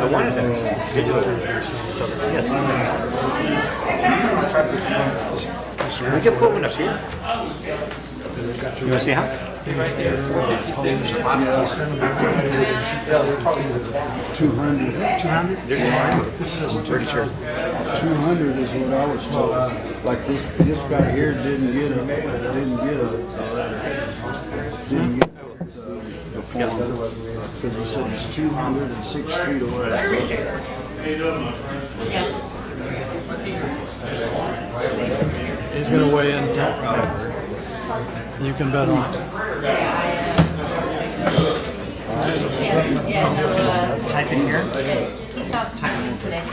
I wanted to digital. Yes. We can put one up here. You want to see how? 200. 200? There's a pretty sure. 200 is what I was told. Like this guy here didn't get the form because he said it's 206 feet away. He's going to weigh in. You can bet on it. Type in here. He talked to me today.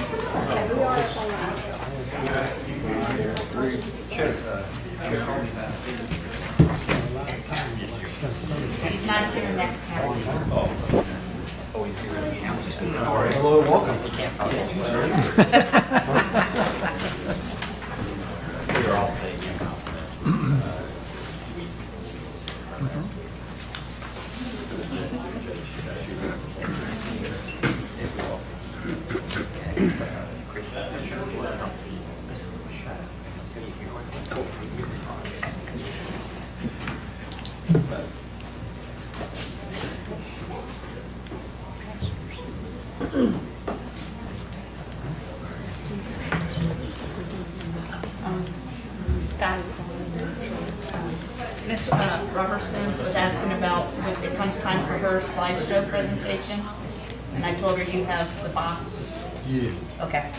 He's not here next time. Hello, welcome. Scott, Ms. Robertson was asking about if it comes time for her slideshow presentation, and I told her you have the box. Yes. Okay.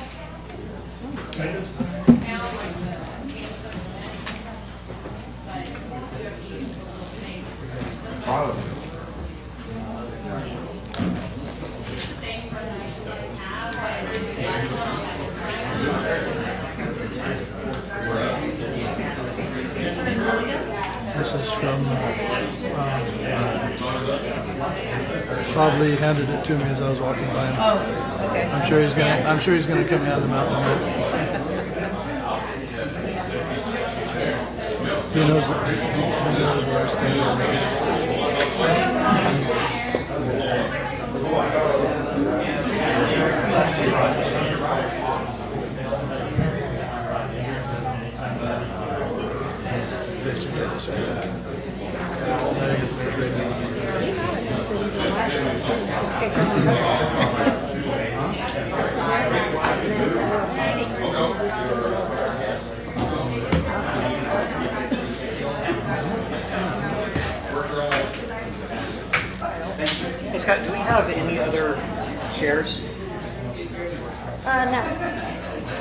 This is from probably handed it to me as I was walking by him. Oh, okay. I'm sure he's gonna come down the mountain. He knows where I stand. Hey Scott, do we have any other chairs? No.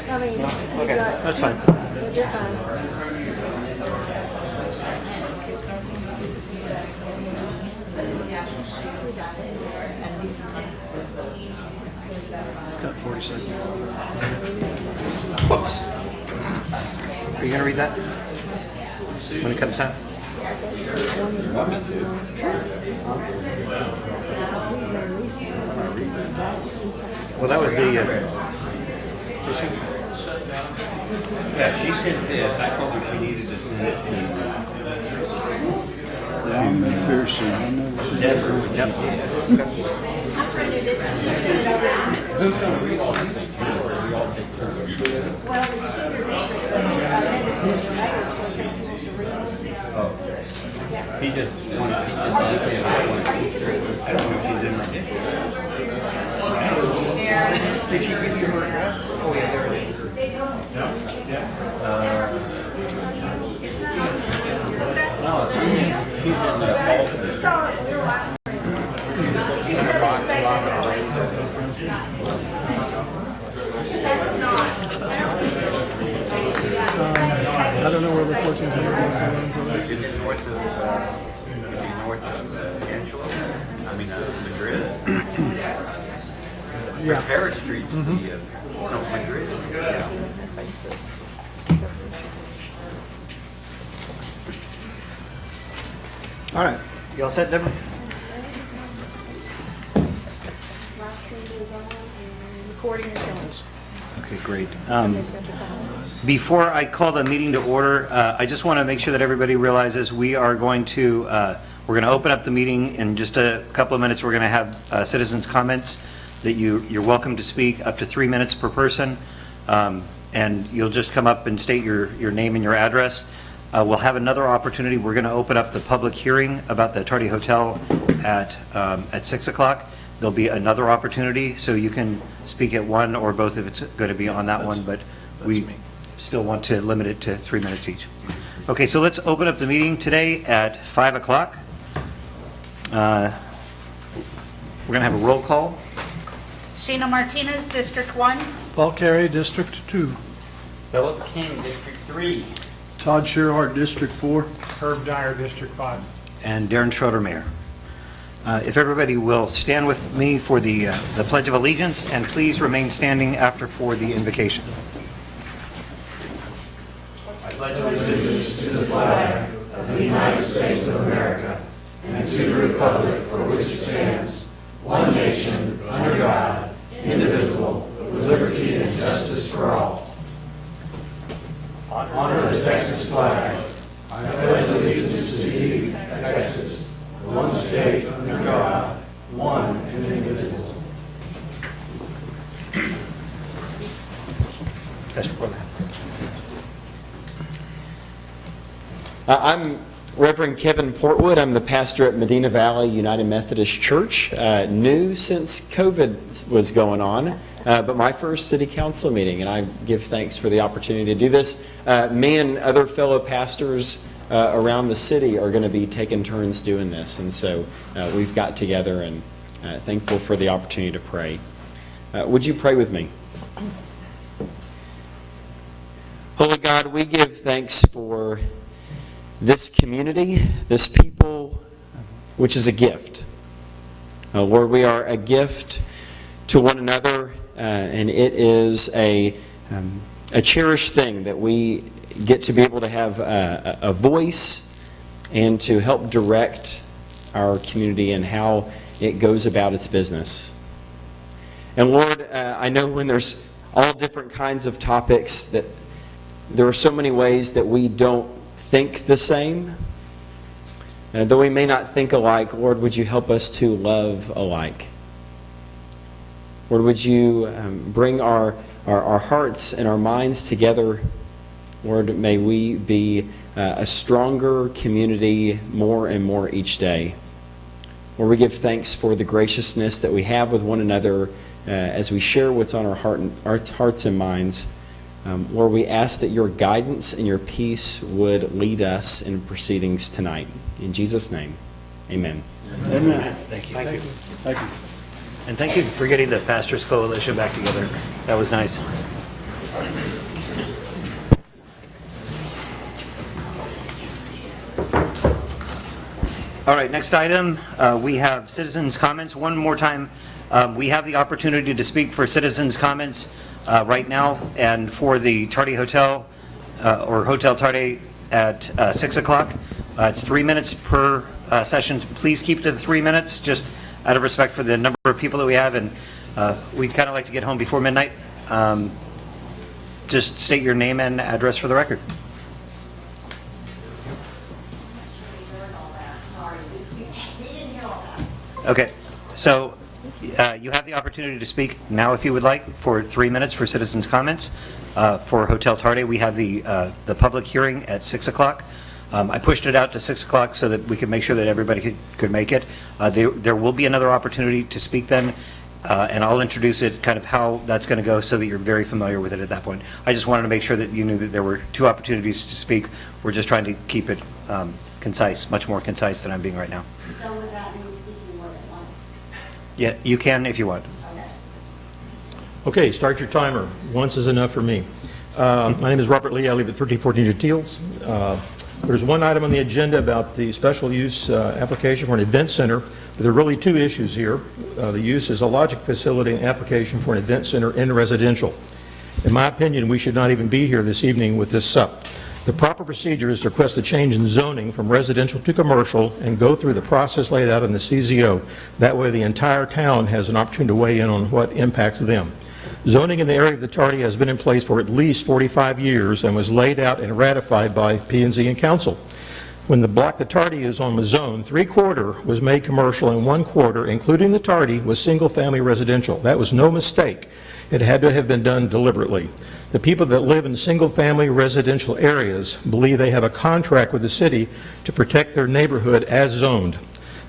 I mean, Okay, that's fine. you're fine. Got 40 seconds. Whoops. Are you going to read that? When it comes time? Well, that was the... Yeah, she sent this. I told her she needed to send it to I'm McPherson. I know. Deborah. Yep. Who's going to read all these things? We all take turns. He just wanted to say I don't know if she's in my district. Did she give you her address? Oh, yeah, there it is. No, she's in the I don't know where the 1400 is. It's north of Angelo. I mean, Madrid. Yeah. Paris Street's the, no, Madrid. Yeah. All right. You all set, Deborah? Recording is going. Okay, great. Somebody's got your phone. Before I call the meeting to order, I just want to make sure that everybody realizes we are going to, we're going to open up the meeting in just a couple of minutes. We're going to have citizens' comments. that you're welcome to speak up to 3 minutes per person. And you'll just come up and state your name and your address. We'll have another opportunity. We're going to open up the public hearing about the Tardy Hotel at 6 o'clock. There'll be another opportunity, so you can speak at one or both if it's going to be on that one, but we still want to limit it to 3 minutes each. Okay, so let's open up the meeting today at 5 o'clock. We're going to have a roll call. Sheena Martinez, District 1. Paul Carey, District 2. Philip King, District 3. Todd Shearhart, District 4. Herb Dyer, District 5. And Darren Schroeder, Mayor. If everybody will stand with me for the Pledge of Allegiance, and please remain standing after for the invocation. I pledge allegiance to the flag of the United States of America and to the republic for which it stands, one nation, under God, indivisible, with liberty and justice for all. Honor the Texas flag. I pledge allegiance to thee, Texas, one state under God, one and indivisible. I'm Reverend Kevin Portwood. I'm the pastor at Medina Valley United Methodist Church. New since COVID was going on, but my first city council meeting, and I give thanks for the opportunity to do this. Me and other fellow pastors around the city are going to be taking turns doing this, and so we've got together, and thankful for the opportunity to pray. Would you pray with me? Holy God, we give thanks for this community, this people, which is a gift. Lord, we are a gift to one another, and it is a cherished thing that we get to be able to have a voice and to help direct our community and how it goes about its business. And Lord, I know when there's all different kinds of topics that there are so many ways that we don't think the same. Though we may not think alike, Lord, would you help us to love alike? Lord, would you bring our hearts and our minds together? Lord, may we be a stronger community more and more each day. Lord, we give thanks for the graciousness that we have with one another as we share what's on our hearts and minds. Lord, we ask that your guidance and your peace would lead us in proceedings tonight. In Jesus' name, amen. Amen. Thank you. Thank you. Thank you. And thank you for getting the Pastors Coalition back together. That was nice. All right, next item, we have citizens' comments. One more time, we have the opportunity to speak for citizens' comments right now, and for the Tardy Hotel, or Hotel Tardy at 6 o'clock. It's 3 minutes per session. Please keep it to the 3 minutes, just out of respect for the number of people that we have, and we'd kind of like to get home before midnight. Just state your name and address for the record. Okay, so you have the opportunity to speak now if you would like for 3 minutes for citizens' comments. For Hotel Tarde, we have the public hearing at 6 o'clock. I pushed it out to 6 o'clock so that we could make sure that everybody could make it. There will be another opportunity to speak then, and I'll introduce it, kind of how that's going to go so that you're very familiar with it at that point. I just wanted to make sure that you knew that there were 2 opportunities to speak. We're just trying to keep it concise, much more concise than I'm being right now. So would that mean speaking more than once? Yeah, you can if you want. Okay, start your timer. Once is enough for me. My name is Robert Lee. I live at 1314 Gentiles. There's one item on the agenda about the special use application for an event center. But there are really 2 issues here. The use is a logic facility and application for an event center in residential. In my opinion, we should not even be here this evening with this sup. The proper procedure is to request a change in zoning from residential to commercial and go through the process laid out in the CZO. That way the entire town has an opportunity to weigh in on what impacts them. Zoning in the area of the Tardy has been in place for at least 45 years and was laid out and ratified by P&Z and Council. When the block the tardy is on was zoned, 3/4 was made commercial and 1/4, including the tardy, was single-family residential. That was no mistake. It had to have been done deliberately. The people that live in single-family residential areas believe they have a contract with the city to protect their neighborhood as zoned.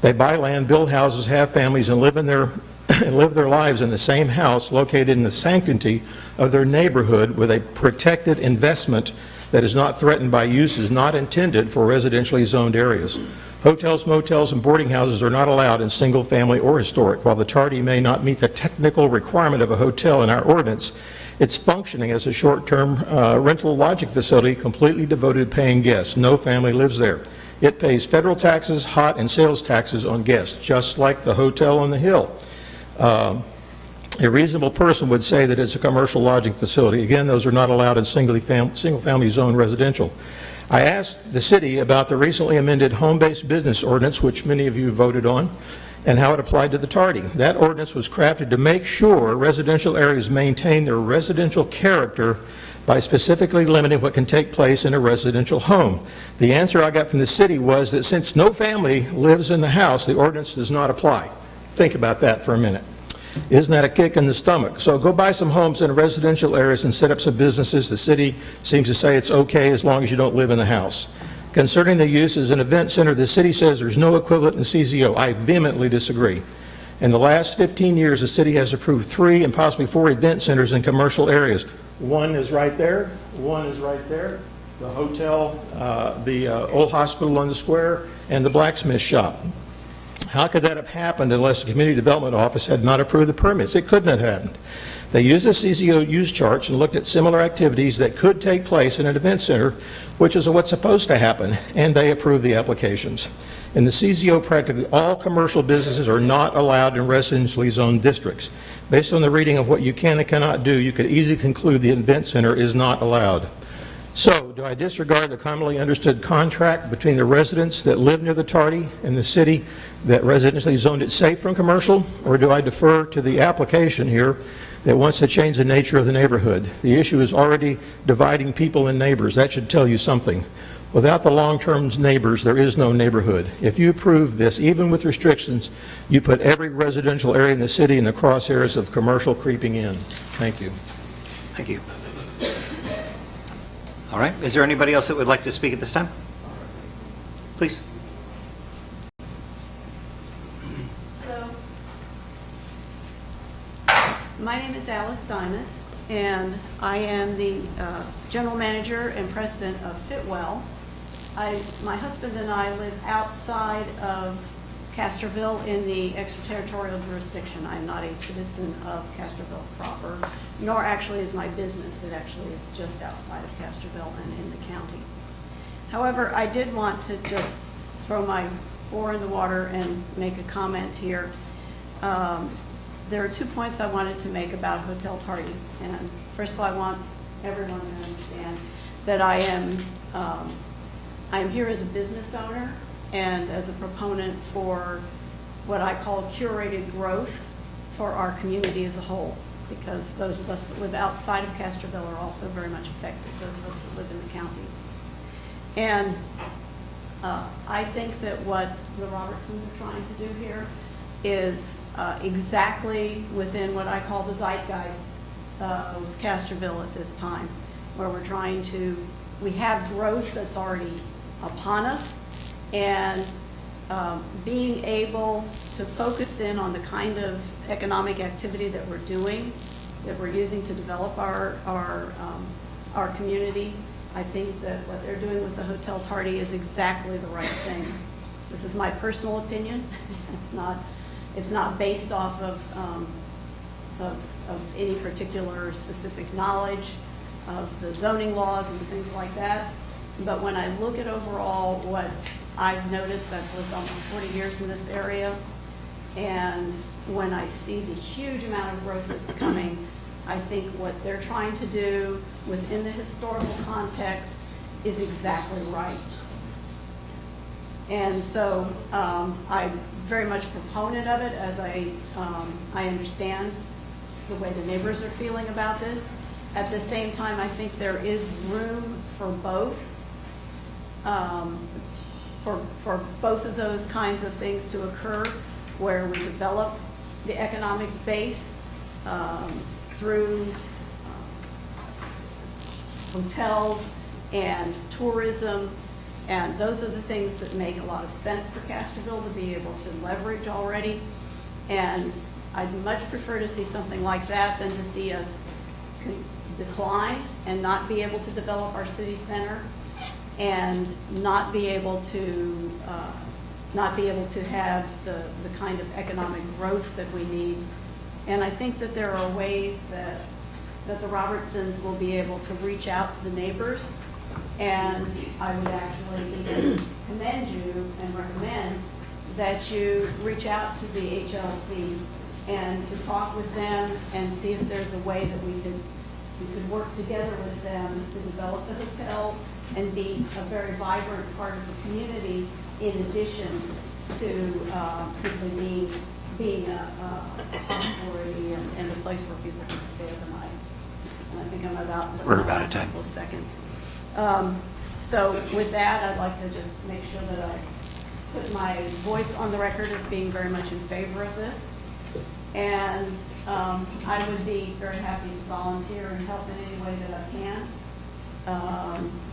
They buy land, build houses, have families, and live their lives in the same house located in the sanctity of their neighborhood with a protected investment that is not threatened by uses not intended for residentially zoned areas. Hotels, motels, and boarding houses are not allowed in single-family or historic. While the tardy may not meet the technical requirement of a hotel in our ordinance, it's functioning as a short-term rental lodging facility completely devoted to paying guests. No family lives there. It pays federal taxes, hot and sales taxes on guests, just like the hotel on the hill. A reasonable person would say that it's a commercial lodging facility. Again, those are not allowed in single-family zone residential. I asked the city about the recently amended home-based business ordinance, which many of you voted on, and how it applied to the tardy. That ordinance was crafted to make sure residential areas maintain their residential character by specifically limiting what can take place in a residential home. The answer I got from the city was that since no family lives in the house, the ordinance does not apply. Think about that for a minute. Isn't that a kick in the stomach? So go buy some homes in residential areas and set up some businesses. The city seems to say it's okay as long as you don't live in the house. Concerning the use as an event center, the city says there's no equivalent in CZO. I vehemently disagree. In the last 15 years, the city has approved 3 and possibly 4 event centers in commercial areas. One is right there. One is right there. The hotel, the old hospital on the square, and the blacksmith shop. How could that have happened unless the Community Development Office had not approved the permits? It couldn't have happened. They used the CZO use charts and looked at similar activities that could take place in an event center, which is what's supposed to happen, and they approved the applications. In the CZO, practically all commercial businesses are not allowed in residentially zoned districts. Based on the reading of what you can and cannot do, you could easily conclude the event center is not allowed. So, do I disregard the commonly understood contract between the residents that live near the tardy and the city that residentially zoned it safe from commercial, or do I defer to the application here that wants to change the nature of the neighborhood? The issue is already dividing people and neighbors. That should tell you something. Without the long-term neighbors, there is no neighborhood. If you approve this, even with restrictions, you put every residential area in the city in the crosshairs of commercial creeping in. Thank you. Thank you. All right. Is there anybody else that would like to speak at this time? Please. Hello. My name is Alice Diamond, and I am the general manager and president of Fitwell. My husband and I live outside of Castroville in the extraterritorial jurisdiction. I'm not a citizen of Castroville proper, nor actually is my business. It actually is just outside of Castroville and in the county. However, I did want to just throw my oar in the water and make a comment here. There are 2 points I wanted to make about Hotel Tardy. And first of all, I want everyone to understand that I am here as a business owner and as a proponent for what I call curated growth for our community as a whole, because those of us that live outside of Castroville are also very much affected, those of us that live in the county. And I think that what the Robertsons are trying to do here is exactly within what I call the zeitgeist of Castroville at this time, where we have growth that's already upon us, and being able to focus in on the kind of economic activity that we're doing, that we're using to develop our community. I think that what they're doing with the Hotel Tardy is exactly the right thing. This is my personal opinion. It's not based off of any particular specific knowledge of the zoning laws and things like that. But when I look at overall what I've noticed, I've lived almost 40 years in this area, and when I see the huge amount of growth that's coming, I think what they're trying to do within the historical context is exactly right. And so I'm very much a proponent of it, as I understand the way the neighbors are feeling about this. At the same time, I think there is room for both. for both of those kinds of things to occur, where we develop the economic base through hotels and tourism, and those are the things that make a lot of sense for Castroville to be able to leverage already. And I'd much prefer to see something like that than to see us decline and not be able to develop our city center and not be able to have the kind of economic growth that we need. And I think that there are ways that the Robertsons will be able to reach out to the neighbors. And I would actually even commend you and recommend that you reach out to the HLC and to talk with them and see if there's a way that we could work together with them to develop the hotel and be a very vibrant part of the community, in addition to simply being a hostelry and a place where people can stay overnight. And I think I'm about We're about at time. a couple of seconds. So with that, I'd like to just make sure that I put my voice on the record as being very much in favor of this. And I would be very happy to volunteer and help in any way that I can.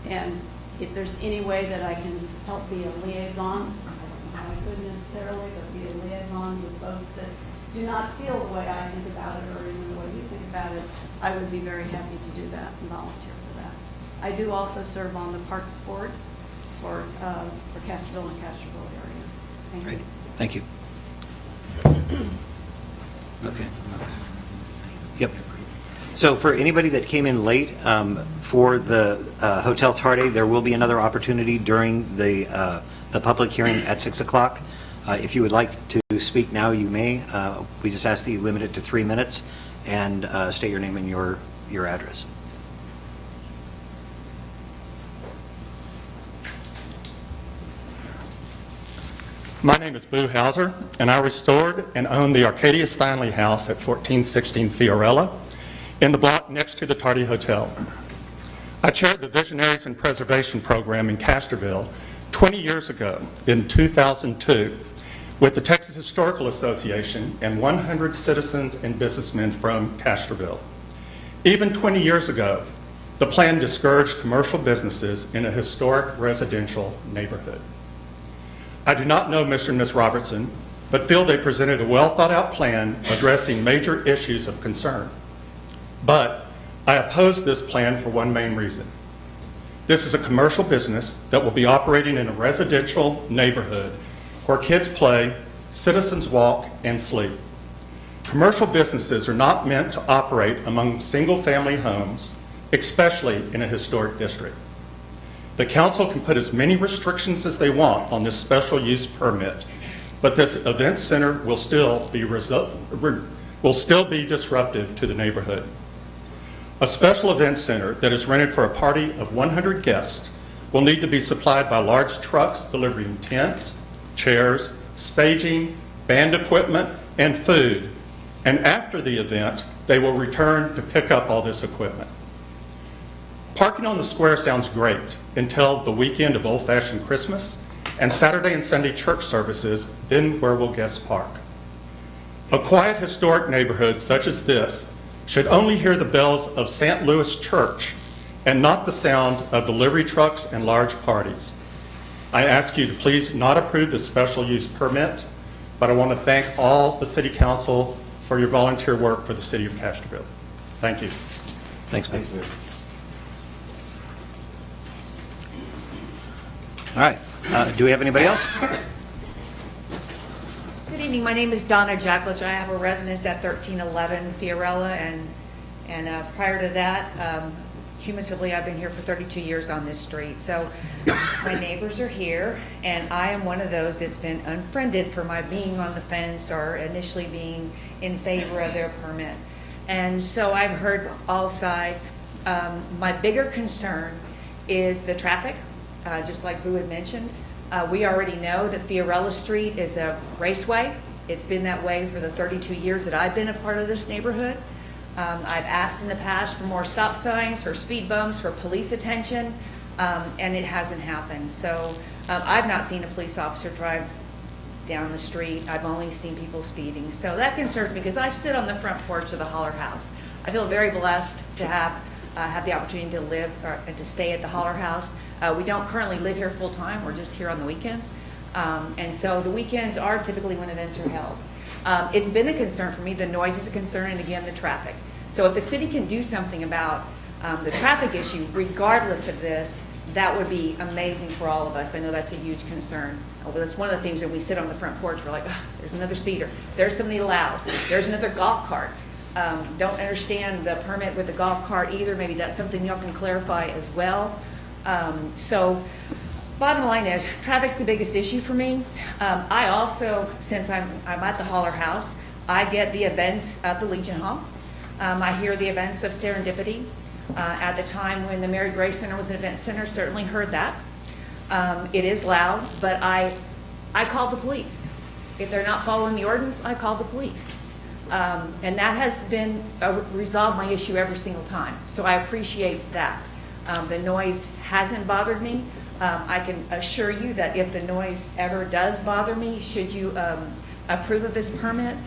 And if there's any way that I can help be a liaison, I don't know how I could necessarily, but be a liaison with folks that do not feel the way I think about it or even the way you think about it, I would be very happy to do that and volunteer for that. I do also serve on the Parks Board for Castroville and Castroville area. Thank Great. you. Thank you. Okay. Yep. So for anybody that came in late for the Hotel Tarde, there will be another opportunity during the public hearing at 6 o'clock. If you would like to speak now, you may. We just ask that you limit it to 3 minutes and state your name and your address. My name is Boo Hauser, and I restored and own the Arcadia Stanley House at 1416 Fiorella in the block next to the Tardy Hotel. I chaired the Visionaries and Preservation Program in Castroville 20 years ago in 2002 with the Texas Historical Association and 100 citizens and businessmen from Castroville. Even 20 years ago, the plan discouraged commercial businesses in a historic residential neighborhood. I do not know Mr. and Ms. Robertson, but feel they presented a well-thought-out plan addressing major issues of concern. But I oppose this plan for one main reason. This is a commercial business that will be operating in a residential neighborhood where kids play, citizens walk, and sleep. Commercial businesses are not meant to operate among single-family homes, especially in a historic district. The council can put as many restrictions as they want on this special use permit, but this event center will still be disruptive to the neighborhood. A special event center that is rented for a party of 100 guests will need to be supplied by large trucks delivering tents, chairs, staging, band equipment, and food. And after the event, they will return to pick up all this equipment. Parking on the square sounds great until the weekend of old-fashioned Christmas and Saturday and Sunday church services, then where will guests park? A quiet historic neighborhood such as this should only hear the bells of St. Louis Church and not the sound of delivery trucks and large parties. I ask you to please not approve the special use permit, but I want to thank all the City Council for your volunteer work for the City of Castroville. Thank you. Thanks, Ben. All right. Do we have anybody else? Good evening. My name is Donna Jacklich. I have a residence at 1311 Fiorella, and prior to that, cumulatively, I've been here for 32 years on this street. So my neighbors are here, and I am one of those that's been unfriended for my being on the fence or initially being in favor of their permit. And so I've heard all sides. My bigger concern is the traffic, just like Boo had mentioned. We already know that Fiorella Street is a raceway. It's been that way for the 32 years that I've been a part of this neighborhood. I've asked in the past for more stop signs, for speed bumps, for police attention, and it hasn't happened. So I've not seen a police officer drive down the street. I've only seen people speeding. So that concerns me because I sit on the front porch of the Holler House. I feel very blessed to have the opportunity to live or to stay at the Holler House. We don't currently live here full time. We're just here on the weekends. And so the weekends are typically when events are held. It's been a concern for me. The noise is a concern, and again, the traffic. So if the city can do something about the traffic issue, regardless of this, that would be amazing for all of us. I know that's a huge concern. That's one of the things that we sit on the front porch, we're like, oh, there's another speeder. There's somebody loud. There's another golf cart. Don't understand the permit with the golf cart either. Maybe that's something y'all can clarify as well. So bottom line is, traffic's the biggest issue for me. I also, since I'm at the Holler House, I get the events of the Legion Hall. I hear the events of Serendipity. At the time when the Mary Grace Center was an event center, certainly heard that. It is loud, but I called the police. If they're not following the ordinance, I called the police. And that has been resolved my issue every single time. So I appreciate that. The noise hasn't bothered me. I can assure you that if the noise ever does bother me, should you approve of this permit,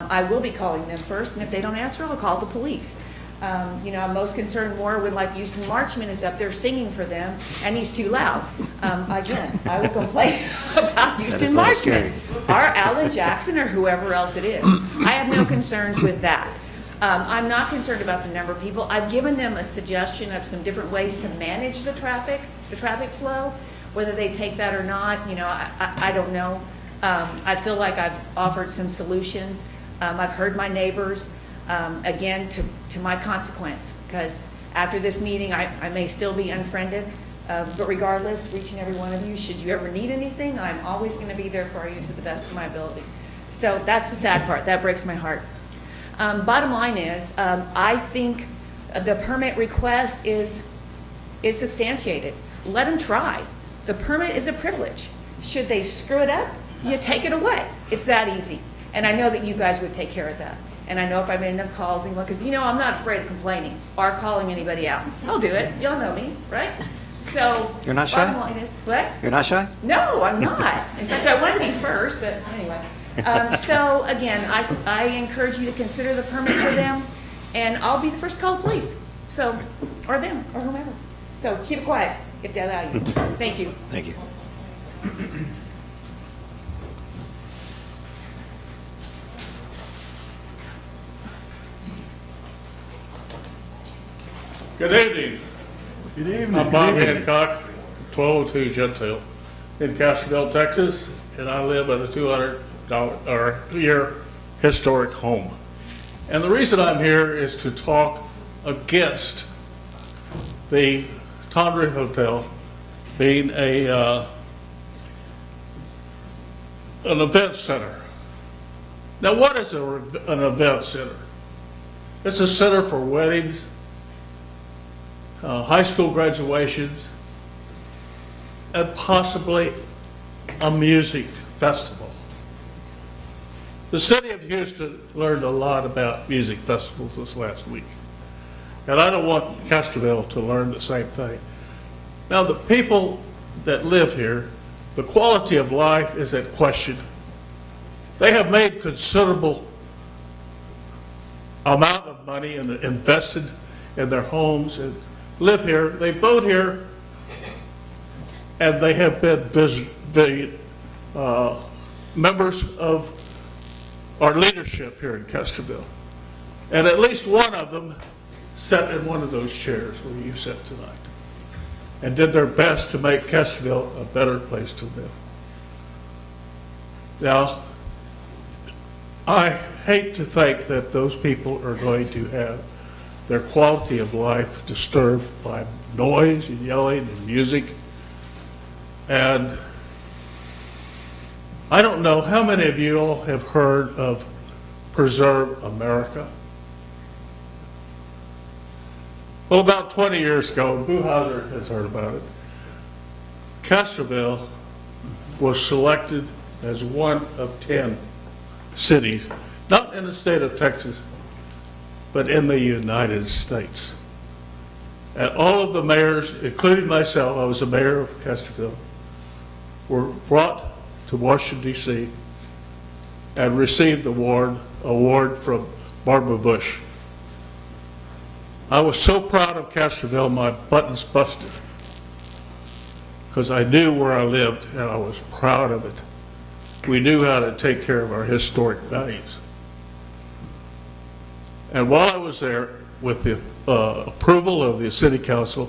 I will be calling them first, and if they don't answer, I'll call the police. I'm most concerned more when like Houston Marchman is up there singing for them and he's too loud. Again, I will complain about Houston Marchman or Alan Jackson or whoever else it is. I have no concerns with that. I'm not concerned about the number of people. I've given them a suggestion of some different ways to manage the traffic flow. Whether they take that or not, I don't know. I feel like I've offered some solutions. I've heard my neighbors. Again, to my consequence, because after this meeting, I may still be unfriended, but regardless, reach and every one of you, should you ever need anything, I'm always going to be there for you to the best of my ability. So that's the sad part. That breaks my heart. Bottom line is, I think the permit request is substantiated. Let them try. The permit is a privilege. Should they screw it up, you take it away. It's that easy. And I know that you guys would take care of that. And I know if I made enough calls, because I'm not afraid of complaining or calling anybody out. I'll do it. Y'all know me, right? So You're not shy? bottom line is, what? You're not shy? No, I'm not. In fact, I want to be first, but anyway. So again, I encourage you to consider the permit for them, and I'll be the first to call the police. So, or them, or whomever. So keep it quiet if they allow you. Thank you. Thank you. Good evening. Good evening. I'm Bob Hancock, 1202 Gentile in Castroville, Texas, and I live in a $200 historic home. And the reason I'm here is to talk against the Tondra Hotel being an event center. Now, what is an event center? It's a center for weddings, high school graduations, and possibly a music festival. The city of Houston learned a lot about music festivals this last week. And I don't want Castroville to learn the same thing. Now, the people that live here, the quality of life is at question. They have made considerable amount of money and invested in their homes and live here. They vote here, and they have been members of our leadership here in Castroville. And at least one of them sat in one of those chairs where you sit tonight and did their best to make Castroville a better place to live. Now, I hate to think that those people are going to have their quality of life disturbed by noise and yelling and music. And I don't know how many of you all have heard of Preserve America. Well, about 20 years ago, Boo Hauser has heard about it, Castroville was selected as one of 10 cities, not in the state of Texas, but in the United States. And all of the mayors, including myself, I was the mayor of Castroville, were brought to Washington, D.C. and received the award from Barbara Bush. I was so proud of Castroville, my buttons busted, because I knew where I lived and I was proud of it. We knew how to take care of our historic values. And while I was there, with the approval of the City Council,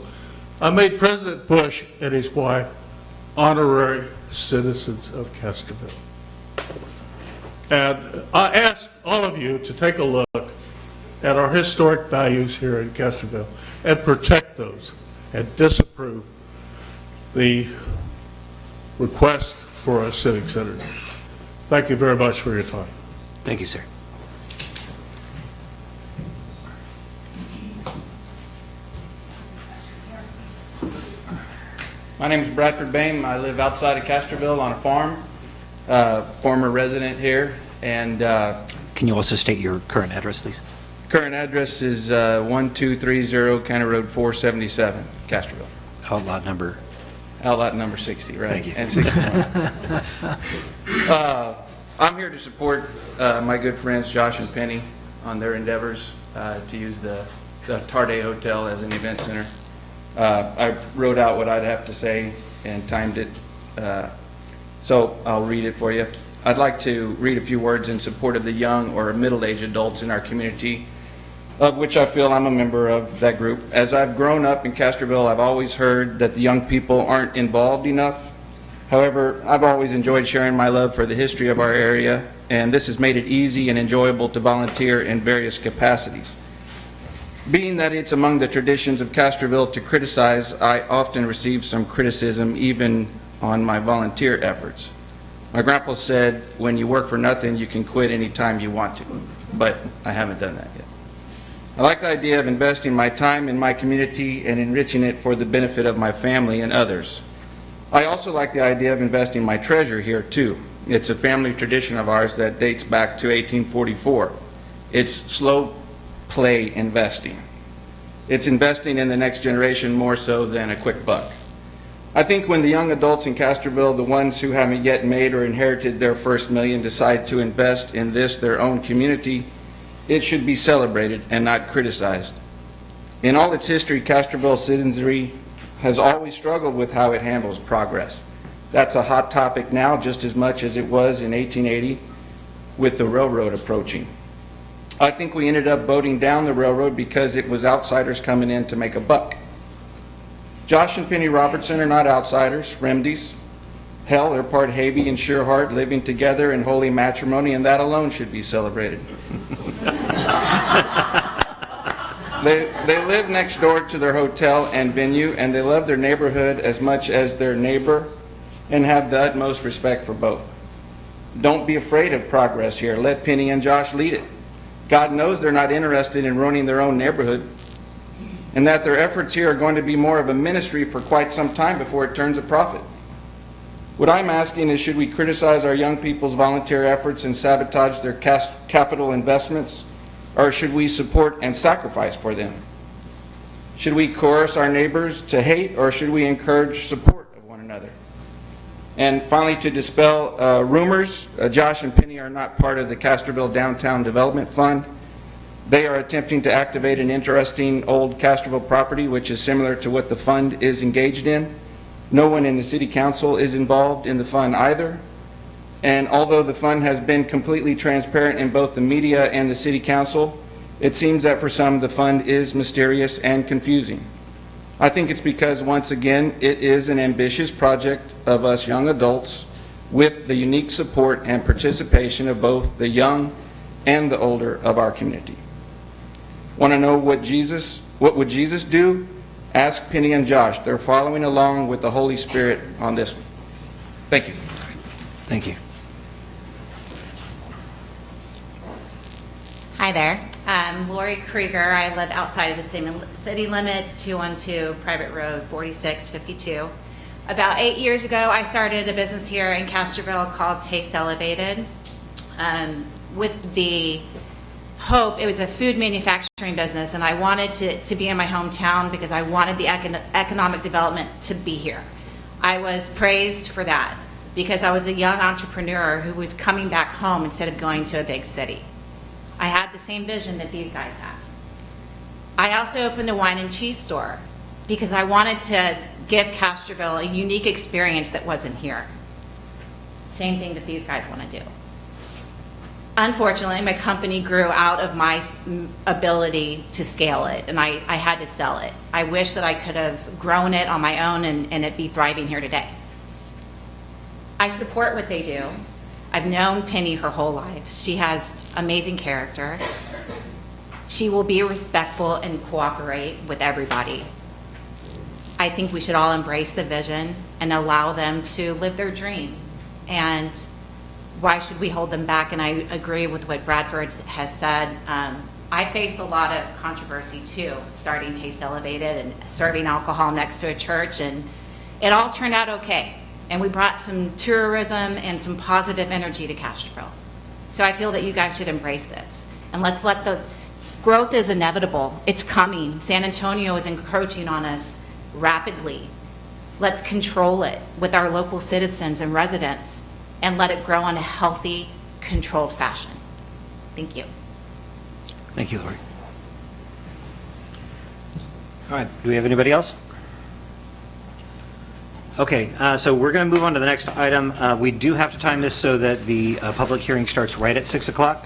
I made President Bush and his wife honorary citizens of Castroville. And I ask all of you to take a look at our historic values here in Castroville and protect those and disapprove the request for a civic center. Thank you very much for your time. Thank you, sir. My name is Bradford Bain. I live outside of Castroville on a farm, former resident here, and Can you also state your current address, please? current address is 1230 County Road 477, Castroville. Outlot number. Outlot number 60, right? Thank you. And 61. I'm here to support my good friends Josh and Penny on their endeavors to use the Tarde Hotel as an event center. I wrote out what I'd have to say and timed it, so I'll read it for you. I'd like to read a few words in support of the young or middle-aged adults in our community, of which I feel I'm a member of that group. As I've grown up in Castroville, I've always heard that the young people aren't involved enough. However, I've always enjoyed sharing my love for the history of our area, and this has made it easy and enjoyable to volunteer in various capacities. Being that it's among the traditions of Castroville to criticize, I often receive some criticism even on my volunteer efforts. My grandpa said, when you work for nothing, you can quit anytime you want to, but I haven't done that yet. I like the idea of investing my time in my community and enriching it for the benefit of my family and others. I also like the idea of investing my treasure here too. It's a family tradition of ours that dates back to 1844. It's slow play investing. It's investing in the next generation more so than a quick buck. I think when the young adults in Castroville, the ones who haven't yet made or inherited their first million, decide to invest in this, their own community, it should be celebrated and not criticized. In all its history, Castroville citizenry has always struggled with how it handles progress. That's a hot topic now just as much as it was in 1880 with the railroad approaching. I think we ended up voting down the railroad because it was outsiders coming in to make a buck. Josh and Penny Robertson are not outsiders, friendies. Hell, they're part Havey and Shearhart living together in holy matrimony, and that alone should be celebrated. They live next door to their hotel and venue, and they love their neighborhood as much as their neighbor and have the utmost respect for both. Don't be afraid of progress here. Let Penny and Josh lead it. God knows they're not interested in ruining their own neighborhood, and that their efforts here are going to be more of a ministry for quite some time before it turns a profit. What I'm asking is, should we criticize our young people's volunteer efforts and sabotage their capital investments, or should we support and sacrifice for them? Should we coerce our neighbors to hate, or should we encourage support of one another? And finally, to dispel rumors, Josh and Penny are not part of the Castroville Downtown Development Fund. They are attempting to activate an interesting old Castroville property, which is similar to what the fund is engaged in. No one in the City Council is involved in the fund either. And although the fund has been completely transparent in both the media and the City Council, it seems that for some the fund is mysterious and confusing. I think it's because, once again, it is an ambitious project of us young adults with the unique support and participation of both the young and the older of our community. Want to know what would Jesus do? Ask Penny and Josh. They're following along with the Holy Spirit on this one. Thank you. Thank you. Hi there. I'm Lori Krieger. I live outside of the city limits, 212 Private Road 4652. About 8 years ago, I started a business here in Castroville called Taste Elevated with the hope, it was a food manufacturing business, and I wanted to be in my hometown because I wanted the economic development to be here. I was praised for that. because I was a young entrepreneur who was coming back home instead of going to a big city. I had the same vision that these guys have. I also opened a wine and cheese store because I wanted to give Castroville a unique experience that wasn't here. Same thing that these guys want to do. Unfortunately, my company grew out of my ability to scale it, and I had to sell it. I wish that I could have grown it on my own and it be thriving here today. I support what they do. I've known Penny her whole life. She has amazing character. She will be respectful and cooperate with everybody. I think we should all embrace the vision and allow them to live their dream. And why should we hold them back? And I agree with what Bradford has said. I faced a lot of controversy too, starting Taste Elevated and serving alcohol next to a church, and it all turned out okay. And we brought some tourism and some positive energy to Castroville. So I feel that you guys should embrace this. And let's let the growth is inevitable. It's coming. San Antonio is encroaching on us rapidly. Let's control it with our local citizens and residents and let it grow in a healthy, controlled fashion. Thank you. Thank you, Lori. All right, do we have anybody else? Okay, so we're going to move on to the next item. We do have to time this so that the public hearing starts right at 6 o'clock.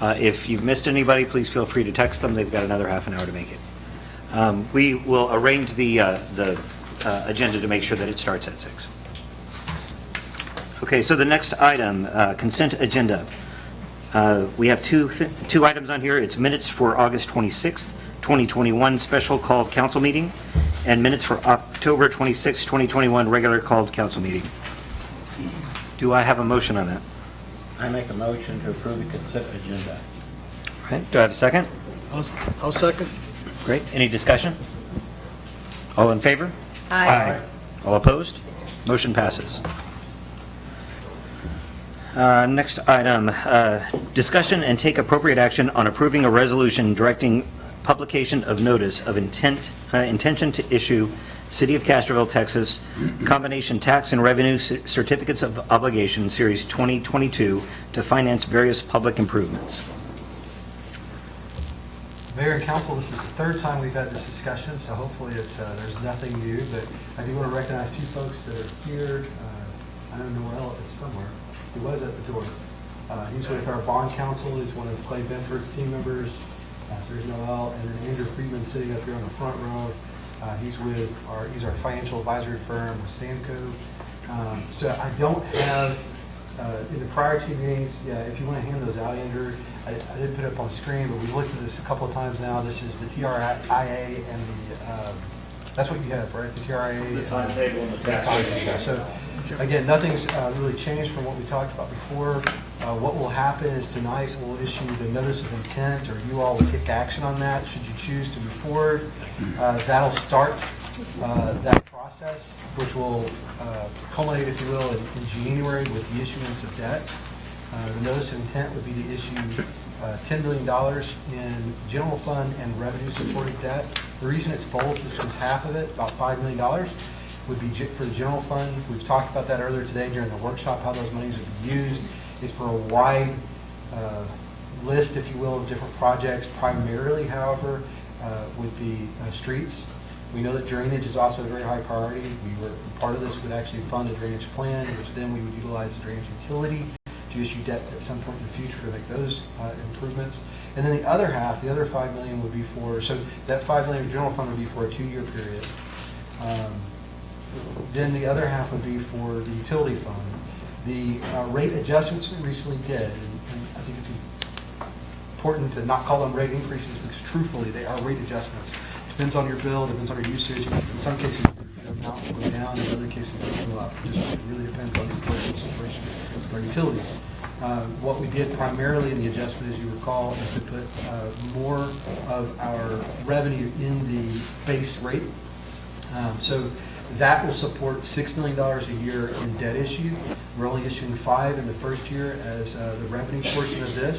If you've missed anybody, please feel free to text them. They've got another half an hour to make it. We will arrange the agenda to make sure that it starts at 6. Okay, so the next item, consent agenda. We have two items on here. It's minutes for August 26th, 2021 special called council meeting, and minutes for October 26th, 2021 regular called council meeting. Do I have a motion on that? I make a motion to approve the consent agenda. All right, do I have a second? I'll second. Great. Any discussion? All in favor? Aye. All opposed? Motion passes. Next item, discussion and take appropriate action on approving a resolution directing publication of notice of intention to issue City of Castroville, Texas, combination tax and revenue certificates of obligation, Series 2022, to finance various public improvements. Mayor and Council, this is the third time we've had this discussion, so hopefully it's there's nothing new, but I do want to recognize two folks that are here. I know Noel is somewhere. He was at the door. He's with our bond counsel. He's one of Clay Benford's team members. So there's Noel, and then Andrew Friedman sitting up here on the front row. He's our financial advisory firm with Samco. So I don't have, in the prior two meetings, if you want to hand those out, Andrew, I didn't put it up on the screen, but we've looked at this a couple of times now. This is the TRIA and the, that's what you have, right? The TRIA. The timetable and the tax rate. So again, nothing's really changed from what we talked about before. What will happen is tonight we'll issue the notice of intent, or you all will take action on that should you choose to move forward. That'll start that process, which will culminate, if you will, in January with the issuance of debt. The notice of intent would be to issue $10 million in general fund and revenue supported debt. The reason it's both is because half of it, about $5 million, would be for the general fund. We've talked about that earlier today during the workshop, how those monies would be used. Is for a wide list, if you will, of different projects. Primarily, however, would be streets. We know that drainage is also a very high priority. Part of this would actually fund a drainage plan, which then we would utilize the drainage utility to issue debt at some point in the future to make those improvements. And then the other half, the other $5 million would be for, so that $5 million general fund would be for a 2-year period. Then the other half would be for the utility fund. The rate adjustments we recently did, and I think it's important to not call them rate increases because truthfully they are rate adjustments. Depends on your bill, depends on your usage. In some cases, the amount will go down, in other cases it will go up. It just really depends on the personal situation with our utilities. What we did primarily in the adjustment, as you recall, is to put more of our revenue in the base rate. So that will support $6 million a year in debt issue. We're only issuing $5 million in the first year as the revenue portion of this.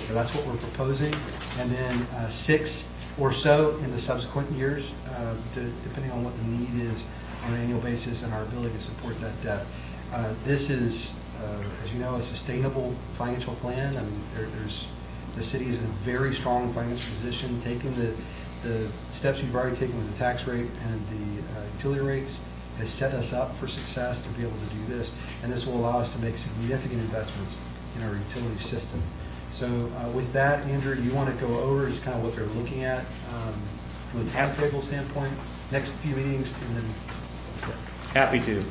So that's what we're proposing. And then $6 or so in the subsequent years, depending on what the need is on an annual basis and our ability to support that debt. This is, as you know, a sustainable financial plan. I mean, the city is in a very strong financial position. Taking the steps we've already taken with the tax rate and the utility rates has set us up for success to be able to do this, and this will allow us to make significant investments in our utility system. So with that, Andrew, you want to go over just kind of what they're looking at from a timetable standpoint, next few meetings, and then... Happy to.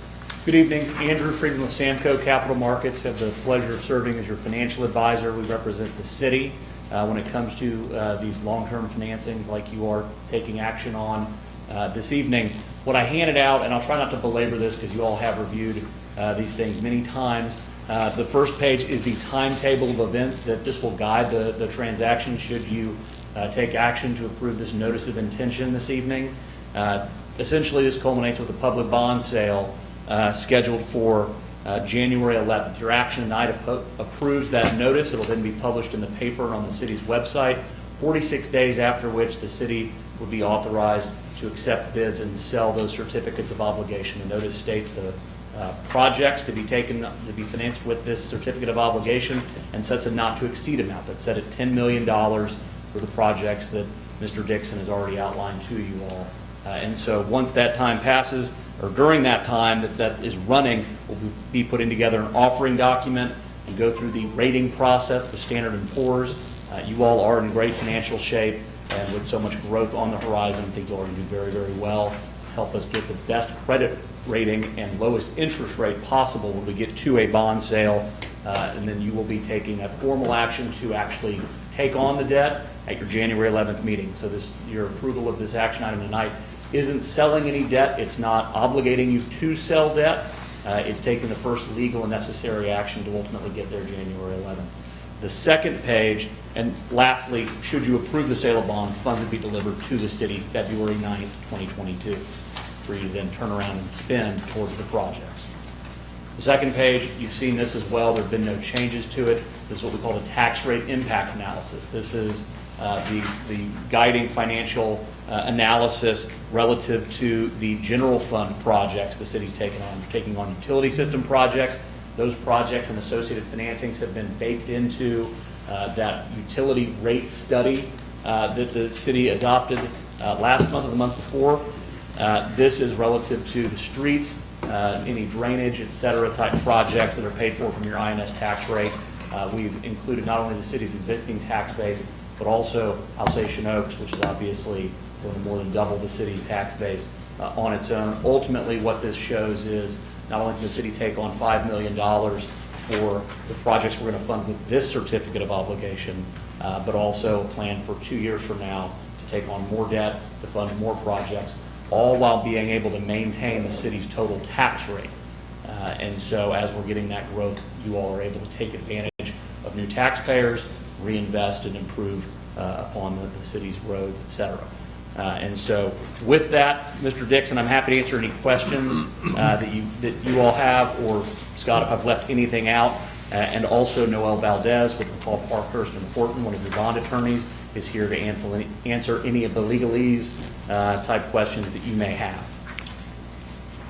Good evening. Andrew Friedman with Samco Capital Markets. Have the pleasure of serving as your financial advisor. We represent the city when it comes to these long-term financings like you are taking action on this evening. What I handed out, and I'll try not to belabor this because you all have reviewed these things many times. The first page is the timetable of events that this will guide the transaction should you take action to approve this notice of intention this evening. Essentially, this culminates with a public bond sale scheduled for January 11th. Your action tonight approves that notice. It will then be published in the paper and on the city's website, 46 days after which the city would be authorized to accept bids and sell those certificates of obligation. The notice states the projects to be financed with this certificate of obligation and sets a not to exceed amount that's set at $10 million for the projects that Mr. Dixon has already outlined to you all. And so once that time passes, or during that time that is running, we'll be putting together an offering document and go through the rating process with Standard & Poor's. You all are in great financial shape, and with so much growth on the horizon, I think you'll do very, very well. Help us get the best credit rating and lowest interest rate possible when we get to a bond sale, and then you will be taking a formal action to actually take on the debt at your January 11th meeting. So your approval of this action item tonight isn't selling any debt. It's not obligating you to sell debt. It's taking the first legal and necessary action to ultimately get there January 11th. The second page, and lastly, should you approve the sale of bonds, funds would be delivered to the city February 9th, 2022, for you to then turn around and spend towards the projects. The second page, you've seen this as well. There have been no changes to it. This is what we call the tax rate impact analysis. This is the guiding financial analysis relative to the general fund projects the city's taking on utility system projects. Those projects and associated financings have been baked into that utility rate study that the city adopted last month or the month before. This is relative to the streets, any drainage, et cetera, type projects that are paid for from your INS tax rate. We've included not only the city's existing tax base, but also Alsatian Oaks, which is obviously going to more than double the city's tax base on its own. Ultimately, what this shows is not only can the city take on $5 million for the projects we're going to fund with this certificate of obligation, but also plan for 2 years from now to take on more debt, to fund more projects, all while being able to maintain the city's total tax rate. And so as we're getting that growth, you all are able to take advantage of new taxpayers, reinvest and improve upon the city's roads, et cetera. And so with that, Mr. Dixon, I'm happy to answer any questions that you all have, or Scott, if I've left anything out. And also Noel Valdez with Paul Parkhurst and Horton, one of your bond attorneys, is here to answer any of the legalese type questions that you may have.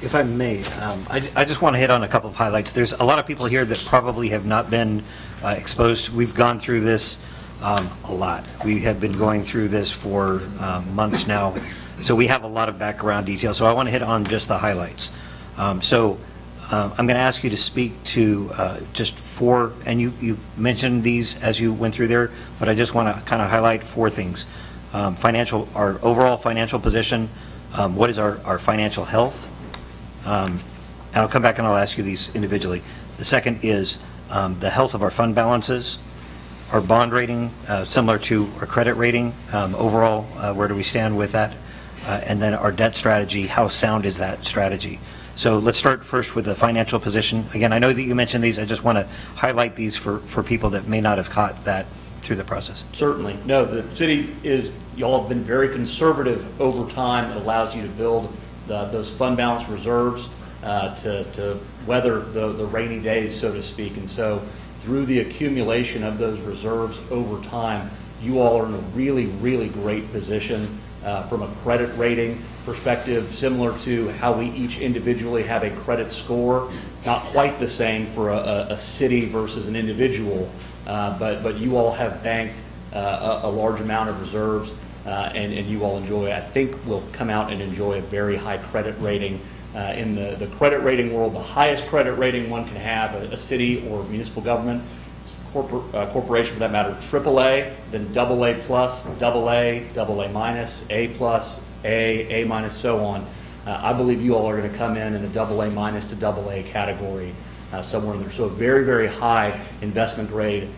If I may, I just want to hit on a couple of highlights. There's a lot of people here that probably have not been exposed. We've gone through this a lot. We have been going through this for months now, so we have a lot of background detail. So I want to hit on just the highlights. I'm going to ask you to speak to just four, and you mentioned these as you went through there, but I just want to kind of highlight four things. Our overall financial position, what is our financial health, and I'll come back and I'll ask you these individually. The second is the health of our fund balances, our bond rating, similar to our credit rating, overall, where do we stand with that, and then our debt strategy, how sound is that strategy? So let's start first with the financial position. Again, I know that you mentioned these. I just want to highlight these for people that may not have caught that through the process. Certainly. No, the city you all have been very conservative over time. It allows you to build those fund balance reserves to weather the rainy days, so to speak. And so through the accumulation of those reserves over time, you all are in a really, really great position from a credit rating perspective, similar to how we each individually have a credit score. Not quite the same for a city versus an individual, but you all have banked a large amount of reserves, and you all enjoy, I think, will come out and enjoy a very high credit rating. In the credit rating world, the highest credit rating one can have, a city or municipal government, corporation for that matter, AAA, then AA plus, AA, AA minus, A plus, A minus, so on. I believe you all are going to come in the AA minus to AA category, somewhere in there. So a very, very high investment grade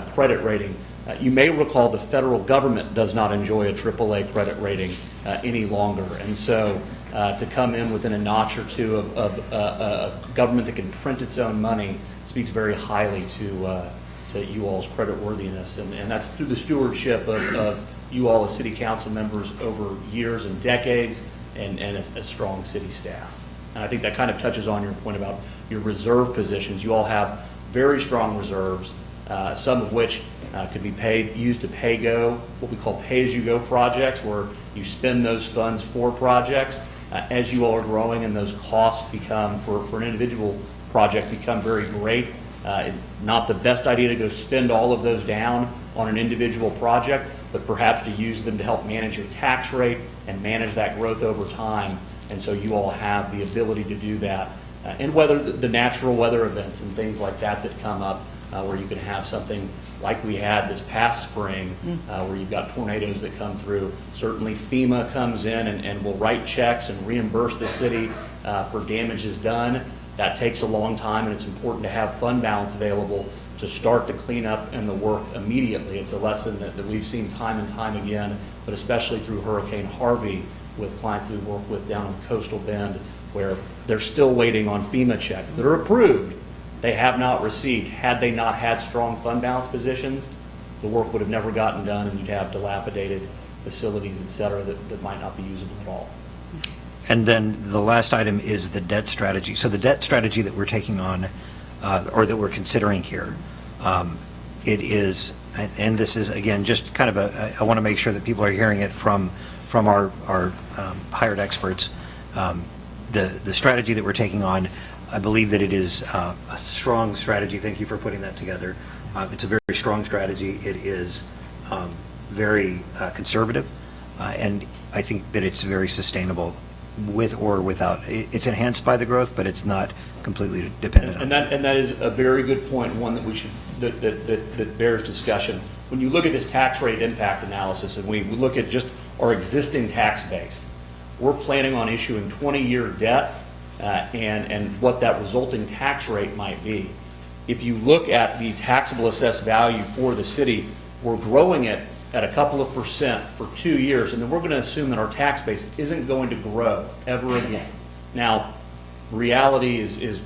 credit rating. You may recall the federal government does not enjoy a AAA credit rating any longer. And so to come in within a notch or two of a government that can print its own money speaks very highly to you all's credit worthiness. And that's through the stewardship of you all as city council members over years and decades, and a strong city staff. And I think that kind of touches on your point about your reserve positions. You all have very strong reserves, some of which could be used to what we call pay-as-you-go projects, where you spend those funds for projects. As you all are growing and those costs become, for an individual project, become very great, not the best idea to go spend all of those down on an individual project, but perhaps to use them to help manage your tax rate and manage that growth over time. And so you all have the ability to do that. And weather the natural weather events and things like that come up, where you can have something like we had this past spring, where you've got tornadoes that come through. Certainly FEMA comes in and will write checks and reimburse the city for damages done. That takes a long time, and it's important to have fund balance available to start the cleanup and the work immediately. It's a lesson that we've seen time and time again, but especially through Hurricane Harvey with clients that we work with down in Coastal Bend, where they're still waiting on FEMA checks that are approved. They have not received. Had they not had strong fund balance positions, the work would have never gotten done, and you'd have dilapidated facilities, et cetera, that might not be usable at all. And then the last item is the debt strategy. So the debt strategy that we're taking on, or that we're considering here, it is, and this is, again, just kind of I want to make sure that people are hearing it from our hired experts. The strategy that we're taking on, I believe that it is a strong strategy. Thank you for putting that together. It's a very strong strategy. It is very conservative, and I think that it's very sustainable, with or without. It's enhanced by the growth, but it's not completely dependent on it. And that is a very good point, one that we should that bears discussion. When you look at this tax rate impact analysis, and we look at just our existing tax base, we're planning on issuing 20-year debt, and what that resulting tax rate might be. If you look at the taxable assessed value for the city, we're growing it at a couple of percent for 2 years, and then we're going to assume that our tax base isn't going to grow ever again. Now, reality is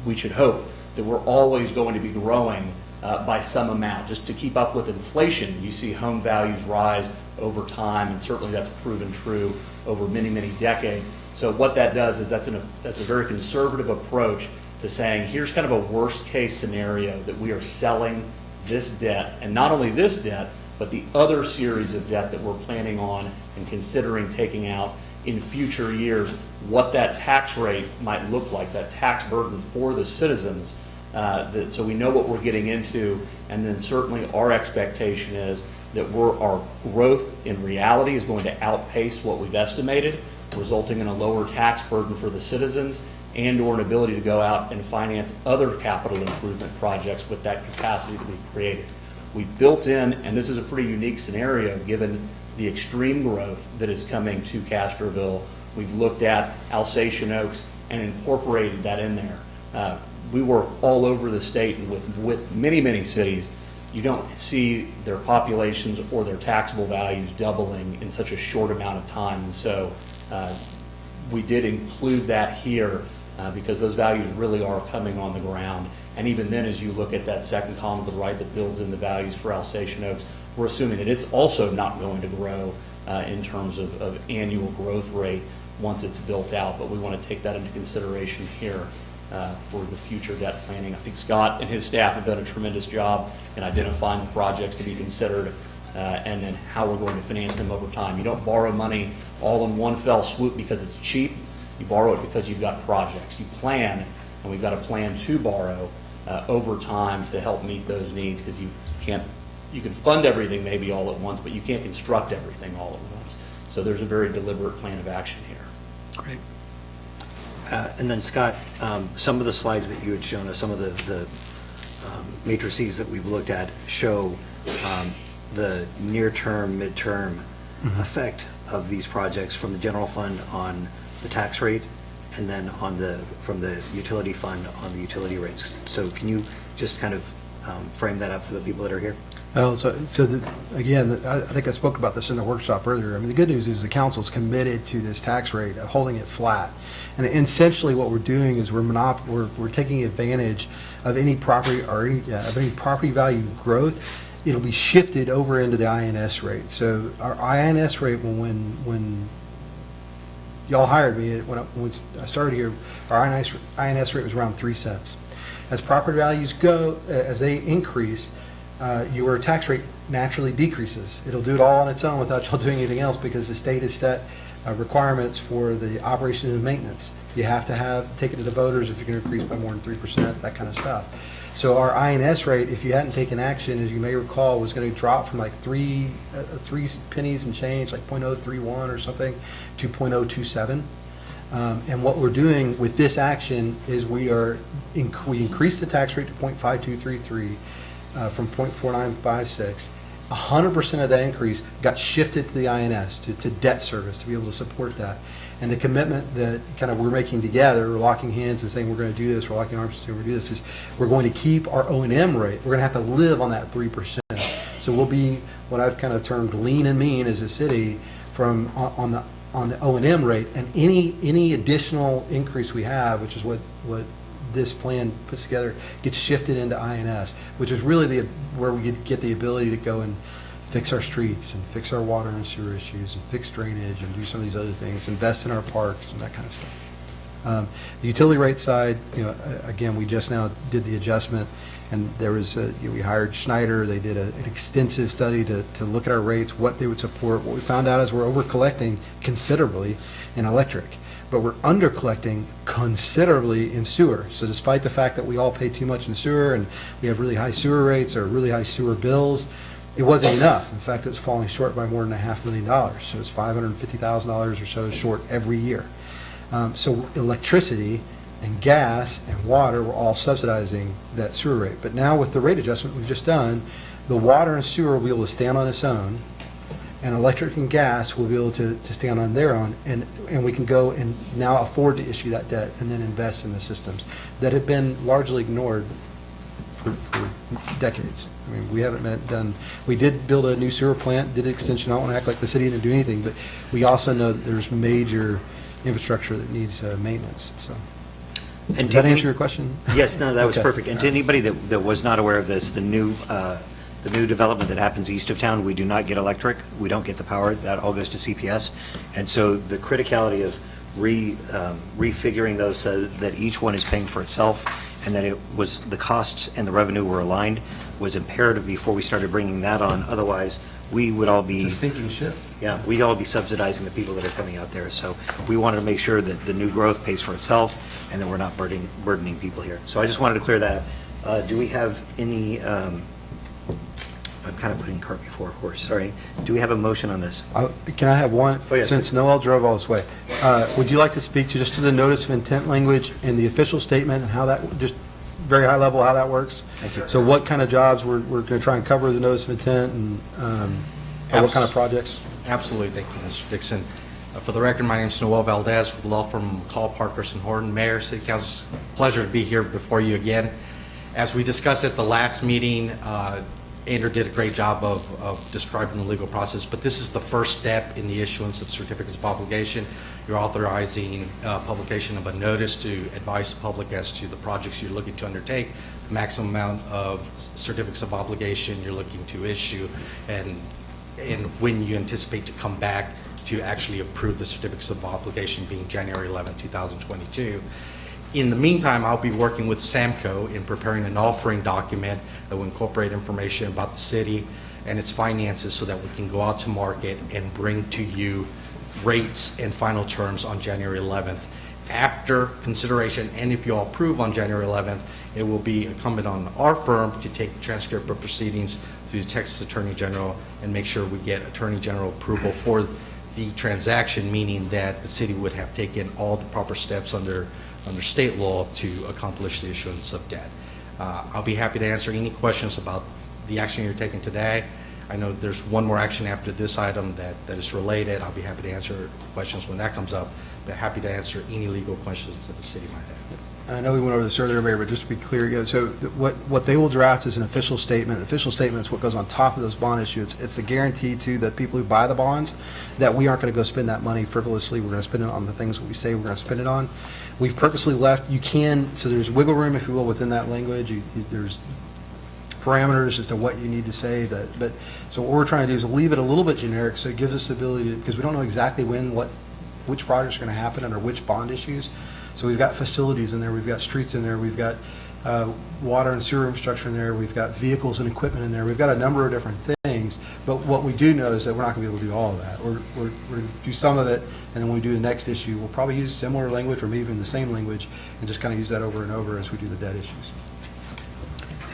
we should hope that we're always going to be growing by some amount, just to keep up with inflation. You see home values rise over time, and certainly that's proven true over many, many decades. So what that does is that's a very conservative approach to saying, here's kind of a worst case scenario that we are selling this debt, and not only this debt, but the other series of debt that we're planning on and considering taking out in future years, what that tax rate might look like, that tax burden for the citizens, so we know what we're getting into. And then certainly our expectation is that our growth in reality is going to outpace what we've estimated, resulting in a lower tax burden for the citizens and or an ability to go out and finance other capital improvement projects with that capacity that we've created. We built in, and this is a pretty unique scenario given the extreme growth that is coming to Castroville. We've looked at Alsatian Oaks and incorporated that in there. We work all over the state, and with many, many cities, you don't see their populations or their taxable values doubling in such a short amount of time. And so we did include that here because those values really are coming on the ground. And even then, as you look at that second column to the right that builds in the values for Alsatian Oaks, we're assuming that it's also not going to grow in terms of annual growth rate once it's built out. But we want to take that into consideration here for the future debt planning. I think Scott and his staff have done a tremendous job in identifying the projects to be considered and then how we're going to finance them over time. You don't borrow money all in one fell swoop because it's cheap. You borrow it because you've got projects. You plan, and we've got a plan to borrow over time to help meet those needs, because you can fund everything maybe all at once, but you can't construct everything all at once. So there's a very deliberate plan of action here. Great. And then Scott, some of the slides that you had shown us, some of the matrices that we've looked at show the near-term, mid-term effect of these projects from the general fund on the tax rate, and then from the utility fund on the utility rates. So can you just kind of frame that up for the people that are here? Well, again, I think I spoke about this in the workshop earlier. I mean, the good news is the council's committed to this tax rate, holding it flat. And essentially what we're doing is we're taking advantage of any property or any property value growth. It'll be shifted over into the INS rate. So our INS rate, when y'all hired me, when I started here, our INS rate was around 3 cents. As property values go, as they increase, your tax rate naturally decreases. It'll do it all on its own without y'all doing anything else, because the state has set requirements for the operation and maintenance. You have to take it to the voters if you're going to increase by more than 3%, that kind of stuff. So our INS rate, if you hadn't taken action, as you may recall, was going to drop from like 3 pennies and change, like 0.031 or something, to 0.027. And what we're doing with this action is we increased the tax rate to 0.5233 from 0.4956. 100% of that increase got shifted to the INS, to debt service, to be able to support that. And the commitment that kind of we're making together, we're locking hands and saying we're going to do this, we're locking arms and saying we're going to do this, is we're going to keep our O&M rate. We're going to have to live on that 3%. So we'll be what I've kind of termed lean and mean as a city on the O&M rate, and any additional increase we have, which is what this plan puts together, gets shifted into INS, which is really where we get the ability to go and fix our streets and fix our water and sewer issues and fix drainage and do some of these other things, invest in our parks and that kind of stuff. The utility rate side, again, we just now did the adjustment, and there was we hired Schneider. They did an extensive study to look at our rates, what they would support. What we found out is we're over collecting considerably in electric, but we're under collecting considerably in sewer. So despite the fact that we all pay too much in sewer and we have really high sewer rates or really high sewer bills, it wasn't enough. In fact, it was falling short by more than $500,000. So it's $550,000 or so short every year. So electricity and gas and water were all subsidizing that sewer rate. But now with the rate adjustment we've just done, the water and sewer will be able to stand on its own, and electric and gas will be able to stand on their own, and we can go and now afford to issue that debt and then invest in the systems that have been largely ignored for decades. I mean, we did build a new sewer plant, did an extension. I don't want to act like the city didn't do anything, but we also know that there's major infrastructure that needs maintenance. So, does that answer your question? Yes, no, that was Okay. perfect. And to anybody that was not aware of this, the new development that happens east of town, we do not get electric. We don't get the power. That all goes to CPS. And so the criticality of refiguring those so that each one is paying for itself, and that the costs and the revenue were aligned, was imperative before we started bringing that on. Otherwise, we would all be... It's a sinking ship. Yeah, we'd all be subsidizing the people that are coming out there. So we wanted to make sure that the new growth pays for itself and that we're not burdening people here. So I just wanted to clear that up. Do we have any... I'm kind of putting cart before horse, sorry. Do we have a motion on this? Can I have one? Oh, yes, Since please. Noel drove all this way, would you like to speak to the notice of intent language and the official statement and how that, just very high level, how that works? Thank you. So what kind of jobs we're going to try and cover the notice of intent, and or what kind of projects? Absolutely. Thank you, Mr. Dixon. For the record, my name is Noel Valdez with the law firm McCall, Parkerson, Horton. Mayor, City Council, pleasure to be here before you again. As we discussed at the last meeting, Andrew did a great job of describing the legal process, but this is the first step in the issuance of certificates of obligation. You're authorizing publication of a notice to advise the public as to the projects you're looking to undertake, the maximum amount of certificates of obligation you're looking to issue, and when you anticipate to come back to actually approve the certificates of obligation, being January 11, 2022. In the meantime, I'll be working with SAMCO in preparing an offering document that will incorporate information about the city, and its finances so that we can go out to market and bring to you rates and final terms on January 11th. After consideration, and if you all approve on January 11th, it will be incumbent on our firm to take the transcript of proceedings through the Texas Attorney General and make sure we get Attorney General approval for the transaction, meaning that the city would have taken all the proper steps under state law to accomplish the issuance of debt. I'll be happy to answer any questions about the action you're taking today. I know there's one more action after this item that is related. I'll be happy to answer questions when that comes up, but happy to answer any legal questions that the city might have. I know we went over this earlier, Mayor, but just to be clear, so what they will draft is an official statement. The official statement is what goes on top of those bond issues. It's a guarantee to the people who buy the bonds that we aren't going to go spend that money frivolously. We're going to spend it on the things we say we're going to spend it on. We've purposely left, so there's wiggle room, if you will, within that language. There's parameters as to what you need to say. So what we're trying to do is leave it a little bit generic, so it gives us the ability to, because we don't know exactly which projects are going to happen under which bond issues. So we've got facilities in there, we've got streets in there, we've got water and sewer infrastructure in there, we've got vehicles and equipment in there, we've got a number of different things. But what we do know is that we're not going to be able to do all of that. We're going to do some of it, and then when we do the next issue, we'll probably use similar language or maybe even the same language and just kind of use that over and over as we do the debt issues.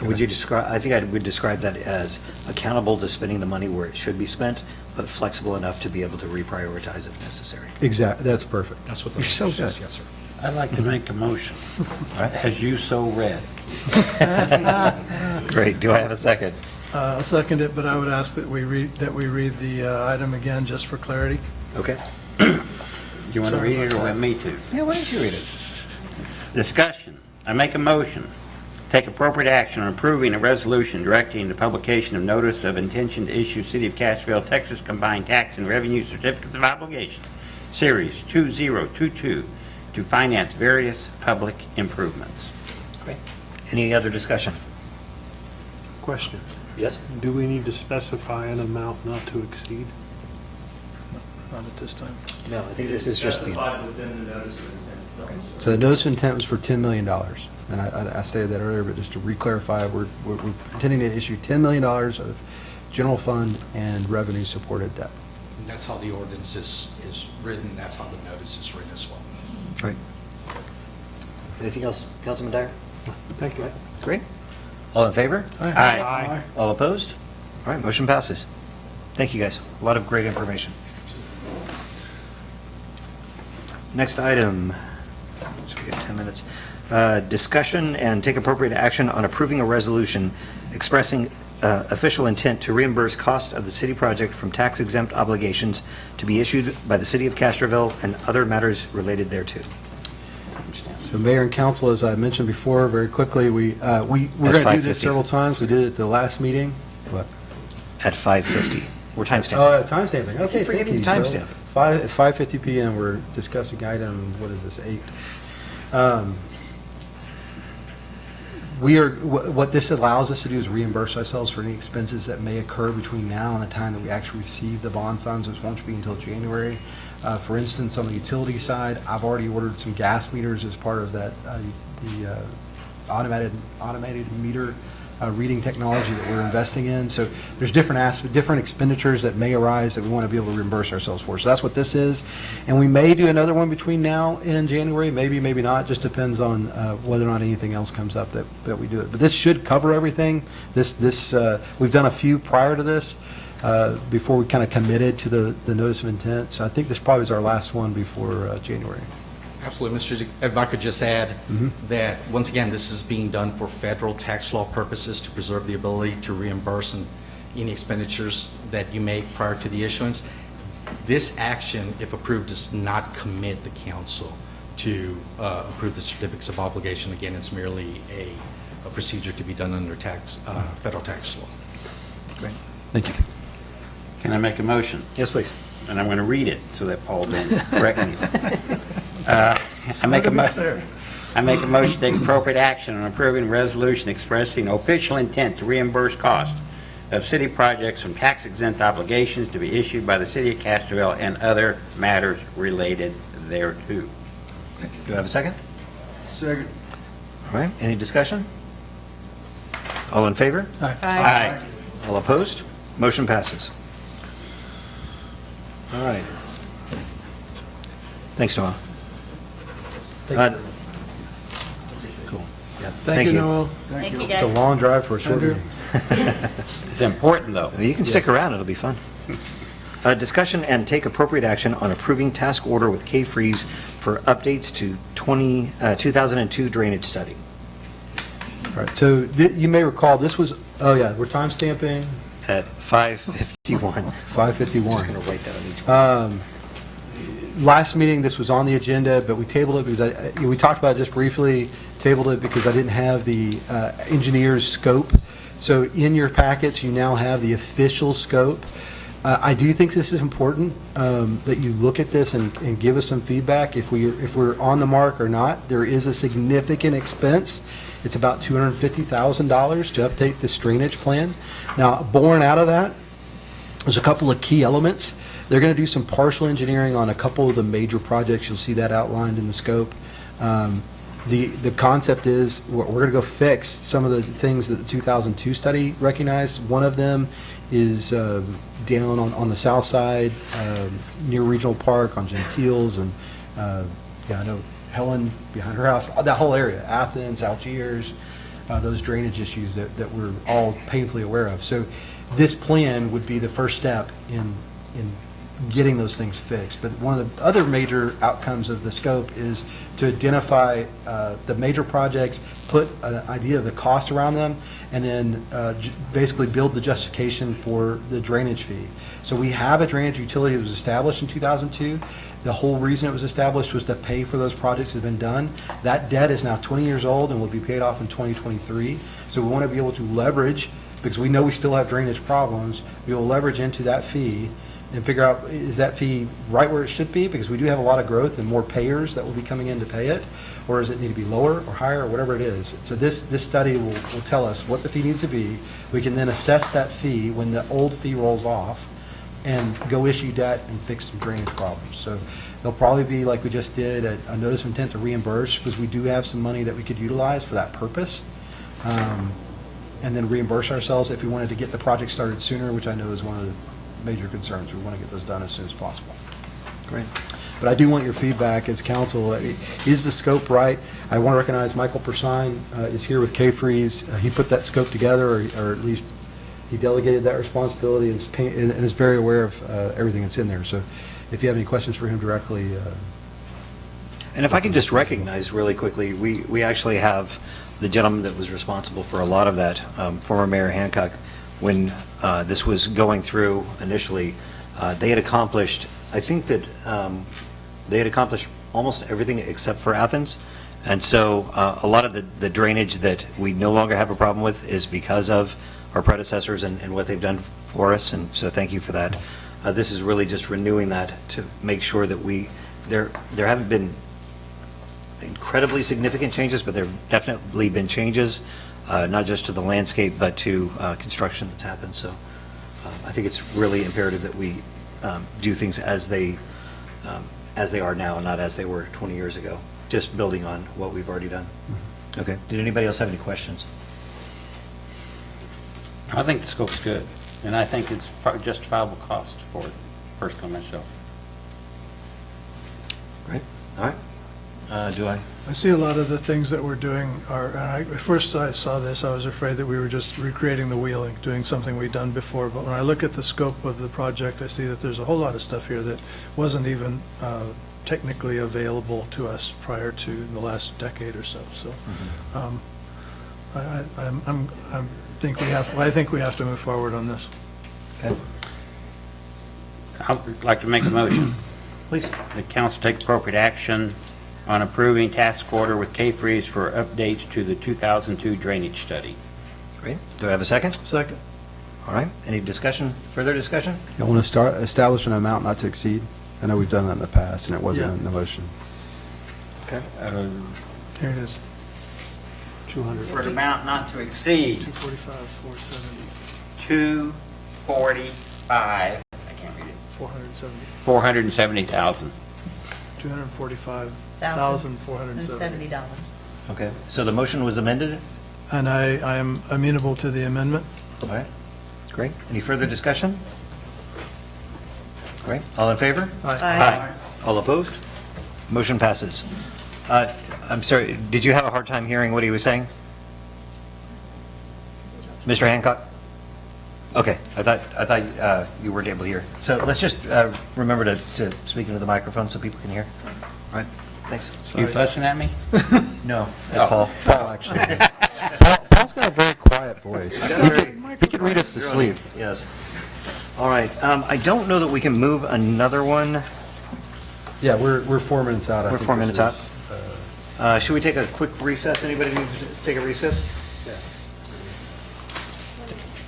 Would you describe, I think I would describe that as accountable to spending the money where it should be spent, but flexible enough to be able to reprioritize if necessary. Exactly, that's perfect. That's what the You're so language good. says. Yes, sir. I'd like to make a motion, as you so read. Great. Do I have a second? I'll second it, but I would ask that we read the item again, just for clarity. Okay. Do you want to read it or want me to? Yeah, why don't you read it? Discussion. I make a motion. Take appropriate action on approving a resolution directing the publication of notice of intention to issue City of Castroville, Texas Combined Tax and Revenue Certificates of Obligation, Series 2022, to finance various public improvements. Great. Any other discussion? Question. Yes? Do we need to specify an amount not to exceed? Not at this time. No, I think this is just the... Within the notice of intent itself. So the notice of intent was for $10 million. And I stated that earlier, but just to re-clarify, we're intending to issue $10 million of general fund and revenue-supported debt. And that's how the ordinance is written, that's how the notice is written as well. Great. Anything else, Councilman Dyer? Thank you. Great. All in favor? Aye. All opposed? All right, motion passes. Thank you, guys. A lot of great information. Next item, so we got 10 minutes. Discussion and take appropriate action on approving a resolution expressing official intent to reimburse cost of the city project from tax-exempt obligations to be issued by the City of Castroville and other matters related thereto. So Mayor and Council, as I mentioned before, very quickly, we're going to do this several times. We did it at the last meeting. What? At 5:50. We're timestamping. Oh, timestamping. Okay, Keep forgetting thank you. to timestamp. At 5:50 p.m., we're discussing item, what is this, 8? What this allows us to do is reimburse ourselves for any expenses that may occur between now and the time that we actually receive the bond funds, which won't be until January. For instance, on the utility side, I've already ordered some gas meters as part of that, the automated meter reading technology that we're investing in. So there's different expenditures that may arise that we want to be able to reimburse ourselves for. So that's what this is. And we may do another one between now and January, maybe not. Just depends on whether or not anything else comes up that we do it. But this should cover everything. We've done a few prior to this before we kind of committed to the notice of intent. So I think this probably is our last one before January. Absolutely, Mr. If I could just add that, once again, this is being done for federal tax law purposes to preserve the ability to reimburse any expenditures that you make prior to the issuance. This action, if approved, does not commit the council to approve the certificates of obligation. Again, it's merely a procedure to be done under federal tax law. Great. Thank you. Can I make a motion? Yes, please. And I'm going to read it so that Paul then correct me. I make a motion to take appropriate action on approving a resolution expressing official intent to reimburse costs of city projects from tax-exempt obligations to be issued by the City of Castroville and other matters related thereto. Do I have a second? Second. All right, any discussion? All in favor? Aye. All opposed? Motion passes. All right. Thanks, Noel. Cool. Yeah, Thank you, Noel. Thank you, It's a guys. long drive for a short Andrew? meeting. It's important, though. You can stick around, it'll be fun. Discussion and take appropriate action on approving task order with K-Freeze for updates to 2002 drainage study. All right, so you may recall, this was, oh yeah, we're time stamping At 5:51. 5:51. Just going to write that on each one. Last meeting, this was on the agenda, but we tabled it because we talked about it just briefly, tabled it because I didn't have the engineer's scope. So in your packets, you now have the official scope. I do think this is important, that you look at this and give us some feedback if we're on the mark or not. There is a significant expense. It's about $250,000 to update this drainage plan. Now, born out of that, there's a couple of key elements. They're going to do some partial engineering on a couple of the major projects. You'll see that outlined in the scope. The concept is we're going to go fix some of the things that the 2002 study recognized. One of them is down on the south side near Regional Park on Gentiles, and I know Helen behind her house, that whole area, Athens, Algiers, those drainage issues that we're all painfully aware of. So this plan would be the first step in getting those things fixed. But one of the other major outcomes of the scope is to identify the major projects, put an idea of the cost around them, and then basically build the justification for the drainage fee. So we have a drainage utility that was established in 2002. The whole reason it was established was to pay for those projects that have been done. That debt is now 20 years old and will be paid off in 2023. So we want to be able to leverage, because we know we still have drainage problems, we will leverage into that fee and figure out, is that fee right where it should be? Because we do have a lot of growth and more payers that will be coming in to pay it, or does it need to be lower or higher, or whatever it is? So this study will tell us what the fee needs to be. We can then assess that fee when the old fee rolls off and go issue debt and fix some drainage problems. So there'll probably be, like we just did, a notice of intent to reimburse, because we do have some money that we could utilize for that purpose, and then reimburse ourselves if we wanted to get the project started sooner, which I know is one of the major concerns. We want to get those done as soon as possible. Great. But I do want your feedback as council. Is the scope right? I want to recognize Michael Persine is here with K-Freeze. He put that scope together, or at least he delegated that responsibility and is very aware of everything that's in there. So if you have any questions for him directly. And if I can just recognize really quickly, we actually have the gentleman that was responsible for a lot of that, former Mayor Hancock, when this was going through initially. They had accomplished, I think that they had accomplished almost everything except for Athens. And so a lot of the drainage that we no longer have a problem with is because of our predecessors and what they've done for us. And so thank you for that. This is really just renewing that to make sure that there haven't been incredibly significant changes, but there have definitely been changes, not just to the landscape, but to construction that's happened. So I think it's really imperative that we do things as they are now, and not as they were 20 years ago, just building on what we've already done. Okay. Did anybody else have any questions? I think the scope's good, and I think it's justifiable cost for it, personally myself. Great. All right. Do I? I see a lot of the things that we're doing are, at first I saw this, I was afraid that we were just recreating the wheeling, doing something we'd done before. But when I look at the scope of the project, I see that there's a whole lot of stuff here that wasn't even technically available to us prior to the last decade or so. So I think we have to move forward on this. Okay. I'd like to make a motion. Please. The council take appropriate action on approving task order with K-Freeze for updates to the 2002 drainage study. Great. Do I have a second? Second. All right. Any discussion, further discussion? I want to start establish an amount not to exceed. I know we've done that in the past, and it wasn't in the motion. Okay. Here it is. 200. For an amount not to exceed 245, 470, 245, I can't read it, 470, 470,000. $245,470. Okay. So the motion was amended? And I am amenable to the amendment. All right. Great. Any further discussion? Great. All in favor? Aye. All opposed? Motion passes. I'm sorry, did you have a hard time hearing what he was saying? Mr. Hancock? Okay, I thought you weren't able to hear. So let's just remember to speak into the microphone so people can hear. All right, thanks. You fussing at me? No, Oh. Paul. Paul, actually. Paul's got a very quiet voice. He could read us to sleep. Yes. All right, I don't know that we can move another one. Yeah, we're 4 minutes out. I We're think 4 this minutes is, out. Should we take a quick recess? Anybody need to take a recess?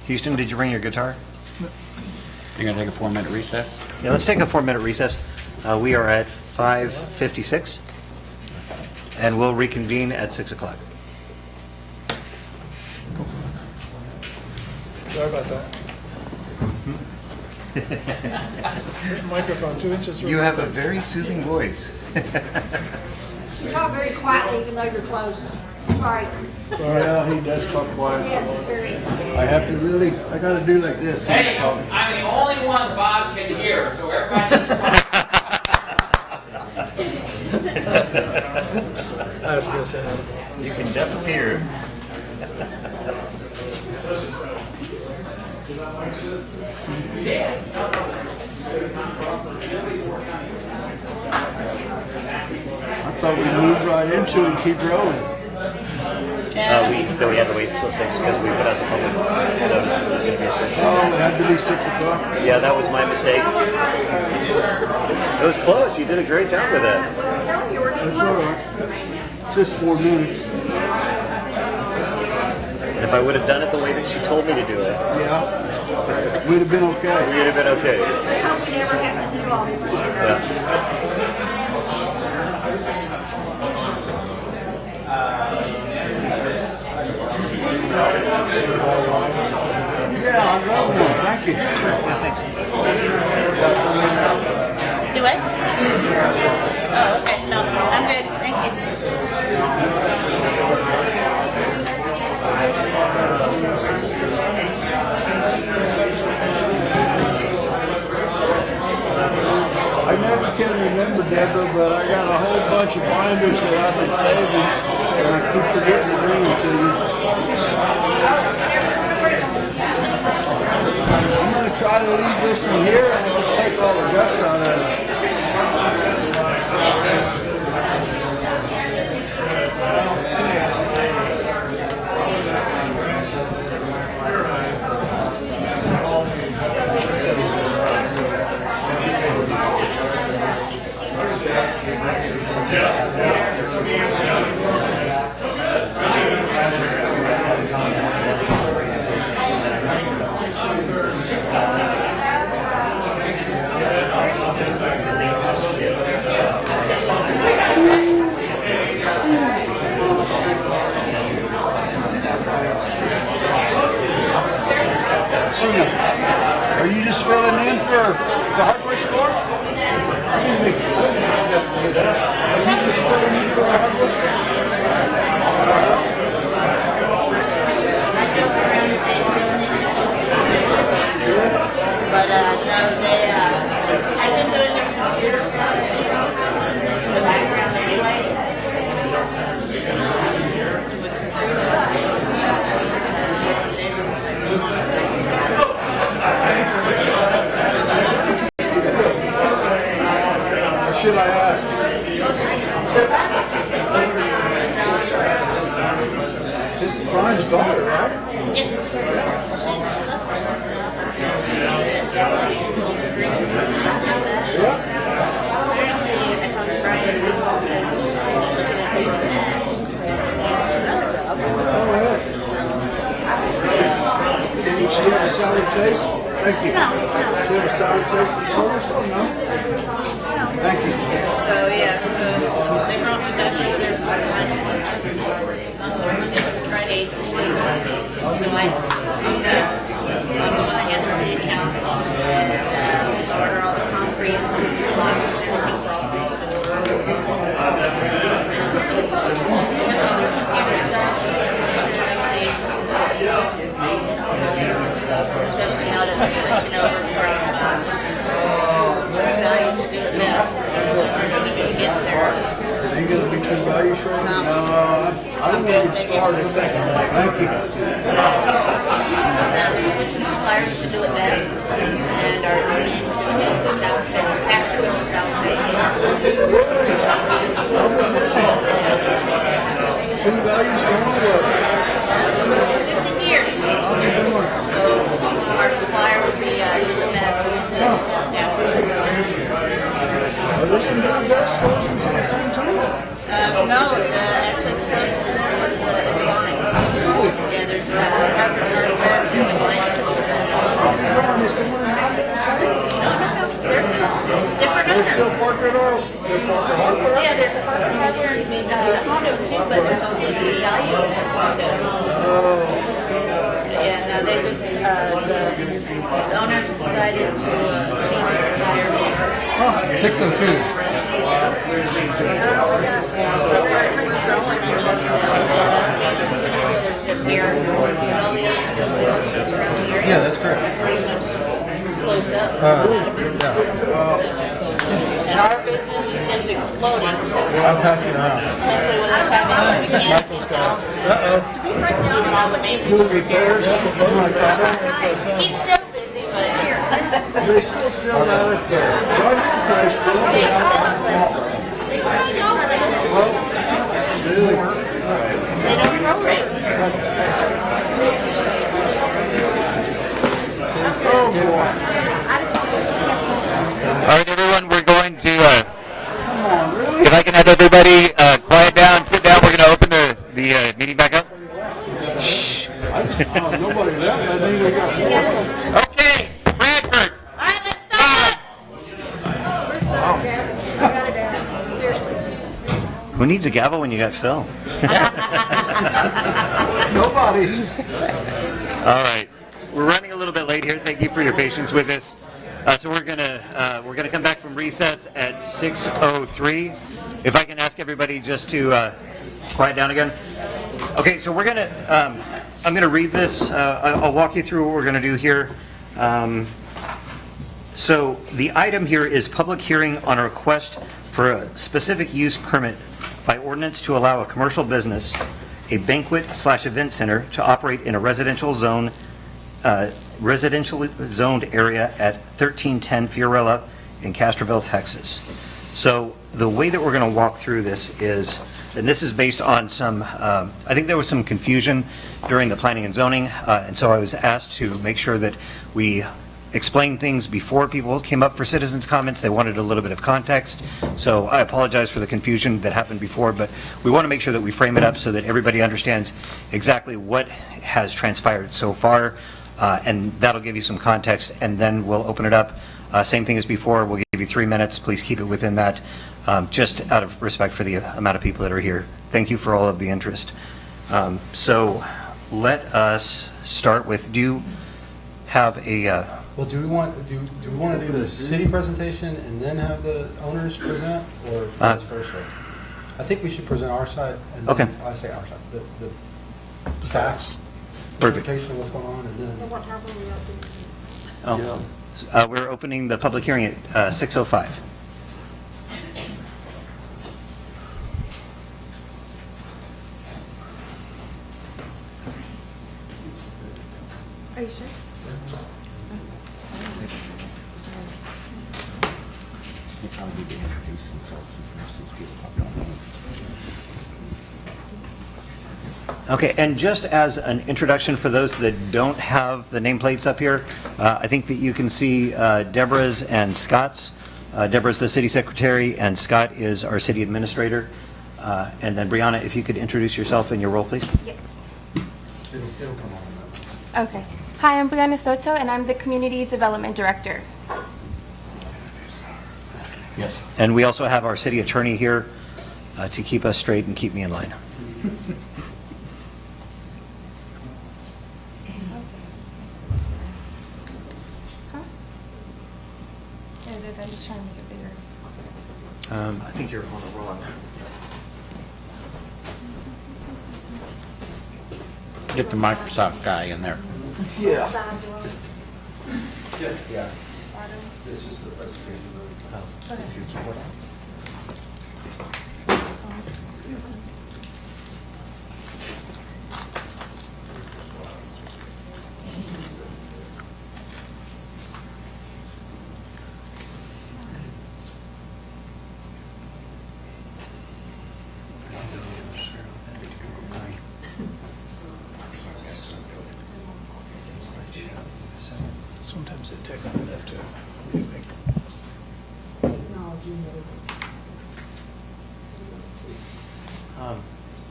Houston, did you bring your guitar? You're going to take a 4-minute recess? Yeah, let's take a 4-minute recess. We are at 5:56, and we'll reconvene at 6 o'clock. Sorry about that. Microphone 2 inches from You have a very soothing voice. You talk very quietly even though you're close. Sorry. Sorry, yeah, he does talk quiet. Yes, very. I have to really, I gotta do like this. Hey, I'm the only one Bob can hear, so everybody needs I was gonna say that. You can definitely hear him. I thought we moved right into it and keep rolling. We had to wait until 6 because we put out the public notice that it was going to be at 6. Oh, it had to be 6 o'clock? Yeah, that was my mistake. It was close. You did a great job with that. That's all right. Just 4 minutes. And if I would have done it the way that she told me to do it, Yeah. We'd have been okay. we'd have been okay. Let's hope we never have to do all this again. Yeah, I love one. Thank you. Yeah, thanks. Do what? Oh, okay, no, I'm good, thank you. I never can remember, Deborah, but I got a whole bunch of binders that I've been saving, and I keep forgetting to bring them to you. I'm going to try to leave this one here and just take all the guts out of it. Are you just filling in for the hardware store? Are you just filling in for the hardware store? I drove around and but no, I've been doing their computer stuff in the background anyway. Or should I ask? This is Brian's daughter, right? Did she have a sour taste? Thank you. No. She have a sour taste before? No? Thank you. So, yeah, so they brought me back to their Friday. So I'm the one that handles the accounts and order all the concrete blocks and everything for all especially good. Thank you. Now they're switching suppliers to do it best, and our Ordinance going to South Castroville, South Texas. 50 years. So our supplier would be do the best. Are there some good best stores in San Antonio? No, actually the closest there is Vine. Yeah, there's Harvard Hardware and Vine. They're different owners. Still Parker Hardware? Yeah, there's a Harvard Hardware and Hondo too, but there's also the value at Hondo. And they was the owners decided to change suppliers. 602. Yeah, that's correct. Closed up. And our business is just exploding. I'm passing around. Especially with us having a mechanic in-house. Doing all the maintenance. Repairs. He's still busy, but They still got it there. Run your place, they sell, but they really don't. They don't prorate. Oh, boy. All right, everyone, we're going to, if I can have everybody quiet down, sit down, we're going to open the meeting back up. Shh. Nobody left. I think we got more. Okay, Bradford. All right, let's start. Who needs a gavel when you got Phil? Nobody. All right, we're running a little bit late here. Thank you for your patience with us. So we're gonna come back from recess at 6:03. If I can ask everybody just to quiet down again. Okay, so I'm gonna read this. I'll walk you through what we're gonna do here. So the item here is public hearing on a request for a specific use permit by ordinance to allow a commercial business, a banquet/event center, to operate in a residentially zoned area at 1310 Fiorella in Castroville, Texas. So the way that we're going to walk through this is, and this is based on some, I think there was some confusion during the planning and zoning, and so I was asked to make sure that we explain things before people came up for citizens' comments. They wanted a little bit of context, so I apologize for the confusion that happened before, but we want to make sure that we frame it up so that everybody understands exactly what has transpired so far, and that'll give you some context, and then we'll open it up. Same thing as before, we'll give you 3 minutes. Please keep it within that, just out of respect for the amount of people that are here. Thank you for all of the interest. So let us start with, do you have a... Well, do we want to do the city presentation and then have the owners present, or vice versa? I think we should present our side, and then, Okay. I say our side, the staff's Perfect. presentation of what's going on, and then. What time are we opening? We're opening the public hearing at 6:05. Are you sure? Okay, and just as an introduction for those that don't have the nameplates up here, I think that you can see Deborah's and Scott's. Deborah's the city secretary, and Scott is our city administrator. And then Brianna, if you could introduce yourself and your role, please. Yes. It'll come on. Okay. Hi, I'm Brianna Soto, and I'm the Community Development Director. Yes. And we also have our city attorney here to keep us straight and keep me in line. There it is. I'm just trying to make it bigger. I think you're on the wrong. Get the Microsoft guy in there. Yeah. Yeah. It's just the presentation.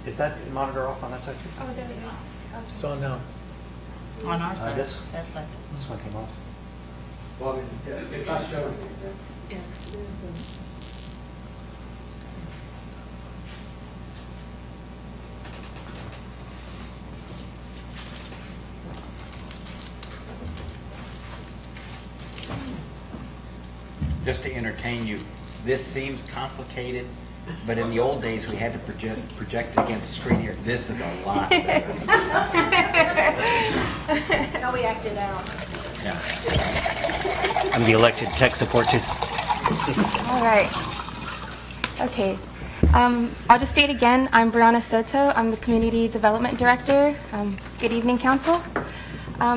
Is that monitor off on that side too? Oh, there we go. It's on now. On our side. This Side. one came off. Well, it's not showing. Yeah, there's the. Just to entertain you, this seems complicated, but in the old days, we had to project against the screen here. This is a lot better. No, we acted out. Yeah. I'm the elected tech support too. All right. Okay. I'll just state again, I'm Brianna Soto. I'm the Community Development Director. Good evening, Council.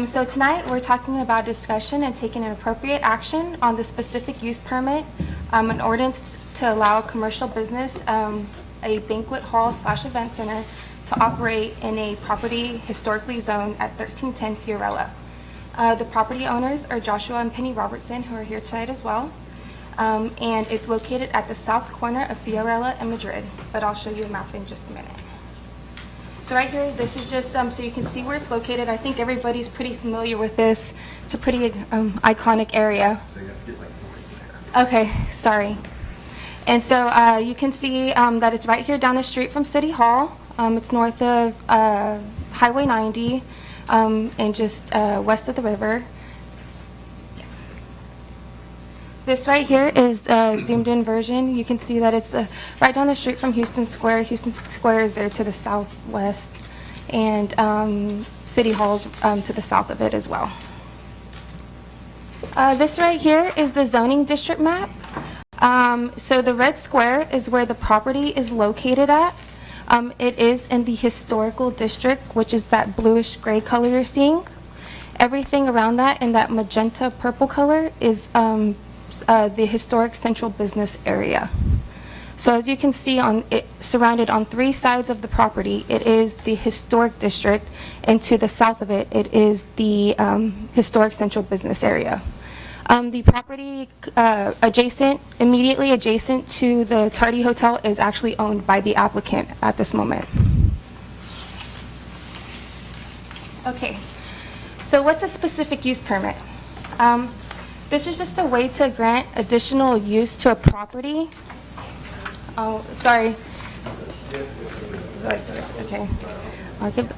So tonight, we're talking about discussion and taking an appropriate action on the specific use permit, an ordinance to allow commercial business, a banquet hall/event center to operate in a property historically zoned at 1310 Fiorella. The property owners are Joshua and Penny Robertson, who are here tonight as well. And it's located at the south corner of Fiorella and Madrid, but I'll show you a map in just a minute. So right here, this is just so you can see where it's located. I think everybody's pretty familiar with this. It's a pretty iconic area. Okay, sorry. And so you can see that it's right here down the street from City Hall. It's north of Highway 90 and just west of the river. This right here is a zoomed-in version. You can see that it's right down the street from Houston Square. Houston Square is there to the southwest, and City Hall's to the south of it as well. This right here is the zoning district map. So the red square is where the property is located at. It is in the historical district, which is that bluish gray color you're seeing. Everything around that in that magenta purple color is the historic central business area. So as you can see, surrounded on three sides of the property, it is the historic district, and to the south of it, it is the historic central business area. The property immediately adjacent to the Tardy Hotel is actually owned by the applicant at this moment. Okay, so what's a specific use permit? This is just a way to grant additional use to a property. Oh, sorry. Okay. I'll give.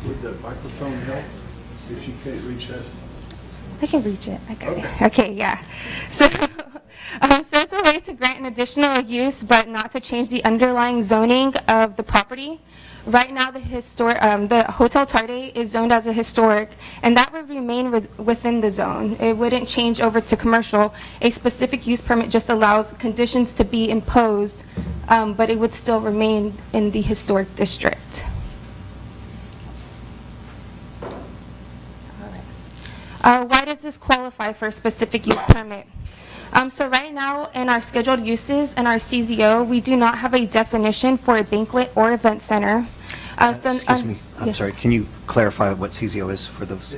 Would the microphone help if you can't reach that? I can reach it. I got it. Okay, yeah. So it's a way to grant an additional use, but not to change the underlying zoning of the property. Right now, the Hotel Tarde is zoned as a historic, and that would remain within the zone. It wouldn't change over to commercial. A specific use permit just allows conditions to be imposed, but it would still remain in the historic district. Why does this qualify for a specific use permit? So right now, in our scheduled uses and our CZO, we do not have a definition for a banquet or event center. Excuse me, I'm yes. sorry, can you clarify what CZO is for those?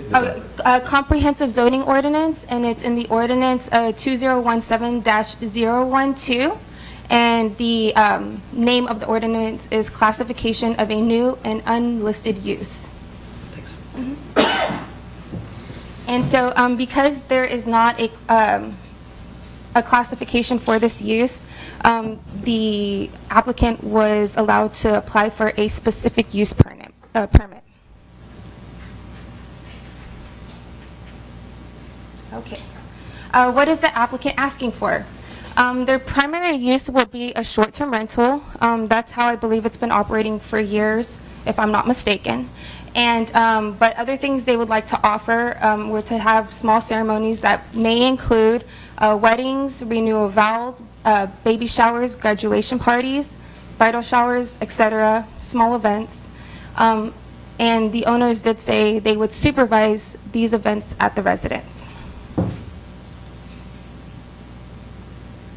Comprehensive zoning ordinance, and it's in the ordinance 2017-012, and the name of the ordinance is classification of a new and unlisted use. Thanks. And so because there is not a classification for this use, the applicant was allowed to apply for a specific use permit. Okay. What is the applicant asking for? Their primary use will be a short-term rental. That's how I believe it's been operating for years, if I'm not mistaken. And but other things they would like to offer were to have small ceremonies that may include weddings, renewal vows, baby showers, graduation parties, bridal showers, etc., small events. And the owners did say they would supervise these events at the residence.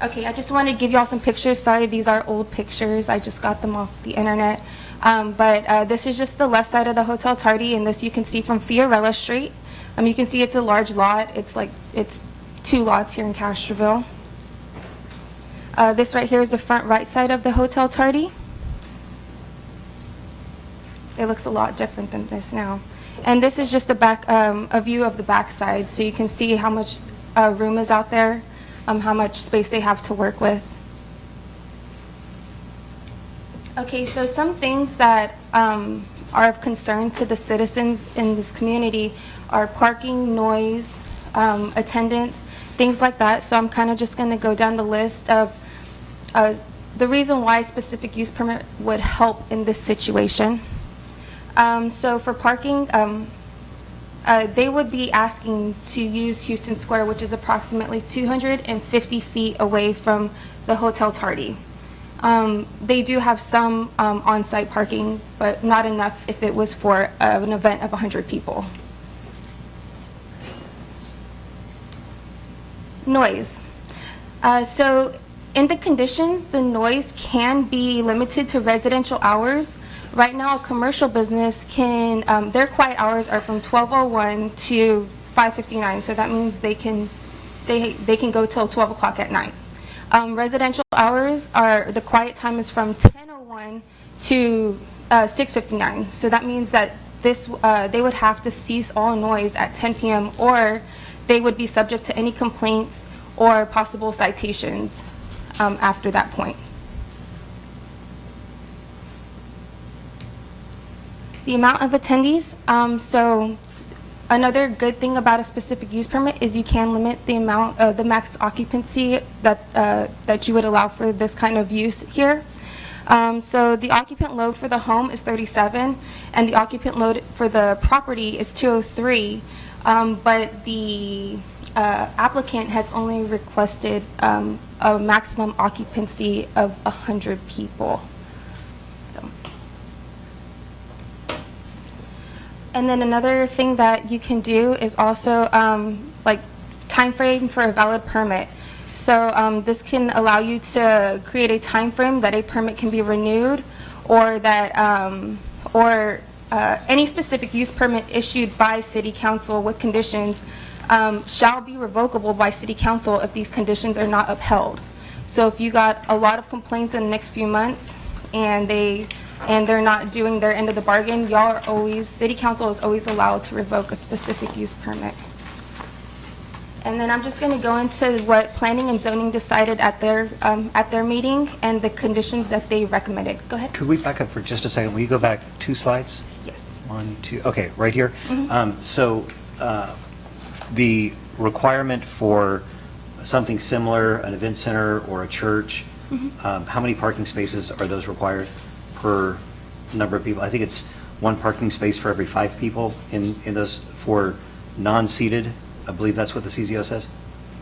Okay, I just want to give you all some pictures. Sorry, these are old pictures. I just got them off the internet. But this is just the left side of the Hotel Tardy, and this you can see from Fiorella Street. You can see it's a large lot. It's 2 lots here in Castroville. This right here is the front right side of the Hotel Tardy. it looks a lot different than this now. And this is just a view of the backside, so you can see how much room is out there, how much space they have to work with. Okay, so some things that are of concern to the citizens in this community are parking, noise, attendance, things like that. So I'm kind of just going to go down the list of the reason why a specific use permit would help in this situation. So for parking, they would be asking to use Houston Square, which is approximately 250 feet away from the Hotel Tardy. They do have some on-site parking, but not enough if it was for an event of 100 people. Noise. So in the conditions, the noise can be limited to residential hours. Right now, a commercial business can, their quiet hours are from 12:01 to 5:59, so that means they can go till 12 o'clock at night. Residential hours are, the quiet time is from 10:01 to 6:59, so that means that they would have to cease all noise at 10 p.m. or they would be subject to any complaints or possible citations after that point. The amount of attendees, so another good thing about a specific use permit is you can limit the amount of the max occupancy that you would allow for this kind of use here. So the occupant load for the home is 37 and the occupant load for the property is 203, but the applicant has only requested a maximum occupancy of 100 people. So. And then another thing that you can do is also like time frame for a valid permit. So this can allow you to create a time frame that a permit can be renewed, or that any specific use permit issued by City Council with conditions shall be revocable by City Council if these conditions are not upheld. So if you got a lot of complaints in the next few months and they're not doing their end of the bargain, City Council is always allowed to revoke a specific use permit. And then I'm just going to go into what Planning and Zoning decided at their meeting and the conditions that they recommended. Go ahead. Could we back up for just a second? Will you go back 2 slides? Yes. 1, 2, okay, right here. So the requirement for something similar, an event center or a church, how many parking spaces are those required per number of people? I think it's 1 parking space for every 5 people in those for non-seated. I believe that's what the CZO says.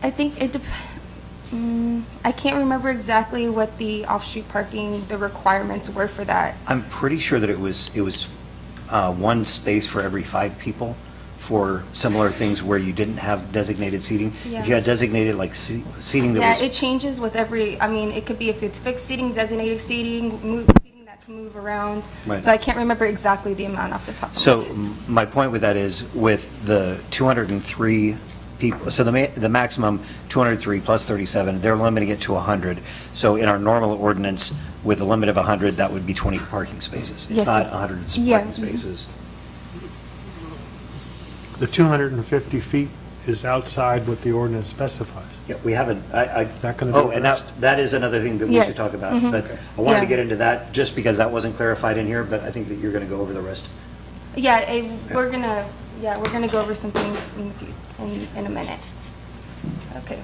I think it depends. I can't remember exactly what the off-street parking, the requirements were for that. I'm pretty sure that it was 1 space for every 5 people for similar things where you didn't have designated seating. Yeah. If you had designated like seating that was... Yeah, it changes with every, I mean, it could be if it's fixed seating, designated seating, seating that can move around. Right. So I can't remember exactly the amount off the top of my So head. my point with that is with the 203 people, so the maximum 203 plus 37, they're limiting it to 100. So in our normal ordinance, with a limit of 100, that would be 20 parking spaces. It's Yes, not sir. 100 Yeah. parking spaces. The 250 feet is outside what the ordinance specifies. Yeah, we haven't, Is that going to be oh, and that is another thing that we Yes. should talk about. Mhm. But I wanted to Yeah. get into that just because that wasn't clarified in here, but I think that you're going to go over the rest. Yeah, we're gonna go over some things in a minute. Okay.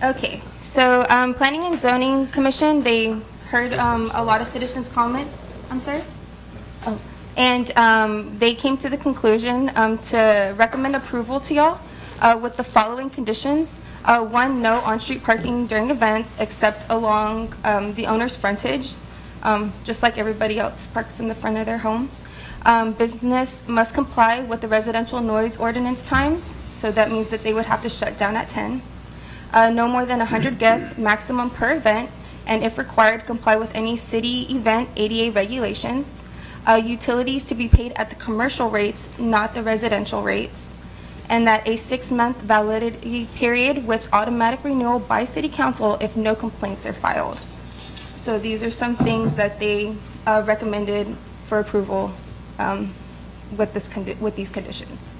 Okay, so Planning and Zoning Commission, they heard a lot of citizens' comments. I'm sorry? Oh, and they came to the conclusion to recommend approval to y'all with the following conditions. 1, no on-street parking during events except along the owner's frontage, just like everybody else parks in the front of their home. Business must comply with the residential noise ordinance times, so that means that they would have to shut down at 10. No more than 100 guests maximum per event, and if required, comply with any city event ADA regulations. Utilities to be paid at the commercial rates, not the residential rates, and that a 6-month validity period with automatic renewal by City Council if no complaints are filed. So these are some things that they recommended for approval with these conditions.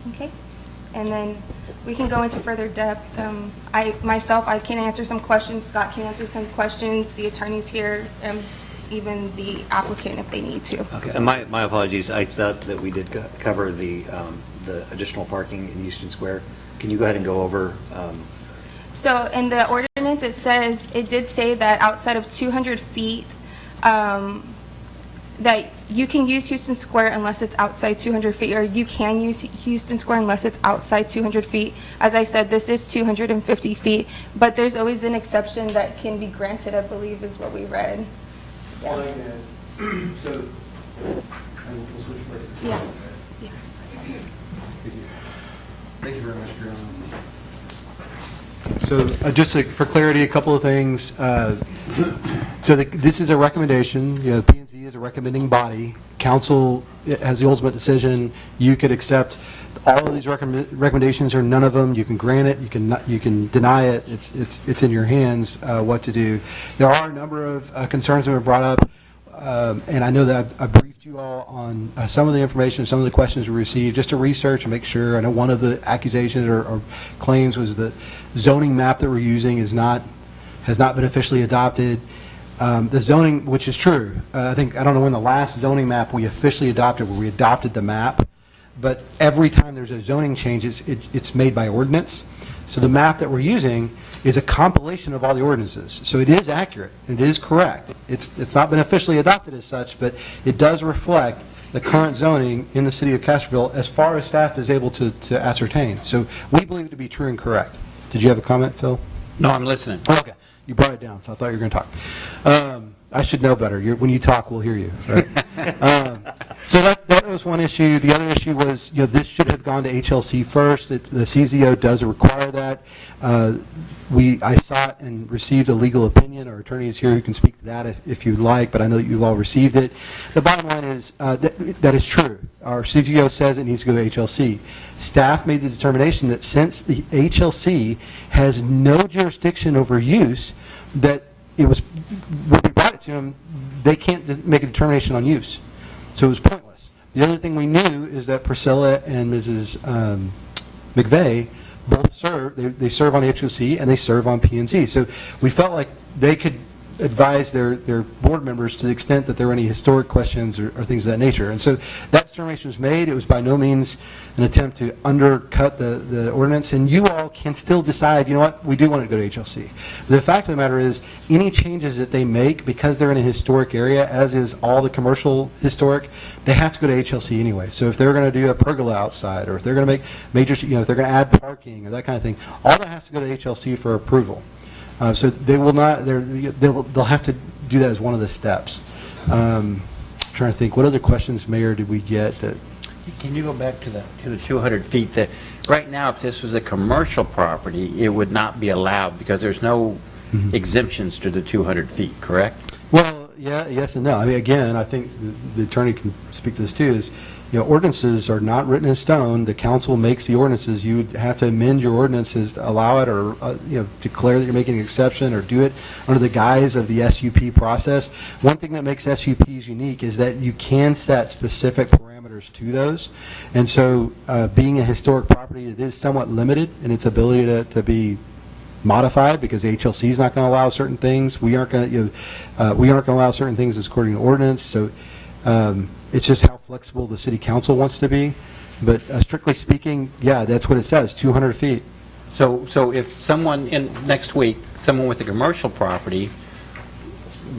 Okay? And then we can go into further depth. I can answer some questions. Scott can answer some questions. The attorney's here, even the applicant if they need to. Okay, and my apologies. I thought that we did cover the additional parking in Houston Square. Can you go ahead and go over? So in the ordinance, it did say that outside of 200 feet, that you can use Houston Square unless it's outside 200 feet, or you can use Houston Square unless it's outside 200 feet. As I said, this is 250 feet, but there's always an exception that can be granted, I believe, is what we read. All I can ask, so, we'll switch places. Yeah. Thank you very much, Your Honor. So just for clarity, a couple of things. This is a recommendation. You know, the P&Z is a recommending body. Council has the ultimate decision. You could accept all of these recommendations or none of them. You can grant it. You can deny it. It's in your hands what to do. There are a number of concerns that were brought up, and I know that I briefed you all on some of the information, some of the questions we received, just to research and make sure. I know one of the accusations or claims was the zoning map that we're using has not been officially adopted. The zoning, which is true, I don't know when the last zoning map we officially adopted, where we adopted the map, but every time there's a zoning change, it's made by ordinance. So the map that we're using is a compilation of all the ordinances. So it is accurate, and it is correct. It's not been officially adopted as such, but it does reflect the current zoning in the city of Castroville as far as staff is able to ascertain. So we believe it to be true and correct. Did you have a comment, Phil? No, I'm listening. Okay. You brought it down, so I thought you were going to talk. I should know better. When you talk, we'll hear you. Right? So that was one issue. The other issue was, this should have gone to HLC first. The CZO does require that. I sought and received a legal opinion. Our attorney is here who can speak to that if you'd like, but I know that you've all received it. The bottom line is that is true. Our CZO says it needs to go to HLC. Staff made the determination that since the HLC has no jurisdiction over use, that when we brought it to them, they can't make a determination on use. So it was pointless. The other thing we knew is that Priscilla and Mrs. McVeigh both serve, they serve on the HOC and they serve on P&Z. So we felt like they could advise their board members to the extent that there were any historic questions or things of that nature. And so that determination was made. It was by no means an attempt to undercut the ordinance. And you all can still decide, you know what, we do want to go to HLC. But the fact of the matter is, any changes that they make, because they're in a historic area, as is all the commercial historic, they have to go to HLC anyway. So if they're going to do a pergola outside, or if they're going to make major, if they're going to add parking or that kind of thing, all that has to go to HLC for approval. So they will not. They'll have to do that as one of the steps. Trying to think, what other questions, Mayor, did we get? That Can you go back to the 200 feet? That right now, if this was a commercial property, it would not be allowed because there's no exemptions to the 200 feet. Correct? Well, yeah, yes and no. I mean, again, I think the attorney can speak to this too. Is ordinances are not written in stone. The council makes the ordinances. You would have to amend your ordinances to allow it, or declare that you're making an exception, or do it under the guise of the SUP process. One thing that makes SUPs unique is that you can set specific parameters to those. And so, being a historic property, it is somewhat limited in its ability to be modified, because HLC is not going to allow certain things. We aren't going to allow certain things as according to ordinance. So. It's just how flexible the city council wants to be. But strictly speaking, yeah, that's what it says, 200 feet. So if someone next week, someone with a commercial property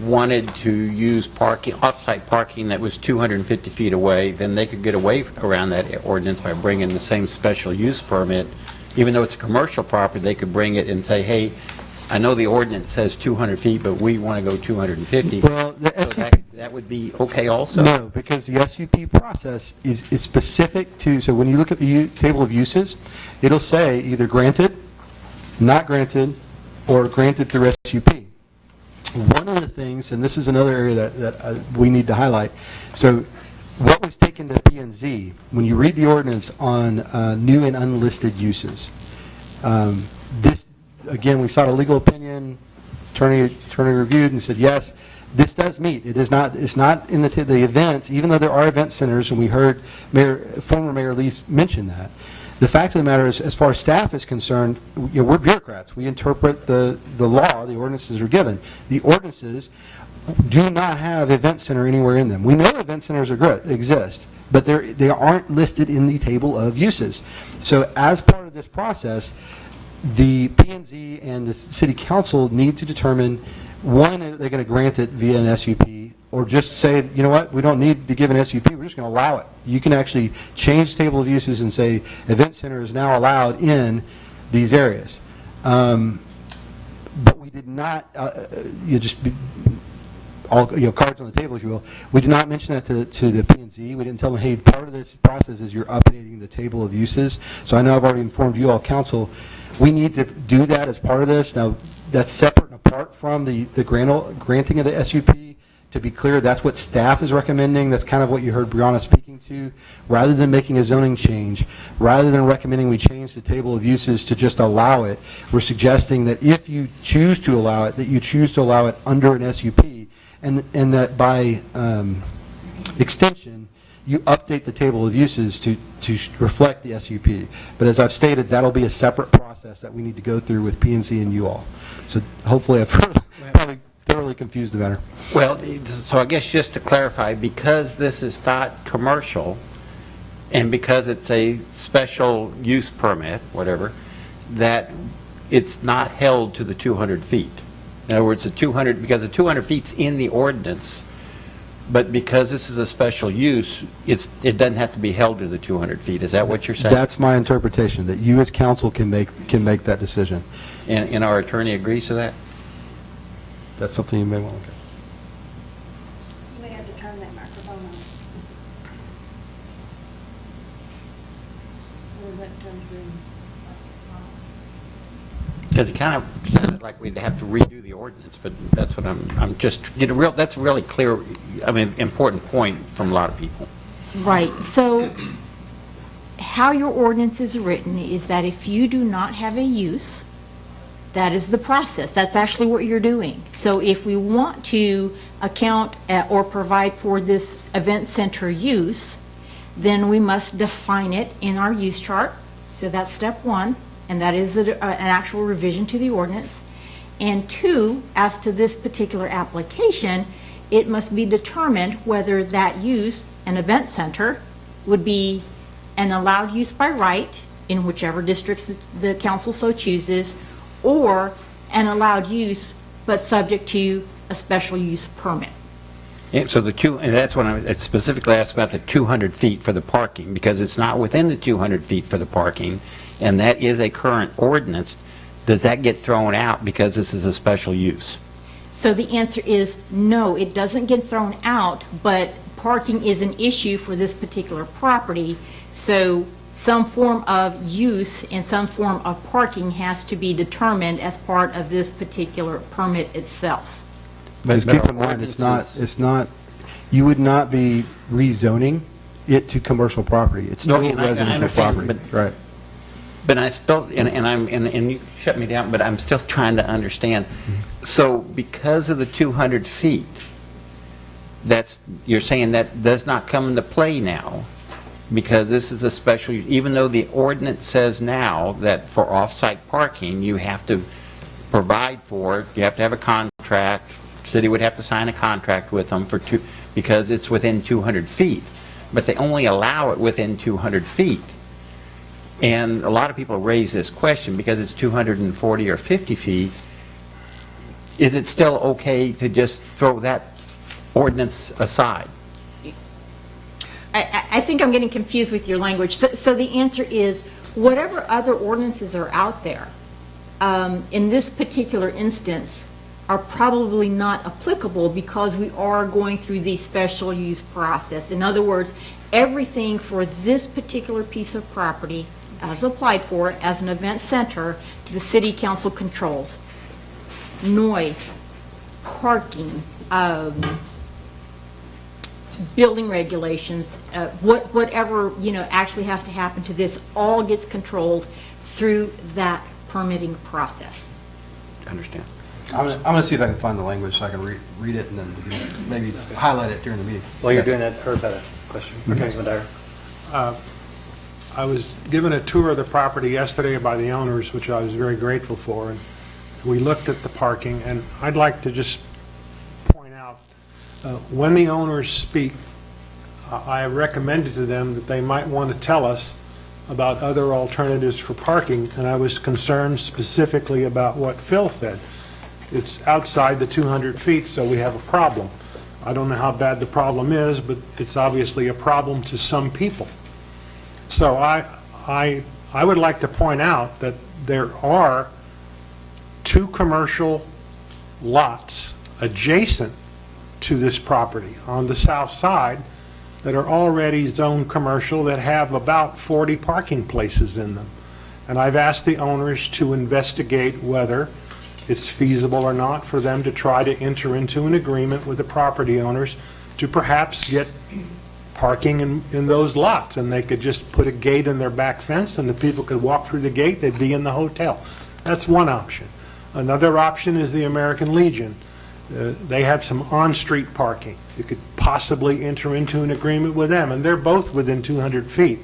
wanted to use parking, off-site parking that was 250 feet away, then they could get away around that ordinance by bringing the same special use permit. Even though it's a commercial property, they could bring it and say, hey, I know the ordinance says 200 feet, but we want to go 250. Well, that would be okay also? No, because the SUP process is specific to, so when you look at the table of uses, it'll say either granted, not granted, or granted through SUP. One of the things, and this is another area that we need to highlight, so what was taken to P&Z, when you read the ordinance on new and unlisted uses, this, again, we sought a legal opinion. attorney reviewed and said, yes, this does meet. It's not in the events, even though there are event centers, and we heard former Mayor Lee mention that. The fact of the matter is, as far as staff is concerned, we're bureaucrats. We interpret the law, the ordinances are given. The ordinances do not have event center anywhere in them. We know event centers exist, but they aren't listed in the table of uses. So as part of this process, the P&Z and the City Council need to determine, one, are they going to grant it via an SUP, or just say, you know what, we don't need to give an SUP, we're just going to allow it. You can actually change the table of uses and say, event center is now allowed in these areas. But we did not, cards on the table, if you will. We did not mention that to the P&Z. We didn't tell them, hey, part of this process is you're updating the table of uses. So I know I've already informed you all, council, we need to do that as part of this. Now, that's separate and apart from the granting of the SUP. To be clear, that's what staff is recommending. That's kind of what you heard Brianna speaking to. Rather than making a zoning change, rather than recommending we change the table of uses to just allow it, we're suggesting that if you choose to allow it, that you choose to allow it under an SUP, and that by extension, you update the table of uses to reflect the SUP. But as I've stated, that'll be a separate process that we need to go through with P&Z and you all. So hopefully I've probably thoroughly confused the matter. Well, so I guess just to clarify, because this is not commercial, and because it's a special use permit, whatever, that it's not held to the 200 feet. In other words, because the 200 feet's in the ordinance, but because this is a special use, it doesn't have to be held to the 200 feet. Is that what you're saying? That's my interpretation, that you as council can make that decision. And our attorney agrees to that? That's something you may want to look at. You may have to turn that microphone on. It kind of sounded like we'd have to redo the ordinance, but that's what I'm just, that's a really clear, important point from a lot of people. Right. So how your ordinance is written is that if you do not have a use, that is the process. That's actually what you're doing. So if we want to account or provide for this event center use, then we must define it in our use chart. So that's step one, and that is an actual revision to the ordinance. And two, as to this particular application, it must be determined whether that use, an event center, would be an allowed use by right in whichever districts the council so chooses, or an allowed use but subject to a special use permit. And so and that's when I specifically asked about the 200 feet for the parking, because it's not within the 200 feet for the parking, and that is a current ordinance. Does that get thrown out because this is a special use? So the answer is no, it doesn't get thrown out, but parking is an issue for this particular property. So some form of use and some form of parking has to be determined as part of this particular permit itself. But keep in mind, it's not, you would not be rezoning it to commercial property. It's still residential property. Right. But I still, and you shut me down, but I'm still trying to understand. So because of the 200 feet, you're saying that does not come into play now, because this is a special, even though the ordinance says now that for off-site parking, you have to provide for it, you have to have a contract, city would have to sign a contract with them because it's within 200 feet. But they only allow it within 200 feet. And a lot of people raise this question because it's 240 or 50 feet. Is it still okay to just throw that ordinance aside? I think I'm getting confused with your language. So the answer is, whatever other ordinances are out there, in this particular instance, are probably not applicable because we are going through the special use process. In other words, everything for this particular piece of property, as applied for as an event center, the city council controls. Noise, parking, building regulations, whatever actually has to happen to this, all gets controlled through that permitting process. I understand. I'm going to see if I can find the language so I can read it and then maybe highlight it during the meeting. While you're Yes. doing that, Herb had a question. Councilman Dyer. I was given a tour of the property yesterday by the owners, which I was very grateful for, and we looked at the parking, and I'd like to just point out, when the owners speak, I have recommended to them that they might want to tell us about other alternatives for parking, and I was concerned specifically about what Phil said. It's outside the 200 feet, so we have a problem. I don't know how bad the problem is, but it's obviously a problem to some people. So I would like to point out that there are 2 commercial lots adjacent to this property on the south side that are already zoned commercial that have about 40 parking places in them. And I've asked the owners to investigate whether it's feasible or not for them to try to enter into an agreement with the property owners to perhaps get parking in those lots, and they could just put a gate in their back fence and the people could walk through the gate, they'd be in the hotel. That's one option. Another option is the American Legion. They have some on-street parking. You could possibly enter into an agreement with them, and they're both within 200 feet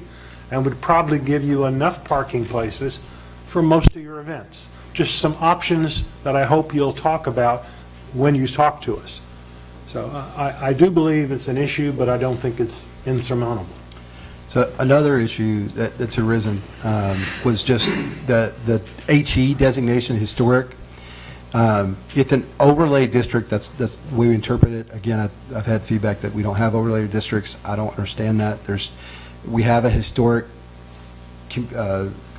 and would probably give you enough parking places for most of your events. Just some options that I hope you'll talk about when you talk to us. So I do believe it's an issue, but I don't think it's insurmountable. So another issue that's arisen was just the HE designation, historic. It's an overlay district. That's the way we interpret it. Again, I've had feedback that we don't have overlay districts. I don't understand that. We have a historic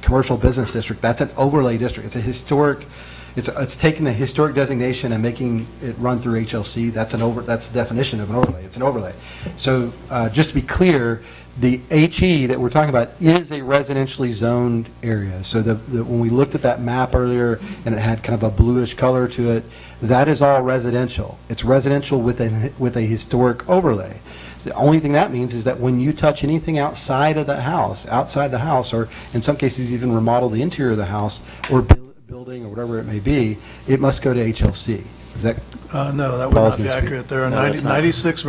commercial business district. That's an overlay district. It's a historic. It's taking the historic designation and making it run through HLC. That's the definition of an overlay. It's an overlay. So just to be clear, the HE that we're talking about is a residentially zoned area. So when we looked at that map earlier and it had kind of a bluish color to it, that is all residential. It's residential with a historic overlay. So the only thing that means is that when you touch anything outside the house, or in some cases even remodel the interior of the house or building or whatever it may be, it must go to HLC. Is that? No, that would not be accurate. There are 96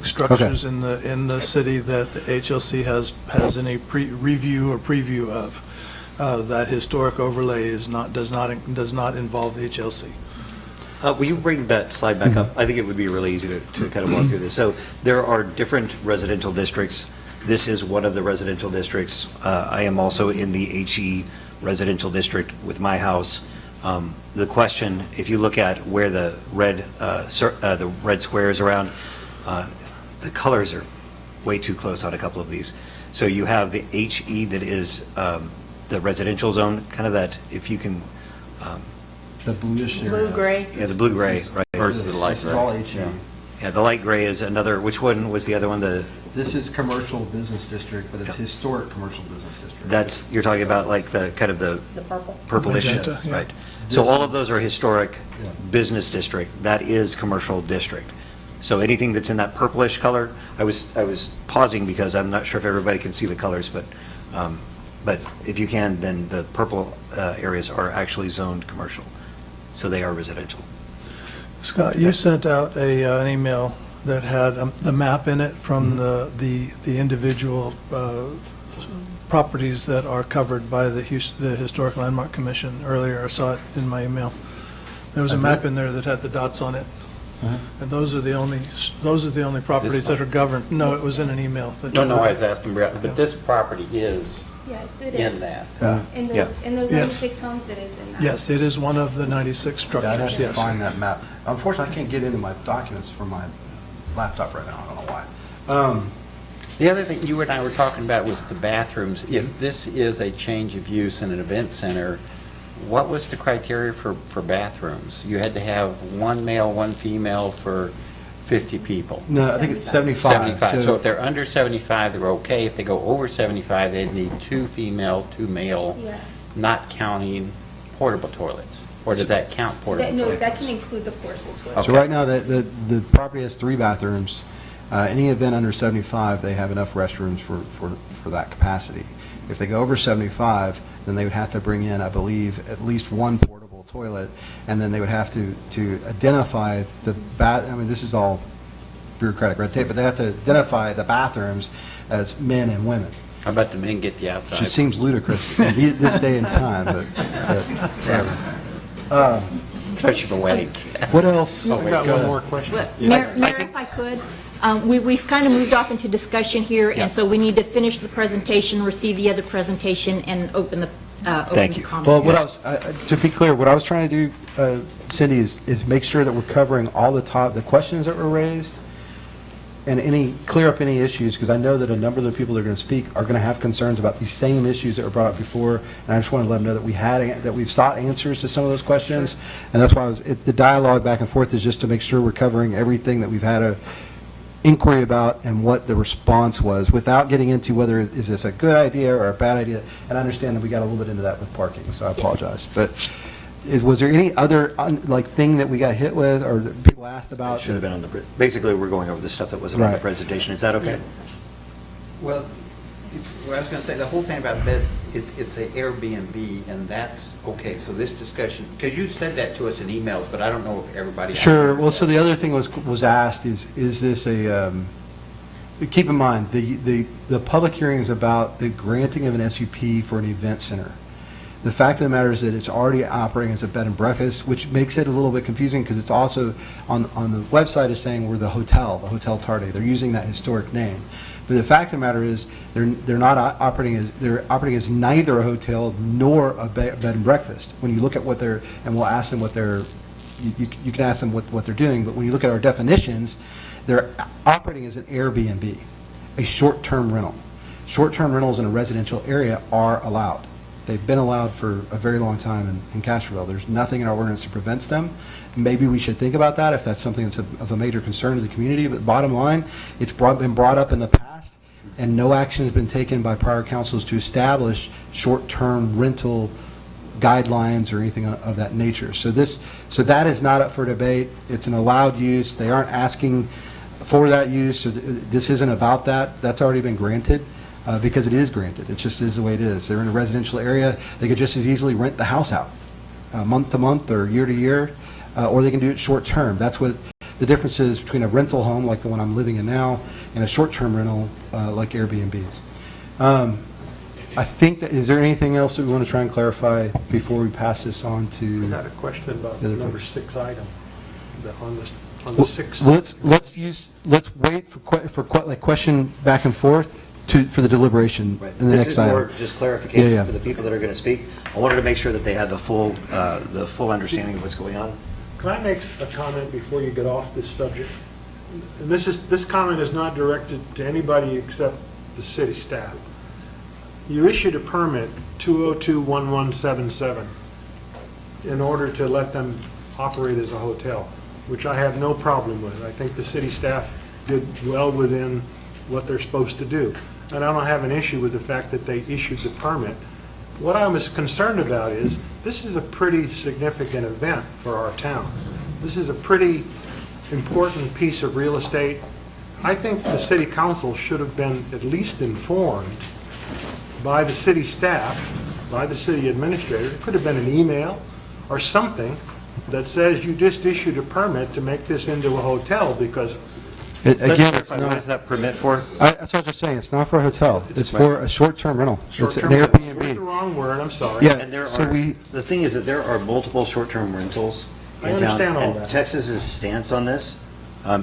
structures in the city that the HLC has any review or preview of. That historic overlay does not involve the HLC. Will you bring that slide back up? I think it would be really easy to kind of walk through this. So there are different residential districts. This is one of the residential districts. I am also in the HE residential district with my house. The question, if you look at where the red squares around, the colors are way too close on a couple of these. So you have the HE that is the residential zone, kind of that, if you can. The bluish area. Blue-gray. Yeah, the blue-gray, right. This is all HE. Yeah, the light gray is another, which one was the other one? This is commercial business district, but it's historic commercial business district. That's, you're talking about like the kind of the purple. Purplish, Magenta, yeah. right. So all of those are historic business district. That is commercial district. So anything that's in that purplish color, I was pausing because I'm not sure if everybody can see the colors, but if you can, then the purple areas are actually zoned commercial. So they are residential. Scott, you sent out an email that had the map in it from the individual properties that are covered by the Historic Landmark Commission earlier. I saw it in my email. There was a map in there that had the dots on it. And those are the only properties that are governed. No, it was in an email. No, I was asking, but this property is Yes, it in is. that. In those Yes. 96 homes, it is in that. Yes, it is one of the 96 structures. I'd have to Yes. find that map. Unfortunately, I can't get into my documents from my laptop right now. I don't know why. The other thing you and I were talking about was the bathrooms. If this is a change of use in an event center, what was the criteria for bathrooms? You had to have one male, one female for 50 people. No, I think it's 75. So if they're under 75, they're okay. If they go over 75, they'd need 2 female, 2 male, not counting portable toilets. Or does that count portable toilets? No, that can include the portable toilet. So right now, the property has 3 bathrooms. Any event under 75, they have enough restrooms for that capacity. If they go over 75, then they would have to bring in, I believe, at least 1 portable toilet, and then they would have to identify I mean, this is all bureaucratic red tape, but they have to identify the bathrooms as men and women. How about the men get the outside? Which seems ludicrous in this day and time, but whatever. Especially for weddings. What else? I got one more question. Mayor, if I could, we've kind of moved off into discussion here, and so we need to finish the presentation, receive the other presentation, and open the comments. Well, what I was, to be clear, what I was trying to do, Cindy, is make sure that we're covering all the questions that were raised, and clear up any issues, because I know that a number of the people that are going to speak are going to have concerns about these same issues that were brought up before, and I just want to let them know that we've sought answers to some of those questions, and that's why the dialogue back and forth is just to make sure we're covering everything that we've had a inquiry about and what the response was, without getting into whether is this a good idea or a bad idea. And I understand that we got a little bit into that with parking, so I apologize. But was there any other thing that we got hit with or that people asked about? It should have been on the, basically, we're going over the stuff that wasn't on the Right. presentation. Is that okay? Well, I was going to say, the whole thing about bed, it's an Airbnb, and that's okay. So this discussion, because you said that to us in emails, but I don't know if everybody. Sure. Well, so the other thing was asked is this a, keep in mind, the public hearing is about the granting of an SUP for an event center. The fact of the matter is that it's already operating as a bed and breakfast, which makes it a little bit confusing because it's also on the website is saying we're the Hotel Tarde. They're using that historic name. But the fact of the matter is they're operating as neither a hotel nor a bed and breakfast. When you look at what they're, and we'll ask them what they're, you can ask them what they're doing, but when you look at our definitions, they're operating as an Airbnb, a short-term rental. Short-term rentals in a residential area are allowed. They've been allowed for a very long time in Castroville. There's nothing in our ordinance that prevents them. Maybe we should think about that if that's something that's of a major concern to the community. But bottom line, it's been brought up in the past, and no action has been taken by prior councils to establish short-term rental guidelines or anything of that nature. So that is not up for debate. It's an allowed use. They aren't asking for that use. So this isn't about that. That's already been granted. Because it is granted. It just is the way it is. They're in a residential area. They could just as easily rent the house out month to month or year to year, or they can do it short term. That's what the difference is between a rental home like the one I'm living in now and a short-term rental like Airbnbs. I think that, is there anything else that we want to try and clarify before we pass this on to? I got a question about the number 6 item on the Well, 6. Let's wait for question back and forth for the deliberation in the This next is item. more just clarification Yeah. for the people that are going to speak. I wanted to make sure that they had the full understanding of what's going on. Can I make a comment before you get off this subject? And this comment is not directed to anybody except the city staff. You issued a permit 202-1177 in order to let them operate as a hotel, which I have no problem with. I think the city staff did well within what they're supposed to do. And I don't have an issue with the fact that they issued the permit. What I was concerned about is, this is a pretty significant event for our town. This is a pretty important piece of real estate. I think the city council should have been at least informed by the city staff, by the city administrator. It could have been an email or something that says you just issued a permit to make this into a hotel because Again, it's What not, is that permit for? that's what I'm saying. It's not for a hotel. It's for a short-term rental. It's an short-term rental. It's the Airbnb. wrong word, I'm sorry. Yeah. And there So are, we- the thing is that there are multiple short-term rentals I in town. understand all And that. Texas's stance on this,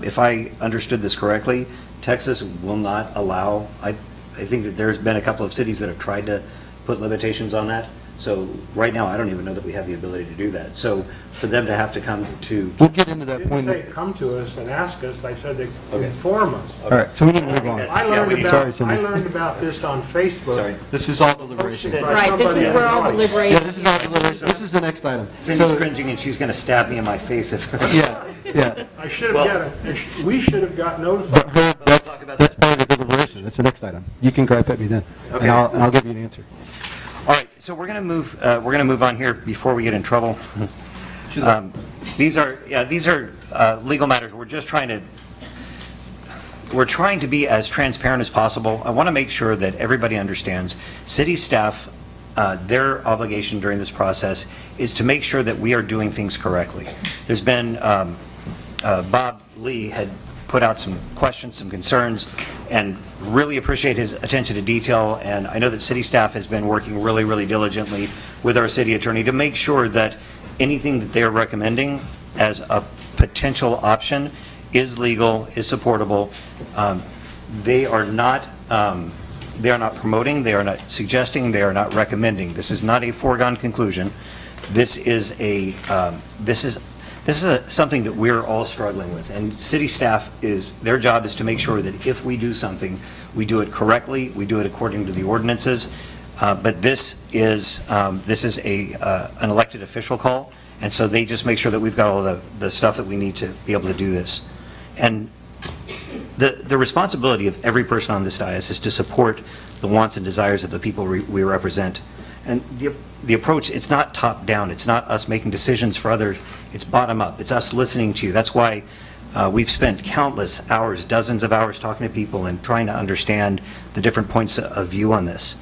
if I understood this correctly, Texas will not allow, I think that there's been a couple of cities that have tried to put limitations on that. So right now, I don't even know that we have the ability to do that. So for them to have to come to, We'll get into I that didn't point. say come to us and ask us, I said they Okay. inform us. All right, so we need to move on. I learned we need- Sorry, about, Cindy. I learned about this on Facebook. sorry. This is all deliberation. Posted by Right, this somebody is I where all know. deliberation. Yeah, this is all deliberation. This is the next item. Cindy's So, cringing and she's going to stab me in my face if. yeah. I should have Well- we should have got notified. But Herb, that's part of the deliberation. That's the next item. You can gripe at me then, Okay. and I'll give you an answer. All right, so we're going to move on here before we get in trouble. These are legal matters. We're trying to be as transparent as possible. I want to make sure that everybody understands city staff their obligation during this process is to make sure that we are doing things correctly. There's been, Bob Lee had put out some questions, some concerns, and really appreciate his attention to detail, and I know that city staff has been working really, really diligently with our city attorney to make sure that anything that they're recommending as a potential option is legal, is supportable. They are not promoting, they are not suggesting, they are not recommending. This is not a foregone conclusion. This is something that we're all struggling with, and city staff their job is to make sure that if we do something, we do it correctly, we do it according to the ordinances. But this is an elected official call, and so they just make sure that we've got all the stuff that we need to be able to do this. And the responsibility of every person on this dais is to support the wants and desires of the people we represent. And the approach, it's not top down, it's not us making decisions for others, it's bottom up, it's us listening to you. That's why we've spent countless hours, dozens of hours talking to people and trying to understand the different points of view on this.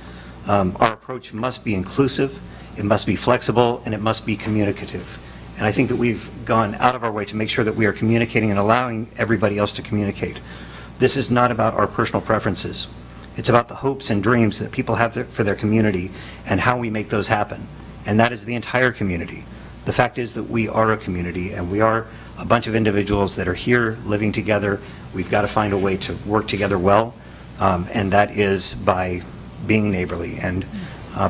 Our approach must be inclusive, it must be flexible, and it must be communicative. And I think that we've gone out of our way to make sure that we are communicating and allowing everybody else to communicate. This is not about our personal preferences. It's about the hopes and dreams that people have for their community and how we make those happen. And that is the entire community. The fact is that we are a community, and we are a bunch of individuals that are here living together. We've got to find a way to work together well, and that is by being neighborly and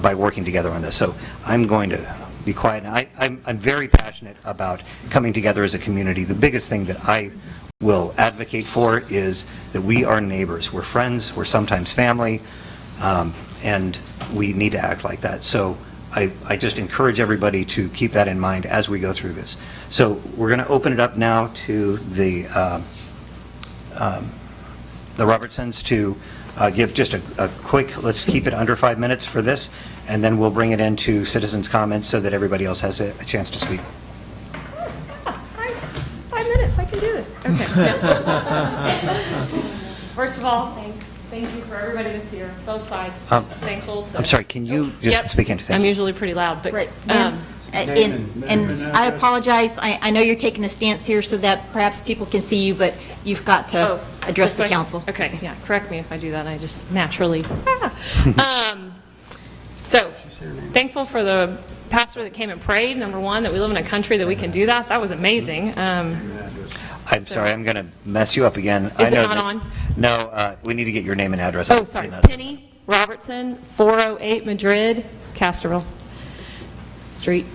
by working together on this. So I'm going to be quiet. I'm very passionate about coming together as a community. The biggest thing that I will advocate for is that we are neighbors. We're friends, we're sometimes family, and we need to act like that. So I just encourage everybody to keep that in mind as we go through this. So we're going to open it up now to the Robertsons to give just a quick, let's keep it under 5 minutes for this, and then we'll bring it into citizens' comments so that everybody else has a chance to speak. 5 minutes, I can do this. Okay. First of all, thank you for everybody that's here, both sides. Just thankful to. I'm sorry, can you just speak into things? I'm usually pretty loud, but. Right. And I apologize, I know you're taking a stance here so that perhaps people can see you, but you've got to address the council. Okay, yeah, correct me if I do that, I just naturally. So, thankful for the pastor that came and prayed, number one, that we live in a country that we can do that. That was amazing. I'm sorry, I'm going to mess you up again. Is it not on? No, we need to get your name and address. Oh, sorry. Penny Robertson, 408 Madrid, Castroville Street.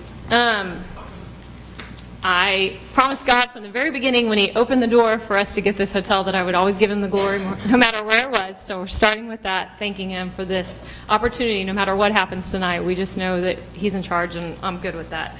I promised God from the very beginning when he opened the door for us to get this hotel that I would always give him the glory no matter where it was. So we're starting with that, thanking him for this opportunity. No matter what happens tonight, we just know that he's in charge, and I'm good with that.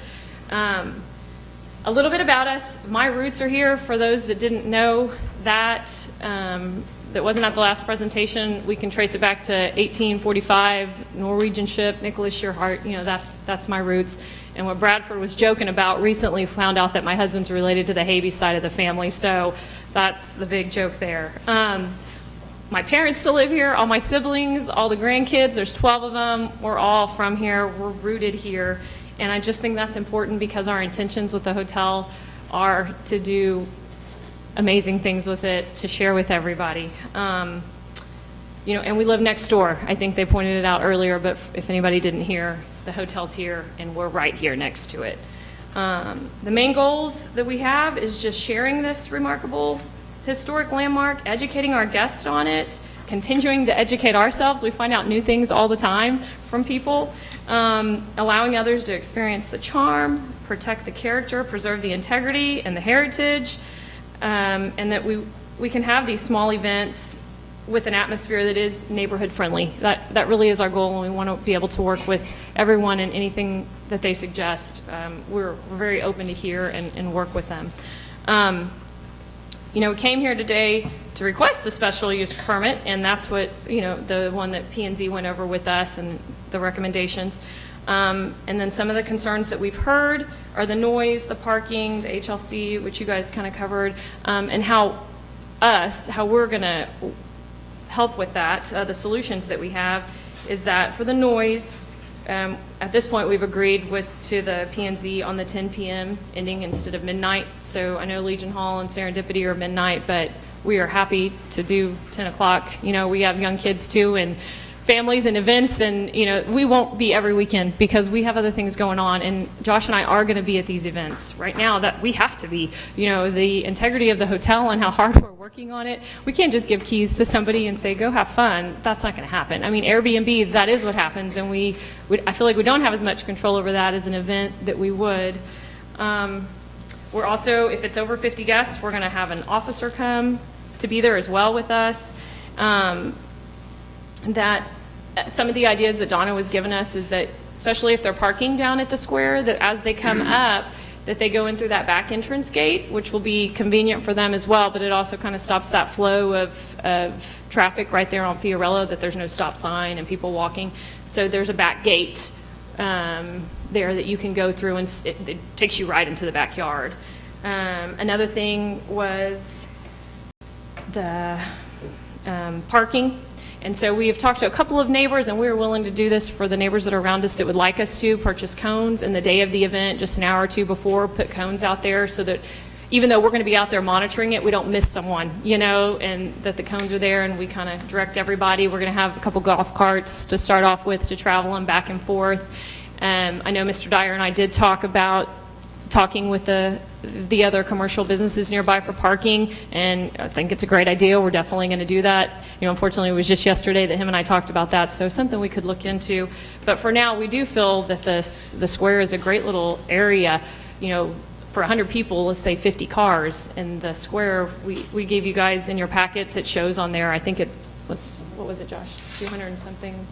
A little bit about us. My roots are here. For those that didn't know that, that wasn't at the last presentation, we can trace it back to 1845, Norwegian ship, Nicholas Shearhart. You know, that's my roots. And what Bradford was joking about recently, found out that my husband's related to the Havey side of the family, so that's the big joke there. My parents still live here, all my siblings, all the grandkids, there's 12 of them, we're all from here, we're rooted here, and I just think that's important because our intentions with the hotel are to do amazing things with it, to share with everybody. You know, and we live next door. I think they pointed it out earlier, but if anybody didn't hear, the hotel's here, and we're right here next to it. The main goals that we have is just sharing this remarkable historic landmark, educating our guests on it, continuing to educate ourselves. We find out new things all the time from people, allowing others to experience the charm, protect the character, preserve the integrity and the heritage, and that we can have these small events with an atmosphere that is neighborhood friendly. That really is our goal, and we want to be able to work with everyone and anything that they suggest. We're very open to hear and work with them. You know, we came here today to request the special use permit, and that's what, you know, the one that P&Z went over with us and the recommendations. And then some of the concerns that we've heard are the noise, the parking, the HLC, which you guys kind of covered, and how we're going to help with that. The solutions that we have is that for the noise, At this point, we've agreed to the P&Z on the 10 p.m. ending instead of midnight. So I know Legion Hall and Serendipity are midnight, but we are happy to do 10 o'clock. You know, we have young kids too, and families and events, and you know, we won't be every weekend because we have other things going on, and Josh and I are going to be at these events right now that we have to be. You know, the integrity of the hotel and how hard we're working on it, we can't just give keys to somebody and say go have fun. That's not going to happen. I mean, Airbnb, that is what happens, and I feel like we don't have as much control over that as an event that we would. We're also, if it's over 50 guests, we're going to have an officer come to be there as well with us. That some of the ideas that Donna was giving us is that, especially if they're parking down at the square, that as they come up, that they go in through that back entrance gate, which will be convenient for them as well, but it also kind of stops that flow of traffic right there on Fiorella, that there's no stop sign and people walking. So there's a back gate there that you can go through, and it takes you right into the backyard. Another thing was the parking. And so we have talked to a couple of neighbors, and we are willing to do this for the neighbors that are around us that would like us to purchase cones, and the day of the event, just an hour or two before, put cones out there so that even though we're going to be out there monitoring it, we don't miss someone, you know, and that the cones are there, and we kind of direct everybody. We're going to have a couple golf carts to start off with to travel them back and forth. I know Mr. Dyer and I did talk about talking with the other commercial businesses nearby for parking, and I think it's a great idea. We're definitely going to do that. You know, unfortunately, it was just yesterday that him and I talked about that, so something we could look into. But for now, we do feel that the square is a great little area. You know, for 100 people, let's say 50 cars, and the square, we gave you guys in your packets, it shows on there, I think it was, what was it, Josh? 200 and something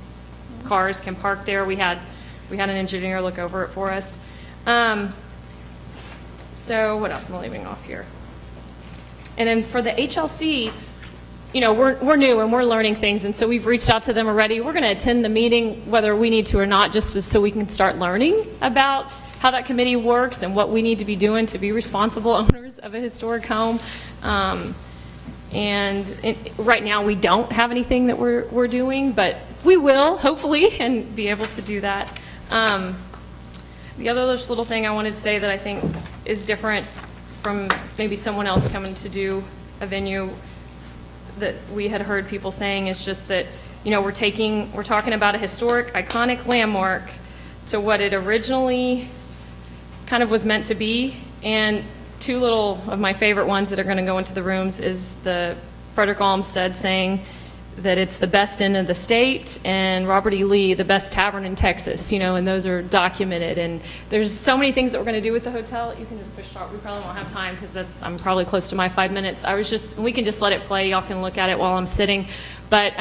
cars can park there. We had an engineer look over it for us. So what else am I leaving off here? And then for the HLC, you know, we're new and we're learning things, and so we've reached out to them already. We're going to attend the meeting whether we need to or not, just so we can start learning about how that committee works and what we need to be doing to be responsible owners of a historic home. Right now we don't have anything that we're doing, but we will, hopefully, and be able to do that. The other little thing I wanted to say that I think is different from maybe someone else coming to do a venue that we had heard people saying is just that, you know, we're talking about a historic, iconic landmark to what it originally kind of was meant to be. And two little of my favorite ones that are going to go into the rooms is the Frederick Olmsted saying that it's the best inn of the state, and Robert E. Lee, the best tavern in Texas, you know, and those are documented. And there's so many things that we're going to do with the hotel. You can just push start. We probably won't have time because I'm probably close to my 5 minutes. We can just let it play. Y'all can look at it while I'm sitting. But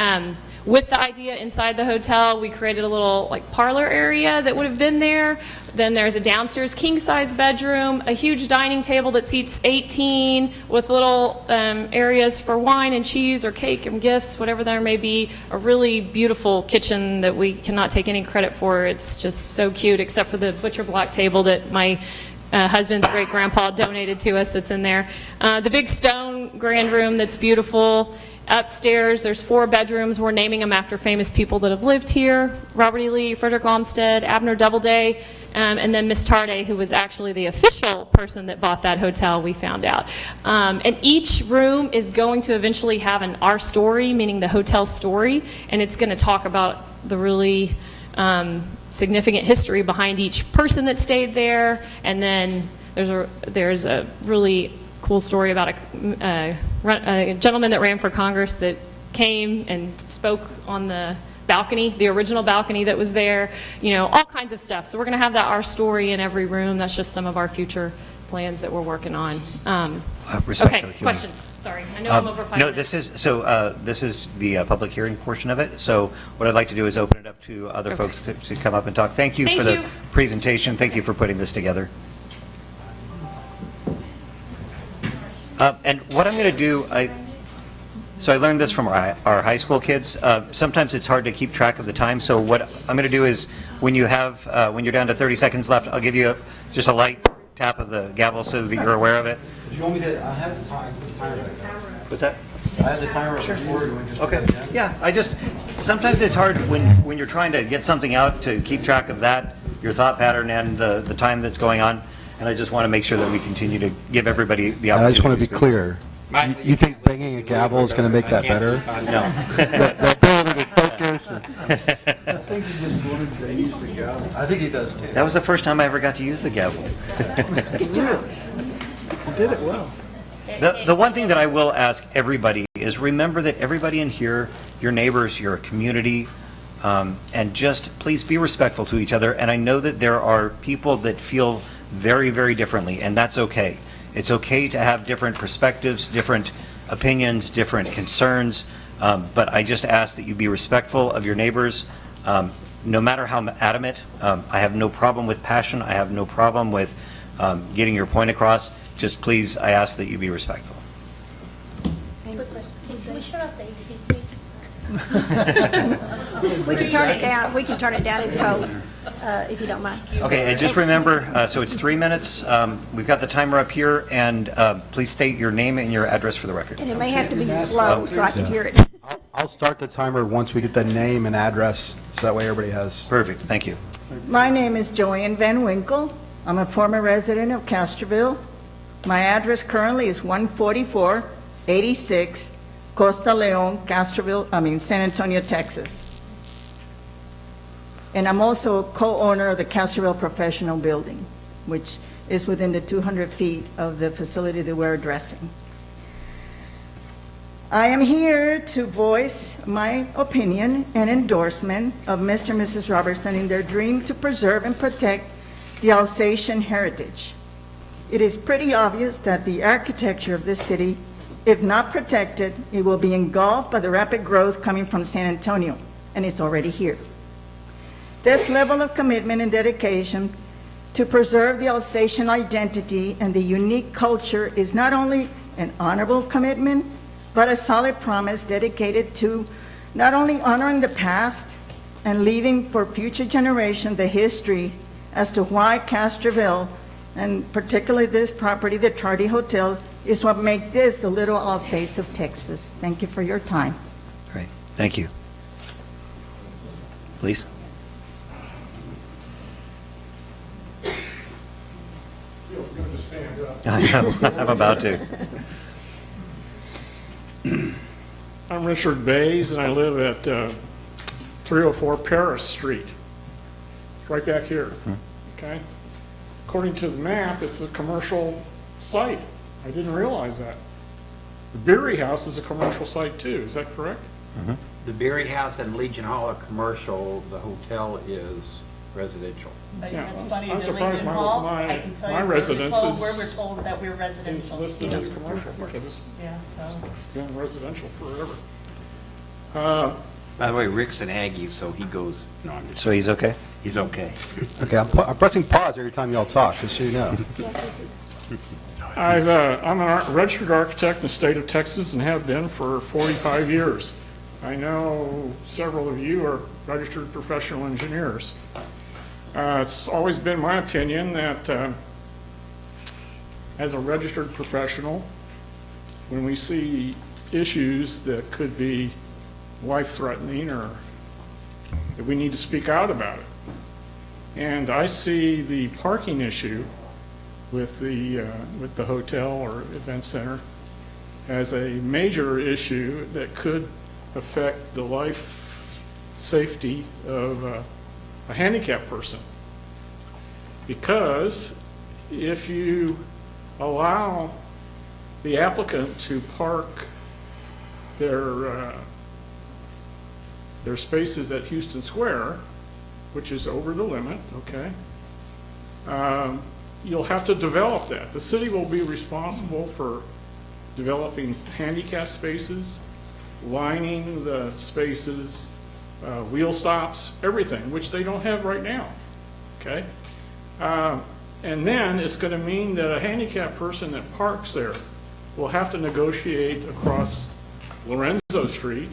with the idea inside the hotel, we created a little like parlor area that would have been there. Then there's a downstairs king-size bedroom, a huge dining table that seats 18 with little areas for wine and cheese or cake and gifts, whatever there may be. A really beautiful kitchen that we cannot take any credit for. It's just so cute, except for the butcher block table that my husband's great-grandpa donated to us that's in there. The big stone grand room that's beautiful. Upstairs, there's 4 bedrooms. We're naming them after famous people that have lived here. Robert E. Lee, Frederick Olmsted, Abner Doubleday, and then Miss Tarday, who was actually the official person that bought that hotel, we found out. And each room is going to eventually have an our story, meaning the hotel story, and it's going to talk about the really significant history behind each person that stayed there. And then there's a really cool story about a gentleman that ran for Congress that came and spoke on the balcony, the original balcony that was there, you know, all kinds of stuff. So we're going to have that our story in every room. That's just some of our future plans that we're working on. Okay, questions? Sorry, I know I'm over 5 minutes. This is the public hearing portion of it. So what I'd like to do is open it up to other folks to come up and talk. Thank you for the presentation. Thank you for putting this together. And what I'm going to do, I learned this from our high school kids. Sometimes it's hard to keep track of the time. So what I'm going to do is, when you're down to 30 seconds left, I'll give you just a light tap of the gavel so that you're aware of it. Do you want me to? I have the timer. What's that? I have the timer. Sure. Okay. Yeah. Sometimes it's hard when you're trying to get something out to keep track of that, your thought pattern and the time that's going on, and I just want to make sure that we continue to give everybody the And opportunity. I just want to be speak. clear. You think banging a gavel is going to make that better? No. The ability to focus. I think he just wanted to use the gavel. I think he does too. That was the first time I ever got to use the gavel. You did it well. The one thing that I will ask everybody is remember that everybody in here, your neighbors, your community, and just please be respectful to each other. And I know that there are people that feel very, very differently, and that's okay. It's okay to have different perspectives, different opinions, different concerns, but I just ask that you be respectful of your neighbors. No matter how adamant, I have no problem with passion. I have no problem with getting your point across. Just please, I ask that you be respectful. Can we shut off the AC, please? We can turn it down. We can turn it down. It's cold, if you don't mind. Okay, and just remember, so it's 3 minutes. We've got the timer up here, and please state your name and your address for the record. And it may have to be slow so I can hear it. I'll start the timer once we get the name and address, so that way everybody has. Perfect, thank you. My name is Joanne Van Winkle. I'm a former resident of Castroville. My address currently is 14486 Costa Leon, San Antonio, Texas. And I'm also a co-owner of the Castroville Professional Building, which is within the 200 feet of the facility that we're addressing. I am here to voice my opinion and endorsement of Mr. and Mrs. Robertson in their dream to preserve and protect the Alsatian heritage. It is pretty obvious that the architecture of this city, if not protected, it will be engulfed by the rapid growth coming from San Antonio, and it's already here. This level of commitment and dedication to preserve the Alsatian identity and the unique culture is not only an honorable commitment, but a solid promise dedicated to not only honoring the past and leaving for future generations the history as to why Castroville, and particularly this property, the Tardy Hotel, is what makes this the little Alsace of Texas. Thank you for your time. Great, thank you. Please. Feels good to stand up. I know, I'm about to. I'm Richard Bays, and I live at 304 Paris Street, right back here, okay? According to the map, it's a commercial site. I didn't realize that. The Beery House is a commercial site too, is that correct? The Berry House and Legion Hall are commercial, the hotel is residential. Yeah, That's funny, I'm the surprised Legion Hall, I my can tell my you, residence where is we're told that we're residential. listed as commercial, because Yeah, it's been residential forever. By the way, Rick's an Aggie, so he goes, no, I'm just, So he's okay? he's okay. Okay, I'm pressing pause every time y'all talk, just so you know. I'm a registered architect in the state of Texas and have been for 45 years. I know several of you are registered professional engineers. It's always been my opinion that as a registered professional, when we see issues that could be life-threatening or that we need to speak out about it. And I see the parking issue with the hotel or event center as a major issue that could affect the life safety of a handicapped person. Because if you allow the applicant to park their spaces at Houston Square, which is over the limit, okay, you'll have to develop that. The city will be responsible for developing handicap spaces, lining the spaces, wheel stops, everything, which they don't have right now, okay? And then it's going to mean that a handicapped person that parks there will have to negotiate across Lorenzo Street,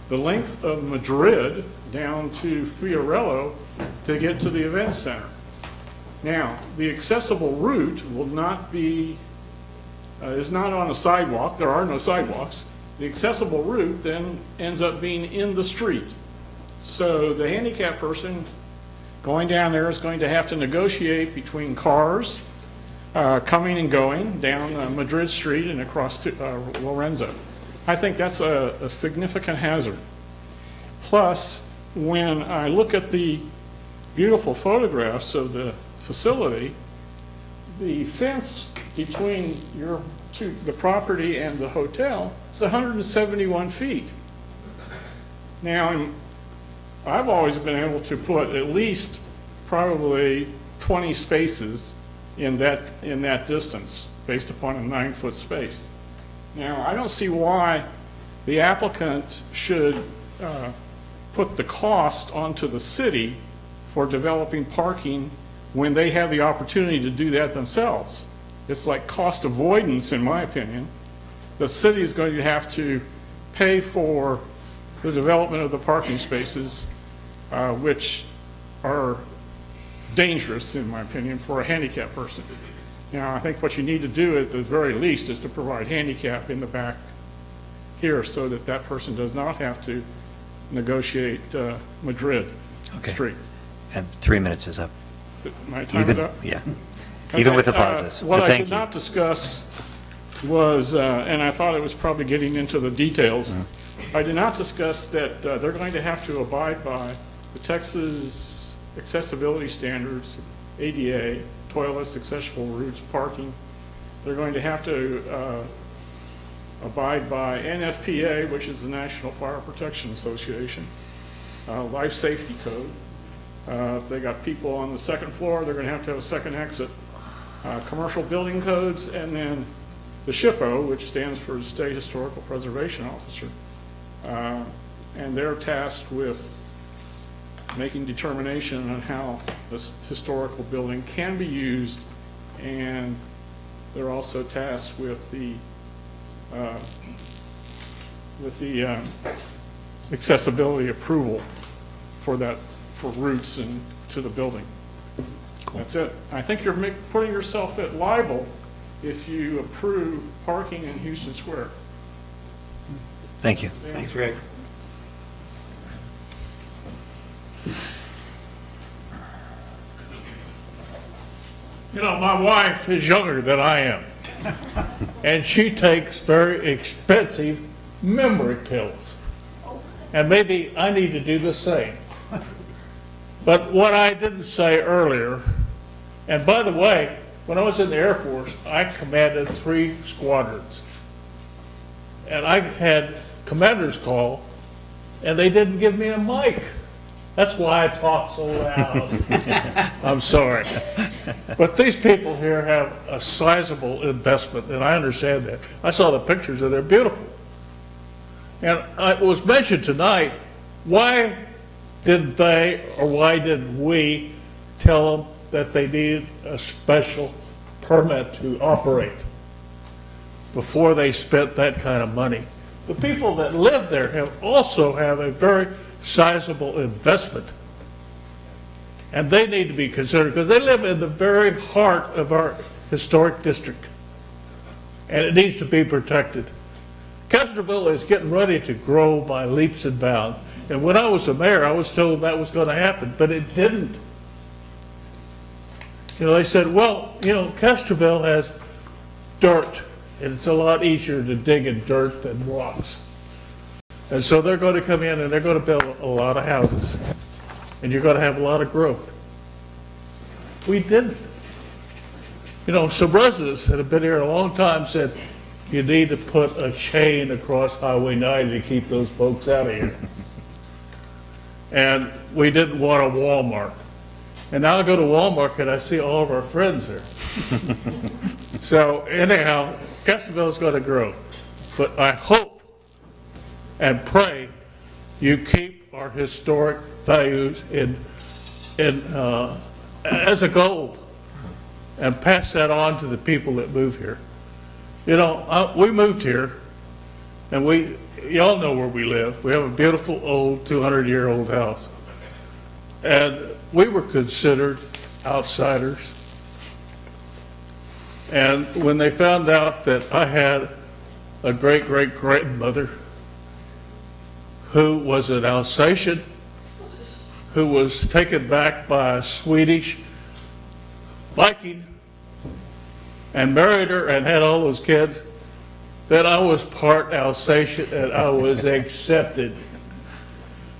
the length of Madrid down to Fiorella to get to the event center. Now, the accessible route will not be, is not on a sidewalk. There are no sidewalks. the accessible route then ends up being in the street. So the handicapped person going down there is going to have to negotiate between cars coming and going down Madrid Street and across to Lorenzo. I think that's a significant hazard. Plus, when I look at the beautiful photographs of the facility, the fence between the property and the hotel is 171 feet. Now, I've always been able to put at least probably 20 spaces in that distance based upon a 9-foot space. Now, I don't see why the applicant should put the cost onto the city for developing parking when they have the opportunity to do that themselves. It's like cost avoidance, in my opinion. The city is going to have to pay for the development of the parking spaces, which are dangerous, in my opinion, for a handicapped person. Now, I think what you need to do at the very least is to provide handicap in the back here so that that person does not have to negotiate Madrid Street. And 3 minutes is up. My time is up? Yeah. Even with the pauses. What But I thank did you. not discuss was, and I thought it was probably getting into the details, I did not discuss that they're going to have to abide by the Texas accessibility standards, ADA, toilets, accessible routes, parking. They're going to have to abide by NFPA, which is the National Fire Protection Association, life safety code. If they got people on the second floor, they're going to have a second exit. Commercial building codes, and then the SHPO, which stands for State Historical Preservation Officer. And they're tasked with making determination on how this historical building can be used, and they're also tasked with the accessibility approval for routes and to the building. That's it. I think you're putting yourself at liable if you approve parking in Houston Square. Thank you. Thanks, Rick. You know, my wife is younger than I am, and she takes very expensive memory pills. And maybe I need to do the same. But what I didn't say earlier, and by the way, when I was in the Air Force, I commanded 3 squadrons. And I had commanders call, and they didn't give me a mic. That's why I talk so loud. I'm sorry. But these people here have a sizable investment, and I understand that. I saw the pictures, and they're beautiful. And it was mentioned tonight, why did they, or why did we tell them that they needed a special permit to operate before they spent that kind of money? The people that live there also have a very sizable investment, and they need to be considered because they live in the very heart of our historic district, and it needs to be protected. Castroville is getting ready to grow by leaps and bounds, and when I was a mayor, I was told that was going to happen, but it didn't. You know, they said, well, you know, Castroville has dirt, and it's a lot easier to dig in dirt than rocks. And so they're going to come in and they're going to build a lot of houses, and you're going to have a lot of growth. We didn't. You know, some residents that have been here a long time said, you need to put a chain across Highway 90 to keep those folks out of here. And we didn't want a Walmart. And now I go to Walmart and I see all of our friends there. So anyhow, Castroville is going to grow. But I hope and pray you keep our historic values as a goal and pass that on to the people that move here. You know, we moved here, and y'all know where we live. We have a beautiful old 200-year-old house. And we were considered outsiders. And when they found out that I had a great-great-grandmother who was an Alsatian, who was taken back by a Swedish Viking and married her and had all those kids, that I was part Alsatian and I was accepted.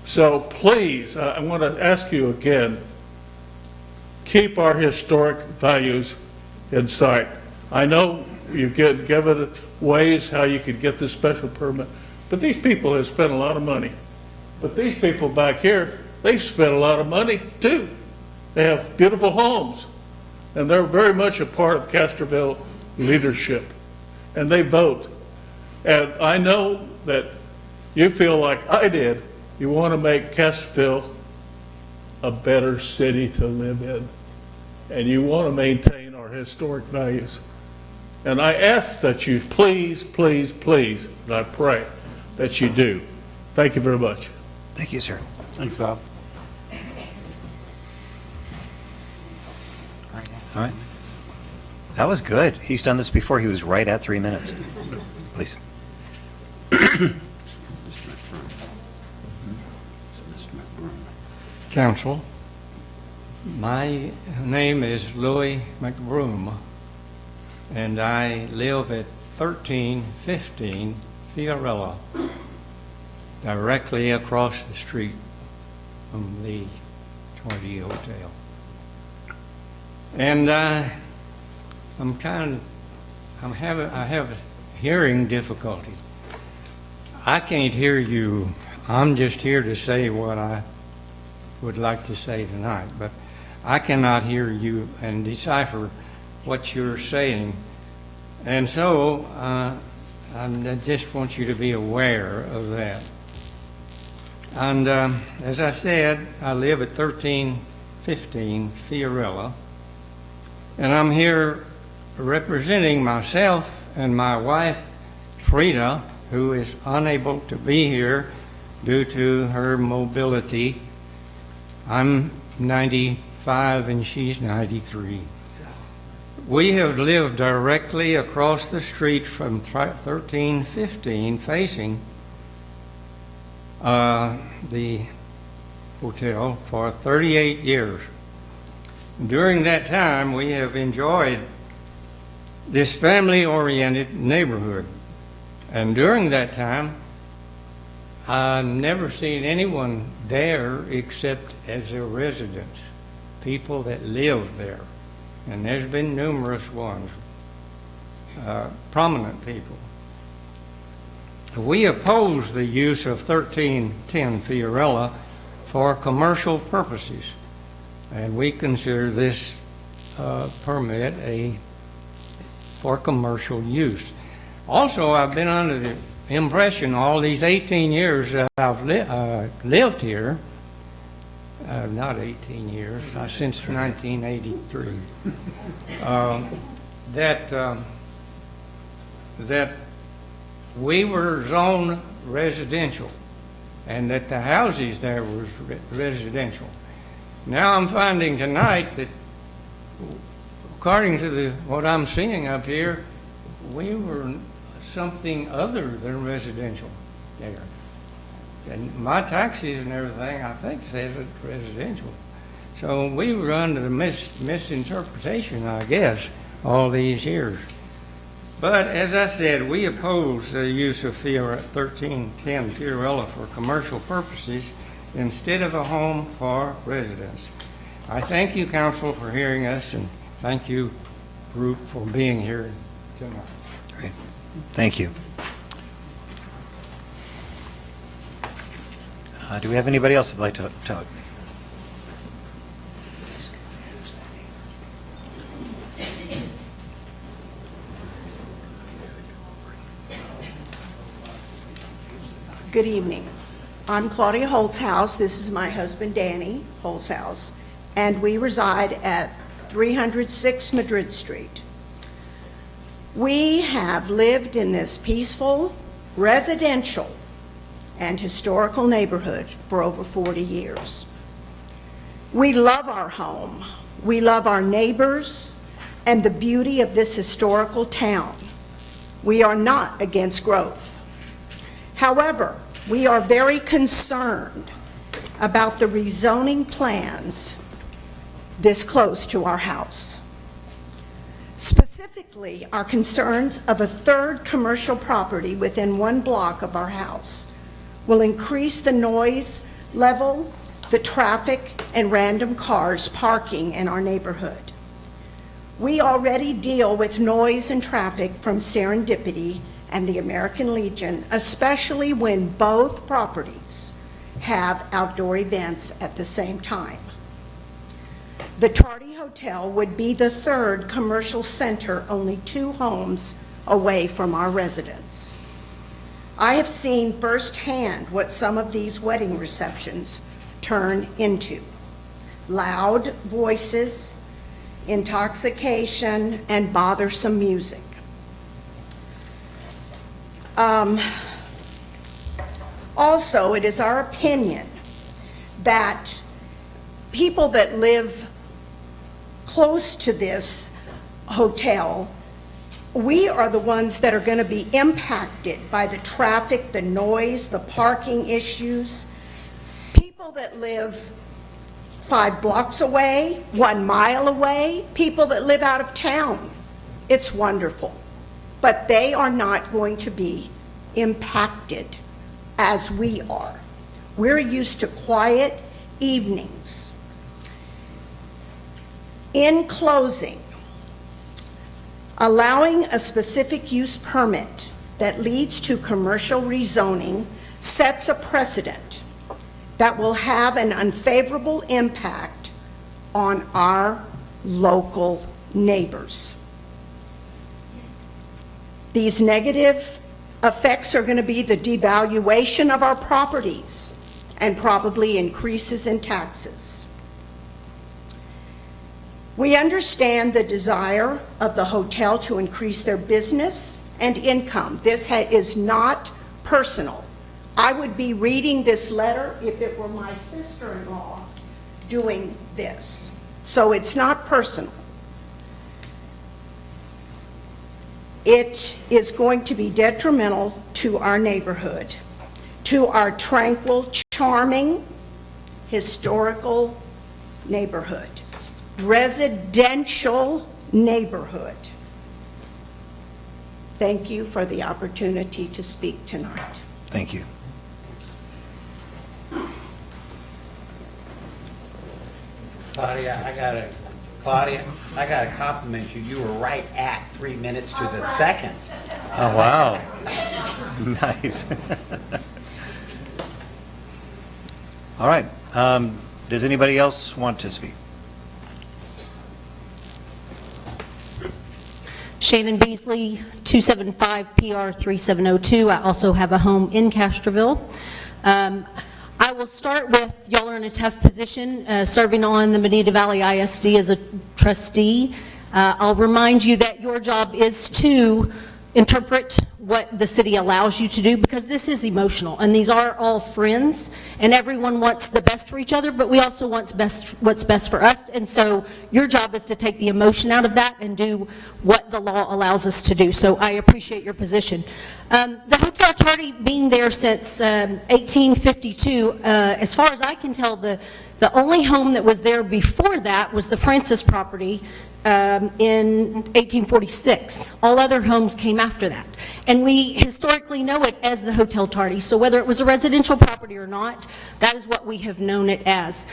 So please, I want to ask you again, keep our historic values in sight. I know you get given ways how you could get this special permit, but these people have spent a lot of money. But these people back here, they've spent a lot of money too. They have beautiful homes, and they're very much a part of Castroville leadership, and they vote. And I know that you feel like I did. You want to make Castroville a better city to live in, and you want to maintain our historic values. And I ask that you please, please, please, and I pray that you do. Thank you very much. Thank you, sir. Thanks, Bob. All right. That was good. He's done this before. He was right at 3 minutes. Please. Council, my name is Louis McBroom, and I live at 1315 Fiorella, directly across the street from the 20 Hotel. And I have hearing difficulty. I can't hear you. I'm just here to say what I would like to say tonight, but I cannot hear you and decipher what you're saying. And so I just want you to be aware of that. And as I said, I live at 1315 Fiorella, and I'm here representing myself and my wife, Frida, who is unable to be here due to her mobility. I'm 95 and she's 93. We have lived directly across the street from 1315 facing the hotel for 38 years. During that time, we have enjoyed this family-oriented neighborhood. And during that time, I've never seen anyone there except as their residents, people that live there. And there's been numerous ones, prominent people. We oppose the use of 1310 Fiorella for commercial purposes, and we consider this permit for commercial use. Also, I've been under the impression all these 18 years that I've lived here, not 18 years, since 1983, that we were zoned residential and that the houses there was residential. Now I'm finding tonight that, according to what I'm seeing up here, we were something other than residential there. And my taxes and everything, I think, says it's residential. So we were under the misinterpretation, I guess, all these years. But as I said, we oppose the use of 1310 Fiorella for commercial purposes instead of a home for residents. I thank you, Council, for hearing us, and thank you, group, for being here tonight. Great. Thank you. Do we have anybody else that'd like to talk? Good evening. I'm Claudia Holzhaus. This is my husband, Danny Holzhaus, and we reside at 306 Madrid Street. We have lived in this peaceful, residential, and historical neighborhood for over 40 years. We love our home. We love our neighbors and the beauty of this historical town. We are not against growth. However, we are very concerned about the rezoning plans this close to our house. Specifically, our concerns of a third commercial property within 1 block of our house will increase the noise level, the traffic, and random cars parking in our neighborhood. We already deal with noise and traffic from Serendipity and the American Legion, especially when both properties have outdoor events at the same time. The Tardy Hotel would be the third commercial center only 2 homes away from our residence. I have seen firsthand what some of these wedding receptions turn into: loud voices, intoxication, and bothersome music. Also, it is our opinion that people that live close to this hotel, we are the ones that are going to be impacted by the traffic, the noise, the parking issues. People that live 5 blocks away, 1 mile away, people that live out of town, it's wonderful. But they are not going to be impacted as we are. We're used to quiet evenings. In closing, allowing a specific use permit that leads to commercial rezoning sets a precedent that will have an unfavorable impact on our local neighbors. These negative effects are going to be the devaluation of our properties and probably increases in taxes. We understand the desire of the hotel to increase their business and income. This is not personal. I would be reading this letter if it were my sister-in-law doing this. So it's not personal. It is going to be detrimental to our neighborhood, to our tranquil, charming, historical neighborhood, residential neighborhood. Thank you for the opportunity to speak tonight. Thank you. Claudia, I gotta compliment you. You were right at 3 minutes to the second. Oh, wow. Nice. All right. Does anybody else want to speak? Shannon Beasley, 275 PR 3702. I also have a home in Castroville. I will start with, y'all are in a tough position, serving on the Bonita Valley ISD as a trustee. I'll remind you that your job is to interpret what the city allows you to do, because this is emotional, and these are all friends, and everyone wants the best for each other, but we also want what's best for us, and so your job is to take the emotion out of that and do what the law allows us to do. So I appreciate your position. The Hotel Tardy being there since 1852, as far as I can tell, the only home that was there before that was the Francis property in 1846. All other homes came after that. And we historically know it as the Hotel Tardy. So whether it was a residential property or not, that is what we have known it as.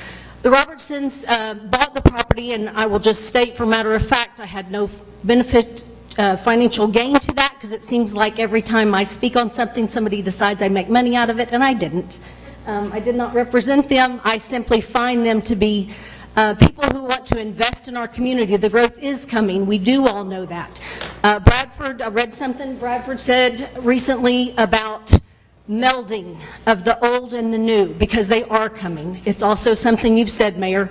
The Robertsons bought the property, and I will just state for matter of fact, I had no benefit, financial gain to that, because it seems like every time I speak on something, somebody decides I make money out of it, and I didn't. I did not represent them. I simply find them to be people who want to invest in our community. The growth is coming. We do all know that. Bradford, I read something Bradford said recently about melding of the old and the new, because they are coming. It's also something you've said, Mayor.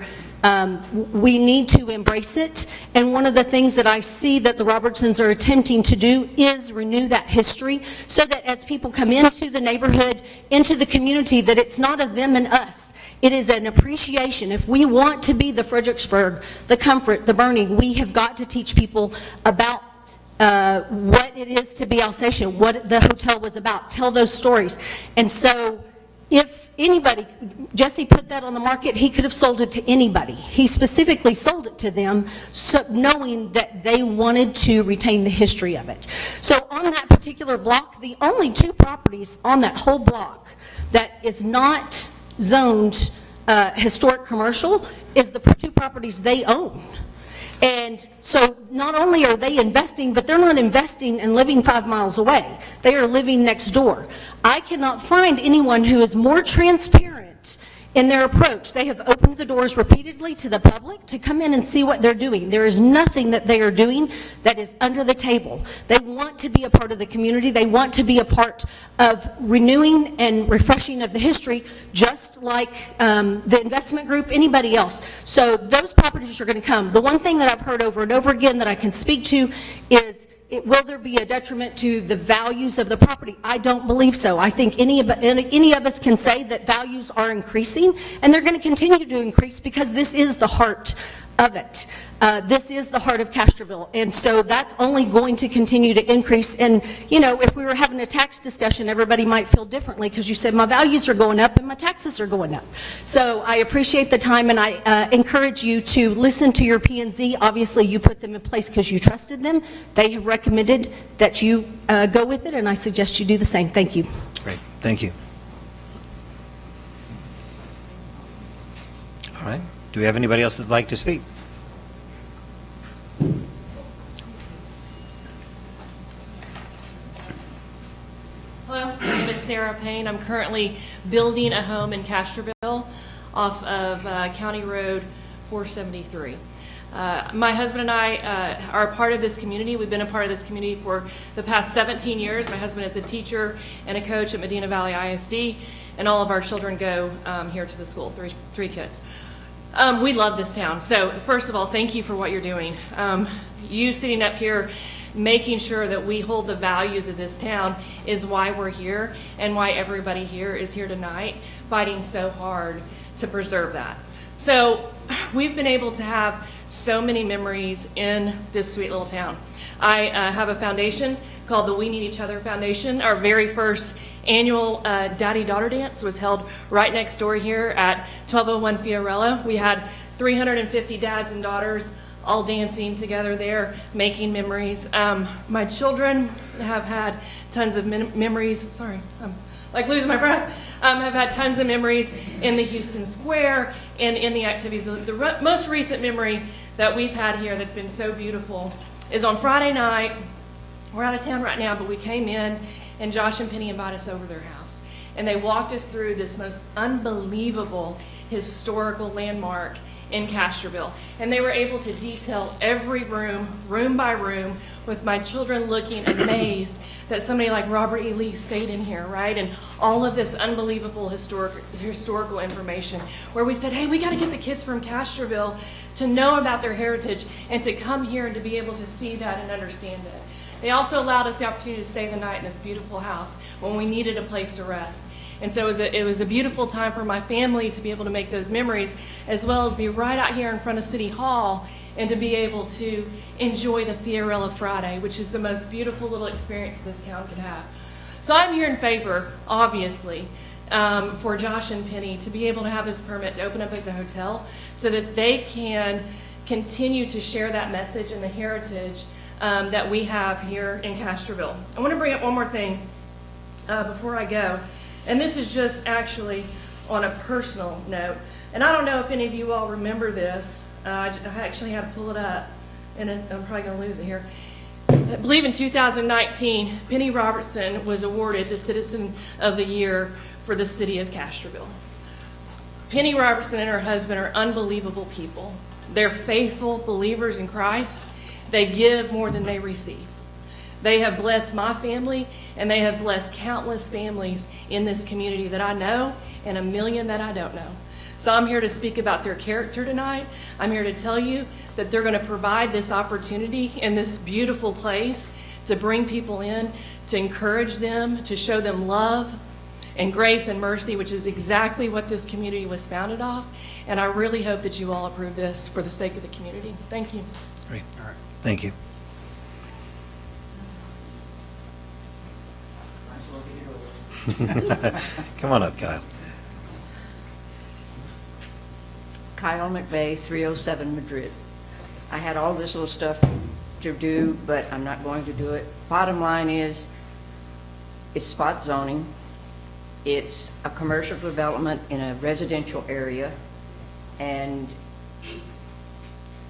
We need to embrace it, and one of the things that I see that the Robertsons are attempting to do is renew that history, so that as people come into the neighborhood, into the community, that it's not a them and us. It is an appreciation. If we want to be the Fredericksburg, the Comfort, the Bernie, we have got to teach people about what it is to be Alsatian, what the hotel was about, tell those stories. And so if anybody, Jesse put that on the market, he could have sold it to anybody. He specifically sold it to them, so knowing that they wanted to retain the history of it. So on that particular block, the only 2 properties on that whole block that is not zoned historic commercial is the 2 properties they own. And so not only are they investing, but they're not investing and living 5 miles away. They are living next door. I cannot find anyone who is more transparent in their approach. They have opened the doors repeatedly to the public to come in and see what they're doing. There is nothing that they are doing that is under the table. They want to be a part of the community. They want to be a part of renewing and refreshing of the history, just like the investment group, anybody else. So those properties are going to come. The one thing that I've heard over and over again that I can speak to is, will there be a detriment to the values of the property? I don't believe so. I think any of us can say that values are increasing, and they're going to continue to increase because this is the heart of it. This is the heart of Castroville, and so that's only going to continue to increase. And, you know, if we were having a tax discussion, everybody might feel differently because you said my values are going up and my taxes are going up. So I appreciate the time, and I encourage you to listen to your P&Z. Obviously, you put them in place because you trusted them. They have recommended that you go with it, and I suggest you do the same. Thank you. Great, thank you. All right, do we have anybody else that'd like to speak? Hello, my name is Sarah Payne. I'm currently building a home in Castroville off of County Road 473. My husband and I are a part of this community. We've been a part of this community for the past 17 years. My husband is a teacher and a coach at Medina Valley ISD, and all of our children go here to the school, three kids. We love this town. So first of all, thank you for what you're doing. You sitting up here making sure that we hold the values of this town is why we're here and why everybody here is here tonight fighting so hard to preserve that. So we've been able to have so many memories in this sweet little town. I have a foundation called the We Need Each Other Foundation. Our very first annual Daddy-Daughter Dance was held right next door here at 1201 Fiorella. We had 350 dads and daughters all dancing together there, making memories. My children have had tons of memories. Sorry, I'm like losing my breath. Have had tons of memories in the Houston Square and in the activities. The most recent memory that we've had here that's been so beautiful is on Friday night. We're out of town right now, but we came in and Josh and Penny invited us over to their house. And they walked us through this most unbelievable historical landmark in Castroville. And they were able to detail every room, room by room, with my children looking amazed that somebody like Robert E. Lee stayed in here, right? And all of this unbelievable historical information where we said, hey, we got to get the kids from Castroville to know about their heritage and to come here and to be able to see that and understand it. They also allowed us the opportunity to stay the night in this beautiful house when we needed a place to rest. And so it was a beautiful time for my family to be able to make those memories, as well as be right out here in front of City Hall and to be able to enjoy the Fiorella Friday, which is the most beautiful little experience this town could have. So I'm here in favor, obviously, for Josh and Penny to be able to have this permit to open up as a hotel so that they can continue to share that message and the heritage that we have here in Castroville. I want to bring up one more thing before I go. And this is just actually on a personal note. And I don't know if any of you all remember this. I actually had to pull it up, and I'm probably going to lose it here. I believe in 2019, Penny Robertson was awarded the Citizen of the Year for the city of Castroville. Penny Robertson and her husband are unbelievable people. They're faithful believers in Christ. They give more than they receive. They have blessed my family, and they have blessed countless families in this community that I know and a million that I don't know. So I'm here to speak about their character tonight. I'm here to tell you that they're going to provide this opportunity in this beautiful place to bring people in, to encourage them, to show them love and grace and mercy, which is exactly what this community was founded off. And I really hope that you all approve this for the sake of the community. Thank you. Great. All right. Thank you. Come on up, Kyle. Kyle McVeigh, 307 Madrid. I had all this little stuff to do, but I'm not going to do it. Bottom line is, it's spot zoning. It's a commercial development in a residential area, and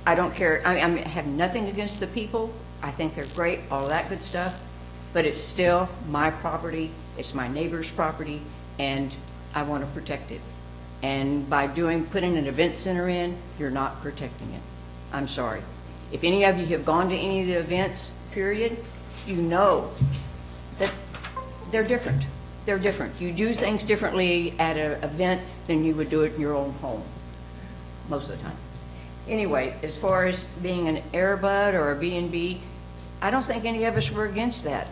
I don't care. I have nothing against the people. I think they're great, all that good stuff, but it's still my property. It's my neighbor's property, and I want to protect it. And by putting an event center in, you're not protecting it. I'm sorry. If any of you have gone to any of the events, period, you know that they're different. They're different. You do things differently at an event than you would do it in your own home, most of the time. Anyway, as far as being an Airbud or a B&B, I don't think any of us were against that,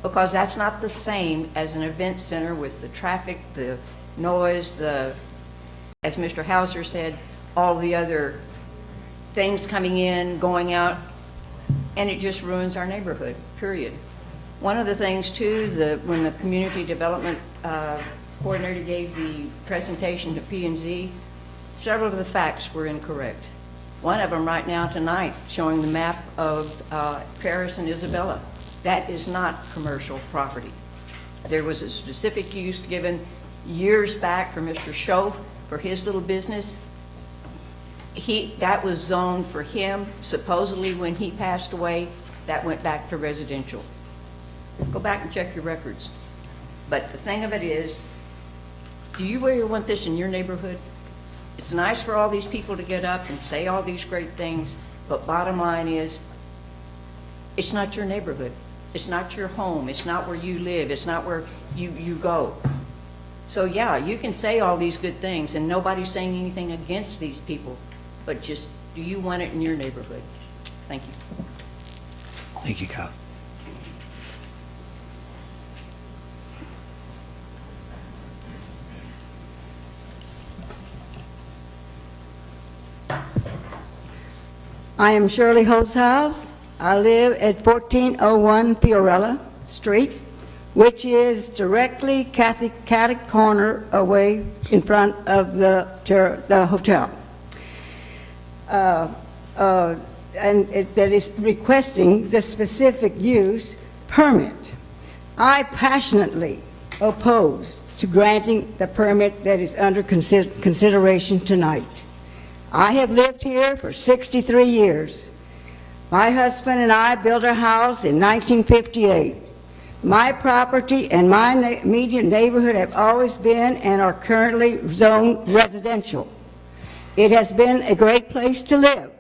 because that's not the same as an event center with the traffic, the noise, as Mr. Hauser said, all the other things coming in, going out, and it just ruins our neighborhood, period. One of the things, too, when the community development coordinator gave the presentation to P&Z, several of the facts were incorrect. One of them right now tonight showing the map of Paris and Isabella. That is not commercial property. There was a specific use given years back for Mr. Schoaf for his little business. That was zoned for him. Supposedly when he passed away, that went back to residential. Go back and check your records. But the thing of it is, do you really want this in your neighborhood? It's nice for all these people to get up and say all these great things, but bottom line is, it's not your neighborhood. It's not your home. It's not where you live. It's not where you go. So yeah, you can say all these good things, and nobody's saying anything against these people, but just, do you want it in your neighborhood? Thank you. Thank you, Kyle. I am Shirley Holzhaus. I live at 1401 Fiorella Street, which is directly catty corner away in front of the hotel. That is requesting the specific use permit. I passionately oppose to granting the permit that is under consideration tonight. I have lived here for 63 years. My husband and I built a house in 1958. My property and my immediate neighborhood have always been and are currently zoned residential. It has been a great place to live,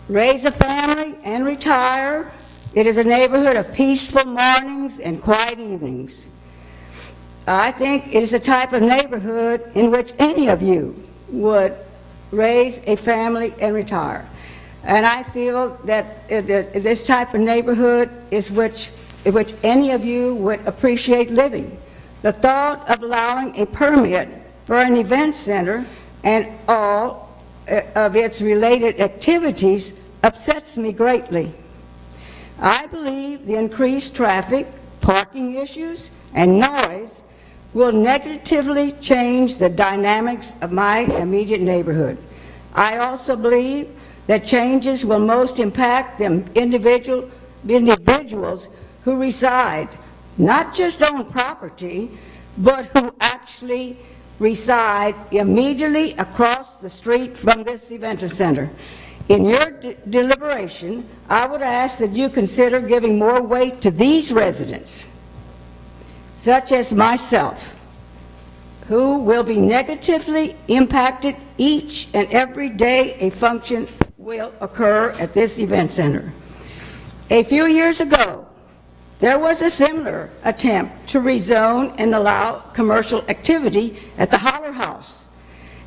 raise a family, and retire. It is a neighborhood of peaceful mornings and quiet evenings. I think it is a type of neighborhood in which any of you would raise a family and retire. And I feel that this type of neighborhood is in which any of you would appreciate living. The thought of allowing a permit for an event center and all of its related activities upsets me greatly. I believe the increased traffic, parking issues, and noise will negatively change the dynamics of my immediate neighborhood. I also believe that changes will most impact the individuals who reside, not just on property, but who actually reside immediately across the street from this event center. In your deliberation, I would ask that you consider giving more weight to these residents, such as myself, who will be negatively impacted each and every day a function will occur at this event center. A few years ago, there was a similar attempt to rezone and allow commercial activity at the Holler House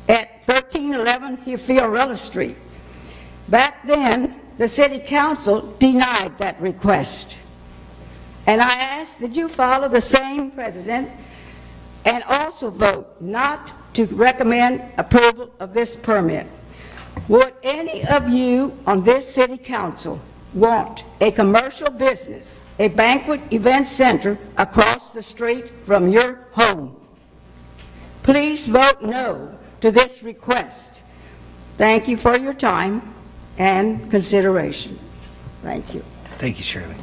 at 1311 Fiorella Street. Back then, the City Council denied that request. And I ask that you follow the same precedent and also vote not to recommend approval of this permit. Would any of you on this City Council want a commercial business a Banquet event center across the street from your home. Please vote no to this request. Thank you for your time and consideration. Thank you. Thank you, Shirley.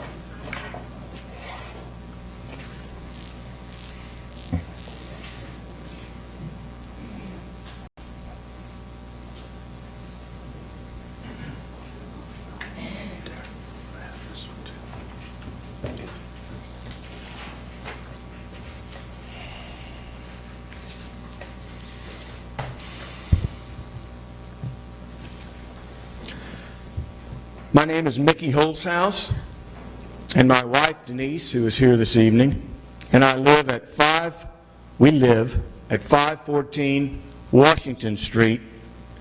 My name is Mickey Holzhaus, and my wife Denise, who is here this evening, and I live at 514 Washington Street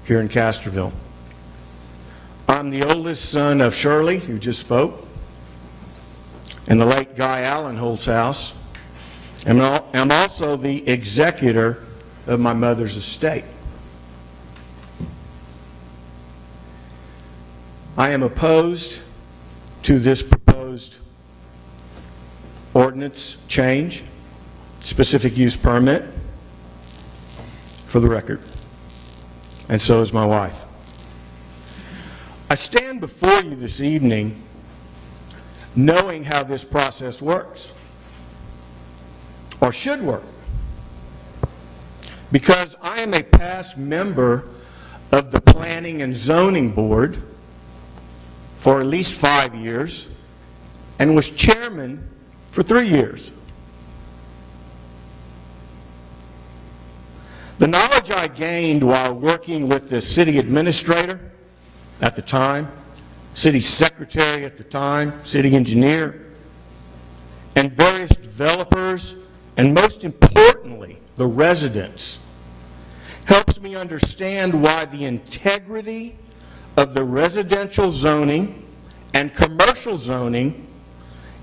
here in Castroville. I'm the oldest son of Shirley, who just spoke, and the late Guy Allen Holzhaus, and I'm also the executor of my mother's estate. I am opposed to this proposed ordinance change, specific use permit, for the record, and so is my wife. I stand before you this evening knowing how this process works, or should work, because I am a past member of the Planning and Zoning Board for at least 5 years, and was chairman for 3 years. The knowledge I gained while working with the city administrator at the time, city secretary at the time, city engineer, and various developers, and most importantly, the residents, helps me understand why the integrity of the residential zoning and commercial zoning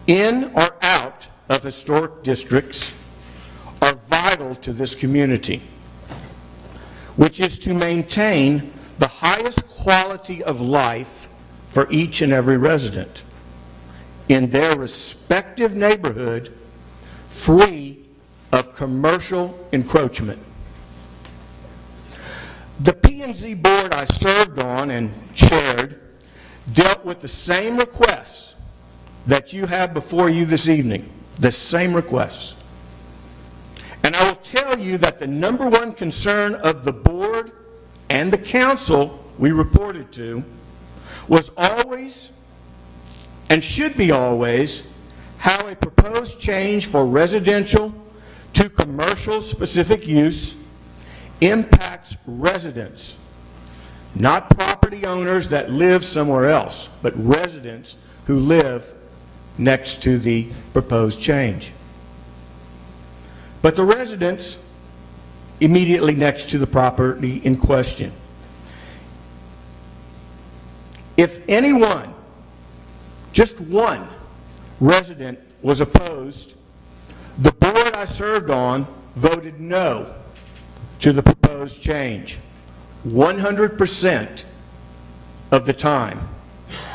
in or out of historic districts are vital to this community, which is to maintain the highest quality of life for each and every resident in their respective neighborhood, free of commercial encroachment. The P&Z board I served on and chaired dealt with the same requests that you have before you this evening, the same requests. And I will tell you that the number one concern of the board and the council we reported to was always, and should be always, how a proposed change for residential to commercial specific use impacts residents, not property owners that live somewhere else, but residents who live next to the proposed change. But the residents immediately next to the property in question. If anyone, just one resident was opposed, the board I served on voted no to the proposed change 100% of the time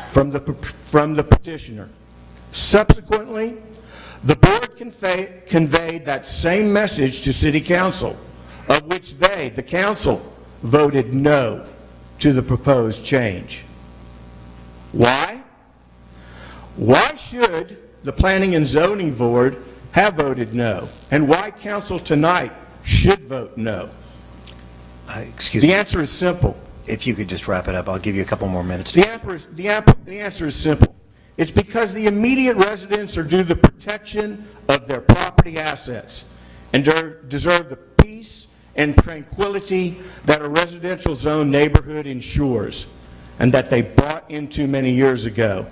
from the petitioner. Subsequently, the board conveyed that same message to City Council, of which they, the council, voted no to the proposed change. Why? Why should the Planning and Zoning Board have voted no? And why council tonight should vote no? Excuse me. The answer is simple. If you could just wrap it up, I'll give you a couple more minutes. The answer is simple. It's because the immediate residents are due the protection of their property assets and deserve the peace and tranquility that a residential zone neighborhood ensures and that they bought into many years ago.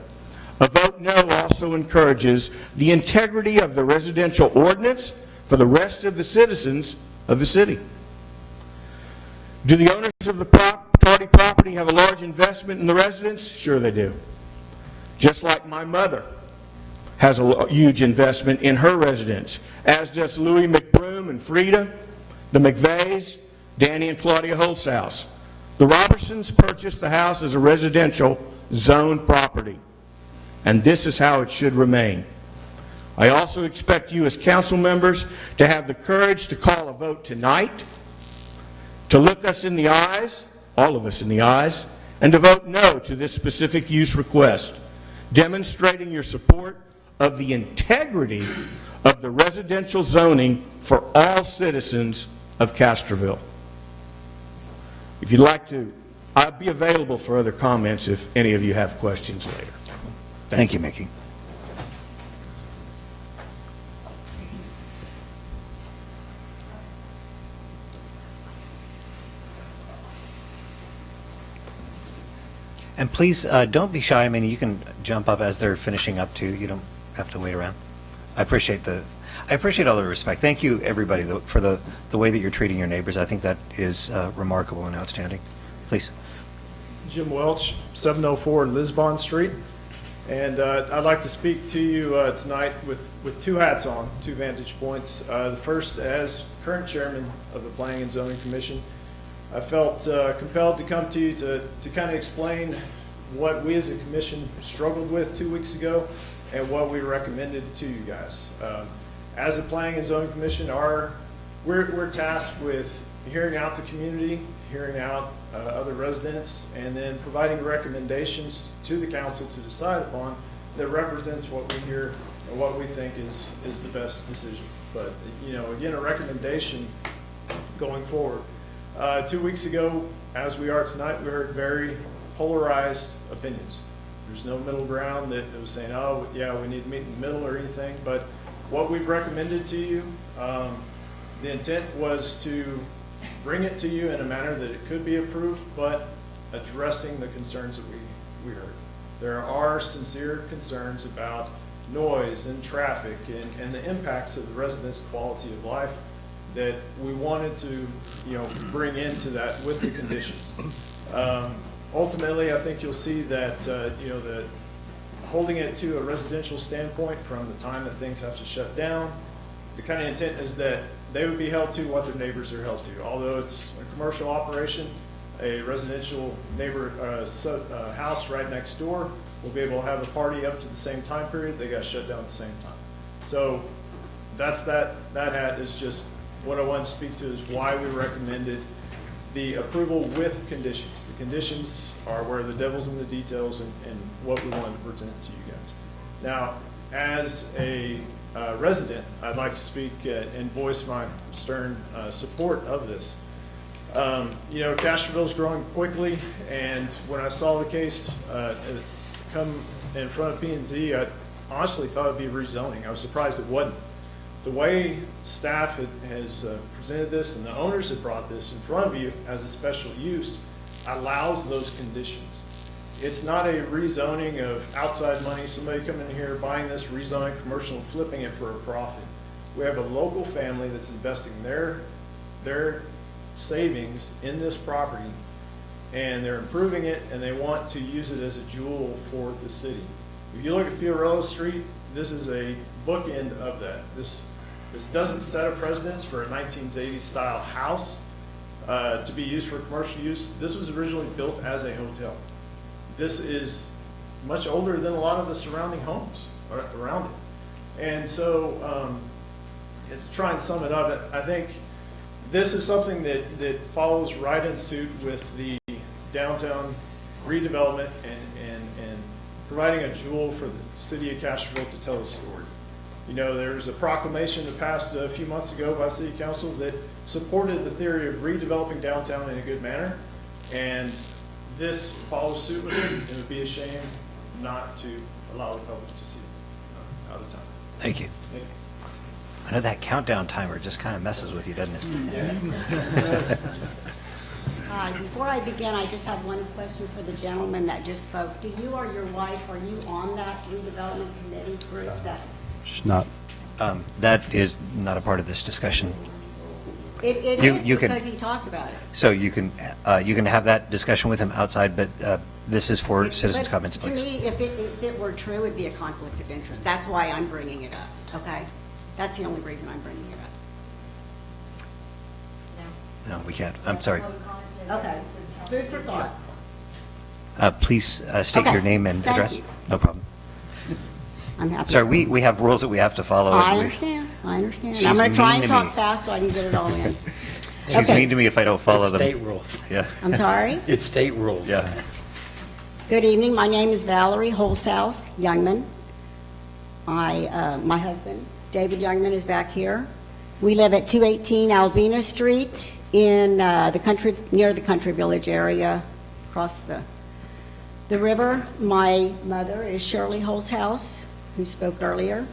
A vote no also encourages the integrity of the residential ordinance for the rest of the citizens of the city. Do the owners of the party property have a large investment in the residents? Sure they do. Just like my mother has a huge investment in her residence, as does Louis McBroom and Frida, the McVeys, Danny and Claudia Holzhaus. The Robertsons purchased the house as a residential zone property, and this is how it should remain. I also expect you as council members to have the courage to call a vote tonight, to look us in the eyes, all of us in the eyes, and to vote no to this specific use request, demonstrating your support of the integrity of the residential zoning for all citizens of Castroville. If you'd like to, I'll be available for other comments if any of you have questions later. Thank you, Mickey. And please, don't be shy. I mean, you can jump up as they're finishing up too. You don't have to wait around. I appreciate all the respect. Thank you, everybody, for the way that you're treating your neighbors. I think that is remarkable and outstanding. Please. Jim Welch, 704 Lisbon Street. And I'd like to speak to you tonight with two hats on, two vantage points. The first, as current chairman of the Planning and Zoning Commission, I felt compelled to come to you to kind of explain what we as a commission struggled with 2 weeks ago and what we recommended to you guys. As a Planning and Zoning Commission, we're tasked with hearing out the community, hearing out other residents, and then providing recommendations to the council to decide upon that represents what we hear and what we think is the best decision. But, you know, again, a recommendation going forward. 2 weeks ago, as we are tonight, we heard very polarized opinions. There's no middle ground that was saying, oh, yeah, we need to meet in the middle or anything. But what we've recommended to you, the intent was to bring it to you in a manner that it could be approved, but addressing the concerns that we heard. There are sincere concerns about noise and traffic and the impacts of the residents' quality of life that we wanted to, you know, bring into that with the conditions. Ultimately, I think you'll see that, you know, that holding it to a residential standpoint from the time that things have to shut down, the kind of intent is that they would be held to what their neighbors are held to. Although it's a commercial operation, a residential neighbor house right next door will be able to have a party up to the same time period. They got shut down at the same time. So that's that hat is just what I want to speak to is why we recommended the approval with conditions. The conditions are where the devil's in the details and what we wanted to present to you guys. Now, as a resident, I'd like to speak and voice my stern support of this. You know, Castroville is growing quickly, and when I saw the case come in front of P&Z, I honestly thought it'd be rezoning. I was surprised it wasn't. The way staff has presented this and the owners have brought this in front of you as a special use allows those conditions. It's not a rezoning of outside money, somebody coming in here buying this, rezoning commercial and flipping it for a profit. We have a local family that's investing their savings in this property, and they're improving it, and they want to use it as a jewel for the city. If you look at Fiorella Street, this is a bookend of that. This doesn't set a precedence for a 1980s style house to be used for commercial use. This was originally built as a hotel. This is much older than a lot of the surrounding homes around it. And so to try and sum it up, I think this is something that follows right in suit with the downtown redevelopment and providing a jewel for the city of Castroville to tell a story. You know, there's a proclamation that passed a few months ago by City Council that supported the theory of redeveloping downtown in a good manner, and this follows suit with it. It would be a shame not to allow the public to see it out of time. Thank you. Thank you. I know that countdown timer just kind of messes with you, doesn't it? Before I begin, I just have one question for the gentleman that just spoke. Do you or your wife, are you on that redevelopment committee group? That's It's not. That is not a part of this discussion. It is because he talked about it. So you can have that discussion with him outside, but this is for citizens' comments, To please. me, if it were true, it'd be a conflict of interest. That's why I'm bringing it up, okay? That's the only reason I'm bringing it up. No, we can't. I'm sorry. Okay, food for thought. Please state Okay. your name and Thank address. you. No problem. I'm happy. Sorry, we have rules that we have to follow. I and we- understand, I understand. She's I'm going to try mean and to me. talk fast so I can get it all in. She's Okay. mean to me if I don't follow It's them. state rules. Yeah. I'm sorry? It's state rules. Yeah. Good evening, my name is Valerie Holzhaus Youngman. My husband, David Youngman, is back here. We live at 218 Alvena Street in near the Country Village area, across the river. My mother is Shirley Holzhaus, who spoke earlier.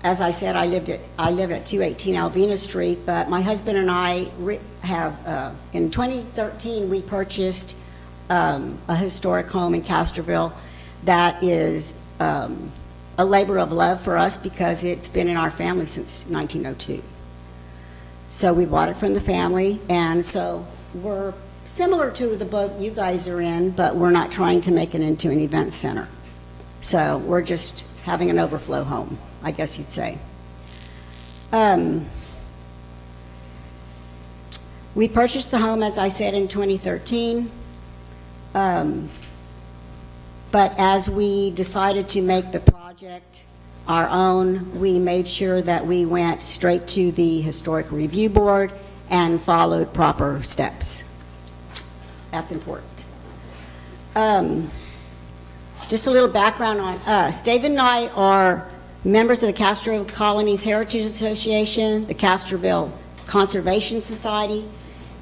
As I said, I live at 218 Alvena Street, but my husband and I have, in 2013, we purchased a historic home in Castroville that is a labor of love for us because it's been in our family since 1902. So we bought it from the family, and so we're similar to the boat you guys are in, but we're not trying to make it into an event center. So we're just having an overflow home, I guess you'd say. We purchased the home, as I said, in 2013. But as we decided to make the project our own, we made sure that we went straight to the Historic Review Board and followed proper steps. That's important. Just a little background on us. David and I are members of the Castroville Colonies Heritage Association, the Castroville Conservation Society,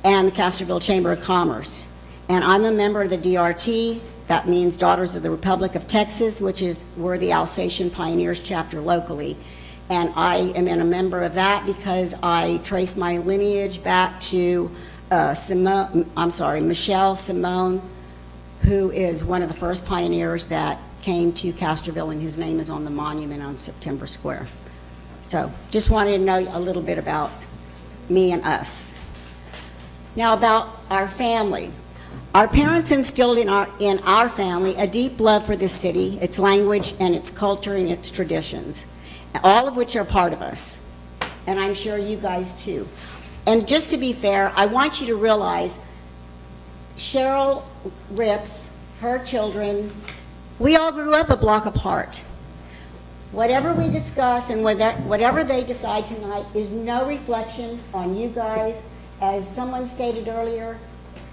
and the Castroville Chamber of Commerce. And I'm a member of the DRT. That means Daughters of the Republic of Texas, we're the Alsatian Pioneers chapter locally. And I am a member of that because I trace my lineage back to Michelle Simone, who is one of the first pioneers that came to Castroville, and his name is on the monument on September Square. So just wanted to know a little bit about me and us. Now about our family. Our parents instilled in our family a deep love for this city, its language, and its culture and its traditions, all of which are part of us. And I'm sure you guys too. And just to be fair, I want you to realize Cheryl Rips, her children, we all grew up a block apart. Whatever we discuss and whatever they decide tonight is no reflection on you guys. As someone stated earlier,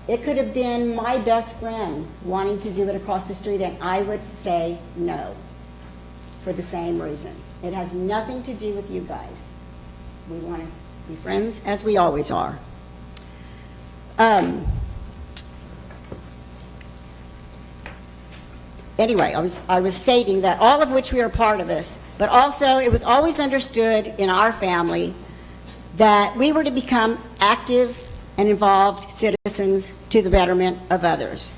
it could have been my best friend wanting to do it across the street, and I would say no for the same reason. It has nothing to do with you guys. We want to be friends, as we always are. Anyway, I was stating that all of which we are part of this, but also it was always understood in our family that we were to become active and involved citizens to the betterment of others.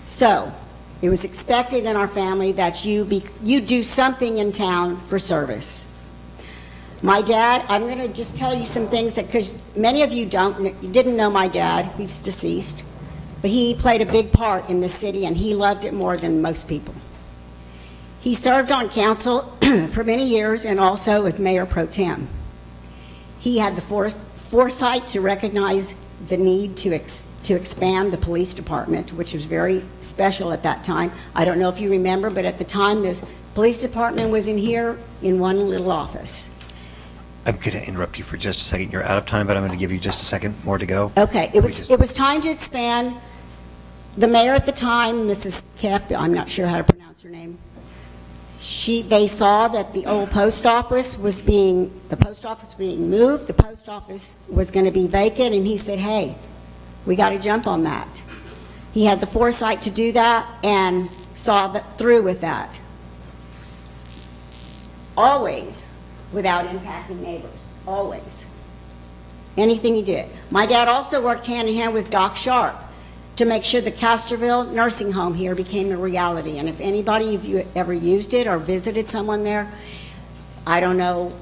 So it was expected in our family that you do something in town for service. My dad, I'm going to just tell you some things that, because many of you didn't know my dad, he's deceased, but he played a big part in the city and he loved it more than most people. He served on council for many years and also as mayor pro tem. He had the foresight to recognize the need to expand the police department, which was very special at that time. I don't know if you remember, but at the time, this police department was in here in one little office. I'm going to interrupt you for just a second. You're out of time, but I'm going to give you just a second more to go. Okay, it was time to expand. The mayor at the time, Mrs. Kep, I'm not sure how to pronounce her name, they saw that the old post office was being moved, the post office was going to be vacant, and he said, hey, we got to jump on that. He had the foresight to do that and saw through with that. Always without impacting neighbors, always. Anything he did. My dad also worked hand in hand with Doc Sharp to make sure the Castroville nursing home here became a reality. And if anybody of you ever used it or visited someone there, I don't know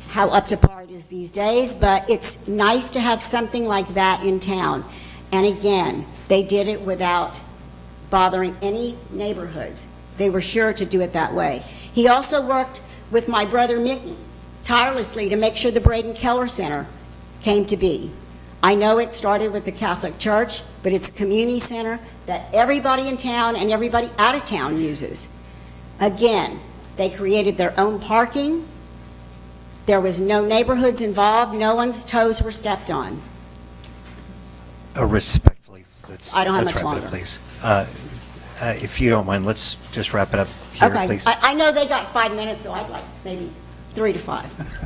how up to par it is these days, but it's nice to have something like that in town. And again, they did it without bothering any neighborhoods. They were sure to do it that way. He also worked with my brother Mickey tirelessly to make sure the Braden Keller Center came to be. I know it started with the Catholic Church, but it's a community center that everybody in town and everybody out of town uses. Again, they created their own parking. There was no neighborhoods involved. No one's toes were stepped on. Respectfully, I don't have let's much wrap it longer. up, please. If you don't mind, let's just wrap it up here, Okay, please. I know they got 5 minutes, so I'd like maybe 3 to 5.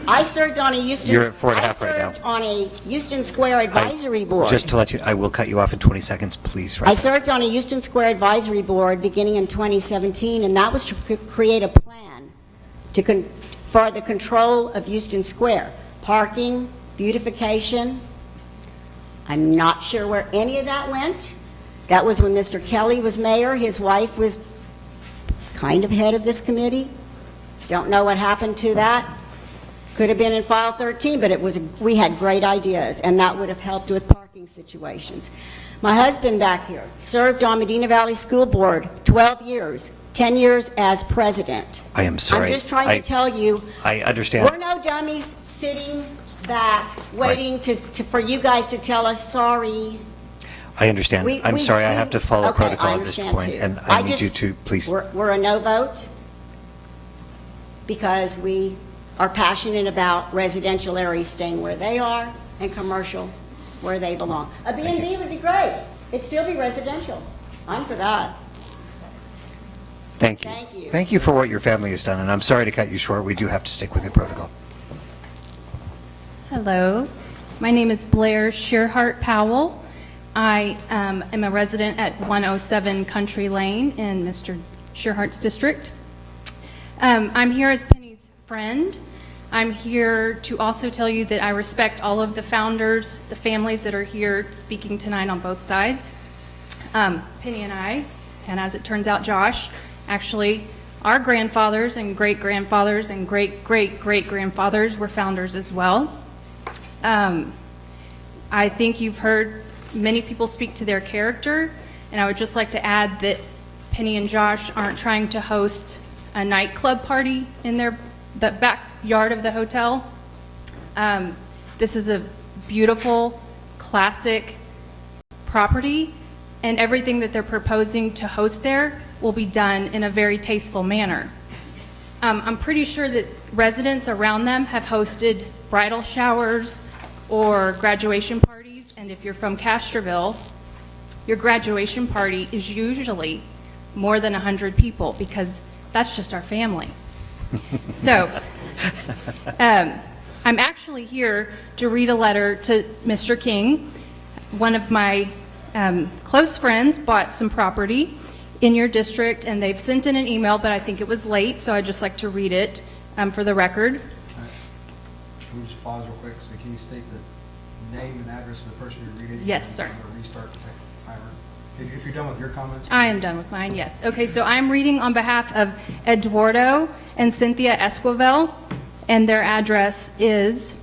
I served on a Houston. You're at 4.5 right now. I served on a Houston Square Advisory Board. Just to let you, I will cut you off in 20 seconds, please. I served on a Houston Square Advisory Board beginning in 2017, and that was to create a plan for the control of Houston Square. Parking, beautification. I'm not sure where any of that went. That was when Mr. Kelly was mayor. His wife was kind of head of this committee. Don't know what happened to that. Could have been in file 13, but we had great ideas, and that would have helped with parking situations. My husband back here served on Medina Valley School Board 12 years, 10 years as president. I am sorry. I'm just trying to tell you. I understand. We're no dummies sitting back waiting for you guys to tell us sorry. I understand. I'm sorry, I have to follow Okay, protocol I at this understand point, too. and I need you to, please. We're a no vote because we are passionate about residential areas staying where they are and commercial where they belong. A B&B would be great. It'd still be residential. I'm for that. Thank you. Thank you. Thank you for what your family has done, and I'm sorry to cut you short. We do have to stick with the protocol. Hello, my name is Blair Shearhart Powell. I am a resident at 107 Country Lane in Mr. Shearhart's district. I'm here as Penny's friend. I'm here to also tell you that I respect all of the founders, the families that are here speaking tonight on both sides. Penny and I, and as it turns out, Josh, actually, our grandfathers and great-grandfathers and great-great-great-grandfathers were founders as well. I think you've heard many people speak to their character, and I would just like to add that Penny and Josh aren't trying to host a nightclub party in the backyard of the hotel. This is a beautiful, classic property, and everything that they're proposing to host there will be done in a very tasteful manner. I'm pretty sure that residents around them have hosted bridal showers or graduation parties, and if you're from Castroville, your graduation party is usually more than 100 people because that's just our family. So, I'm actually here to read a letter to Mr. King. One of my close friends bought some property in your district, and they've sent in an email, but I think it was late, so I'd just like to read it for the record. Can we just pause real quick? So can you state the name and address of the person you're reading? Yes, sir. I'm gonna restart the timer. If you're done with your comments. I am done with mine, yes. Okay, so I'm reading on behalf of Eduardo and Cynthia Esquivel, and their address is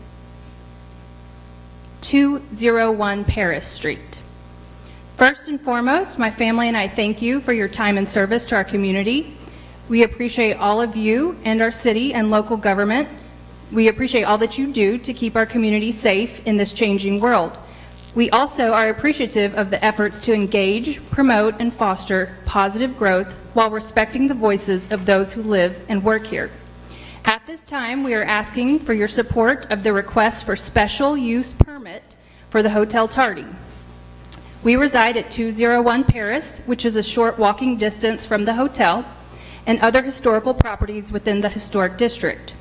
201 Paris Street. First and foremost, my family and I thank you for your time and service to our community. We appreciate all of you and our city and local government. We appreciate all that you do to keep our community safe in this changing world. We also are appreciative of the efforts to engage, promote, and foster positive growth while respecting the voices of those who live and work here. At this time, we are asking for your support of the request for special use permit for the Hotel Tardy. We reside at 201 Paris, which is a short walking distance from the hotel and other historical properties within the historic district.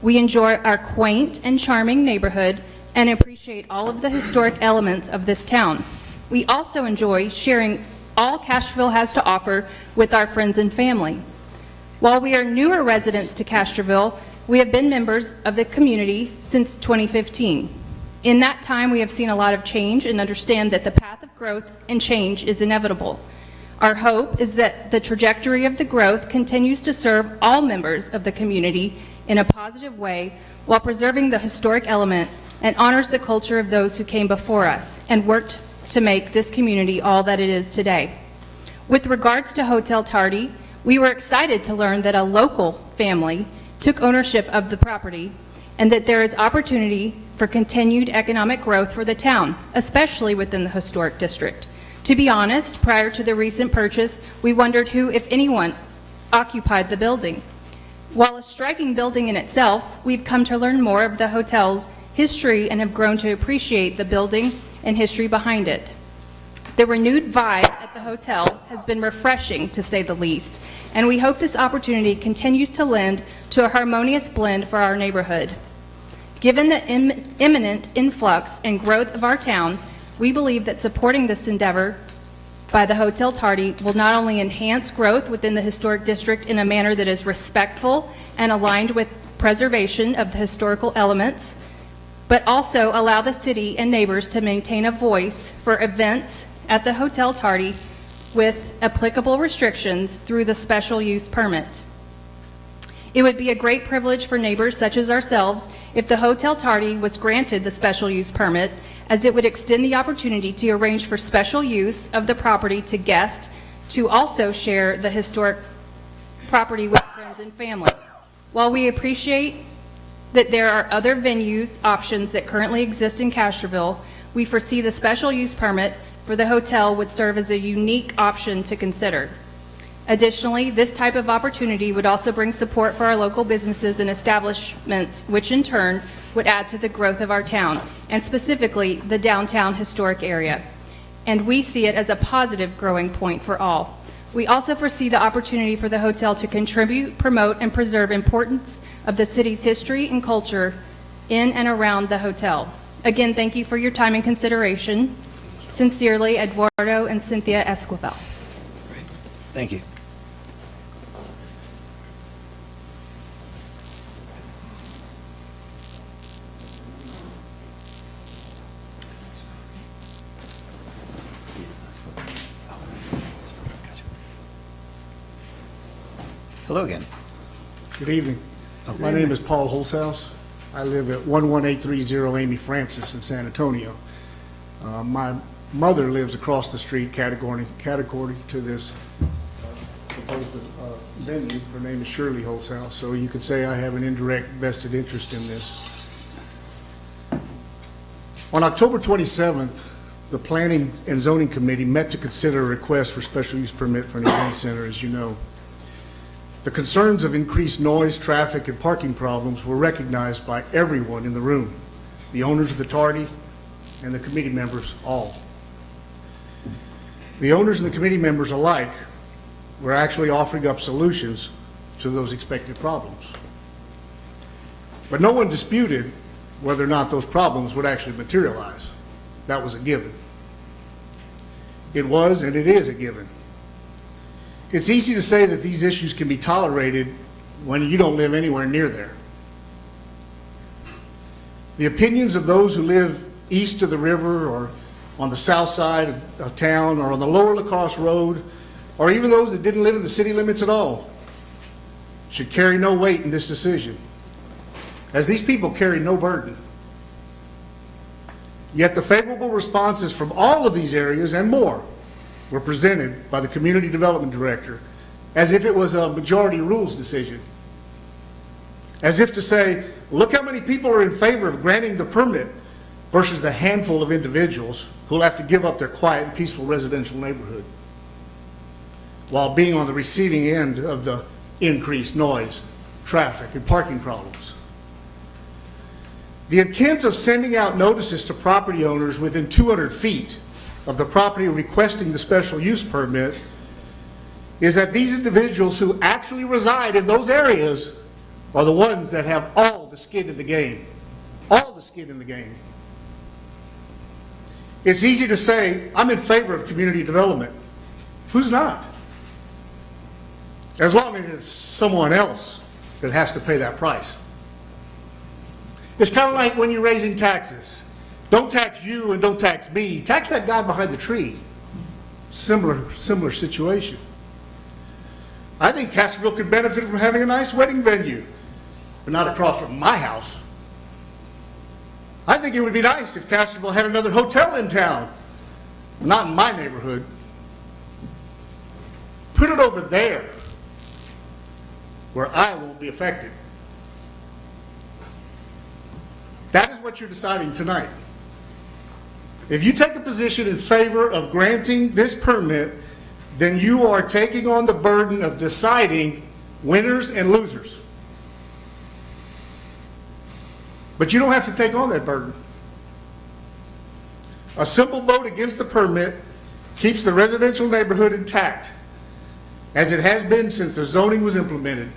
We enjoy our quaint and charming neighborhood and appreciate all of the historic elements of this town. We also enjoy sharing all Castroville has to offer with our friends and family. While we are newer residents to Castroville, we have been members of the community since 2015. In that time, we have seen a lot of change and understand that the path of growth and change is inevitable. Our hope is that the trajectory of the growth continues to serve all members of the community in a positive way while preserving the historic element and honors the culture of those who came before us and worked to make this community all that it is today. With regards to Hotel Tardy, we were excited to learn that a local family took ownership of the property and that there is opportunity for continued economic growth for the town, especially within the historic district. To be honest, prior to the recent purchase, we wondered who, if anyone, occupied the building. While a striking building in itself, we've come to learn more of the hotel's history and have grown to appreciate the building and history behind it. The renewed vibe at the hotel has been refreshing, to say the least, and we hope this opportunity continues to lend to a harmonious blend for our neighborhood. Given the imminent influx and growth of our town, we believe that supporting this endeavor by the Hotel Tardy will not only enhance growth within the historic district in a manner that is respectful and aligned with preservation of the historical elements, but also allow the city and neighbors to maintain a voice for events at the Hotel Tardy with applicable restrictions through the special use permit. It would be a great privilege for neighbors such as ourselves if the Hotel Tardy was granted the special use permit, as it would extend the opportunity to arrange for special use of the property to guests to also share the historic property with friends and family. While we appreciate that there are other venues options that currently exist in Castroville, we foresee the special use permit for the hotel would serve as a unique option to consider. Additionally, this type of opportunity would also bring support for our local businesses and establishments, which in turn would add to the growth of our town, and specifically the downtown historic area. And we see it as a positive growing point for all. We also foresee the opportunity for the hotel to contribute, promote, and preserve importance of the city's history and culture in and around the hotel. Again, thank you for your time and consideration. Sincerely, Eduardo and Cynthia Esquivel. Thank you. Hello again. Good evening. My name is Paul Holzhaus. I live at 11830 Amy Francis in San Antonio. My mother lives across the street, category to this proposed venue. Her name is Shirley Holzhaus, so you could say I have an indirect vested interest in this. On October 27th, the Planning and Zoning Committee met to consider a request for special use permit for an event center, as you know. The concerns of increased noise, traffic, and parking problems were recognized by everyone in the room, the owners of the Tardy and the committee members all. The owners and the committee members alike were actually offering up solutions to those expected problems. But no one disputed whether or not those problems would actually materialize. That was a given. It was and it is a given. It's easy to say that these issues can be tolerated when you don't live anywhere near there. The opinions of those who live east of the river or on the south side of town or on the lower Lacoste Road, or even those that didn't live in the city limits at all, should carry no weight in this decision, as these people carry no burden. Yet the favorable responses from all of these areas and more were presented by the Community Development Director as if it was a majority rules decision. As if to say, look how many people are in favor of granting the permit versus the handful of individuals who will have to give up their quiet and peaceful residential neighborhood while being on the receiving end of the increased noise, traffic, and parking problems. The intent of sending out notices to property owners within 200 feet of the property requesting the special use permit is that these individuals who actually reside in those areas are the ones that have all the skin in the game. All the skin in the game. It's easy to say, I'm in favor of community development. Who's not? As long as it's someone else that has to pay that price. It's kind of like when you're raising taxes. Don't tax you and don't tax me. Tax that guy behind the tree. Similar situation. I think Castroville could benefit from having a nice wedding venue, but not across from my house. I think it would be nice if Castroville had another hotel in town, not in my neighborhood. Put it over there, where I won't be affected. That is what you're deciding tonight. If you take a position in favor of granting this permit, then you are taking on the burden of deciding winners and losers. But you don't have to take on that burden. A simple vote against the permit keeps the residential neighborhood intact, as it has been since the zoning was implemented.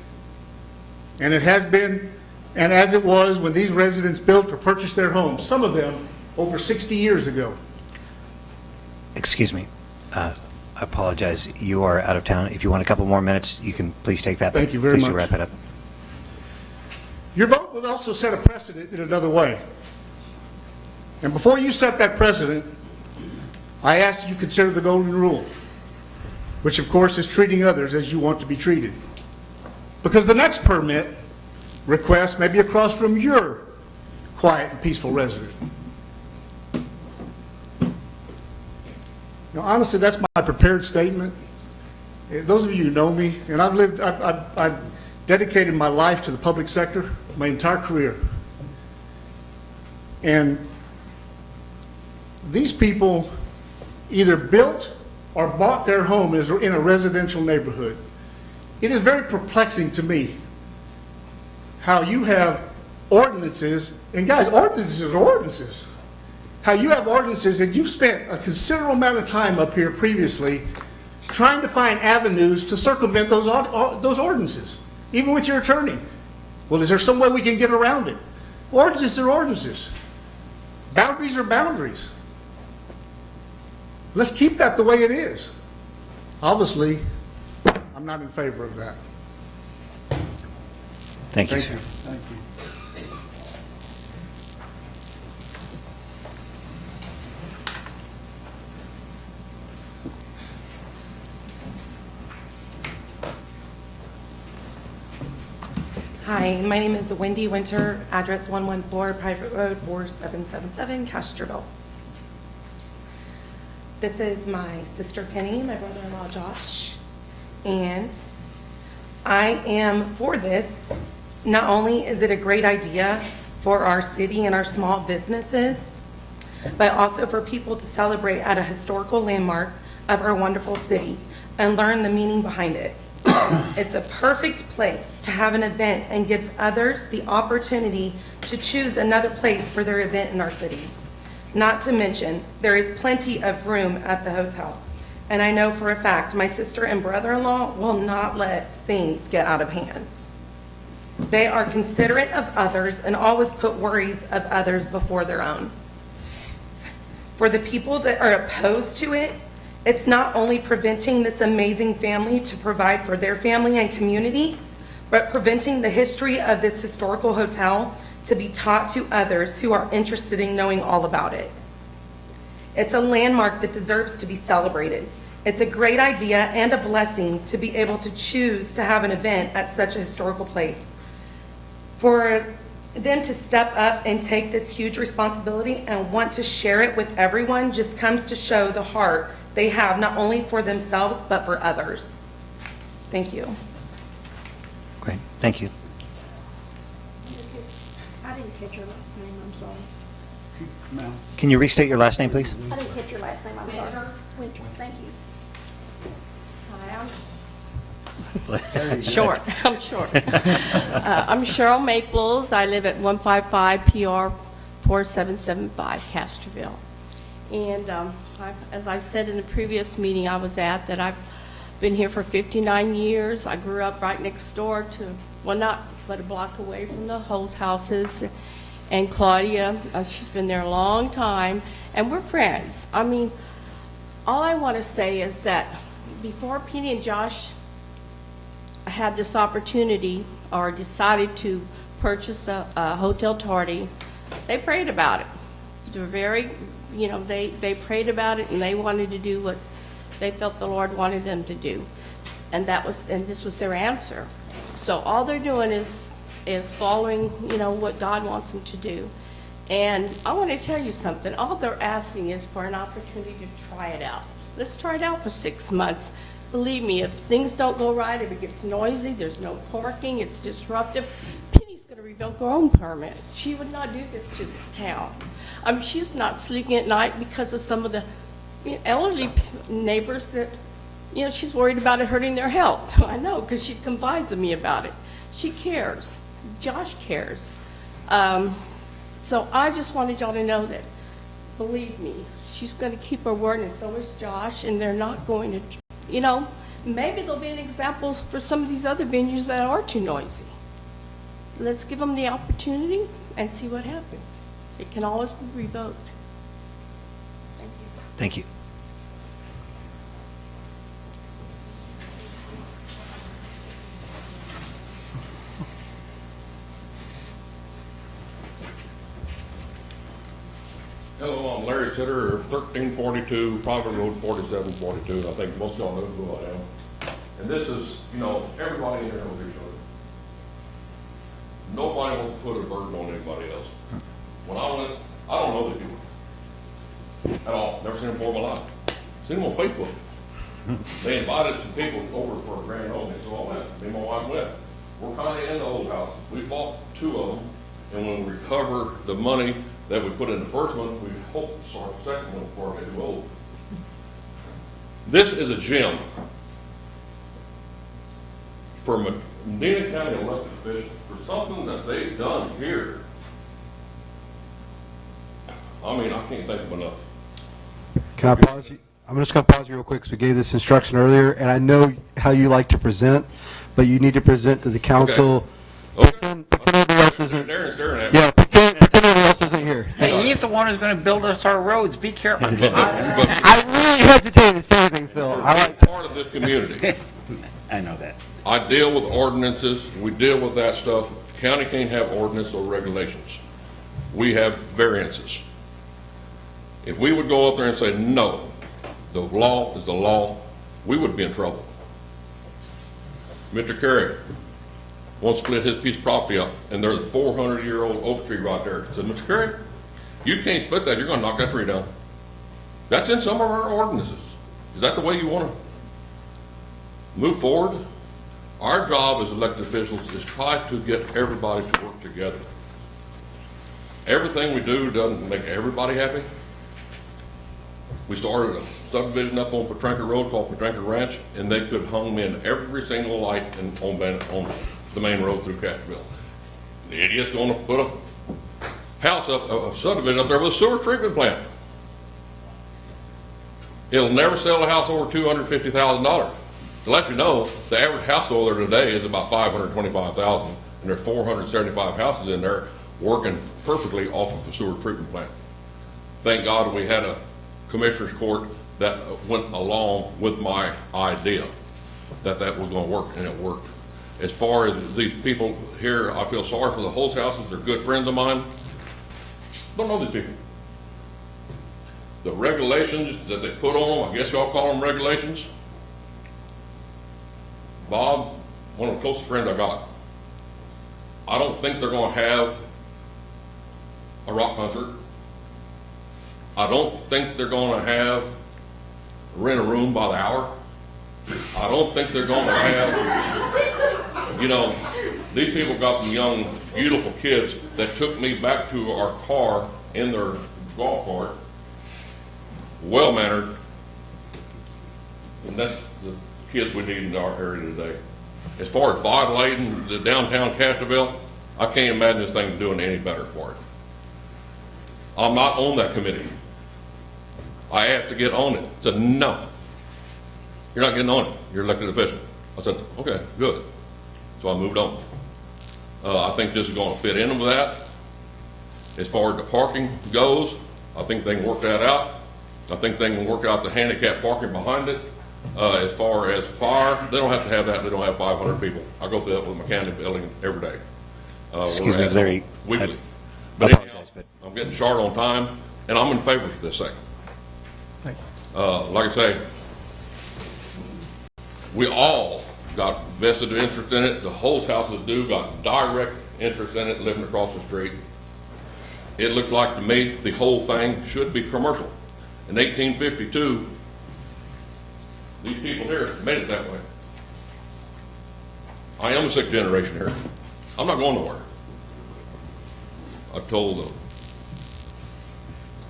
And it has been, and as it was when these residents built or purchased their homes, some of them over 60 years ago. Excuse me. I apologize. You are out of town. If you want a couple more minutes, you can please take that. Thank you very please much. do wrap it up. Your vote will also set a precedent in another way. And before you set that precedent, I ask that you consider the golden rule, which of course is treating others as you want to be treated. Because the next permit request may be across from your quiet and peaceful resident. Now, honestly, that's my prepared statement. Those of you who know me, and I've dedicated my life to the public sector, my entire career. And these people either built or bought their home in a residential neighborhood. It is very perplexing to me how you have ordinances, and guys, ordinances are ordinances. How you have ordinances and you've spent a considerable amount of time up here previously trying to find avenues to circumvent those ordinances, even with your attorney. Well, is there some way we can get around it? Ordinances are ordinances. Boundaries are boundaries. Let's keep that the way it is. Obviously, I'm not in favor of that. Thank you, sir. Thank you. Hi, my name is Wendy Winter, address 114 Private Road 4777, Castroville. This is my sister Penny, my brother-in-law Josh, and I am for this. Not only is it a great idea for our city and our small businesses, but also for people to celebrate at a historical landmark of our wonderful city and learn the meaning behind it. It's a perfect place to have an event and gives others the opportunity to choose another place for their event in our city. Not to mention, there is plenty of room at the hotel. And I know for a fact my sister and brother-in-law will not let things get out of hand. They are considerate of others and always put worries of others before their own. For the people that are opposed to it, it's not only preventing this amazing family to provide for their family and community, but preventing the history of this historical hotel to be taught to others who are interested in knowing all about it. It's a landmark that deserves to be celebrated. It's a great idea and a blessing to be able to choose to have an event at such a historical place. For them to step up and take this huge responsibility and want to share it with everyone just comes to show the heart they have, not only for themselves, but for others. Thank you. Great. Thank you. I didn't catch your last name, I'm sorry. Can you restate your last name, please? I didn't catch your last name, I'm sorry. Winter, thank you. I'm short. I'm Cheryl Maples. I live at 155 PR 4775 Castroville. And as I said in the previous meeting I was at, that I've been here for 59 years. I grew up right next door to, well, not but a block away from the Holtz houses. And Claudia, she's been there a long time, and we're friends. I mean, all I want to say is that before Penny and Josh had this opportunity or decided to purchase the Hotel Tardy, they prayed about it. They were very, they prayed about it, and they wanted to do what they felt the Lord wanted them to do. And this was their answer. So all they're doing is following, what God wants them to do. And I want to tell you something. All they're asking is for an opportunity to try it out. Let's try it out for 6 months. Believe me, if things don't go right, if it gets noisy, there's no parking, it's disruptive, Penny's going to revoke her own permit. She would not do this to this town. She's not sleeping at night because of some of the elderly neighbors that, you know, she's worried about it hurting their health. I know, because she confides in me about it. She cares. Josh cares. So I just wanted y'all to know that, believe me, she's going to keep her word, and so is Josh, and they're not going to, you know, maybe there'll be an example for some of these other venues that are too noisy. Let's give them the opportunity and see what happens. It can always be revoked. Thank you. Thank you. Hello, I'm Larry Sitter, 1342 Providence Road, 4742. I think most of y'all know who I am. And this is, you know, everybody in here knows each other. Nobody wants to put a burden on anybody else. When I went, I don't know these people at all. Never seen them before in my life. Seen them on Facebook. They invited some people over for a grand opening, so I went. Me and my wife went. We're kind of in the old houses. We bought 2 of them, and when we recover the money that we put in the first one, we hope to start the second one before I get too old. This is a gem for Medina County elected officials for something that they've done here. I mean, I can't think of enough. Can I pause you? I'm just going to pause you real quick because we gave this instruction earlier, and I know how you like to present, but you need to present to the council. Okay. Pretend everybody else isn't. Darren's staring at me. Yeah, pretend everybody else isn't here. Hey, he's the one who's going to build us our roads. Be careful. I really hesitated to say anything, Phil. I like part of this community. I know that. I deal with ordinances. We deal with that stuff. The county can't have ordinance or regulations. We have variances. If we would go up there and say, no, the law is the law, we would be in trouble. Mr. Carey wants to split his piece of property up, and there's a 400-year-old oak tree right there. I said, Mr. Carey, you can't split that. You're going to knock that tree down. That's in some of our ordinances. Is that the way you want to move forward? Our job as elected officials is try to get everybody to work together. Everything we do doesn't make everybody happy. We started a subdivision up on Petranka Road called Petranka Ranch, and they could hung in every single light on the main road through Castroville. The idiot's going to put a house up, a subdivision up there with a sewer treatment plant. It'll never sell a house over $250,000. To let you know, the average household there today is about $525,000, and there are 475 houses in there working perfectly off of a sewer treatment plant. Thank God we had a commissioner's court that went along with my idea that was going to work, and it worked. As far as these people here, I feel sorry for the Holtz houses. They're good friends of mine. Don't know these people. The regulations that they put on them, I guess y'all call them regulations. Bob, one of the closest friends I got, I don't think they're going to have a rock concert. I don't think they're going to have rent a room by the hour. I don't think they're going to have, you know, these people got some young, beautiful kids that took me back to our car in their golf cart, well-mannered, and that's the kids we need in our area today. As far as violating the downtown Castroville, I can't imagine this thing doing any better for it. I'm not on that committee. I asked to get on it. Said, no, you're not getting on it. You're elected official. I said, okay, good. So I moved on. I think this is going to fit in with that. As far as the parking goes, I think they can work that out. I think they can work out the handicap parking behind it. As far as fire, they don't have to have that. They don't have 500 people. I go through that with my county building every day. Excuse me, Larry. Weekly. I apologize, but I'm getting short on time, and I'm in favor of this thing. Thank Like I say, we all got vested interest in it. The Holtz houses do got direct interest in it, living across the street. It looked like to me the whole thing should be commercial. In 1852, these people here made it that way. I am a sixth generation here. I'm not going nowhere. I told the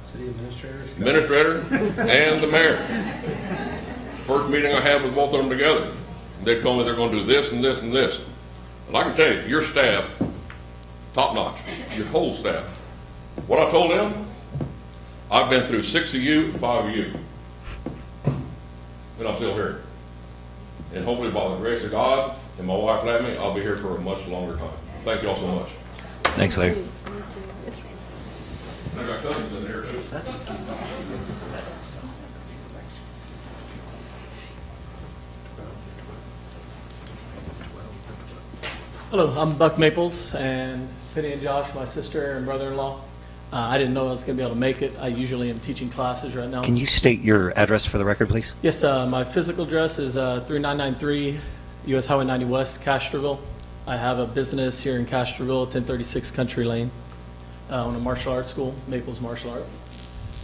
City administrator and the mayor. First meeting I had with both of them together, they told me they're gonna do this and this and this. And I can tell you, your staff, top notch, your whole staff. What I told them, I've been through 6 of you and 5 of you. And I'm still here. And hopefully by the grace of God and my wife let me, I'll be here for a much longer time. Thank you all so much. Thanks, Larry. I got cousins in there too. Hello, I'm Buck Maples, and Penny and Josh, my sister and brother-in-law. I didn't know I was going to be able to make it. I usually am teaching classes right now. Can you state your address for the record, please? Yes, my physical address is 3993 US Highway 90 West, Castroville. I have a business here in Castroville, 1036 Country Lane. On a martial arts school, Maples Martial Arts.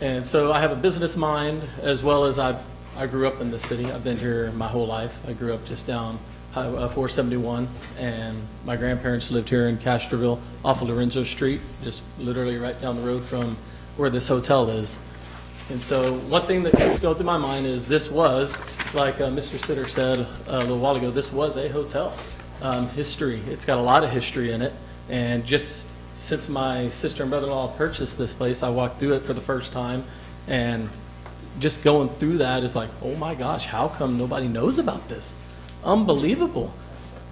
And so I have a business mind, as well as I grew up in this city. I've been here my whole life. I grew up just down 471, and my grandparents lived here in Castroville off of Lorenzo Street, just literally right down the road from where this hotel is. And so one thing that keeps going through my mind is this was, like Mr. Sitter said a little while ago, this was a hotel. History, it's got a lot of history in it, and just since my sister and brother-in-law purchased this place, I walked through it for the first time, and just going through that is like, oh my gosh, how come nobody knows about this? Unbelievable.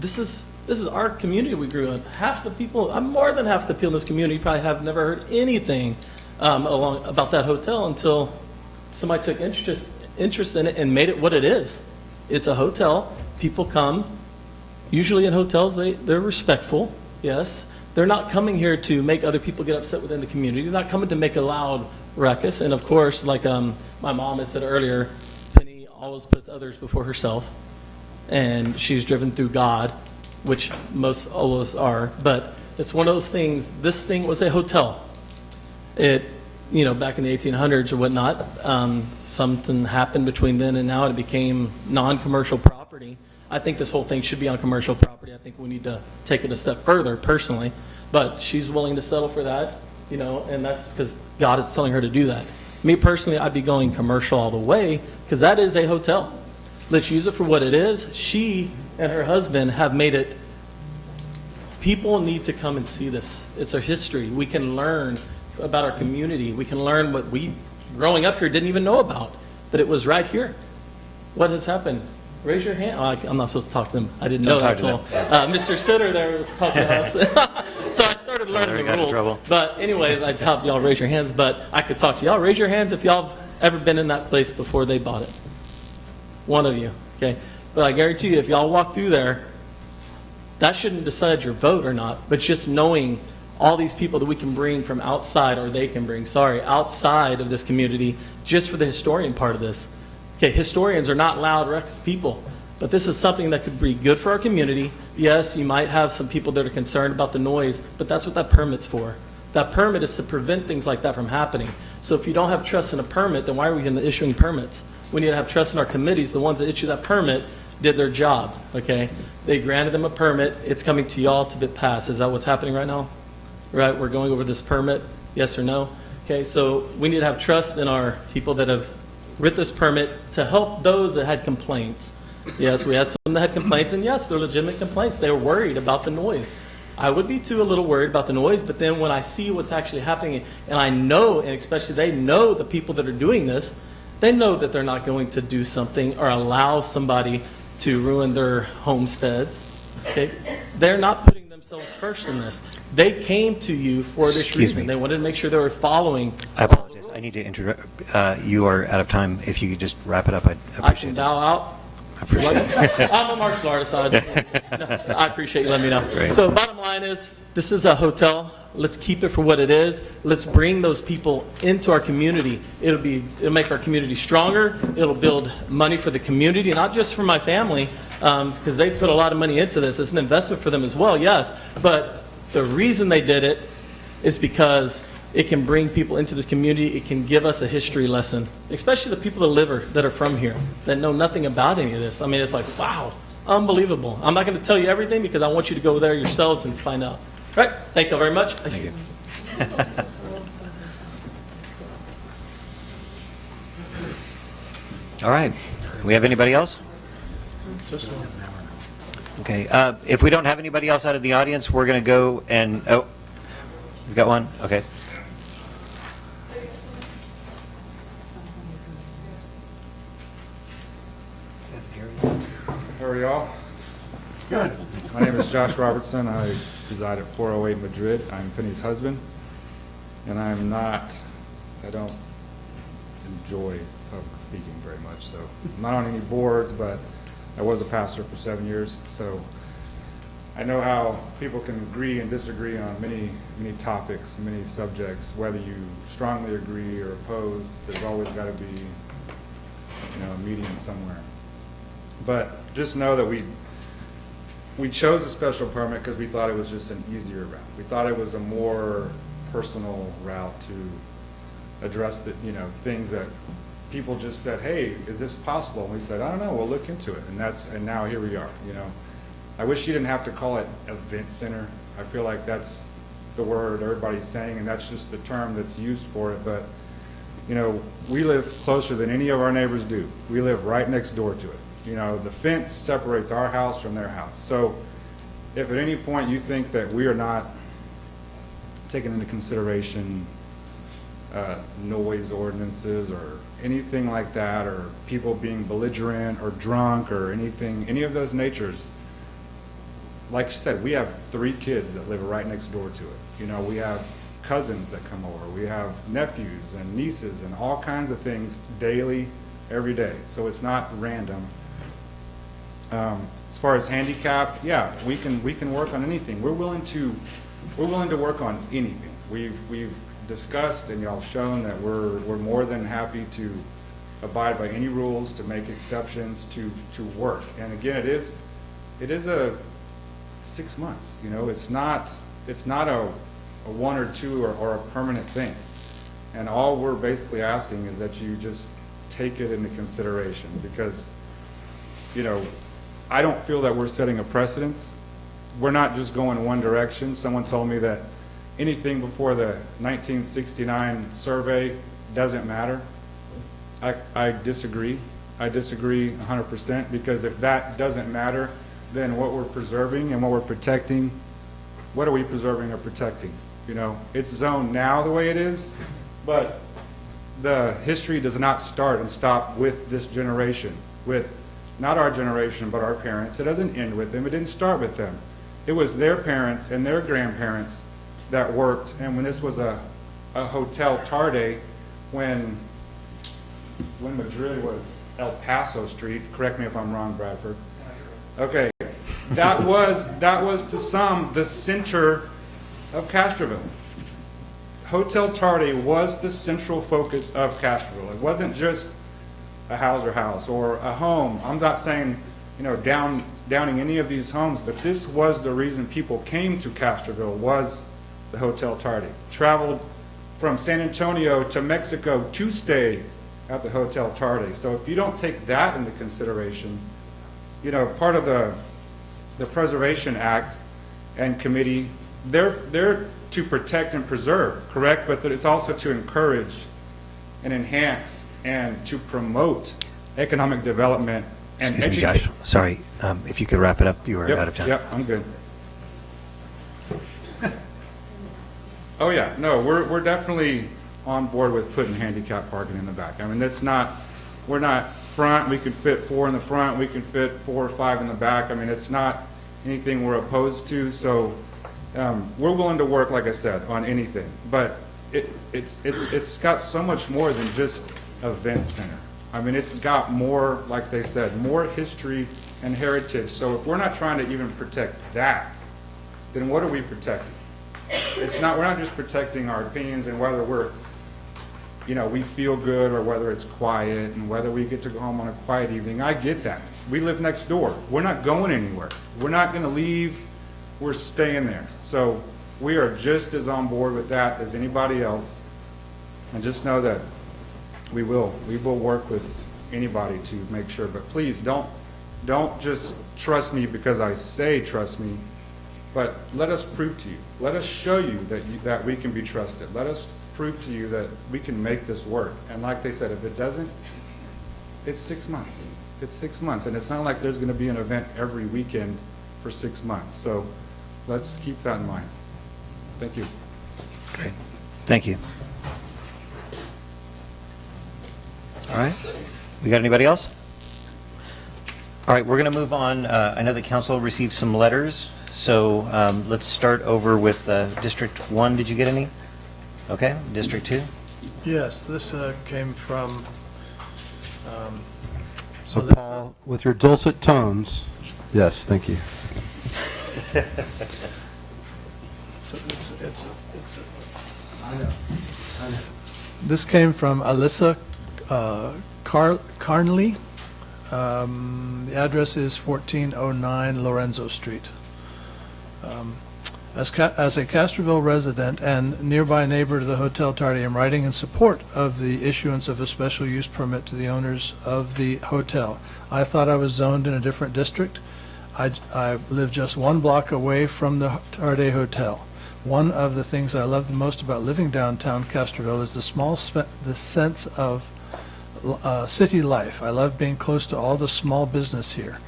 This is our community we grew up. Half the people, more than half the people in this community probably have never heard anything about that hotel until somebody took interest in it and made it what it is. It's a hotel. People come. Usually in hotels, they're respectful, yes. They're not coming here to make other people get upset within the community. They're not coming to make a loud ruckus. And of course, like my mom had said earlier, Penny always puts others before herself. And she's driven through God, which most all of us are. But it's one of those things, this thing was a hotel. It, back in the 1800s or whatnot, something happened between then and now. It became non-commercial property. I think this whole thing should be on commercial property. I think we need to take it a step further, personally. But she's willing to settle for that, and that's because God is telling her to do that. Me, personally, I'd be going commercial all the way, because that is a hotel. Let's use it for what it is. She and her husband have made it. People need to come and see this. It's our history. We can learn about our community. We can learn what we, growing up here, didn't even know about. But it was right here. What has happened? Raise your hand. Oh, I'm not supposed to talk to them. I didn't know that until Mr. Sitter there was talking to us. So I started learning the rules. But anyways, I'd help y'all raise your hands. But I could talk to y'all. Raise your hands if y'all have ever been in that place before they bought it. One of you, okay? But I guarantee you, if y'all walk through there, that shouldn't decide your vote or not. But just knowing all these people that we can bring from outside, or they can bring, outside of this community, just for the historian part of this. Okay, historians are not loud, reckless people, but this is something that could be good for our community. Yes, you might have some people that are concerned about the noise, but that's what that permit's for. That permit is to prevent things like that from happening. So if you don't have trust in a permit, then why are we issuing permits? We need to have trust in our committees. The ones that issue that permit did their job, okay? They granted them a permit. It's coming to y'all to be passed. Is that what's happening right now? Right, we're going over this permit, yes or no? Okay, so we need to have trust in our people that have writ this permit to help those that had complaints. Yes, we had some that had complaints, and yes, they're legitimate complaints. They were worried about the noise. I would be too a little worried about the noise, but then when I see what's actually happening, and I know, and especially they know the people that are doing this, they know that they're not going to do something or allow somebody to ruin their homesteads. Okay? They're not putting themselves first in this. They came to you for this reason. They wanted to make sure they were following. I apologize. I need to interrupt. You are out of time. If you could just wrap it up, I'd appreciate it. I can bow out. I appreciate it. I'm a martial artist. I appreciate you letting me know. Great. So bottom line is, this is a hotel. Let's keep it for what it is. Let's bring those people into our community. It'll make our community stronger. It'll build money for the community, not just for my family, because they put a lot of money into this. It's an investment for them as well, yes. But the reason they did it is because it can bring people into this community. It can give us a history lesson, especially the people that are from here, that know nothing about any of this. I mean, it's like, wow, unbelievable. I'm not going to tell you everything because I want you to go there yourselves and find out. All right, thank you very much. Thank you. All right. We have anybody else? Just one. Okay, if we don't have anybody else out of the audience, we're going to go and, oh, you got one? Okay. How are y'all? Good. My name is Josh Robertson. I reside at 408 Madrid. I'm Penny's husband, and I don't enjoy public speaking very much, so I'm not on any boards, but I was a pastor for 7 years, so I know how people can agree and disagree on many topics, many subjects. Whether you strongly agree or oppose, there's always got to be, a median somewhere. But just know that we chose a special permit because we thought it was just an easier route. We thought it was a more personal route to address the, things that people just said, hey, is this possible? And we said, I don't know, we'll look into it. And now here we are, I wish you didn't have to call it event center. I feel like that's the word everybody's saying, and that's just the term that's used for it. But, we live closer than any of our neighbors do. We live right next door to it. The fence separates our house from their house. So if at any point you think that we are not taking into consideration noise ordinances or anything like that, or people being belligerent or drunk or any of those natures, like she said, we have 3 kids that live right next door to it. We have cousins that come over. We have nephews and nieces and all kinds of things daily, every day. So it's not random. As far as handicap, yeah, we can work on anything. We're willing to work on anything. We've discussed and y'all shown that we're more than happy to abide by any rules, to make exceptions, to work. And again, it is a 6 months. It's not a 1 or 2 or a permanent thing. And all we're basically asking is that you just take it into consideration, because I don't feel that we're setting a precedence. We're not just going one direction. Someone told me that anything before the 1969 survey doesn't matter. I disagree. I disagree 100%, because if that doesn't matter, then what we're preserving and what we're protecting, what are we preserving or protecting? It's zoned now the way it is, but the history does not start and stop with this generation, with not our generation, but our parents. It doesn't end with them. It didn't start with them. It was their parents and their grandparents that worked. And when this was a hotel tarde, when Madrid was El Paso Street, correct me if I'm wrong, Bradford. Okay, that was to some the center of Castroville. Hotel Tarde was the central focus of Castroville. It wasn't just a Hauser house or a home. I'm not saying, downing any of these homes, but this was the reason people came to Castroville, was the Hotel Tarde. Traveled from San Antonio to Mexico to stay at the Hotel Tarde. So if you don't take that into consideration, part of the Preservation Act and committee, they're to protect and preserve, correct? But that it's also to encourage and enhance and to promote economic development and Excuse me, Josh. Sorry, if you could wrap it up, you were out of time. Yep, I'm good. Oh yeah, no, we're definitely on board with putting handicap parking in the back. I mean, we're not front. We could fit 4 in the front. We can fit 4 or 5 in the back. I mean, it's not anything we're opposed to. So we're willing to work, like I said, on anything. But it's got so much more than just event center. I mean, it's got more, like they said, more history and heritage. So if we're not trying to even protect that, then what are we protecting? We're not just protecting our opinions and whether we feel good or whether it's quiet and whether we get to go home on a quiet evening. I get that. We live next door. We're not going anywhere. We're not going to leave. We're staying there. So we are just as on board with that as anybody else. And just know that we will work with anybody to make sure. But please don't just trust me because I say trust me, but let us prove to you. Let us show you that we can be trusted. Let us prove to you that we can make this work. And like they said, if it doesn't, it's 6 months. it's 6 months, and it's not like there's going to be an event every weekend for 6 months. So let's keep that in mind. Thank you. Great. Thank you. All right. We got anybody else? All right, we're going to move on. I know the council received some letters, so let's start over with District 1. Did you get any? Okay. District 2? Yes, this came from, So Paul, with your dulcet tones, yes, thank you. This came from Alyssa Carnley. The address is 1409 Lorenzo Street. As a Castroville resident and nearby neighbor to the Hotel Tardy, I'm writing in support of the issuance of a special use permit to the owners of the hotel. I thought I was zoned in a different district. I live just 1 block away from the Tardy Hotel. One of the things I love the most about living downtown Castroville is the sense of city life. I love being close to all the small business here.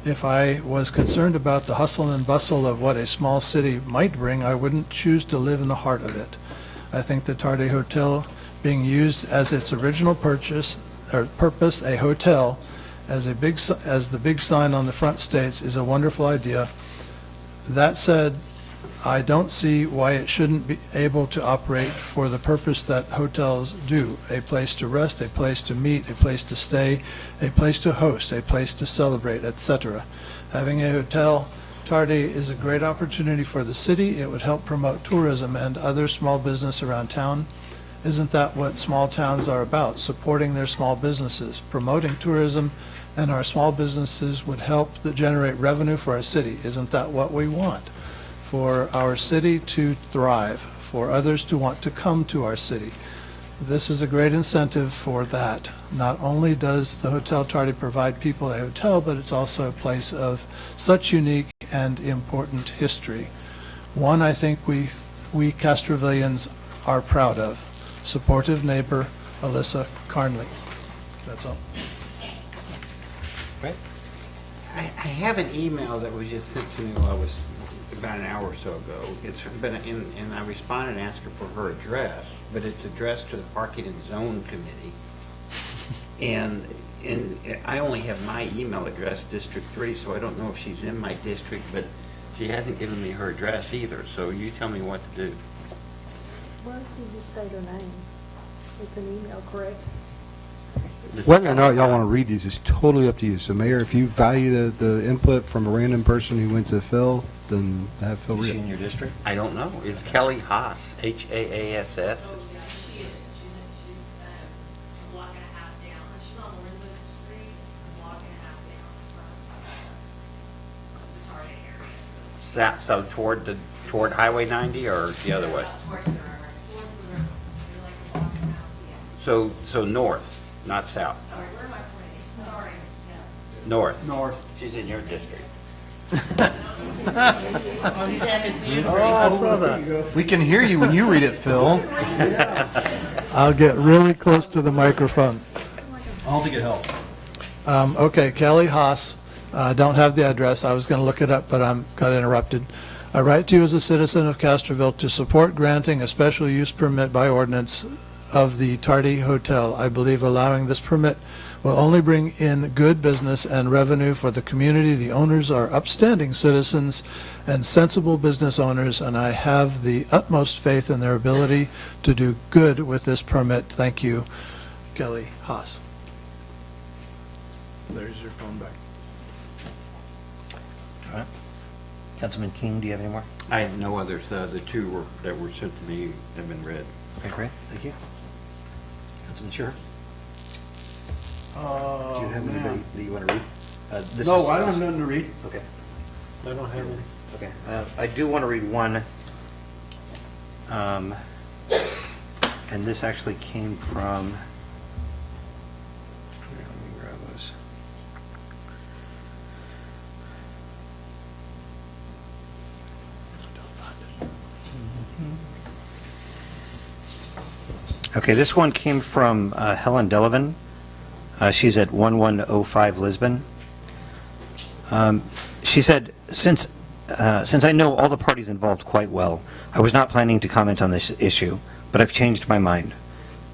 If I was concerned about the hustle and bustle of what a small city might bring, I wouldn't choose to live in the heart of it. I think the Tarde Hotel being used as its original purpose, a hotel, as the big sign on the front states, is a wonderful idea. That said, I don't see why it shouldn't be able to operate for the purpose that hotels do: a place to rest, a place to meet, a place to stay, a place to host, a place to celebrate, etc. Having a hotel Tarde is a great opportunity for the city. It would help promote tourism and other small business around town. Isn't that what small towns are about? Supporting their small businesses, promoting tourism, and our small businesses would help generate revenue for our city. Isn't that what we want? For our city to thrive, for others to want to come to our city. This is a great incentive for that. Not only does the Hotel Tardy provide people a hotel, but it's also a place of such unique and important history. One I think we Castrovillians are proud of. Supportive neighbor, Alyssa Carnley. That's all. Right. I have an email that was just sent to me while I was about an hour or so ago. It's been and I responded asking for her address, but it's addressed to the Parking and Zone Committee. And I only have my email address, District 3, so I don't know if she's in my district, but she hasn't given me her address either, so you tell me what to do. Why don't you just state her name? It's an email, correct? Whether or not y'all want to read these is totally up to you. So Mayor, if you value the input from a random person who went to Phil, then have Phil read it. Is she in your district? I don't know. It's Kelly Haas, H-A-A-S-S. She is. She's a block and a half down. She's on Lorenzo Street, a block and a half down from the Target area. So toward Highway 90 or the other way? Towards the river. Like a block and a half, yes. So north, not south. Sorry, where am I pointing? Sorry. Yes. North. North. She's in your district. Oh, I saw that. We can hear you when you read it, Phil. I'll get really close to the microphone. I don't think it helps. Okay, Kelly Haas. I don't have the address. I was going to look it up, but I got interrupted. I write to you as a citizen of Castroville to support granting a special use permit by ordinance of the Tardy Hotel. I believe allowing this permit will only bring in good business and revenue for the community. The owners are upstanding citizens and sensible business owners, and I have the utmost faith in their ability to do good with this permit. Thank you, Kelly Haas. There's your phone back. All right. Councilman King, do you have any more? I have no others. The two that were sent to me have been read. Okay, great. Thank you. Councilman Sure. Do you have anybody that you want to read? No, I don't have nothing to read. Okay. I don't have any. Okay. I do want to read one. And this actually came from. Let me grab those. Okay, this one came from Helen Delavan. She's at 1105 Lisbon. She said, since I know all the parties involved quite well, I was not planning to comment on this issue, but I've changed my mind.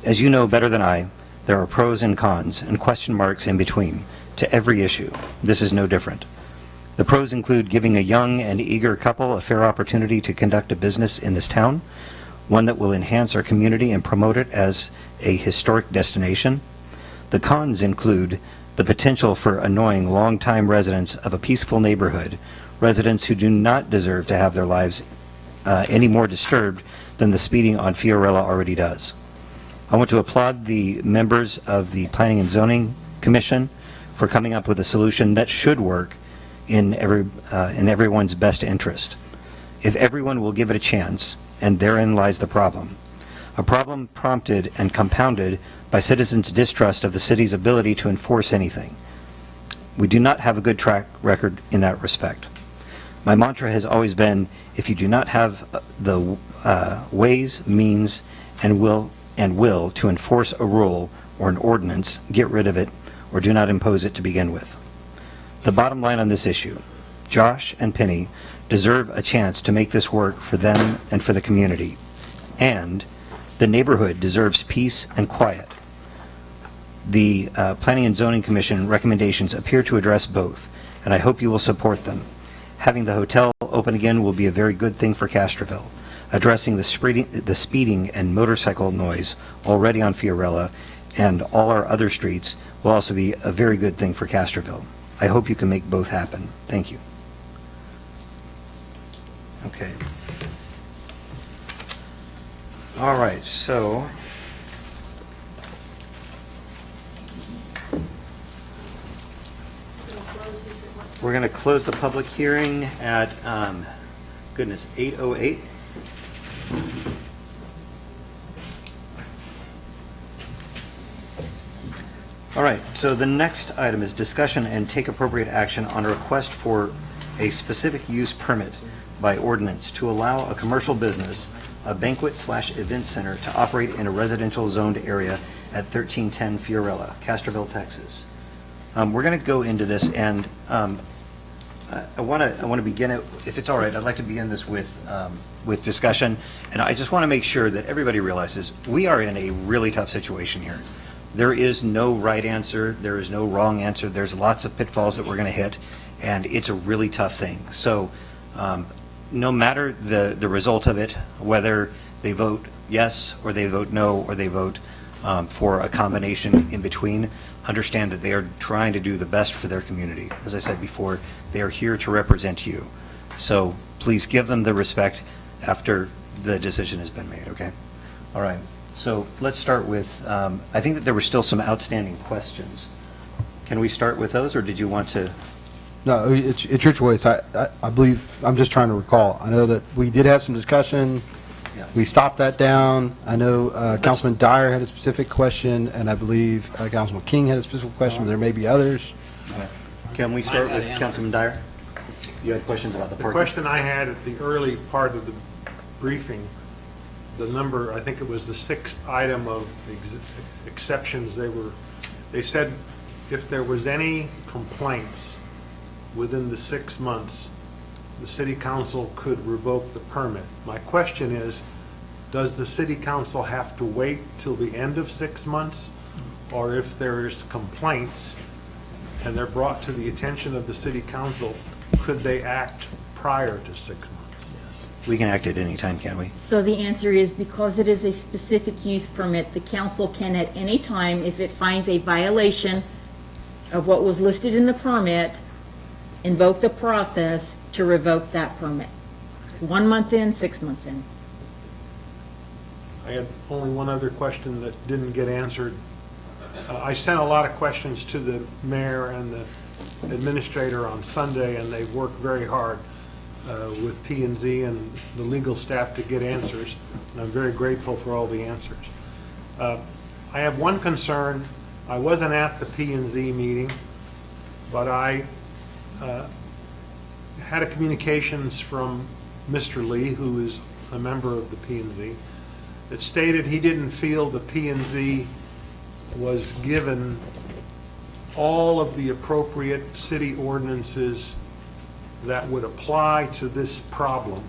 As you know better than I, there are pros and cons and question marks in between to every issue. This is no different. The pros include giving a young and eager couple a fair opportunity to conduct a business in this town, one that will enhance our community and promote it as a historic destination. The cons include the potential for annoying longtime residents of a peaceful neighborhood, residents who do not deserve to have their lives any more disturbed than the speeding on Fiorella already does. I want to applaud the members of the Planning and Zoning Commission for coming up with a solution that should work in everyone's best interest. If everyone will give it a chance, and therein lies the problem. A problem prompted and compounded by citizens' distrust of the city's ability to enforce anything. We do not have a good track record in that respect. My mantra has always been, if you do not have the ways, means, and will to enforce a rule or an ordinance, get rid of it or do not impose it to begin with. The bottom line on this issue, Josh and Penny deserve a chance to make this work for them and for the community. And the neighborhood deserves peace and quiet. The Planning and Zoning Commission recommendations appear to address both, and I hope you will support them. Having the hotel open again will be a very good thing for Castroville. Addressing the speeding and motorcycle noise already on Fiorella and all our other streets will also be a very good thing for Castroville. I hope you can make both happen. Thank you. Okay. All right, so we're going to close the public hearing at, goodness, 8:08. All right, so the next item is discussion and take appropriate action on a request for a specific use permit by ordinance to allow a commercial business, a banquet/event center, to operate in a residential zoned area at 1310 Fiorella, Castroville, Texas. We're going to go into this, and I want to begin it, if it's all right, I'd like to begin this with discussion, and I just want to make sure that everybody realizes we are in a really tough situation here. There is no right answer, there is no wrong answer, there's lots of pitfalls that we're going to hit, and it's a really tough thing. So no matter the result of it, whether they vote yes or they vote no or they vote for a combination in between, understand that they are trying to do the best for their community. As I said before, they are here to represent you. So please give them the respect after the decision has been made, okay? All right, so let's start with, I think that there were still some outstanding questions. Can we start with those, or did you want to? No, it's your choice. I believe, I'm just trying to recall. I know that we did have some discussion. Yeah. We stopped that down. I know Councilman Dyer had a specific question, and I believe Councilman King had a specific question, but there may be others. Okay. Can we start with Councilman Dyer? You had questions about the The parking? question I had at the early part of the briefing, the number, I think it was the sixth item of exceptions, they said if there was any complaints within the 6 months, the city council could revoke the permit. My question is, does the city council have to wait till the end of 6 months? Or if there's complaints and they're brought to the attention of the city council, could they act prior to 6 months? We can act at any time, can't we? So the answer is, because it is a specific use permit, the council can at any time, if it finds a violation of what was listed in the permit, invoke the process to revoke that permit. 1 month in, 6 months in. I had only one other question that didn't get answered. I sent a lot of questions to the mayor and the administrator on Sunday, and they worked very hard with P&Z and the legal staff to get answers, and I'm very grateful for all the answers. I have one concern. I wasn't at the P&Z meeting, but I had a communications from Mr. Lee, who is a member of the P&Z, that stated he didn't feel the P&Z was given all of the appropriate city ordinances that would apply to this problem.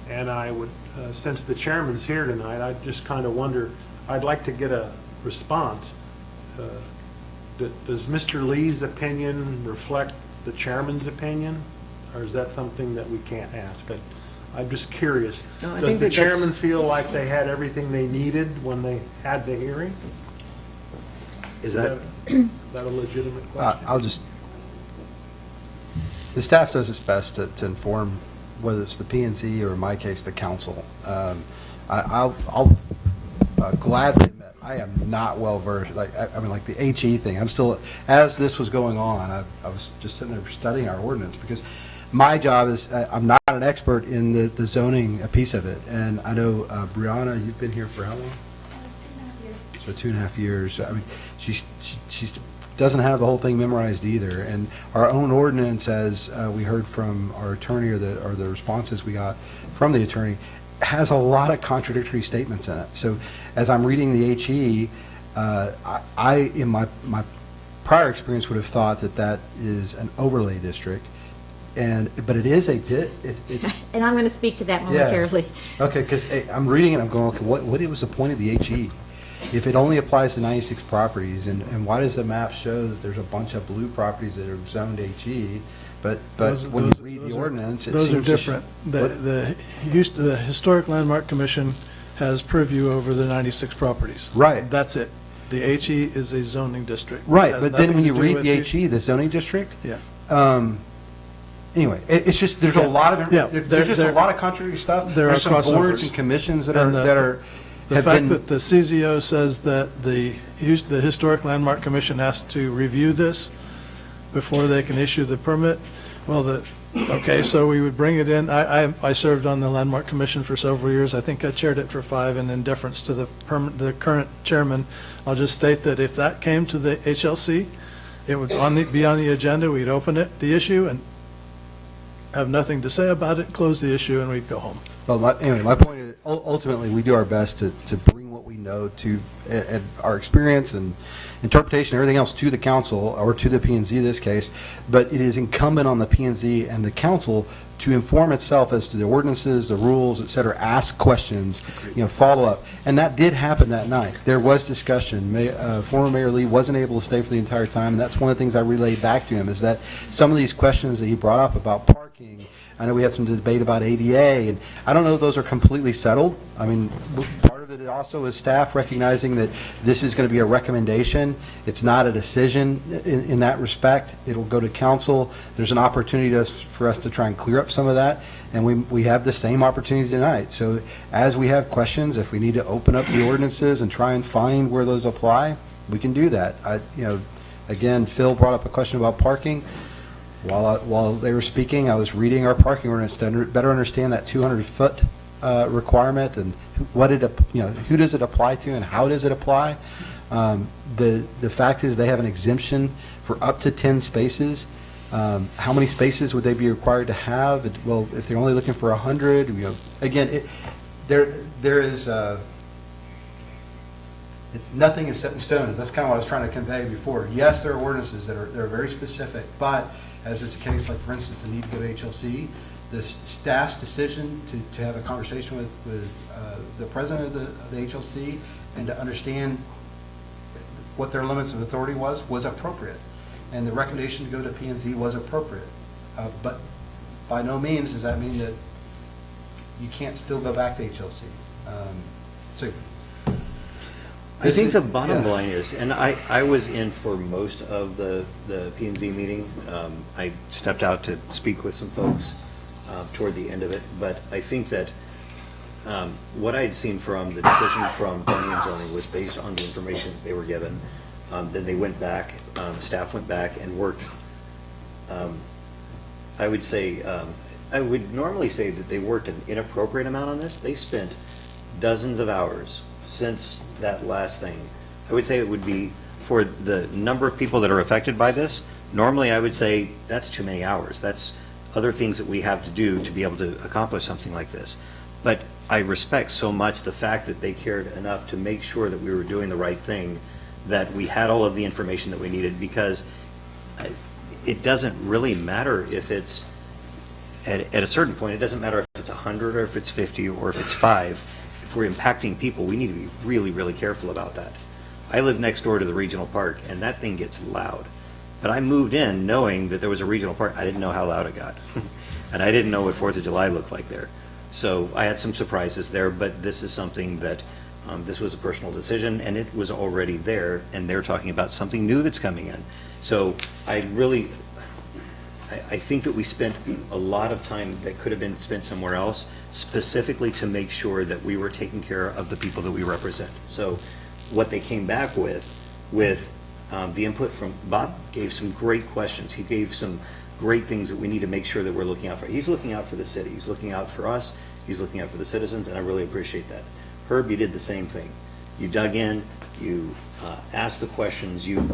And I would, since the chairman's here tonight, I just kind of wonder, I'd like to get a response. Does Mr. Lee's opinion reflect the chairman's opinion? Or is that something that we can't ask? I'm just curious. No, I Does think the that that's- chairman feel like they had everything they needed when they had the hearing? Is that? Is that a legitimate question? The staff does its best to inform, whether it's the P&Z or in my case, the council. I'll gladly admit, I am not well versed, like the HE thing. I'm still, as this was going on, I was just sitting there studying our ordinance, because my job is, I'm not an expert in the zoning piece of it. And I know, Brianna, you've been here for how long? 2.5 years. So 2.5 years. I mean, she doesn't have the whole thing memorized either. And our own ordinance, as we heard from our attorney, or the responses we got from the attorney, has a lot of contradictory statements in it. So as I'm reading the HE, I in my prior experience would have thought that is an overlay district. But it is it's And I'm going to speak to that momentarily. Okay, because I'm reading it, I'm going, okay, what was the point of the HE? If it only applies to 96 properties, and why does the map show that there's a bunch of blue properties that are zoned HE, but when you read the ordinance, it those seems are different. The Historic Landmark Commission has purview over the 96 properties. Right. That's it. The HE is a zoning district. Right, It has but then nothing when to you do read with the HE, the zoning district, Yeah. anyway, it's just, there's a lot of, there's just a lot of contradictory stuff. There are There's some boards crossovers. and commissions that And are, the have fact been, that the CZO says that the Historic Landmark Commission has to review this before they can issue the permit, well, okay, so we would bring it in. I served on the Landmark Commission for several years. I think I chaired it for 5, and in deference to the current chairman, I'll just state that if that came to the HLC, it would be on the agenda, we'd open the issue, and have nothing to say about it, close the issue, and we'd go home. well, anyway, my point is, ultimately, we do our best to bring what we know to, and our experience and interpretation, everything else, to the council, or to the P&Z in this case, but it is incumbent on the P&Z and the council to inform itself as to the ordinances, the rules, et cetera, ask questions, follow up. And that did happen that night. There was discussion. Former Mayor Lee wasn't able to stay for the entire time, and that's one of the things I relayed back to him, is that some of these questions that he brought up about parking, I know we had some debate about ADA, and I don't know if those are completely settled. I mean, part of it also is staff recognizing that this is going to be a recommendation. It's not a decision in that respect. It'll go to council. There's an opportunity for us to try and clear up some of that, and we have the same opportunity tonight. So as we have questions, if we need to open up the ordinances and try and find where those apply, we can do that. Again, Phil brought up a question about parking. While they were speaking, I was reading our parking ordinance to better understand that 200-foot requirement, and who does it apply to and how does it apply. The fact is, they have an exemption for up to 10 spaces. How many spaces would they be required to have? Well, if they're only looking for 100, again, there is nothing is set in stone. That's kind of what I was trying to convey before. Yes, there are ordinances that are very specific, but as is the case, like for instance, the need to go to HLC, the staff's decision to have a conversation with the president of the HLC and to understand what their limits of authority was appropriate. And the recommendation to go to P&Z was appropriate. But by no means does that mean that you can't still go back to HLC. I think the bottom line is, and I was in for most of the P&Z meeting. I stepped out to speak with some folks toward the end of it, but I think that what I had seen from the decision from planning and zoning was based on the information that they were given. Then they went back, staff went back and worked, I would say, I would normally say that they worked an inappropriate amount on this. They spent dozens of hours since that last thing. I would say it would be, for the number of people that are affected by this, normally I would say that's too many hours. That's other things that we have to do to be able to accomplish something like this. But I respect so much the fact that they cared enough to make sure that we were doing the right thing, that we had all of the information that we needed, because it doesn't really matter if it's, at a certain point, it doesn't matter if it's 100 or if it's 50 or if it's 5. If we're impacting people, we need to be really, really careful about that. I live next door to the regional park, and that thing gets loud. But I moved in knowing that there was a regional park. I didn't know how loud it got. And I didn't know what 4th of July looked like there. So I had some surprises there, but this is something that, this was a personal decision, and it was already there, and they're talking about something new that's coming in. So I think that we spent a lot of time that could have been spent somewhere else, specifically to make sure that we were taking care of the people that we represent. So what they came back with the input from Bob, gave some great questions. He gave some great things that we need to make sure that we're looking out for. He's looking out for the city. He's looking out for us. He's looking out for the citizens, and I really appreciate that. Herb, you did the same thing. You dug in, you asked the questions, you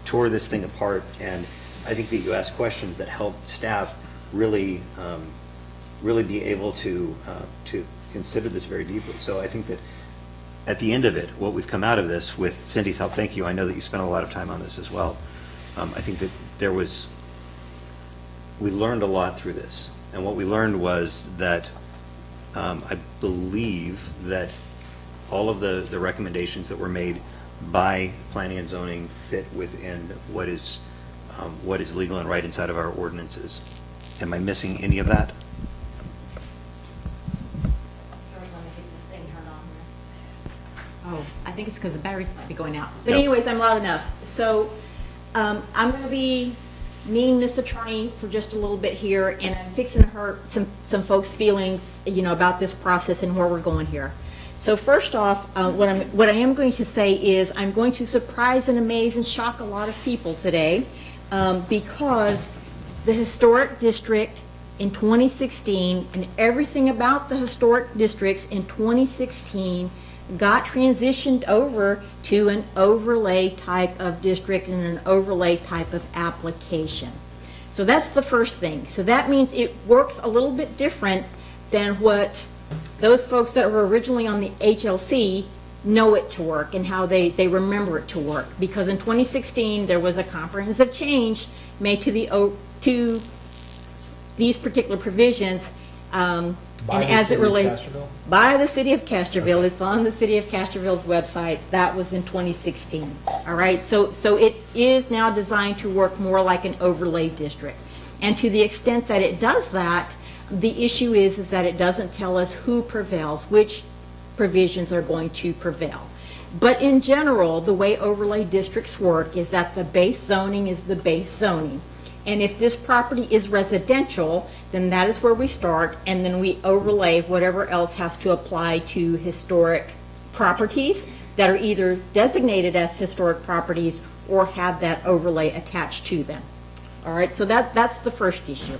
tore this thing apart, and I think that you asked questions that helped staff really be able to consider this very deeply. So I think that at the end of it, what we've come out of this with Cindy's help, thank you. I know that you spent a lot of time on this as well. I think that we learned a lot through this. And what we learned was that I believe that all of the recommendations that were made by planning and zoning fit within what is legal and right inside of our ordinances. Am I missing any of that? Oh, I think it's because the batteries might be going out. But Yep. anyways, I'm loud enough. So I'm going to be mean, Miss Attorney, for just a little bit here, and I'm fixing to hurt some folks' feelings, about this process and where we're going here. So first off, what I am going to say is I'm going to surprise and amaze and shock a lot of people today, because the historic district in 2016 and everything about the historic districts in 2016 got transitioned over to an overlay type of district and an overlay type of application. So that's the first thing. So that means it works a little bit different than what those folks that were originally on the HLC know it to work and how they remember it to work. Because in 2016, there was a comprehensive change made to these particular provisions, and as it relates by the city of Castroville. It's on the city of Castroville's website. That was in 2016. All right, so it is now designed to work more like an overlay district. And to the extent that it does that, the issue is that it doesn't tell us who prevails, which provisions are going to prevail. But in general, the way overlay districts work is that the base zoning is the base zoning. And if this property is residential, then that is where we start, and then we overlay whatever else has to apply to historic properties that are either designated as historic properties or have that overlay attached to them. All right, so that's the first issue.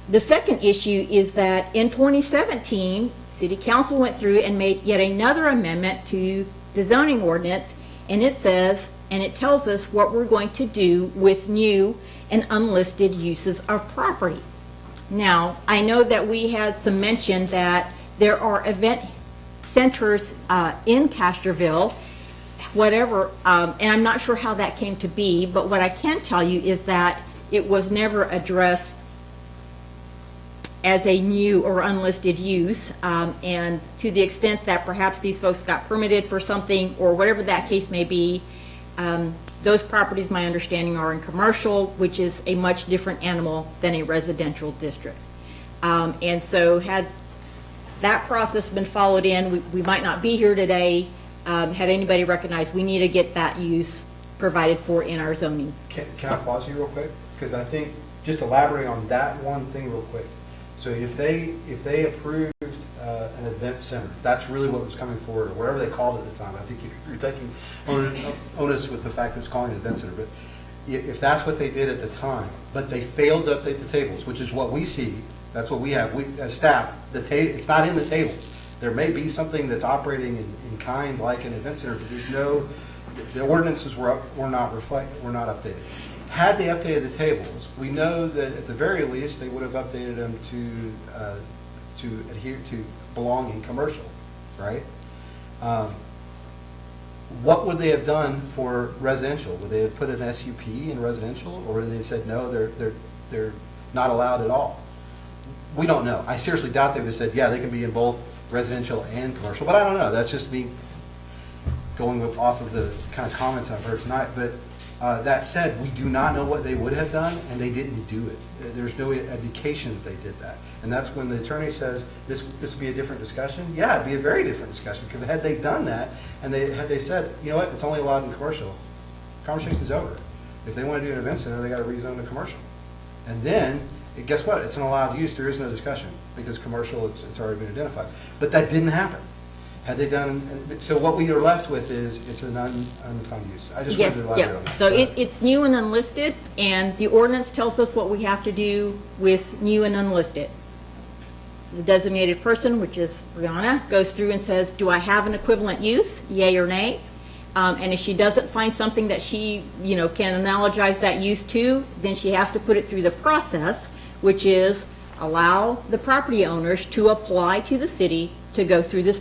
The second issue is that in 2017, City Council went through and made yet another amendment to the zoning ordinance, and it says, and it tells us what we're going to do with new and unlisted uses of property. Now, I know that we had some mention that there are event centers in Castroville, whatever, and I'm not sure how that came to be, but what I can tell you is that it was never addressed as a new or unlisted use, and to the extent that perhaps these folks got permitted for something or whatever that case may be, those properties, my understanding, are in commercial, which is a much different animal than a residential district. And so had that process been followed in, we might not be here today had anybody recognized we need to get that use provided for in our zoning. Can I pause you real quick? Because I think, just elaborate on that one thing real quick. So if they approved an event center, if that's really what was coming forward, or whatever they called it at the time, I think you're taking onus with the fact that it's calling it an event center, but if that's what they did at the time, but they failed to update the tables, which is what we see, that's what we have, as staff, it's not in the tables. There may be something that's operating in kind like an event center, but the ordinances were not updated. Had they updated the tables, we know that at the very least they would have updated them to adhere to belonging commercial, right? what would they have done for residential? Would they have put an SUP in residential, or would they have said, no, they're not allowed at all? We don't know. I seriously doubt they would have said, yeah, they can be in both residential and commercial, but I don't know. That's just me going off of the kind of comments I've heard tonight. But that said, we do not know what they would have done, and they didn't do it. There's no indication that they did that. And that's when the attorney says, this would be a different discussion. Yeah, it'd be a very different discussion, because had they done that, and had they said, you know what, it's only allowed in commercial, conversation's over. If they want to do an event center, they got to rezone to commercial. And then, guess what? It's an allowed use. There is no discussion, because commercial, it's already been identified. But that didn't happen. Had they done, so what we are left with is, it's an undefined use. I just wanted to elaborate on that. So it's new and unlisted, and the ordinance tells us what we have to do with new and unlisted. The designated person, which is Brianna, goes through and says, do I have an equivalent use, yay or nay? And if she doesn't find something that she, can analogize that use to, then she has to put it through the process, which is allow the property owners to apply to the city to go through this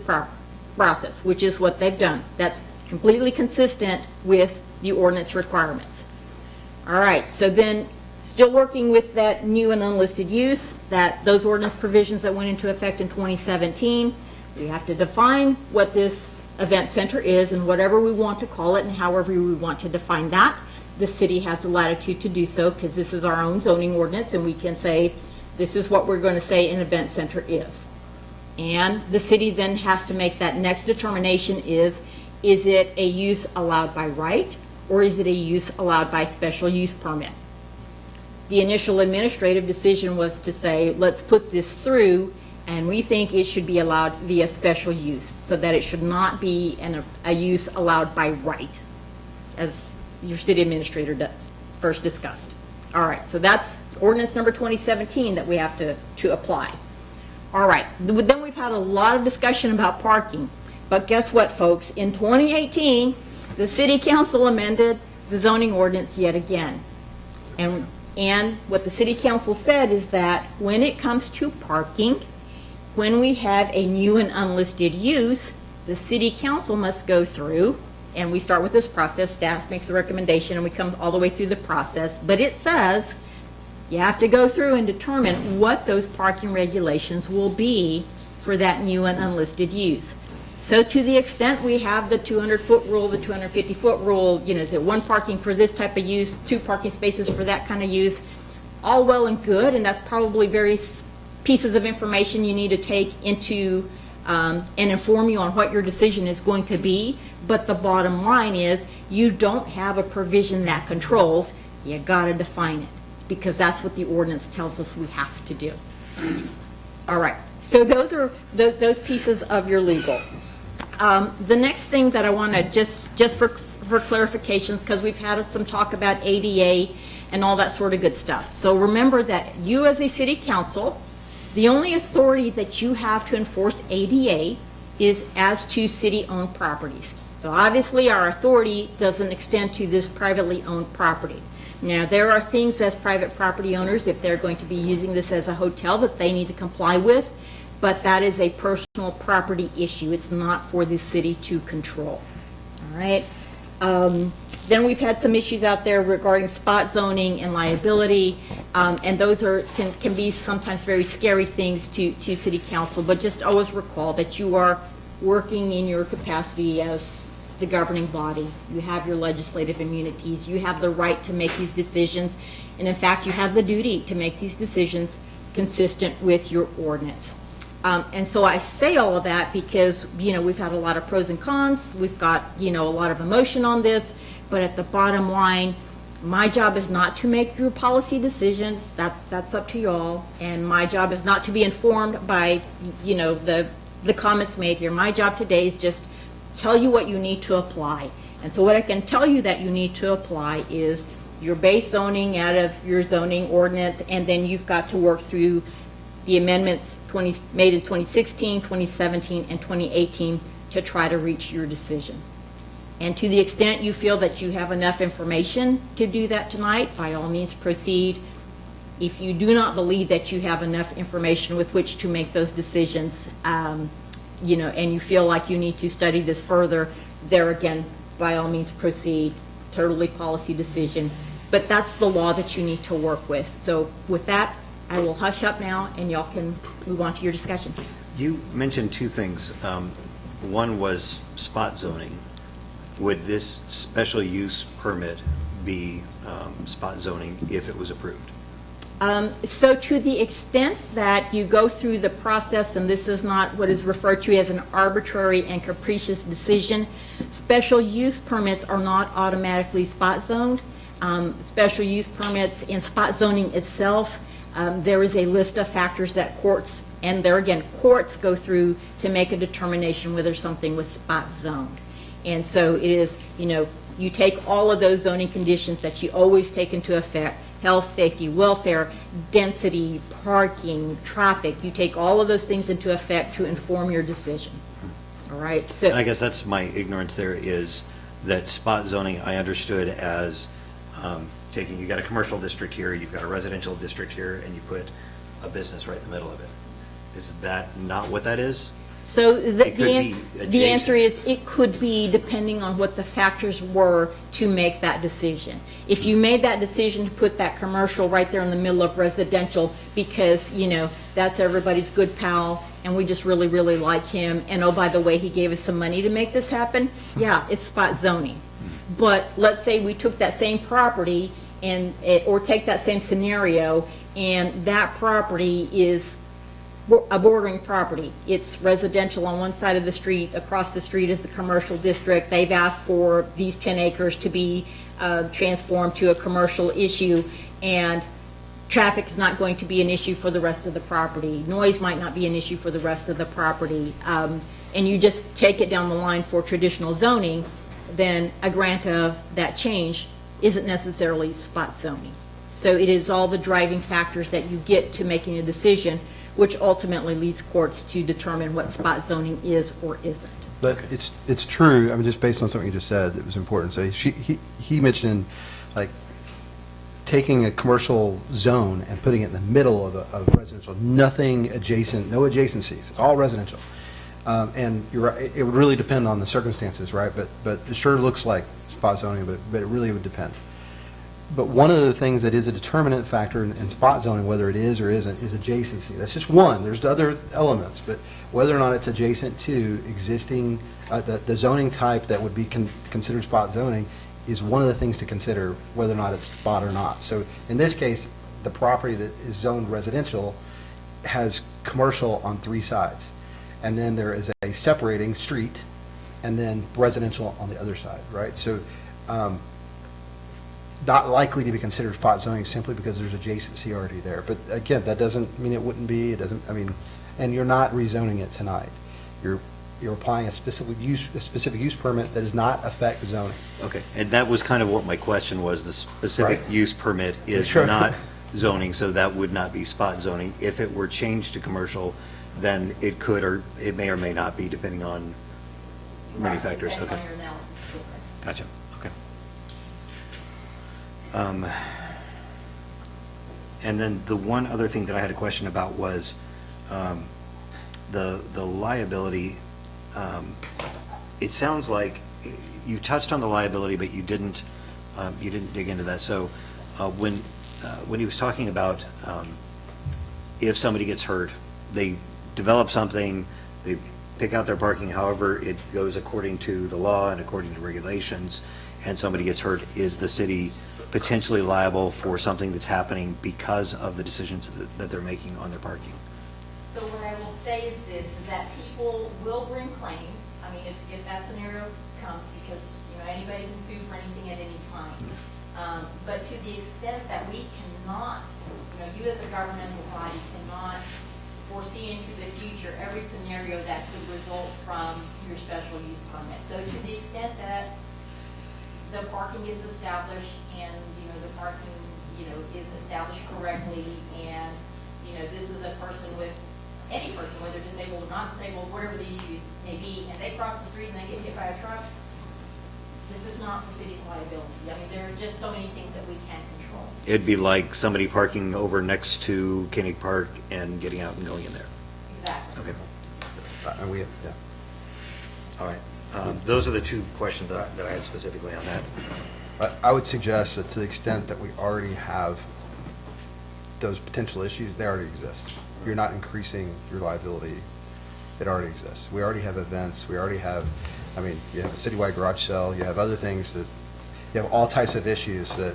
process, which is what they've done. That's completely consistent with the ordinance requirements. All right, so then still working with that new and unlisted use, those ordinance provisions that went into effect in 2017, we have to define what this event center is and whatever we want to call it and however we want to define that. The city has the latitude to do so because this is our own zoning ordinance, and we can say this is what we're going to say an event center is. And the city then has to make that next determination is it a use allowed by right, or is it a use allowed by special use permit? The initial administrative decision was to say, let's put this through, and we think it should be allowed via special use, so that it should not be a use allowed by right, as your city administrator first discussed. All right, so that's ordinance number 2017 that we have to apply. All right, then we've had a lot of discussion about parking, but guess what, folks? In 2018, the city council amended the zoning ordinance yet again. And what the city council said is that when it comes to parking, when we have a new and unlisted use, the city council must go through, and we start with this process, staff makes a recommendation, and we come all the way through the process, but it says you have to go through and determine what those parking regulations will be for that new and unlisted use. So to the extent we have the 200-foot rule, the 250-foot rule, is it one parking for this type of use, two parking spaces for that kind of use, all well and good, and that's probably various pieces of information you need to take into and inform you on what your decision is going to be. But the bottom line is you don't have a provision that controls. You got to define it, because that's what the ordinance tells us we have to do. All right, so those are those pieces of your legal. The next thing that I want to just for clarifications, because we've had some talk about ADA and all that sort of good stuff. So remember that you as a city council, the only authority that you have to enforce ADA is as to city-owned properties. So obviously our authority doesn't extend to this privately owned property. Now, there are things as private property owners, if they're going to be using this as a hotel, that they need to comply with, but that is a personal property issue. It's not for the city to control. All right? Then we've had some issues out there regarding spot zoning and liability, and those can be sometimes very scary things to city council, but just always recall that you are working in your capacity as the governing body. You have your legislative immunities. You have the right to make these decisions, and in fact, you have the duty to make these decisions consistent with your ordinance. And so I say all of that because, we've had a lot of pros and cons. We've got, a lot of emotion on this. But at the bottom line, my job is not to make your policy decisions. That's up to y'all. And my job is not to be informed by, the comments made here. My job today is just tell you what you need to apply. And so what I can tell you that you need to apply is your base zoning out of your zoning ordinance, and then you've got to work through the amendments made in 2016, 2017, and 2018 to try to reach your decision. And to the extent you feel that you have enough information to do that tonight, by all means proceed. If you do not believe that you have enough information with which to make those decisions, and you feel like you need to study this further, there again, by all means proceed, totally policy decision. But that's the law that you need to work with. So with that, I will hush up now, and y'all can move on to your discussion. You mentioned two things. One was spot zoning. Would this special use permit be spot zoning if it was approved? So to the extent that you go through the process, and this is not what is referred to as an arbitrary and capricious decision, special use permits are not automatically spot zoned. Special use permits in spot zoning itself, there is a list of factors that courts, and there again, courts go through to make a determination whether something was spot zoned. And so it is, you take all of those zoning conditions that you always take into effect, health, safety, welfare, density, parking, traffic. You take all of those things into effect to inform your decision. All right? So, and I guess that's my ignorance there, is that spot zoning I understood as taking, you got a commercial district here, you've got a residential district here, and you put a business right in the middle of it. Is that not what that is? So the adjacent. answer is it could be, depending on what the factors were to make that decision. If you made that decision to put that commercial right there in the middle of residential because, that's everybody's good pal and we just really, really like him, and oh, by the way, he gave us some money to make this happen, yeah, it's spot zoning. But let's say we took that same property or take that same scenario, and that property is a bordering property. It's residential on one side of the street. Across the street is the commercial district. They've asked for these 10 acres to be transformed to a commercial issue, and traffic is not going to be an issue for the rest of the property. Noise might not be an issue for the rest of the property. And you just take it down the line for traditional zoning, then a grant of that change isn't necessarily spot zoning. So it is all the driving factors that you get to making a decision, which ultimately leads courts to determine what spot zoning is or isn't. But it's true. I mean, just based on something you just said, it was important. So he mentioned, like, taking a commercial zone and putting it in the middle of residential, nothing adjacent, no adjacencies. It's all residential. And you're right, it would really depend on the circumstances, right? But it sure looks like spot zoning, but it really would depend. But one of the things that is a determinant factor in spot zoning, whether it is or isn't, is adjacency. That's just one. There's other elements, but whether or not it's adjacent to existing, the zoning type that would be considered spot zoning is one of the things to consider, whether or not it's spot or not. So in this case, the property that is zoned residential has commercial on 3 sides. And then there is a separating street, and then residential on the other side, right? So not likely to be considered spot zoning simply because there's adjacency already there. But again, that doesn't mean it wouldn't be. It doesn't. I mean, and you're not rezoning it tonight. You're applying a specific use permit that does not affect zoning. Okay, and that was kind of what my question was. The specific use permit is Sure. not zoning, so that would not be spot zoning. If it were changed to commercial, then it could, or it may or may not be, depending on many factors. Depending Okay, on your analysis. gotcha. Okay. And then the one other thing that I had a question about was the liability. It sounds like you touched on the liability, but you didn't dig into that. So when he was talking about if somebody gets hurt, they develop something, they pick out their parking however it goes according to the law and according to regulations, and somebody gets hurt, is the city potentially liable for something that's happening because of the decisions that they're making on their parking? So what I will say is this, is that people will bring claims. I mean, if that scenario comes, because, anybody can sue for anything at any time. But to the extent that we cannot, you as a governmental body cannot foresee into the future every scenario that could result from your special use permit. So to the extent that the parking is established and, the parking, is established correctly, and, this is a person with, any person, whether disabled or not disabled, whatever the issues may be, and they cross the street and they get hit by a truck, this is not the city's liability. I mean, there are just so many things that we can't control. It'd be like somebody parking over next to Koenig Park and getting out and going in there. Exactly. Okay. Yeah. All right. Those are the two questions that I had specifically on that. I would suggest that to the extent that we already have those potential issues, they already exist. You're not increasing your liability. It already exists. We already have events. We already have, I mean, you have a citywide garage sale. You have other things that, you have all types of issues that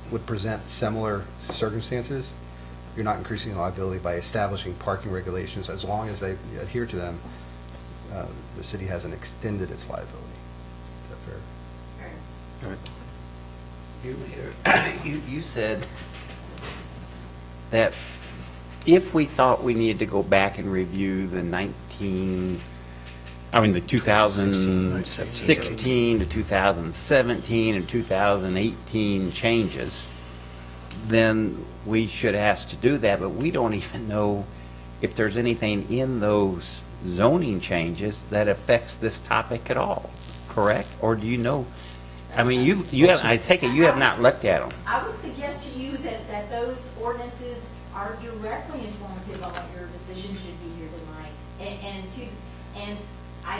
would present similar circumstances. You're not increasing liability by establishing parking regulations. As long as they adhere to them, the city hasn't extended its liability. Is that fair? All right. You said that if we thought we needed to go back and review the 2016 to 2017 and 2018 changes, then we should ask to do that, but we don't even know if there's anything in those zoning changes that affects this topic at all, correct? Or do you know? I mean, you have, I take it you have not looked at them. I would suggest to you that those ordinances are directly informative on what your decision should be here tonight. And I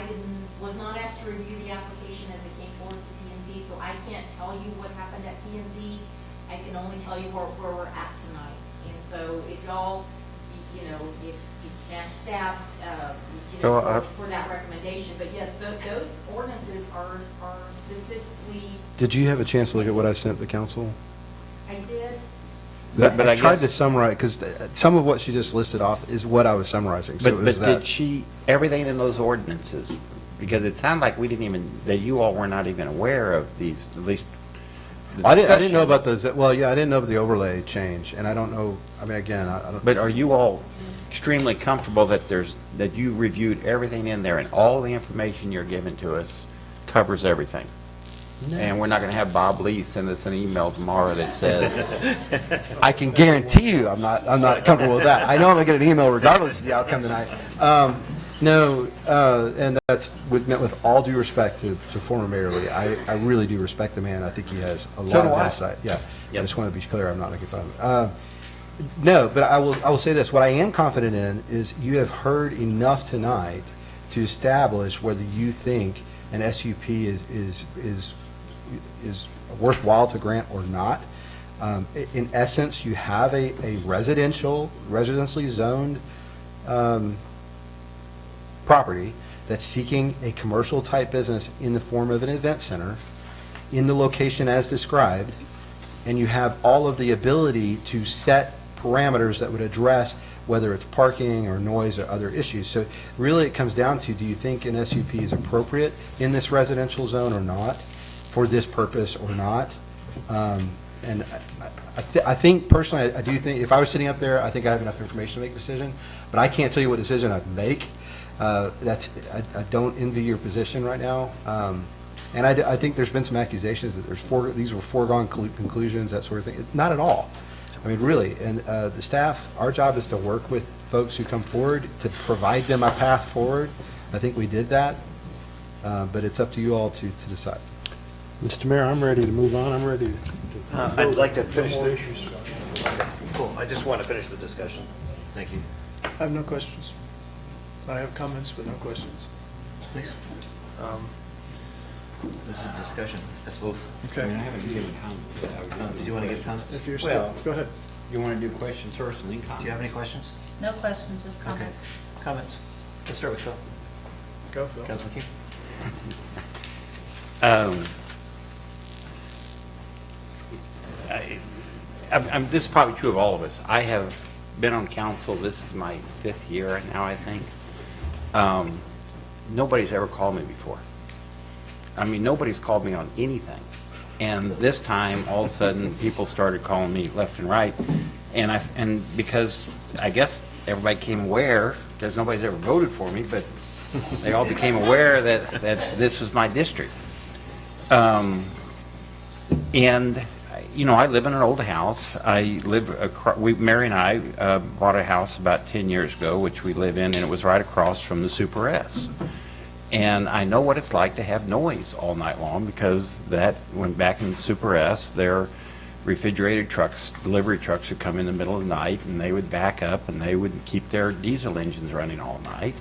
was not asked to review the application as it came forward to P&Z, so I can't tell you what happened at P&Z. I can only tell you where we're at tonight. And so if y'all, if you ask staff, for that recommendation. But yes, those ordinances are specifically. Did you have a chance to look at what I sent the council? I did. But I I tried guess- to summarize, because some of what she just listed off is what I was summarizing. So it But was that. did she, everything in those ordinances, because it sounded like we didn't even, that you all were not even aware of these, at least. the I didn't know discussion. about those, well, yeah, I didn't know of the overlay change, and I don't know, I mean, again, I don't. But are you all extremely comfortable that that you reviewed everything in there and all the information you're giving to us covers everything? No. And we're not going to have Bob Lee send us an email tomorrow that says, I can guarantee you, I'm not comfortable with that. I know I'm gonna get an email regardless of the outcome tonight. No, and that's meant with all due respect to former Mayor Lee. I really do respect the man. I think he has a lot do of I. insight. Yeah, I just want to be clear. I'm not making fun of him. No, but I will say this. What I am confident in is you have heard enough tonight to establish whether you think an SUP is worthwhile to grant or not. In essence, you have a residentially zoned property that's seeking a commercial type business in the form of an event center in the location as described, and you have all of the ability to set parameters that would address whether it's parking or noise or other issues. So really it comes down to, do you think an SUP is appropriate in this residential zone or not, for this purpose or not? And I think personally, I do think, if I was sitting up there, I think I have enough information to make a decision, but I can't tell you what decision I'd make. I don't envy your position right now. And I think there's been some accusations that these were foregone conclusions, that sort of thing. Not at all. I mean, really. And the staff, our job is to work with folks who come forward, to provide them a path forward. I think we did that. But it's up to you all to decide. Mr. Mayor, I'm ready to move on. I'm ready to. I'd like to finish more the. issues. Cool. I just want to finish the discussion. Thank you. I have no questions. I have comments, but no questions. Please. This is discussion. That's both. Okay. Did you want to give comments? If you're Well, go ahead. you want to do questions first and then comments? Do you have any questions? No questions, just comments. Comments. Let's start with Phil. Go, Phil. Councilman King. This is probably true of all of us. I have been on council, this is my 5th year right now, I think. Nobody's ever called me before. I mean, nobody's called me on anything. And this time, all of a sudden, people started calling me left and right. And because I guess everybody became aware, because nobody's ever voted for me, but they all became aware that this was my district. And I live in an old house. Mary and I bought a house about 10 years ago, which we live in, and it was right across from the Super S. And I know what it's like to have noise all night long, because when back in the Super S, their refrigerated trucks, delivery trucks would come in the middle of the night, and they would back up, and they would keep their diesel engines running all night.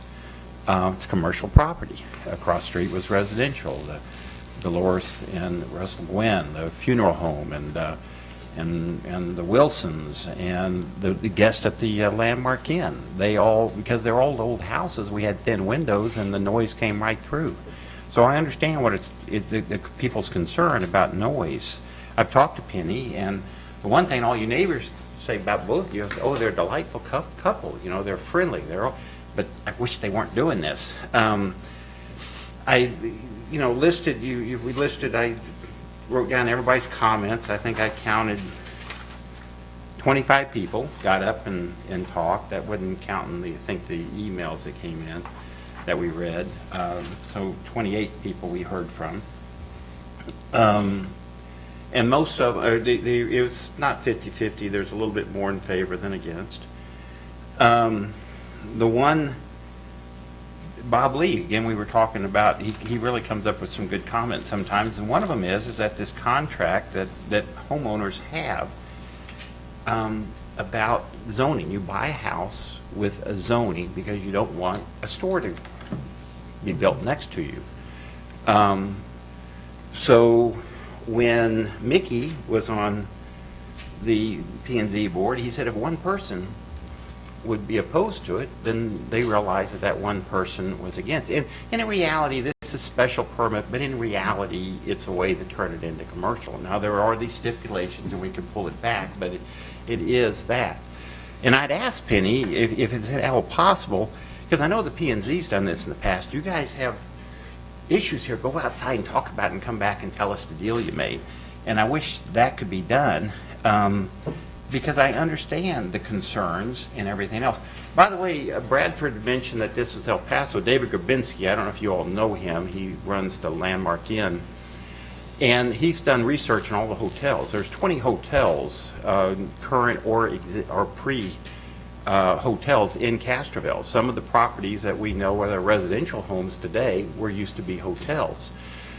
It's commercial property. Across the street was residential. The Dolores and Russell Gwen, the funeral home, and the Wilsons, and the guests at the Landmark Inn. They all, because they're old houses, we had thin windows and the noise came right through. So I understand what the people's concern about noise. I've talked to Penny, and the one thing all you neighbors say about both of you is, oh, they're a delightful couple. You know, they're friendly. But I wish they weren't doing this. I wrote down everybody's comments. I think I counted 25 people got up and talked. That wasn't counting the emails that came in that we read. So 28 people we heard from. And most of it was not 50-50. There's a little bit more in favor than against. The one, Bob Lee, again, we were talking about, he really comes up with some good comments sometimes, and one of them is that this contract that homeowners have about zoning. You buy a house with a zoning because you don't want a store to be built next to you. So when Mickey was on the P&Z board, he said if one person would be opposed to it, then they realized that one person was against it. And in reality, this is a special permit, but in reality, it's a way to turn it into commercial. Now, there are these stipulations, and we can pull it back, but it is that. And I'd ask Penny if it's at all possible, because I know the P&Z's done this in the past. You guys have issues here. Go outside and talk about it and come back and tell us the deal you made. And I wish that could be done. Because I understand the concerns and everything else. By the way, Bradford mentioned that this was El Paso. David Grabinski, I don't know if you all know him. He runs the Landmark Inn. And he's done research on all the hotels. There's 20 hotels, current or pre-hotels in Castroville. Some of the properties that we know are residential homes today were used to be hotels.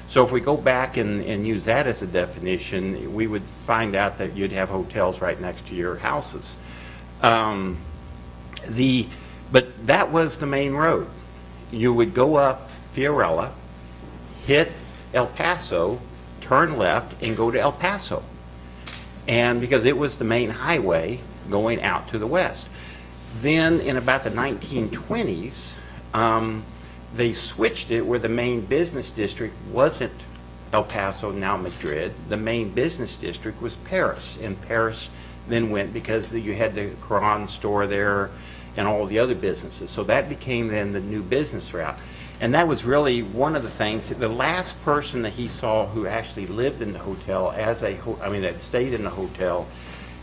So if we go back and use that as a definition, we would find out that you'd have hotels right next to your houses. But that was the main road. You would go up Fiorella, hit El Paso, turn left, and go to El Paso. And because it was the main highway going out to the west. Then in about the 1920s, they switched it where the main business district wasn't El Paso, now Madrid. The main business district was Paris, and Paris then went because you had the Quran store there and all the other businesses. So that became then the new business route. And that was really one of the things. The last person that he saw who actually lived in the hotel that stayed in the hotel,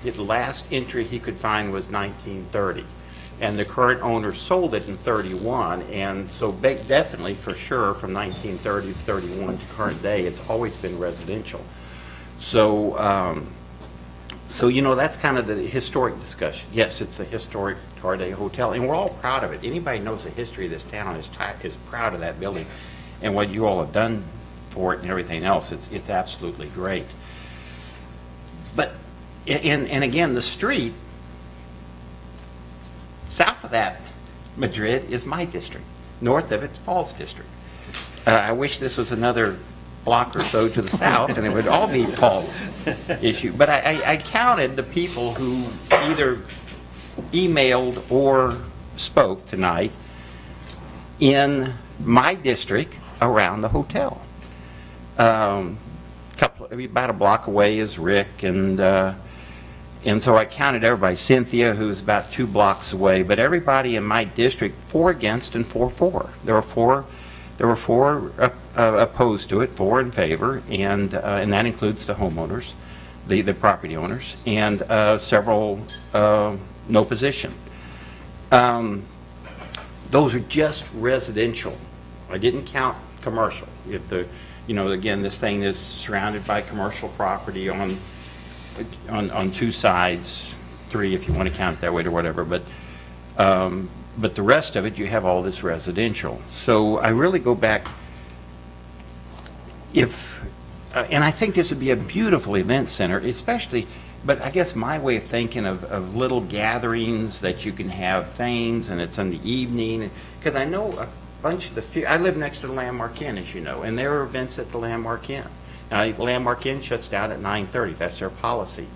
the last entry he could find was 1930. And the current owner sold it in 31, and so definitely for sure from 1930 to 31 to current day, it's always been residential. So, that's kind of the historic discussion. Yes, it's the historic Tarde Hotel, and we're all proud of it. Anybody who knows the history of this town is proud of that building, and what you all have done for it and everything else. It's absolutely great. But and again, the street. South of that, Madrid, is my district. North of it's Paul's district. I wish this was another block or so to the south, and it would all be Paul's issue. But I counted the people who either emailed or spoke tonight in my district around the hotel. About a block away is Rick, and so I counted everybody. Cynthia, who's about 2 blocks away, but everybody in my district, 4 against and 4 for. There were four opposed to it, 4 in favor, and that includes the homeowners, the property owners, and several no position. Those are just residential. I didn't count commercial. Again, this thing is surrounded by commercial property on 2 sides, 3 if you want to count it that way or whatever, but the rest of it, you have all this residential. So I really go back, and I think this would be a beautiful event center, especially, but I guess my way of thinking of little gatherings that you can have things, and it's in the evening, because I know bunch of I live next to the Landmark Inn, as you know, and there are events at the Landmark Inn. Now, the Landmark Inn shuts down at 9:30. That's their policy.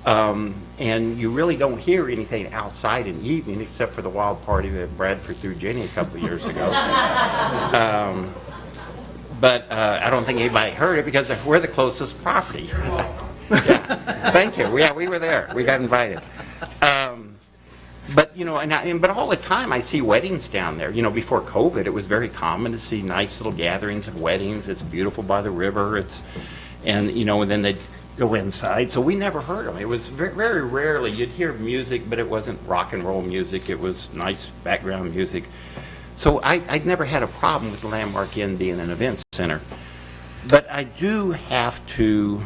And you really don't hear anything outside in the evening except for the wild party that Bradford threw Jenny a couple of years ago. But I don't think anybody heard it because we're the closest property. Yeah. Thank you. Yeah, we were there. We got invited. But, you know, but all the time I see weddings down there. You know, before COVID, it was very common to see nice little gatherings of weddings. It's beautiful by the river. And you know, and then they'd go inside. So we never heard them. It was very, very rarely. You'd hear music, but it wasn't rock and roll music. It was nice background music. So I'd never had a problem with the Landmark Inn being an event center. But I do have to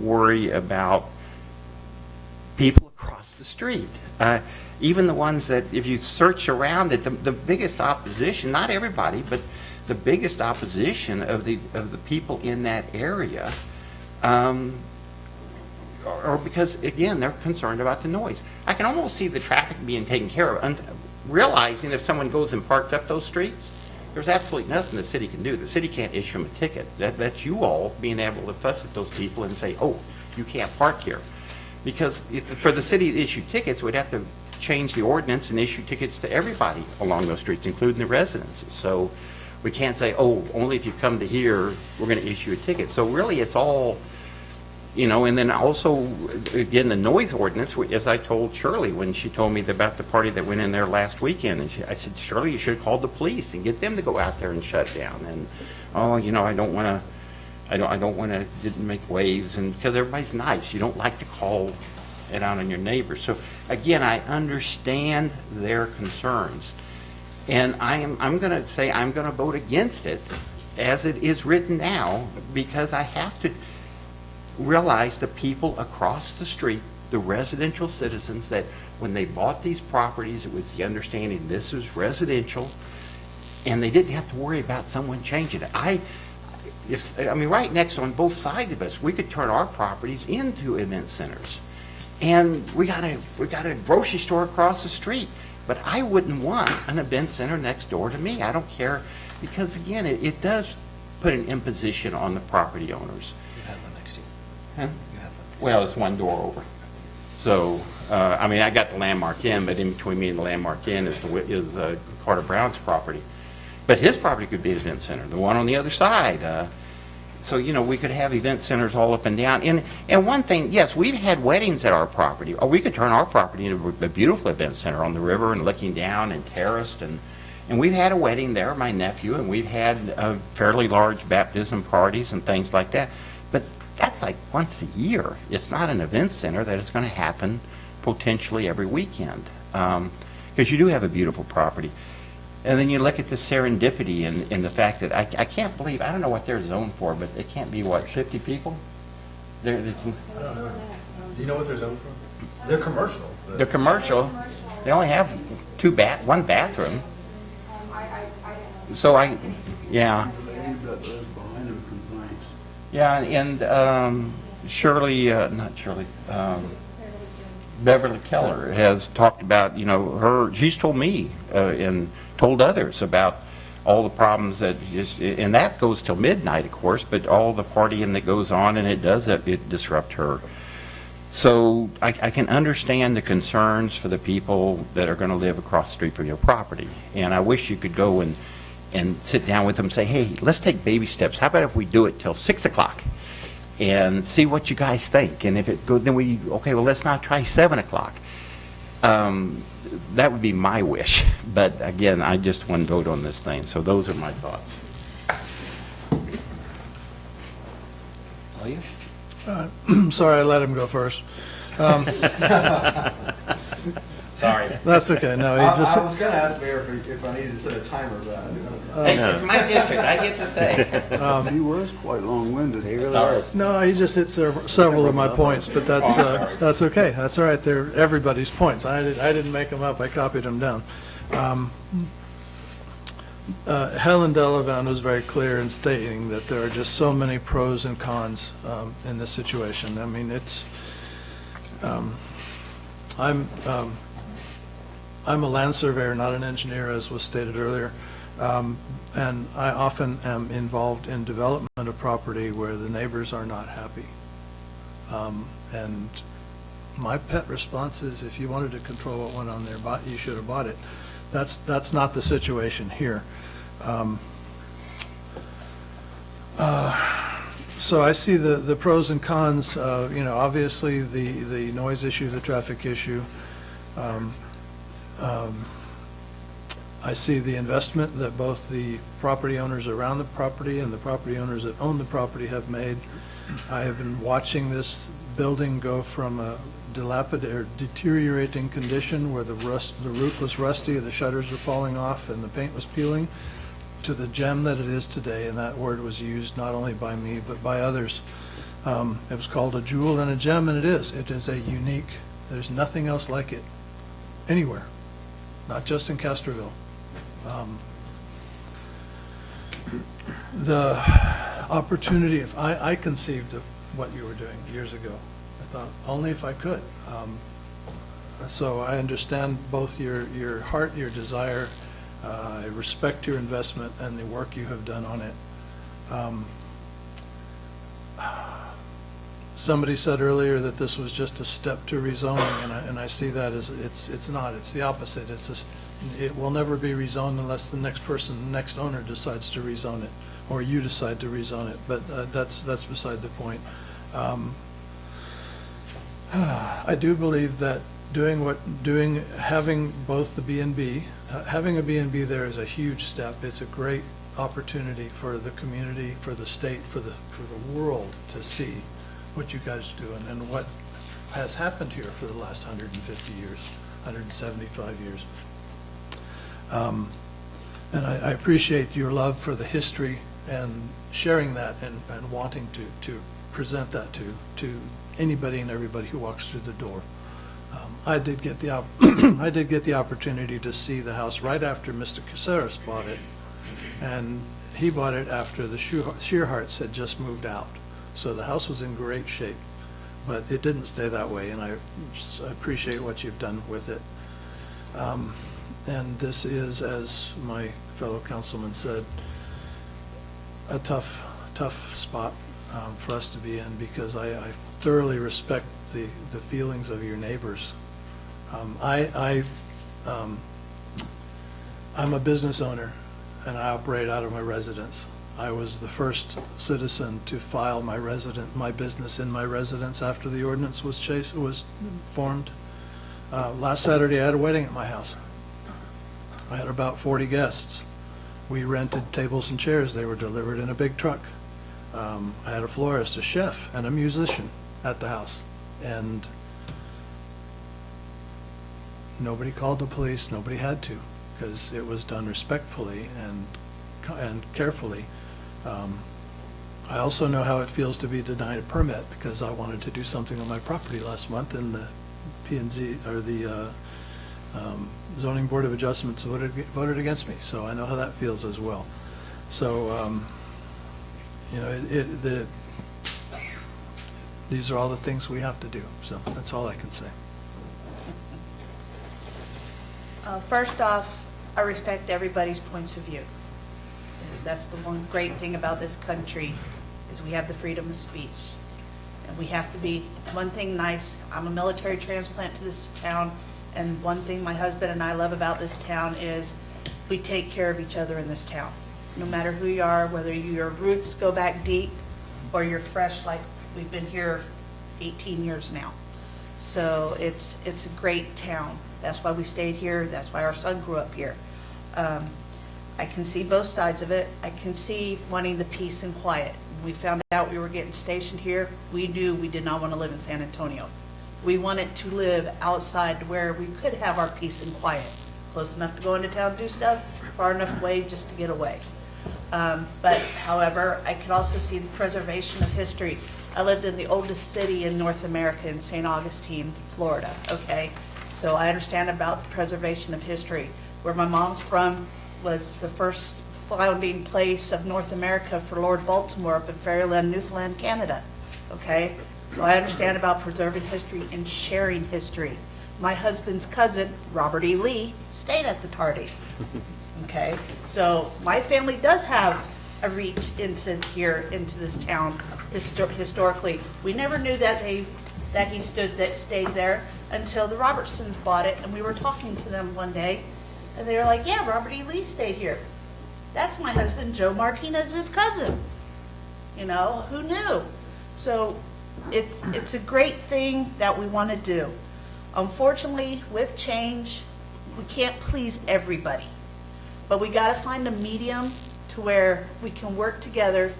worry about people across the street. Even the ones that, if you search around it, the biggest opposition, not everybody, but the biggest opposition of the people in that area or because, again, they're concerned about the noise. I can almost see the traffic being taken care of, realizing if someone goes and parks up those streets, there's absolutely nothing the city can do. The city can't issue them a ticket. That's you all being able to fuss at those people and say, oh, you can't park here. Because for the city to issue tickets, we'd have to change the ordinance and issue tickets to everybody along those streets, including the residents. So we can't say, oh, only if you come to here, we're going to issue a ticket. So really, it's all, you know, and then also, again, the noise ordinance, as I told Shirley when she told me about the party that went in there last weekend, and I said, Shirley, you should have called the police and get them to go out there and shut down. And, oh, you know, I don't want to didn't make waves, and because everybody's nice. You don't like to call it out on your neighbors. So, again, I understand their concerns. And I'm going to say I'm going to vote against it as it is written now because I have to realize the people across the street, the residential citizens, that when they bought these properties, it was the understanding this was residential, and they didn't have to worry about someone changing it. I mean, right next on both sides of us, we could turn our properties into event centers. And we got a grocery store across the street. But I wouldn't want an event center next door to me. I don't care, because again, it does put an imposition on the property owners. You have one next to you. Huh? You have one. Well, it's one door over. So, I mean, I got the Landmark Inn, but in between me and the Landmark Inn is Carter Brown's property. But his property could be an event center. The one on the other side. So, you know, we could have event centers all up and down. And one thing, yes, we've had weddings at our property. Or we could turn our property into a beautiful event center on the river and looking down and terraced. And we've had a wedding there, my nephew, and we've had fairly large baptism parties and things like that. But that's like once a year. It's not an event center that is going to happen potentially every weekend. Because you do have a beautiful property. And then you look at the serendipity and the fact that I can't believe, I don't know what they're zoned for, but it can't be, what, 50 people? I don't know. Do you know what they're zoned for? They're commercial. They're commercial. They only have one bathroom. So yeah. Yeah, and Beverly Keller has talked about, you know, she's told me and told others about all the problems and that goes till midnight, of course, but all the partying that goes on, and it disrupt her. So I can understand the concerns for the people that are going to live across the street from your property, and I wish you could go and sit down with them and say, hey, let's take baby steps. How about if we do it till 6 o'clock? And see what you guys think. And if it goes, then well, let's not try 7 o'clock. That would be my wish. But again, I just want to vote on this thing. So those are my thoughts. Are you? Sorry, I let him go first. Sorry. That's okay. No, I was going to ask Mayor if I needed to set a timer, but hey, it's my district. I get to say. He was quite long-winded. No, he just hit several of my points, but that's okay. That's all right. They're everybody's points. I didn't make them up. I copied them down. Helen Delavan was very clear in stating that there are just so many pros and cons in this situation. I mean, it's I'm a land surveyor, not an engineer, as was stated earlier, And I often am involved in development of property where the neighbors are not happy. And my pet response is, if you wanted to control what went on there, you should have bought it. That's not the situation here. So I see the pros and cons, obviously the noise issue, the traffic issue. I see the investment that both the property owners around the property and the property owners that own the property have made. I have been watching this building go from a dilapidated or deteriorating condition where the roof was rusty, the shutters were falling off, and the paint was peeling, to the gem that it is today, and that word was used not only by me but by others. It was called a jewel and a gem, and it is. It is a unique, there's nothing else like it anywhere, not just in Castroville. The opportunity, if I conceived of what you were doing years ago, I thought only if I could. So I understand both your heart, your desire. I respect your investment and the work you have done on it. Somebody said earlier that this was just a step to rezoning, and I see that as it's not. It's the opposite. It will never be rezoned unless the next owner decides to rezone it, or you decide to rezone it. But that's beside the point. I do believe that having both the B&B, having a B&B there is a huge step. It's a great opportunity for the community, for the state, for the world to see what you guys are doing and what has happened here for the last 150 years, 175 years. And I appreciate your love for the history and sharing that and wanting to present that to anybody and everybody who walks through the door. I did get the opportunity to see the house right after Mr. Caceres bought it, and he bought it after the Shearharts had just moved out. So the house was in great shape, but it didn't stay that way, and I appreciate what you've done with it. And this is, as my fellow councilman said, a tough spot for us to be in, because I thoroughly respect the feelings of your neighbors. I'm a business owner, and I operate out of my residence. I was the first citizen to file my business in my residence after the ordinance was formed. Last Saturday, I had a wedding at my house. I had about 40 guests. We rented tables and chairs. They were delivered in a big truck. I had a florist, a chef, and a musician at the house. And nobody called the police. Nobody had to, because it was done respectfully and carefully. I also know how it feels to be denied a permit, because I wanted to do something on my property last month, and the P&Z, or the Zoning Board of Adjustments, voted against me. So I know how that feels as well. So, these are all the things we have to do. So that's all I can say. First off, I respect everybody's points of view. That's the one great thing about this country, is we have the freedom of speech. And we have to be, one thing nice, I'm a military transplant to this town, and one thing my husband and I love about this town is we take care of each other in this town. No matter who you are, whether your roots go back deep or you're fresh, like we've been here 18 years now. So it's a great town. That's why we stayed here. That's why our son grew up here. I can see both sides of it. I can see wanting the peace and quiet. When we found out we were getting stationed here, we knew we did not want to live in San Antonio. We wanted to live outside where we could have our peace and quiet. Close enough to go into town and do stuff, far enough away just to get away. But however, I could also see the preservation of history. I lived in the oldest city in North America, in St. Augustine, Florida, okay? So I understand about the preservation of history. Where my mom's from was the first founding place of North America for Lord Baltimore up in Fairyland, Newfoundland, Canada, okay? So I understand about preserving history and sharing history. My husband's cousin, Robert E. Lee, stayed at the Tardy. okay? So my family does have a reach into here, into this town historically. We never knew that he stayed there until the Robertsons bought it, and we were talking to them one day, and they were like, yeah, Robert E. Lee stayed here. That's my husband, Joe Martinez's cousin. You know, who knew? So it's a great thing that we want to do. Unfortunately, with change, we can't please everybody. But we got to find a medium to where we can work together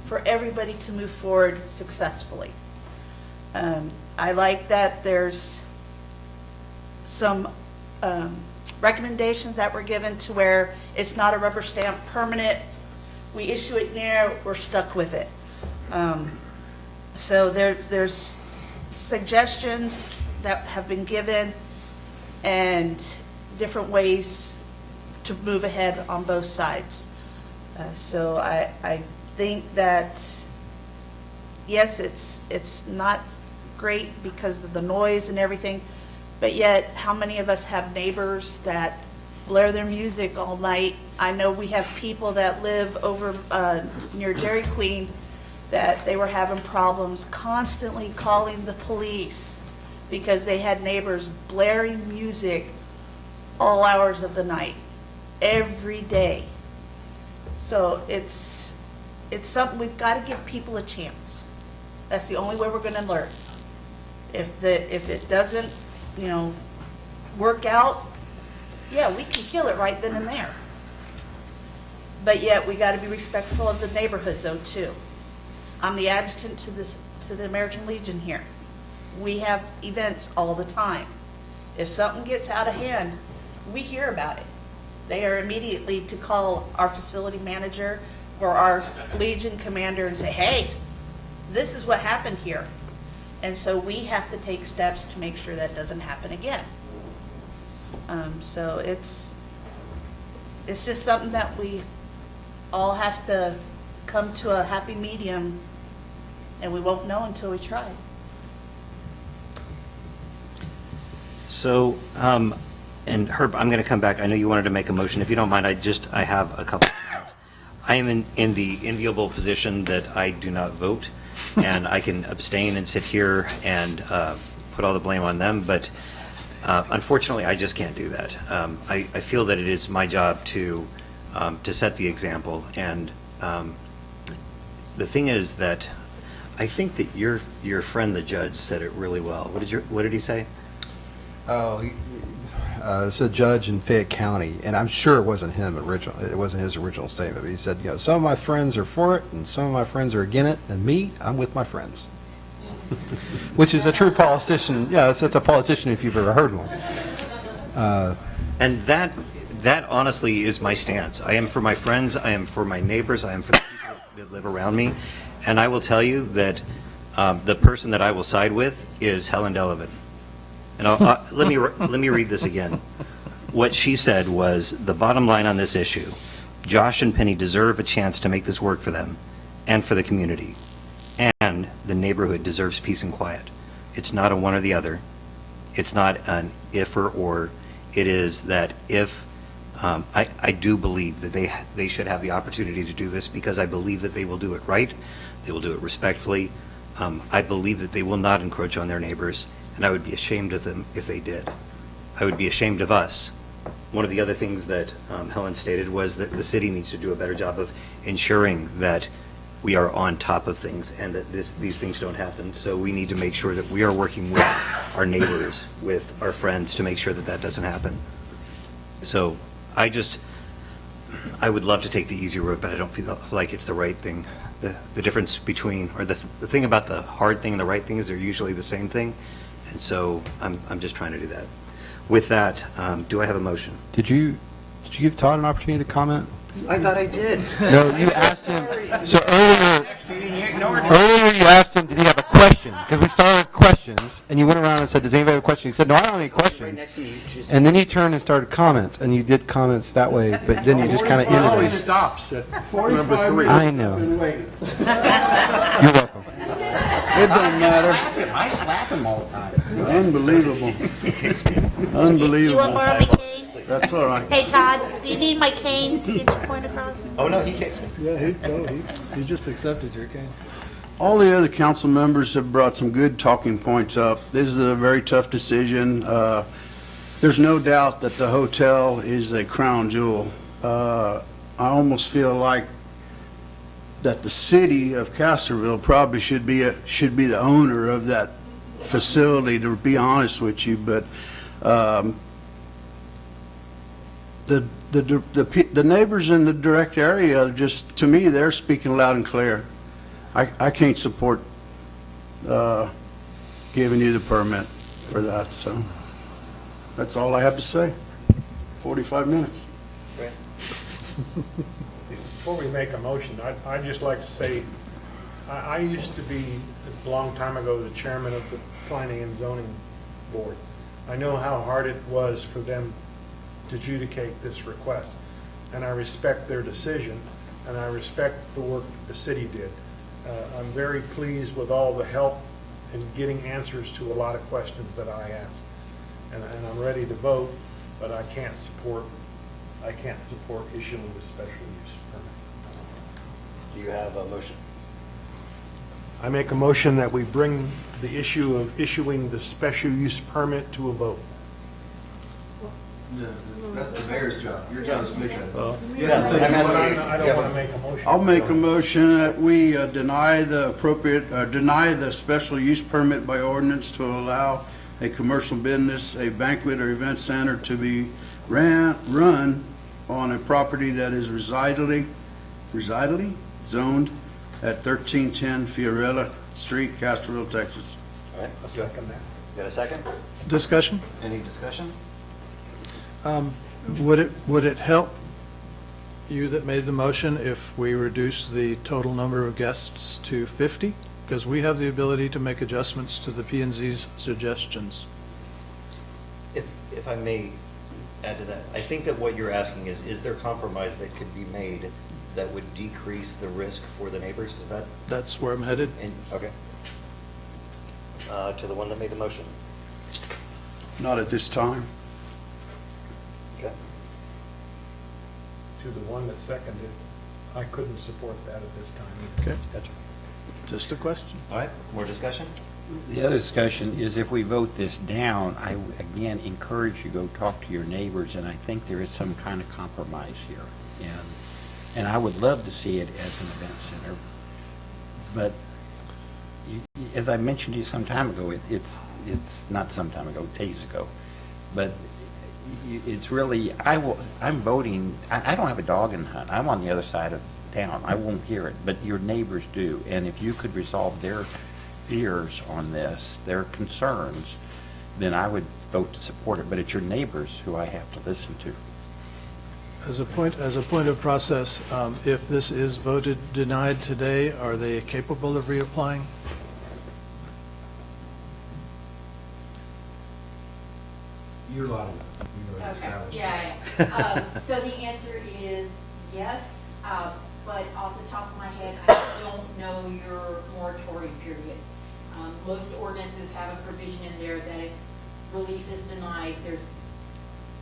for everybody to move forward successfully. I like that there's some recommendations that were given to where it's not a rubber stamp permanent. We issue it there, we're stuck with it. So there's suggestions that have been given and different ways to move ahead on both sides. So I think that, yes, it's not great because of the noise and everything, but yet how many of us have neighbors that blare their music all night? I know we have people that live over near Dairy Queen that they were having problems constantly calling the police because they had neighbors blaring music all hours of the night, every day. So it's something we've got to give people a chance. That's the only way we're going to learn. If it doesn't, work out, yeah, we can kill it right then and there. But yet we got to be respectful of the neighborhood, though, too. I'm the adjutant to the American Legion here. We have events all the time. If something gets out of hand, we hear about it. They are immediately to call our facility manager or our Legion commander and say, hey, this is what happened here. And so we have to take steps to make sure that doesn't happen again. So it's just something that we all have to come to a happy medium, and we won't know until we try. So, and Herb, I'm going to come back. I know you wanted to make a motion. If you don't mind, I have a couple of comments. I am in the enviable position that I do not vote, and I can abstain and sit here and put all the blame on them, but unfortunately, I just can't do that. I feel that it is my job to set the example, and the thing is that I think that your friend, the judge, said it really well. What did he say? Oh, it's a judge in Fayette County, and I'm sure it wasn't him original. It wasn't his original statement. But he said, some of my friends are for it, and some of my friends are against it, and me, I'm with my friends. Which is a true politician. Yeah, it's a politician if you've ever heard one. And that honestly is my stance. I am for my friends. I am for my neighbors. I am for the people that live around me. And I will tell you that the person that I will side with is Helen Delavan. And let me read this again. What she said was, the bottom line on this issue, Josh and Penny deserve a chance to make this work for them and for the community. And the neighborhood deserves peace and quiet. It's not a one or the other. It's not an if or. It is that if, I do believe that they should have the opportunity to do this, because I believe that they will do it right. They will do it respectfully. I believe that they will not encroach on their neighbors, and I would be ashamed of them if they did. I would be ashamed of us. One of the other things that Helen stated was that the city needs to do a better job of ensuring that we are on top of things and that these things don't happen. So we need to make sure that we are working with our neighbors, with our friends, to make sure that that doesn't happen. So I would love to take the easy road, but I don't feel like it's the right thing. The difference between, or the thing about the hard thing and the right thing is they're usually the same thing. And so I'm just trying to do that. With that, do I have a motion? Did you give Todd an opportunity to comment? I thought I did. No, you asked him. So earlier you asked him, did he have a question? Because we started with questions, and you went around and said, does anybody have a question? He said, no, I don't have any questions. And then you turned and started comments, and you did comments that way, but then you just kind of ended it. Always stops at 45 minutes. I know. Been waiting. You're welcome. It don't matter. I slap him all the time. Unbelievable. You want Unbelievable. more of me, Kay? That's all right. Hey, Todd, do you need my cane to get your point across? Oh, no, he kicks me. Yeah, he just accepted your cane. All the other council members have brought some good talking points up. This is a very tough decision. There's no doubt that the hotel is a crown jewel. I almost feel like that the city of Castroville probably should be the owner of that facility, to be honest with you. But the neighbors in the direct area, just to me, they're speaking loud and clear. I can't support giving you the permit for that. So that's all I have to say. 45 minutes. Before we make a motion, I'd just like to say, I used to be, a long time ago, the chairman of the Planning and Zoning Board. I know how hard it was for them to adjudicate this request, and I respect their decision, and I respect the work the city did. I'm very pleased with all the help in getting answers to a lot of questions that I asked. And I'm ready to vote, but I can't support issuing the special use permit. Do you have a motion? I make a motion that we bring the issue of issuing the special use permit to a vote. That's the mayor's job. Your job is to make that. I don't want to make a motion. I'll make a motion that we deny the special use permit by ordinance to allow a commercial business, a banquet or event center to be run on a property that is residally zoned at 1310 Fiorella Street, Castroville, Texas. All right. I'll second that. You got a second? Discussion? Any discussion? Would it help you that made the motion if we reduce the total number of guests to 50? Because we have the ability to make adjustments to the P&Z's suggestions. If I may add to that, I think that what you're asking is there compromise that could be made that would decrease the risk for the neighbors? Is that? That's where I'm headed. Okay. To the one that made the motion. Not at this time. Okay. To the one that seconded, I couldn't support that at this time. Okay. Gotcha. Just a question. All right. More discussion? The other discussion is if we vote this down, I again encourage you to go talk to your neighbors, and I think there is some kind of compromise here. And I would love to see it as an event center, but as I mentioned to you some time ago, it's not some time ago, days ago, but it's really, I'm voting, I don't have a dog in the hunt. I'm on the other side of town. I won't hear it, but your neighbors do. And if you could resolve their fears on this, their concerns, then I would vote to support it. But it's your neighbors who I have to listen to. As a point of process, if this is voted denied today, are they capable of reapplying? You're allowed. Okay, yeah. So the answer is yes, but off the top of my head, I don't know your moratorium period. Most ordinances have a provision in there that if relief is denied, there's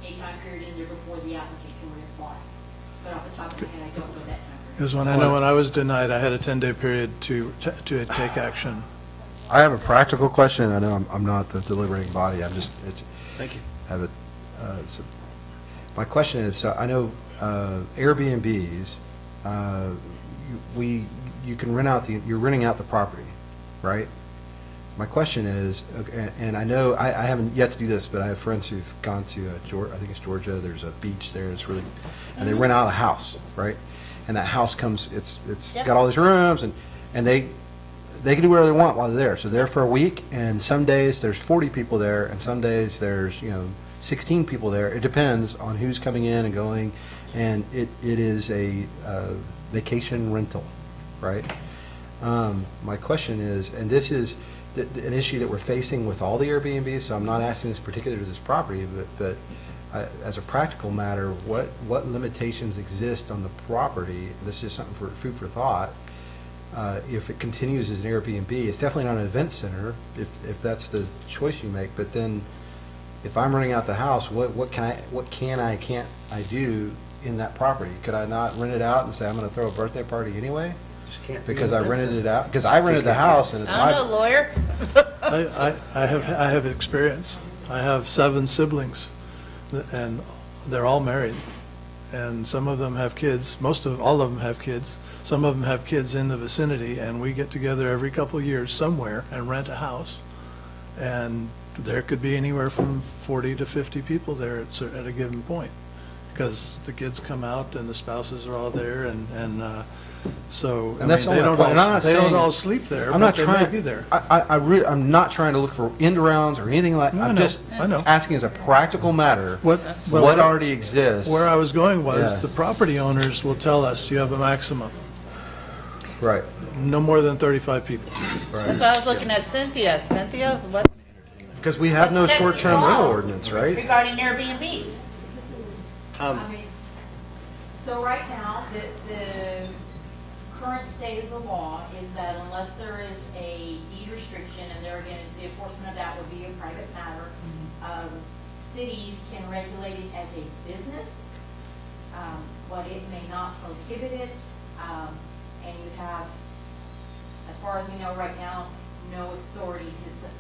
a time period in there before the applicant can reapply. But off the top of my head, I don't know that time period. Because when I was denied, I had a 10-day period to take action. I have a practical question. I know I'm not the deliberating body. Thank you. My question is, I know Airbnbs, you can rent out you're renting out the property, right? My question is, and I know I haven't yet to do this, but I have friends who've gone to I think it's Georgia. There's a beach there. It's really, and they rent out a house, right? And that house it's got all these rooms, and they can do whatever they want while they're there. So they're there for a week, and some days there's 40 people there, and some days there's 16 people there. It depends on who's coming in and going, and it is a vacation rental, right? My question is, and this is an issue that we're facing with all the Airbnbs, so I'm not asking this particular to this property, but as a practical matter, what limitations exist on the property? This is something for food for thought. If it continues as an Airbnb, it's definitely not an event center if that's the choice you make, but then if I'm renting out the house, what can't I do in that property? Could I not rent it out and say, I'm gonna throw a birthday party anyway? Just can't be Because I in rented business. it out, because I rented the house and it's I my. don't know, lawyer. I have experience. I have 7 siblings, and they're all married. And some of them have kids, all of them have kids. Some of them have kids in the vicinity, and we get together every couple of years somewhere and rent a house. And there could be anywhere from 40 to 50 people there at a given point, because the kids come out and the spouses are all there, and so, I And that's mean, they the don't only point. And I'm all, not they don't saying- all sleep there, I'm but not they trying. may be there. I'm not trying to look for end rounds or anything like. No, I'm just I know. asking as a practical matter. What already exists? Where I was going was, Yeah. the property owners will tell us you have a maximum, Right. no more than 35 people. That's why I was looking at Cynthia. Cynthia, what? Because we have no What's next short-term law rental ordinance, right? Regarding Airbnbs. So right now, the current state of the law is that unless there is a deed restriction, and there again, the enforcement of that would be a private matter, cities can regulate it as a business, but it may not prohibit it, and you have, as far as we know right now, no authority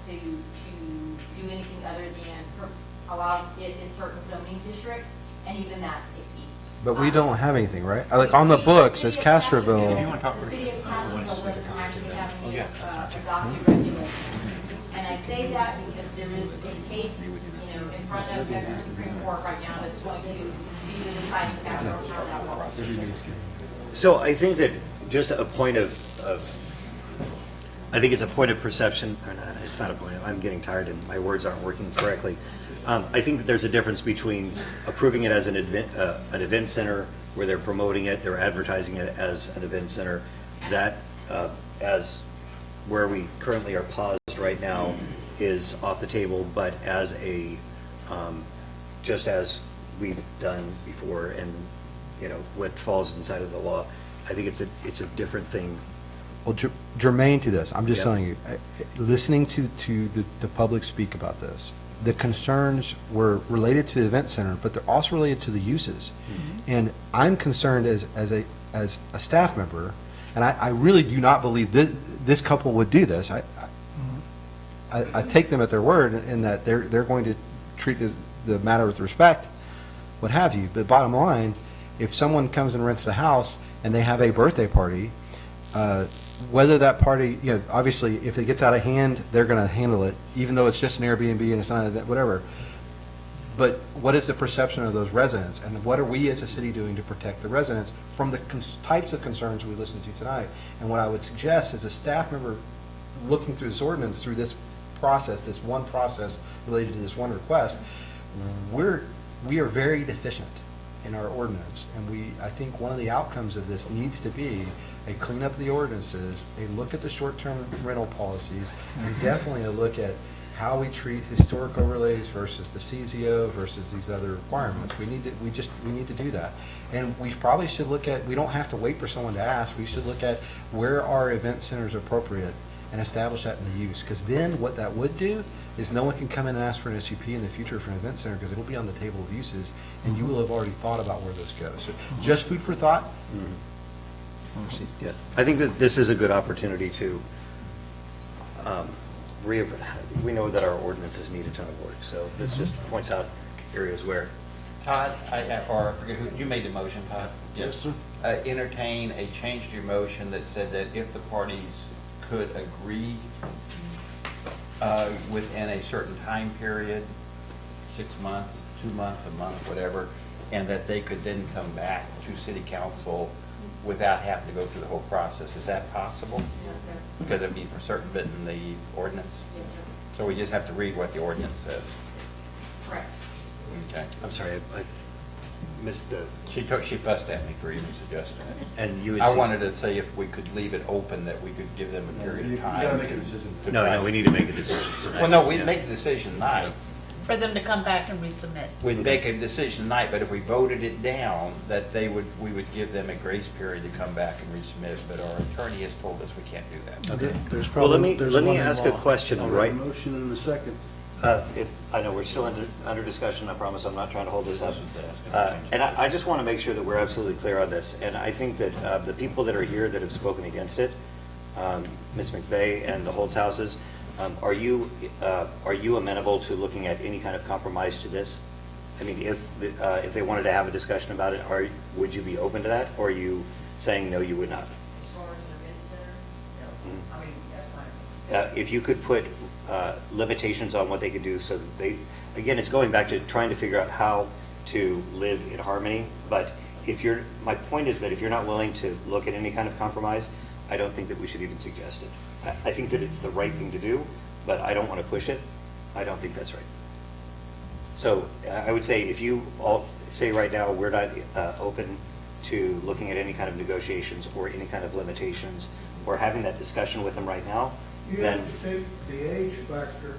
to do anything other than allow it in certain zoning districts, and even that's a fee. But we don't have anything, right? Like on the books, as Castroville. The city of Castroville doesn't actually have any adopted regulations. And I say that because there is a case, in front of Texas Supreme Court right now that's going to be the deciding factor on how that works. So I think that just a point of I think it's a point of perception, or not, it's not a point I'm getting tired and my words aren't working correctly. I think that there's a difference between approving it as an event center where they're promoting it, they're advertising it as an event center, that as where we currently are paused right now is off the table, but as a, just as we've done before and, what falls inside of the law, I think it's a different thing. Well, germane to this, I'm just Yeah. telling you, listening to the public speak about this, the concerns were related to the event center, but they're also related to the uses. And I'm concerned as a staff member, and I really do not believe this couple would do this. I take them at their word in that they're going to treat the matter with respect, what have you. But bottom line, if someone comes and rents the house and they have a birthday party, whether that party, obviously, if it gets out of hand, they're going to handle it, even though it's just an Airbnb and it's not an event, whatever. But what is the perception of those residents, and what are we as a city doing to protect the residents from the types of concerns we listened to tonight? And what I would suggest as a staff member looking through this ordinance, through this process, this one process related to this one request, we are very deficient in our ordinance, and I think one of the outcomes of this needs to be a cleanup of the ordinances, a look at the short-term rental policies, and definitely a look at how we treat historic overlays versus the CZO versus these other requirements. We need to do that. And we probably should look at, we don't have to wait for someone to ask, we should look at where are event centers appropriate and establish that in the use. Because then what that would do is no one can come in and ask for an SUP in the future for an event center because it'll be on the table of uses and you will have already thought about where those go. So just food for thought. Yeah, I think that this is a good opportunity to, we know that our ordinances need a ton of work, so this just points out areas where. Todd, or I forget who, you made the motion, Todd? Yes, sir. Entertain a change to your motion that said that if the parties could agree within a certain time period, 6 months, 2 months, a month, whatever, and that they could then come back to city council without having to go through the whole process. Is that possible? Yes, sir. Because it'd be for certain bit in the ordinance? Yes, sir. So we just have to read what the ordinance says. Correct. Okay. I'm sorry, I missed the. She fussed at me for even suggesting it. And you would I say- wanted to say if we could leave it open, that we could give them a period of time. You gotta make a decision. No, we need to make a decision tonight. Well, no, we'd Yeah. make a decision tonight. For them to come back and resubmit. We'd make a decision tonight, but if we voted it down, that we would give them a grace period to come back and resubmit, but our attorney has told us we can't do that. Okay. There's Well, probably, let me one in ask a law. question right. Motion in a second. I know we're still under discussion, I promise I'm not trying to hold this up. And I just want to make sure that we're absolutely clear on this, and I think that the people that are here that have spoken against it, Ms. McVeigh and the Holtz houses, are you amenable to looking at any kind of compromise to this? I mean, if they wanted to have a discussion about it, would you be open to that, or are you saying no, you would not? As far as the event center, no. I mean, that's fine. If you could put limitations on what they could do so that they, again, it's going back to trying to figure out how to live in harmony. But my point is that if you're not willing to look at any kind of compromise, I don't think that we should even suggest it. I think that it's the right thing to do, but I don't want to push it. I don't think that's right. So I would say if you all say right now we're not open to looking at any kind of negotiations or any kind of limitations or having that discussion with them right now, You then have to take the age factor.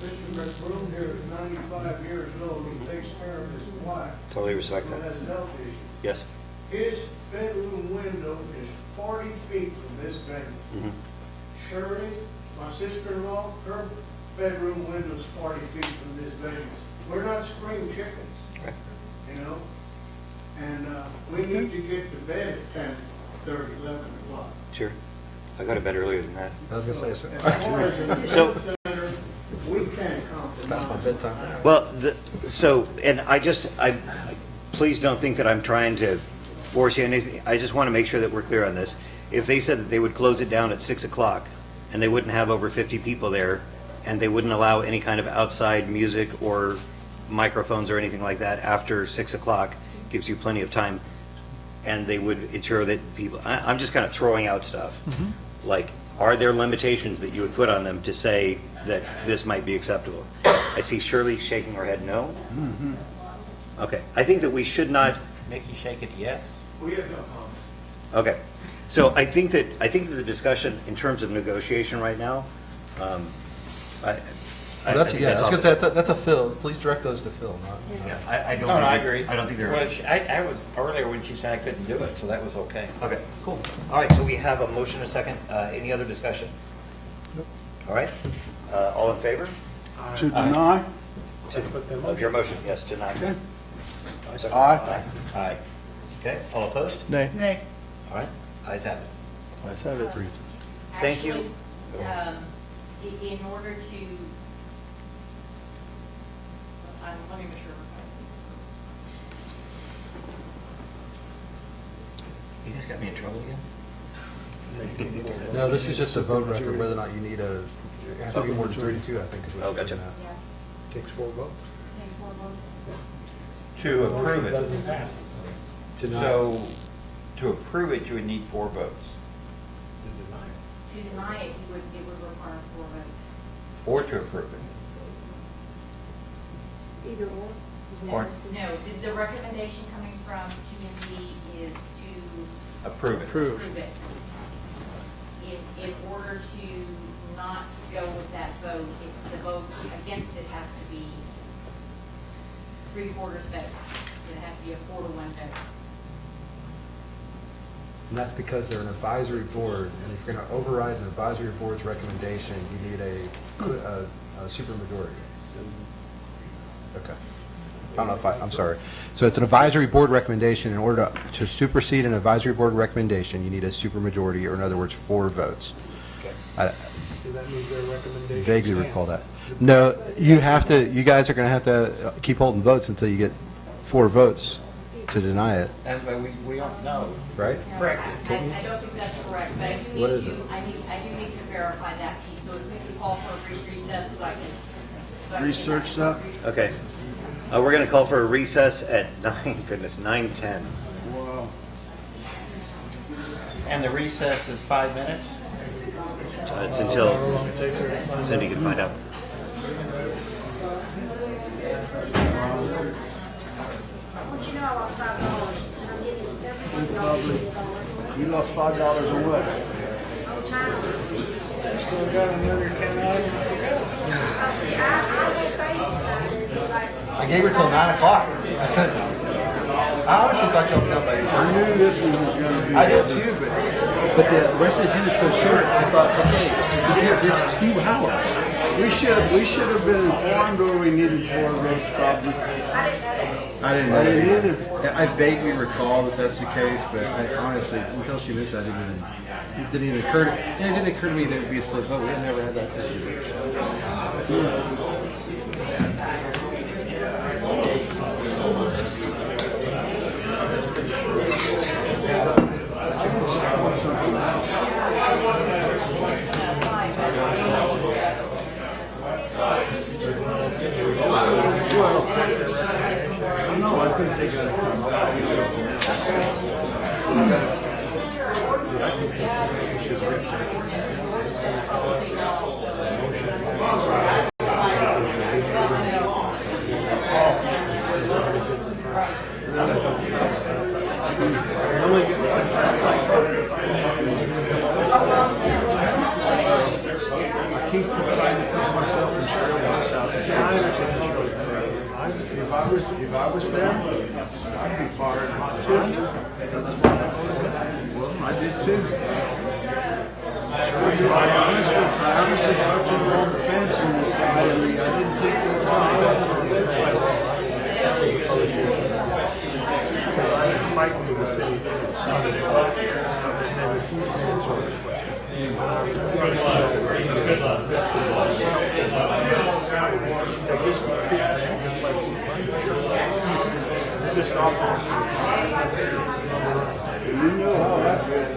Mr. McBroom here is 95 years old. He takes care of his wife. totally respect Who that. has health issues. Yes. His bedroom window is 40 feet from this venue. Mhm. Shirley, my sister-in-law, her bedroom window is 40 feet from this venue. We're not spring chickens, Right. you know? And we need to get to bed at 10:30, 11 o'clock. Sure. I go to bed earlier than that. I was going to say, so. As far as the event So- center, we can't It's past my compromise. bedtime. Well, and I please don't think that I'm trying to force you anything. I just want to make sure that we're clear on this. If they said that they would close it down at 6 o'clock and they wouldn't have over 50 people there and they wouldn't allow any kind of outside music or microphones or anything like that after 6 o'clock, gives you plenty of time, and they would ensure that people, I'm just kind of throwing out stuff. Like, are there limitations that you would put on them to say that this might be acceptable? I see Shirley shaking her head no. Okay, I think that we should not, Mickey, shake it yes? We have no comment. okay. So I think that the discussion in terms of negotiation right now, Well, that's, think yeah, I was all- going to say, that's a Phil. Please direct those to Phil, not. Yeah, I don't. No, think I that- agree. I don't think they're. Well, I was earlier when she said I couldn't do it, so that was okay. Okay, cool. All right, so we have a motion and a second. Any other discussion? All right, all in favor? To deny? Of your motion, yes, to not. Okay. Sorry. Aye. Aye. Okay, all opposed? Nay. Nay. All right, ayes have it. Ayes have it. Thank you. In order to, let me make sure. You guys got me in trouble again? No, this is just a vote record, whether or not you need it has to be more than 32, I think. Is what Oh, you're gotcha. getting at. Takes 4 votes. Takes 4 votes. To approve it. Doesn't pass. So, to approve it, you would need 4 votes. To deny it, it would require 4 votes. Or to approve it. Either or. Or No, the recommendation coming from P&Z is to approve it. approve it. In order to not go with that vote, the vote against it has to be 3/4 vote. It has to be a 4-to-1 vote. And that's because they're an advisory board, and if you're going to override an advisory board's recommendation, you need a supermajority. Okay. I don't know if I'm sorry. So it's an advisory board recommendation. In order to supersede an advisory board recommendation, you need a supermajority, or in other words, 4 votes. I So that means their recommendation vaguely stands. recall that. No, you guys are going to have to keep holding votes until you get 4 votes to deny it, That's why we don't know. right? Correct. I don't think that's correct, but I do need What is to, it? I do need to verify that piece, so it's simply call for a brief recess so I can. Research that? Okay. We're going to call for a recess at 9:10. Wow. And the recess is 5 minutes? It's until Cindy can find out. But you know, I lost $5, and I'm getting You lost $5 on what? I'm trying. Still got another 10 items to go. See, I had faith tonight. I gave her till 9 o'clock. I said, I honestly thought y'all would be done by 8. I knew this one was going to be. I did too, but the rest of the agenda is so short. I thought, okay, you give this 2 hours. We should have been informed, or we needed 4 votes probably. I didn't know. either. I vaguely recall that that's the case, but I honestly, until she mentioned it, it didn't even occur to me that it would be a split vote. We've never had that issue. No, I think they got to come up with something I keep trying to put myself in Shirley's house. If I was there, I'd be fired hot too. Well, I did too. I honestly thought you were on the fence on this side of me. I didn't think you were on the fence on that side. Fighting with the city, it's Sunday, and they refuse to answer the question. You know how I feel.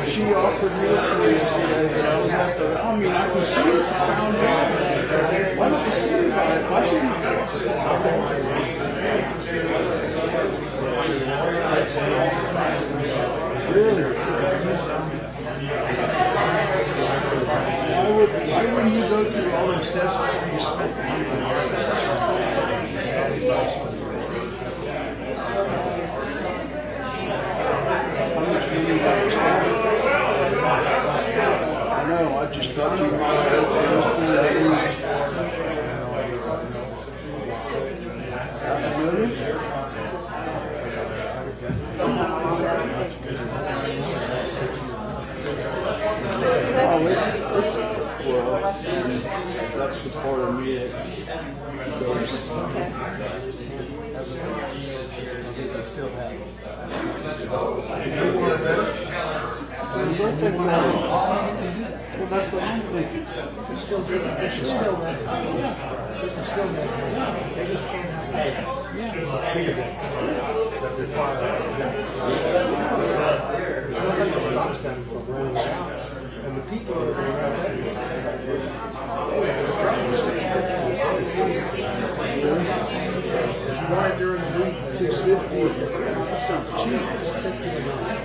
She offered me a tour yesterday, but I was at the, I mean, I can see it's a crown job. Why don't the city buy it? Why shouldn't Really? Why wouldn't you go through all them steps before you spent money on how much money you got to spend? I know, I just thought you might have well, that's the part of me that goes. I still have it. Well, that's what I'm thinking. It's still good. It's still good. Yeah. It's still good. Yeah. They just can't have that. Yeah. That require nothing stops them from running out. And the people are going around right during the week, $650. That sounds cheap.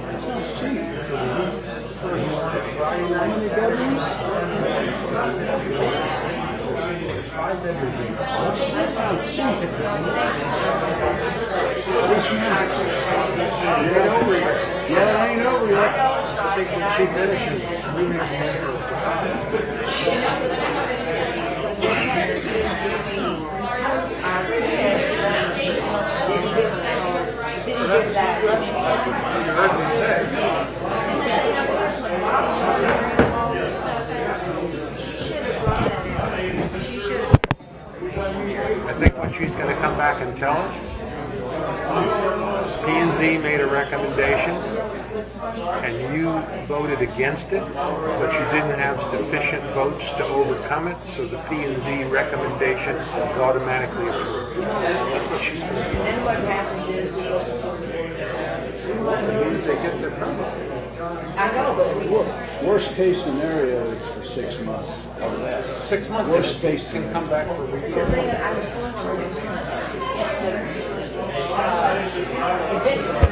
That sounds cheap. For how many bedrooms? 5 bedrooms. That sounds cheap. Yeah, it ain't over yet. I think when she finishes, we need to have her. I think what she's going to come back and tell us, P&Z made a recommendation, and you voted against it, but you didn't have sufficient votes to overcome it, so the P&Z recommendation is automatically approved. That's what she's going to do. Then what happens is It means they get their permit. I know, but Worst case scenario, it's for 6 months or less. 6 months. Worst case can scenario. come back for review. the thing, I was going for 6 months. If it's, if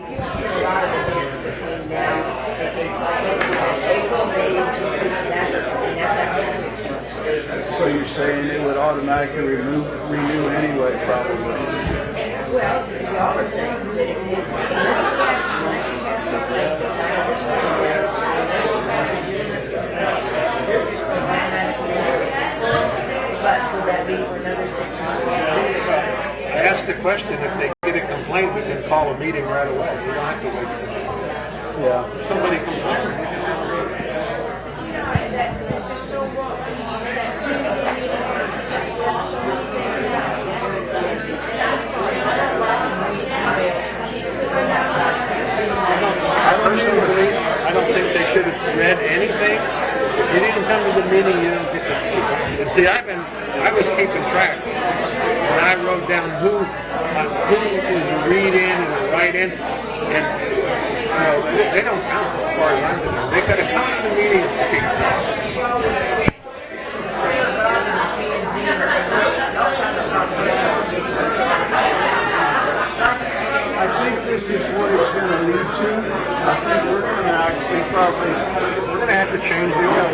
you have a lot of events between now, April, May, June, that's after 6 months. So you're saying it would automatically renew anyway, probably? Well, y'all are saying that it would. But would that be for another 6 months? question, if they get a complaint, we can call a meeting right away. We don't have to wait. Yeah. If somebody complains. I don't think they should have read anything. If you didn't come to the meeting, you don't get to speak. And see, I was keeping track, and I wrote down who is a read in and a write in, and they don't count as far as I'm concerned. They could have come to the meeting and speak. I think this is what it's going to lead to. I think we're going to actually We're going to have to change the order.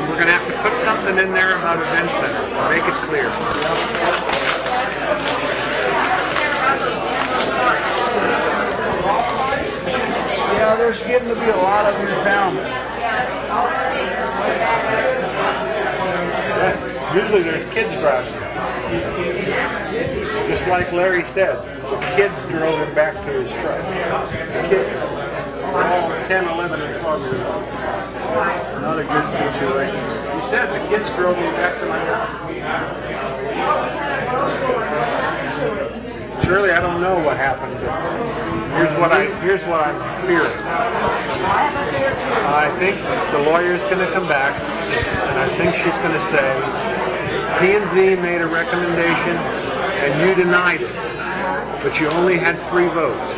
We're going to have to put something in there about event center. Make it clear. Yeah, there's getting to be a lot of them in town. Usually there's kids driving. Just like Larry said, the kids drove him back to his truck. The kids. They're all 10, 11, and 12 years old. Not a good situation. He said the kids drove him back to my house. Surely I don't know what happened. Here's what I'm fearing. I think the lawyer's going to come back, and I think she's going to say, P&Z made a recommendation, and you denied it, but you only had 3 votes.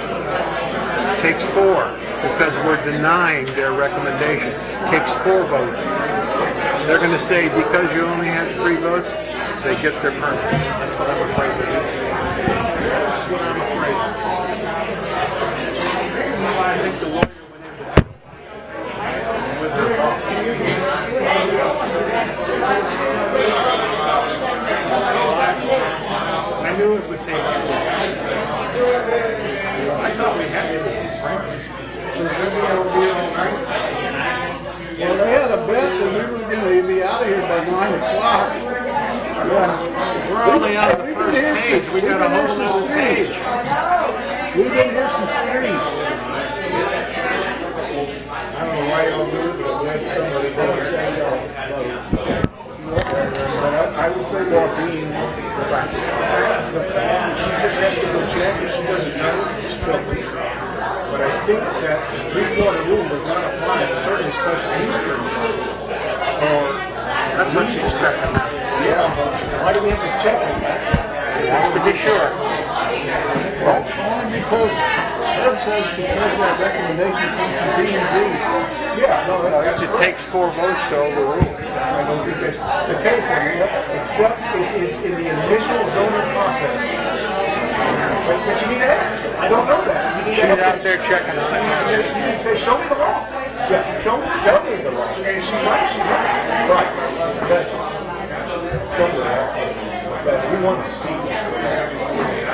It takes 4, because we're denying their recommendation. It takes 4 votes. They're going to say, because you only had 3 votes, they get their permit. That's what I'm afraid of. That's what I'm afraid of. I think the lawyer went into with her boss. I knew it would take you. I thought we had it. Well, they had a bet that we were going to be out of here by 9 o'clock. Yeah. We're only on the first page. We got a whole other page. We've been here since 3. I don't know why y'all do it, but we had somebody go and say but I would say that being the fact that she just has to go check and she doesn't know, she's filthy. But I think that the 3-quarter rule does not apply to certain special use permits. Or that's what she's expecting. Yeah, but why do we have to check on that? Just to be sure. Well, only because it says because that recommendation comes from P&Z. Yeah, no, that's it takes 4 votes to overrule. I don't think that's the case, except if it's in the initial zoning process. But you need to ask. I don't know that. You need to She's ask. out there checking on it. You need to say, show me the law. Yeah, show me the law. And she's right, she's right. Right. But show me the law. But we want to see that.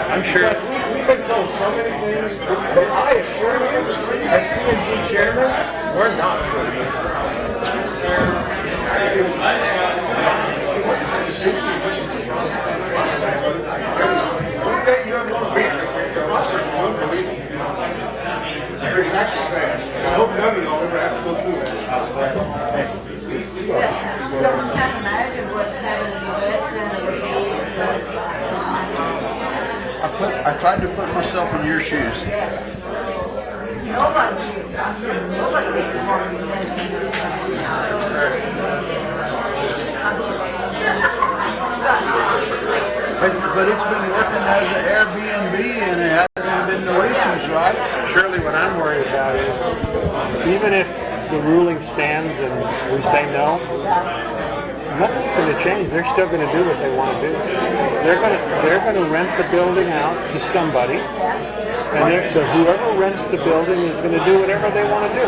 I'm sure. We've been told so many things, but I assure you, as P&Z chairman, we're not sure. It's actually sad. I hope none of y'all ever have to go through that. I tried to put myself in your shoes. But it's been working as an Airbnb and it hasn't been no issues, right? Surely what I'm worried about is, even if the ruling stands and we say no, nothing's going to change. They're still going to do what they want to do. They're going to rent the building out to somebody, and whoever rents the building is going to do whatever they want to do.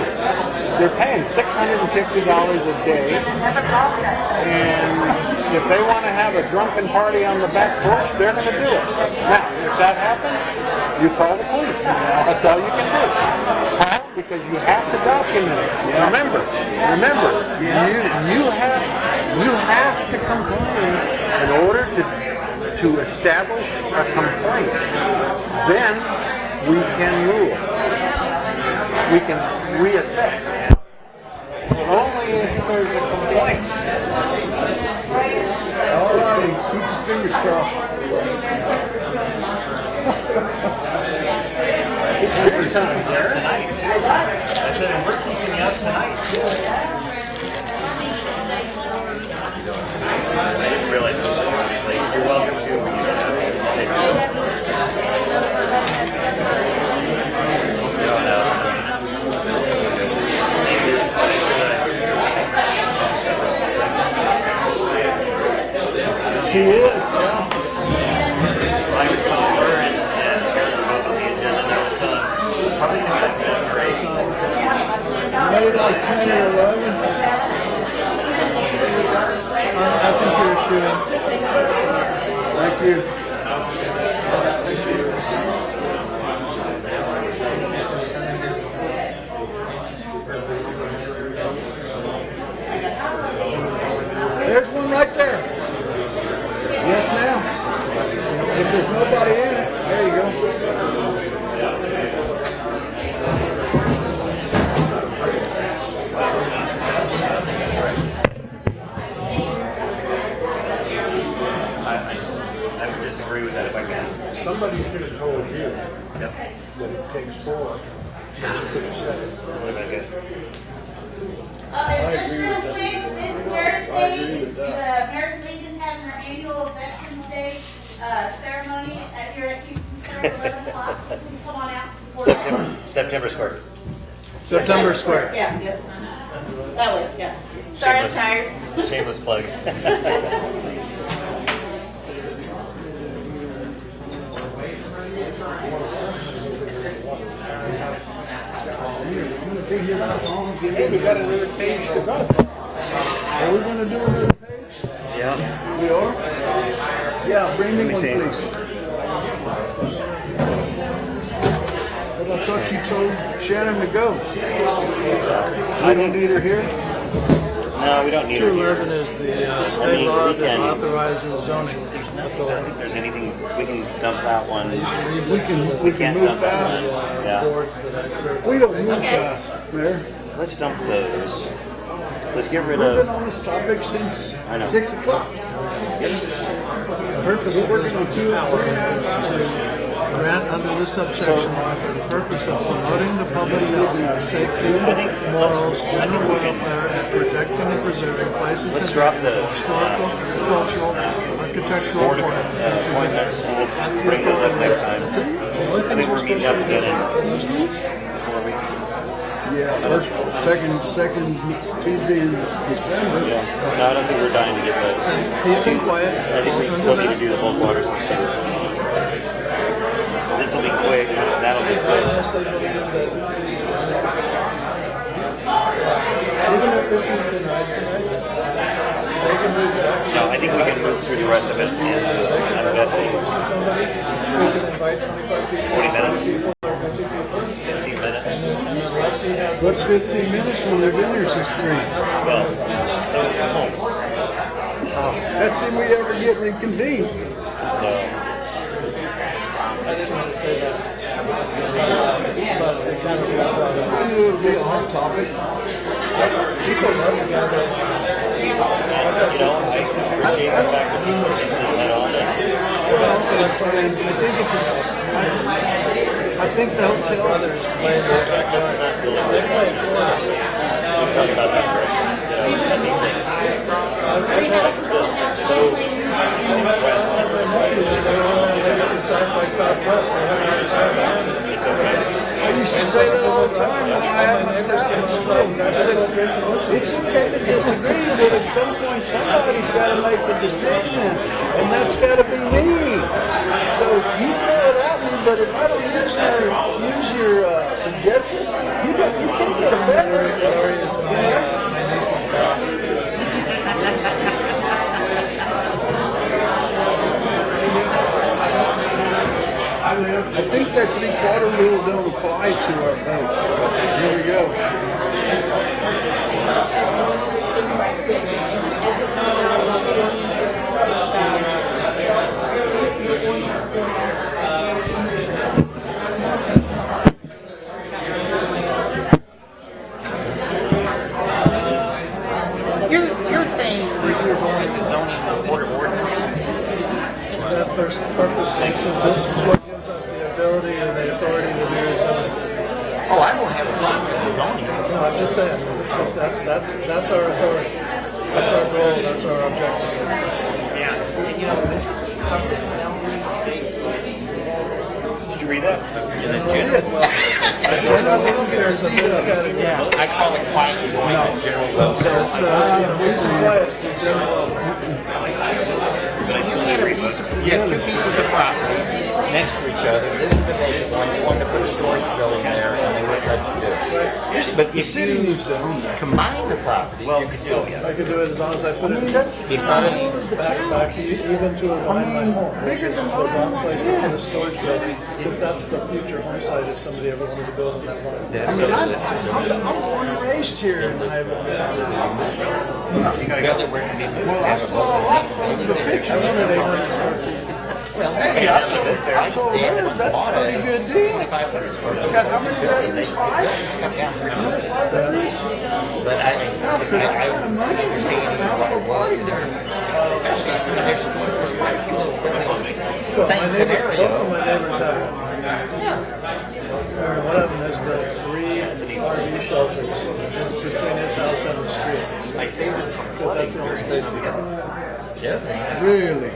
They're paying $650 a day, and if they want to have a drunken party on the back porch, they're going to do it. Now, if that happens, you call the police. That's all you can do. How? Because you have to document it. Remember, you have to complain in order to to establish a complaint, then we can rule. We can reassess. Only if there's a complaint. All righty, keep your fingers crossed. It's dinner time tonight. I said, we're keeping you up tonight. I didn't realize it was so obviously. You're welcome to when you don't have to. No, no. He is, yeah. I was telling her and Aaron both on the agenda, and I was telling her, it's probably something like 7 or 8. Maybe like 10 or 11. I think you're shooting. Thank you. There's one right there. Yes, ma'am. If there's nobody in it, there you go. I would disagree with that if I can. Somebody should have told you Yep. that it takes 4. You could have said it. Would have been good. Just real quick, this Thursday is the American Legion's having their annual Veterans Day ceremony here at Houston Square at 11 o'clock. So please come on out and support September Square. September Square. Yeah, yeah. That way, yeah. Sorry, I'm tired. Shameless plug. Hey, we got another page to go. Are we gonna do another page? Yeah. We are? Yeah, bring me Let me one, see. please. But I thought you told Shannon to go. We don't need her here? No, we don't need her here. 211 is the I state mean, law we that can- authorizes zoning. I don't think there's anything, we can dump that one. You should read We this to can, the we can can't move dump that fast. one. Yeah. boards that I serve. We don't move fast, Mayor. Let's dump those. Let's get rid We've been of, on this topic since I know. 6 o'clock. The purpose of this power is to grant under this subsection law for the purpose of promoting the public health, safety, morals, general welfare, and protecting and preserving places let's and drop buildings the of historical, cultural, architectural board importance and appointments. significance. We'll That's the bring those up authority. next time. That's it. The only I thing think we're meeting up again in These 4 weeks. Yeah, second Tuesday in December. Yeah. No, I don't think we're dying to get those. Peace and quiet. I think we Goes still under need to do the bulk water system. This will be quick, that'll be I quick. honestly believe that even if this is denied tonight, they can move that. No, I think we can move through the rest of it, and I'm guessing Somebody who can invite 25 people. 20 minutes, 50 people, or 50 people. 15 minutes. And unless he has. What's 15 minutes when they've been here since 3? Well, so come home. That's if we ever get reconvened. No. I didn't want to say that. But it kind of got out. I knew it would be a hot topic. People love to gather. You know, I appreciate the fact that people are getting this head on. Well, I think it's I think the hotel. Let's not really we've talked about that, right? You know, I think things. So impressed with this. South by Southwest. They have a South by It's okay. I used to say that all the time when I had my staff at school. It's okay to disagree, but at some point somebody's got to make the decision, and that's got to be me. So you throw it at me, but if I don't use your suggestion, you can't get offended. My niece's boss. I think that 3/4 rule don't apply to our vote, but here we go. going to zoning board of ordinance? That first purpose, this is what gives us the ability and the authority to do zoning. Oh, I don't have a problem with the zoning. No, I'm just saying, that's our authority. That's our goal, that's our objective. Yeah, and you know, this comes Did you read that? Yeah, I call it quiet going in general. Well, so it's, reason quiet is general. You have two pieces of property next to each other. This is the vacant one. You want to put a storage building there, and they won't let you do it. But if you combine the property, you can do it. I could do it as long as I put it Because back even to behind my home. Which is the wrong place to put a storage building, because that's the future home site if somebody ever wanted to build in that one. I'm born and raised here, and I haven't been on you got to go where it can be moved. Well, I saw a lot from the picture. I wanted 800 square feet. Well, I told her that's a pretty good deal. It's got how many bedrooms? 5? It's got down pretty much. 5 bedrooms? But I For that kind of money, understand what it was there. Especially, I mean, there's quite a few little buildings. Same scenario. Both of my neighbors have it. One of them has built 3 RV shelters between his house and the street. I saved it from Because that's the only space he has. Really?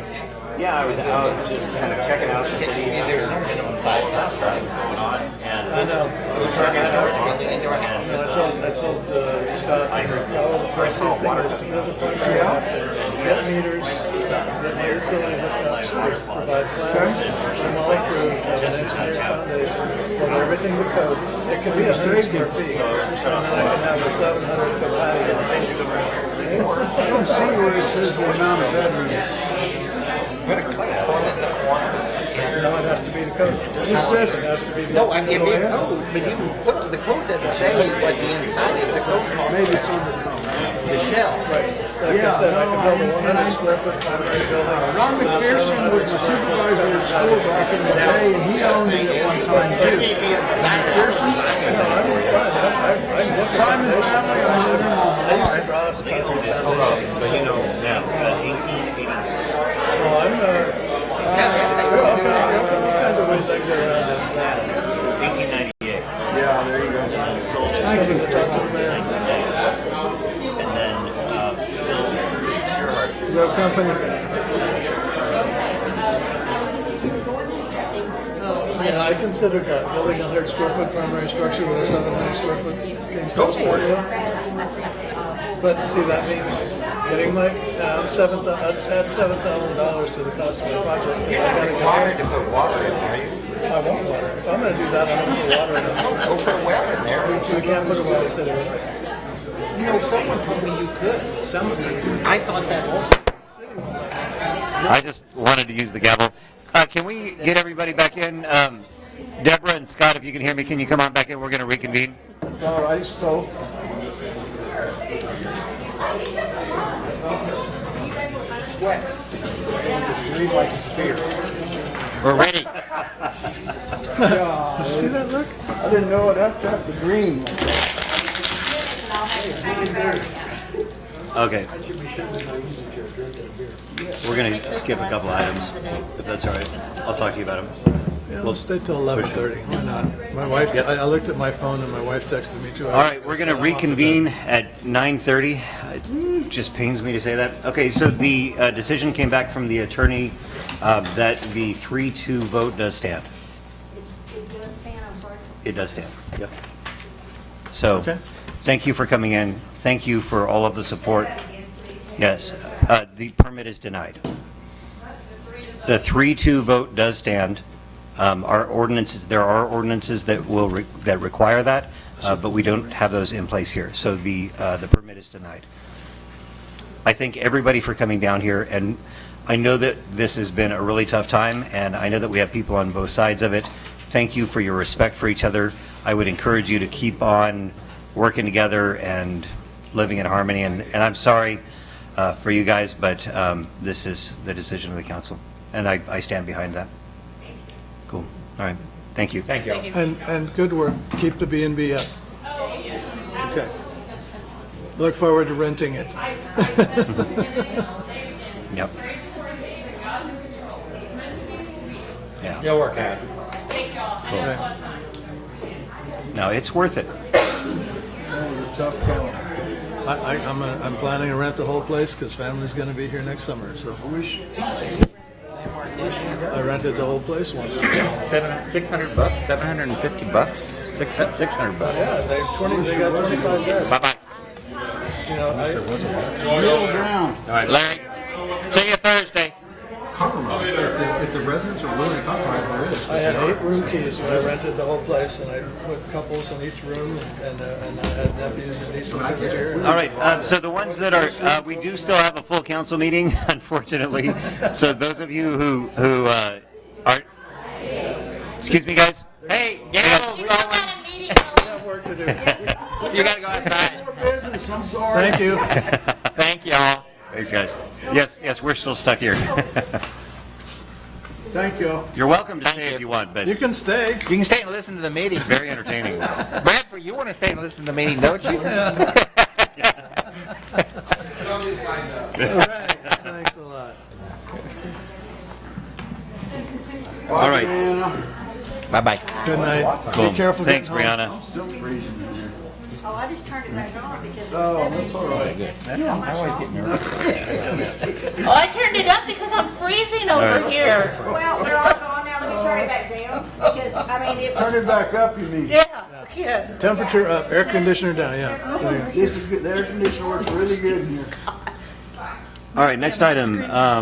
Yeah, I was out just kind of checking out the city. There's no minimum size house that was going on. And I know. It was starting to start building into our house. I told Scott, I heard how the pricing thing is to build a primary after, get meters, get my utility hookups, provide plans, and all through, have an engineering foundation, build everything to code. It can be 100 square feet, and then I can have a 700-foot patio. I don't see where it says the amount of bedrooms. No, it has to be the code. It says- It has to be. No, I mean, it code, but you put on the code doesn't say what the inside is. The code calls Maybe it's on the shell. Right. Like I said, I can build a 100 square foot primary building. Ron McPherson was my supervisor at school back in the day, and he owned it at one time too. McPherson's? Simon family, I knew them all my life. But you know, now, 1880s. Oh, I'm there are all kinds of ways I can get around this. 1898. Yeah, there you go. And then sold it in 1990. And then Bill Shearhart. Your company. Yeah, I considered that, building a 100 square foot primary structure with a 700 square foot enclosed patio. But see, that means getting my, that's add $7,000 to the cost of the project. You're not required to put water in there. I want water. If I'm gonna do that, I'm gonna put water in it. Go put a well in there. We can't put a well in city limits. You know, someone told me you could. I thought that was. I just wanted to use the gavel. Can we get everybody back in? Deborah and Scott, if you can hear me, can you come on back in? We're going to reconvene. It's all right, Scope. Read like a spear. We're ready. Yeah, See that look? I didn't know it after the green. Okay. We're going to skip a couple items, if that's all right. I'll talk to you about them. Yeah, let's stay till 11:30. Why not? My wife, I looked at my phone and my wife texted me too. All right, we're going to reconvene at 9:30. It just pains me to say that. Okay, so the decision came back from the attorney that the 3-2 vote does stand. It does stand, I'm sorry. It does stand, yep. So, Okay. thank you for coming in. Thank you for all of the support. Yes, the permit is denied. The 3-2 vote does stand. Our ordinances, there are ordinances that that require that, but we don't have those in place here. So the permit is denied. I thank everybody for coming down here, and I know that this has been a really tough time, and I know that we have people on both sides of it. Thank you for your respect for each other. I would encourage you to keep on working together and living in harmony, and I'm sorry for you guys, but this is the decision of the council, and I stand behind that. Cool. All right. Thank you. Thank you. And good work. Keep the B&B up. Okay. Look forward to renting it. You'll work out. Thank y'all. I know it's a lot of time. No, it's worth it. I'm planning to rent the whole place because family's going to be here next summer, so. I rented the whole place once. $600, $750, $600. Yeah, they got 25 beds. Bye-bye. You know, Middle ground. All right, Larry. See you Thursday. Compromise. If the residents are willing to compromise, there is. I had 8 room keys when I rented the whole place, and I put couples in each room, and I had nephews and nieces in here. All right, so the ones that are, we do still have a full council meeting, unfortunately. So those of you who are, excuse me, guys? Hey, Gail, you got work to do. You got to go outside. More business, I'm sorry. Thank you. Thank y'all. Thanks, guys. Yes, we're still stuck here. Thank you. You're welcome to stay if you want, but You can stay. You can stay and listen to the meeting. it's very entertaining. Bradford, you want to stay and listen to the meeting, don't you? All right, thanks a lot. All right. Bye-bye. Good night. Boom. Be careful. Thanks, getting home. Brianna. I'm still freezing in here. Oh, I just turned it back on because it Oh, was that's all right. 76. Yeah, I always get nervous. Oh, I turned it up because I'm freezing over right. here. Well, they're all gone now. Let me turn it back down because, I mean, it Turn was, it back up, you mean? yeah, yeah. Temperature up, air conditioner down, yeah. This is good. The air conditioner works really good in here. All right, next item. Where are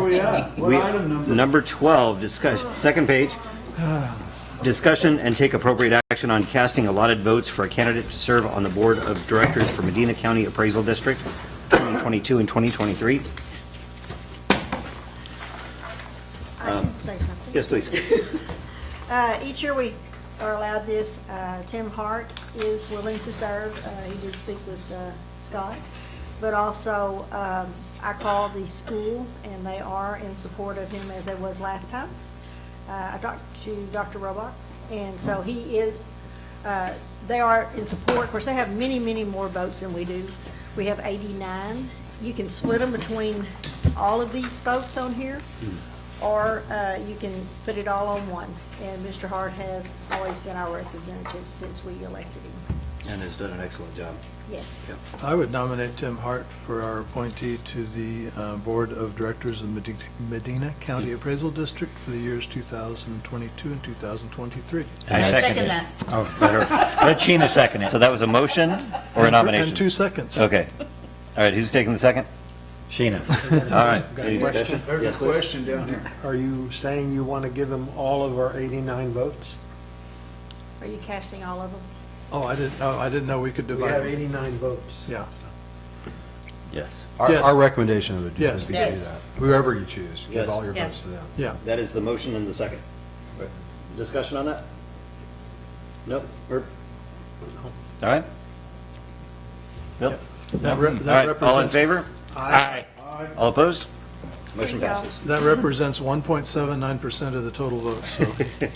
we at? What item number? Number 12, discuss, second page. Discussion and take appropriate action on casting allotted votes for a candidate to serve on the Board of Directors for Medina County Appraisal District 2022 and 2023. I can say something. Yes, please. Each year we are allowed this. Tim Hart is willing to serve. He did speak with Scott. But also, I called the school, and they are in support of him as they was last time. I talked to Dr. Robach, and so he is, they are in support. Of course, they have many, many more votes than we do. We have 89. You can split them between all of these folks on here, or you can put it all on one. And Mr. Hart has always been our representative since we elected him. And has done an excellent job. Yes. I would nominate Tim Hart for our appointee to the Board of Directors of Medina County Appraisal District for the years 2022 and 2023. I second that. Oh, let Sheena second it. So that was a motion or a nomination? And 2 seconds. Okay. All right, who's taking the second? Sheena. All right, any discussion? There's Yes, a please. question down here. Are you saying you want to give them all of our 89 votes? Are you casting all of them? Oh, I didn't know we could We divide. have them. 89 votes. Yeah. Yes. Yes. Our recommendation would be Yes. to do Yes. that. Whoever you choose, give Yes. all your Yes. votes to them. Yeah. That is the motion and the second. Discussion on that? Nope. All right. Bill? That All right, all in represents, favor? Aye. All opposed? Motion Bingo. passes. that represents 1.79% of the total votes, so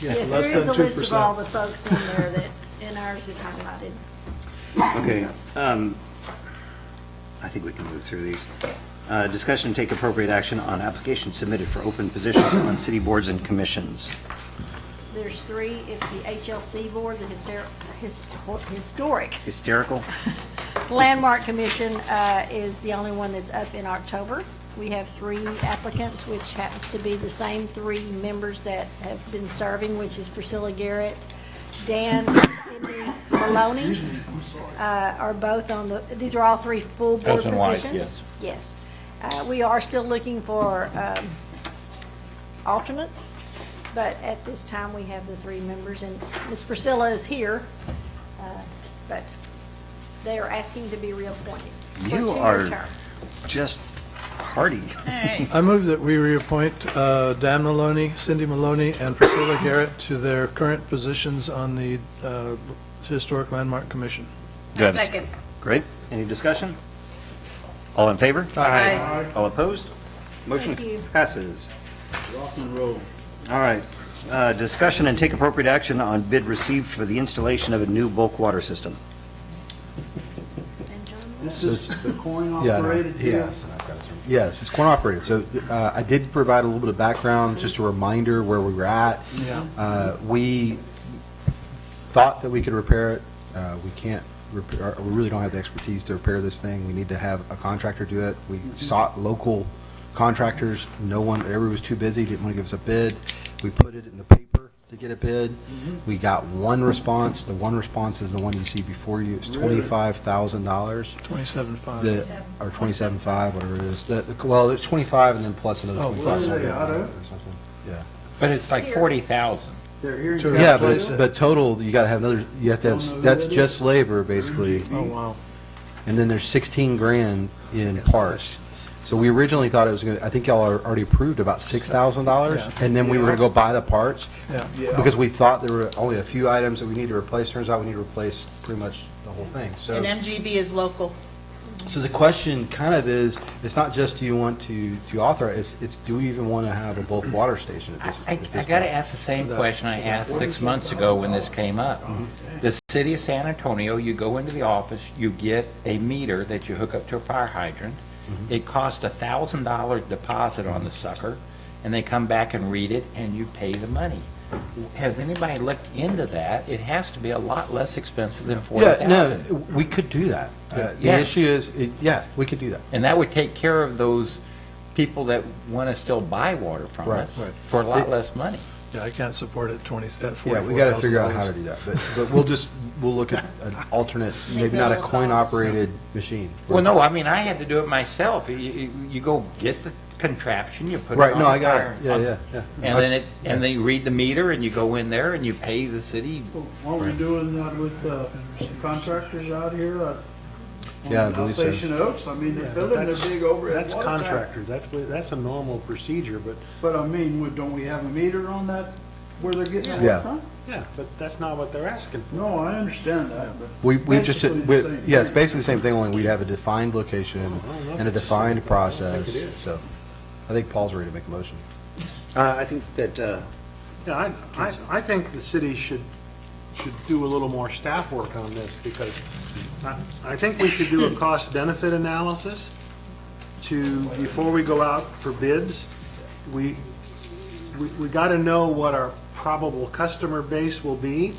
Yes, less there is a than list of all 2%. the folks in there that, and ours is highlighted. Okay, I think we can move through these. Discussion and take appropriate action on applications submitted for open positions on city boards and commissions. There's 3. It's the HLC Board, the Historic Hysterical? Landmark Commission is the only one that's up in October. We have 3 applicants, which happens to be the same 3 members that have been serving, which is Priscilla Garrett, Dan, and Cindy Maloney, are both on the, these are all 3 full board Husband and wife, positions. Yes. We are still looking for alternates, but at this time, we have the 3 members, and Ms. Priscilla is here, but they are asking to be reappointed. for a You 2-year are term. just hardy. I move that we reappoint Dan Maloney, Cindy Maloney, and Priscilla Garrett to their current positions on the Historic Landmark Commission. Do I have a- Second. Great. Any discussion? All in favor? Aye. All opposed? Motion Thank you. passes. Rock and roll. All right. Discussion and take appropriate action on bid received for the installation of a new bulk water system. This is the coin Yeah, I know. operated deal. Yes. Yes, it's coin-operated. So I did provide a little bit of background, just a reminder where we were at. Yeah. We thought that we could repair it. We can't repair, we really don't have the expertise to repair this thing. We need to have a contractor do it. We sought local contractors. Everybody was too busy, didn't want to give us a bid. We put it in the paper to get a bid. We got one response. The one response is the one you see before you. It's $25,000. 27.5. Or 27.5, whatever it is. Well, it's 25 and then plus another Oh, 25 plus, or something. Yeah. But it's like 40,000. Yeah, but total, you got to have another. You have to have. That's just labor, basically. Oh, wow. And then there's 16 grand in parts. So we originally thought it was going to, I think y'all already approved about $6,000, Yeah. and then we were going to go buy the parts. Yeah. Because we thought there were only a few items that we need to replace. Turns out we need to replace pretty much the whole thing. So. And MGB is local. So the question kind of is, it's not just do you want to authorize, it's do we even want to have a bulk water station at this I point? got to ask the same question I asked 6 months ago when this came up. The city of San Antonio, you go into the office, you get a meter that you hook up to a fire hydrant. It costs $1,000 deposit on the sucker, and they come back and read it, and you pay the money. Has anybody looked into that? It has to be a lot less expensive than $40,000. Yeah, no, we could do that. The issue is, yeah, we could do that. And that would take care of those people that want to still buy water from us for a lot less money. Yeah, I can't support it at $44,000. Yeah, we got to figure out how to do that. But we'll look at an alternate, maybe not a coin-operated machine. Well, no, I mean, I had to do it myself. You go get the contraption, you put it Right, on no, the I got tire, it. Yeah. and then you read the meter, and you go in there, and you pay the city. Aren't we doing that with contractors out here on Yeah, I believe so. Alsatian Oaks? I mean, they're filling their big overhead That's water tank. contractors, that's a normal procedure, but. But I mean, don't we have a meter on that, where they're getting the Yeah. water from? Yeah, but that's not what they're asking for. No, I understand that, but. We just, basically the same yeah, it's thing. basically the same thing, only we'd have a defined location and a defined process. So I think Paul's ready to make a motion. I think that, Yeah, I think the city should do a little more staff work on this, because I think we should do a cost-benefit analysis before we go out for bids. We got to know what our probable customer base will be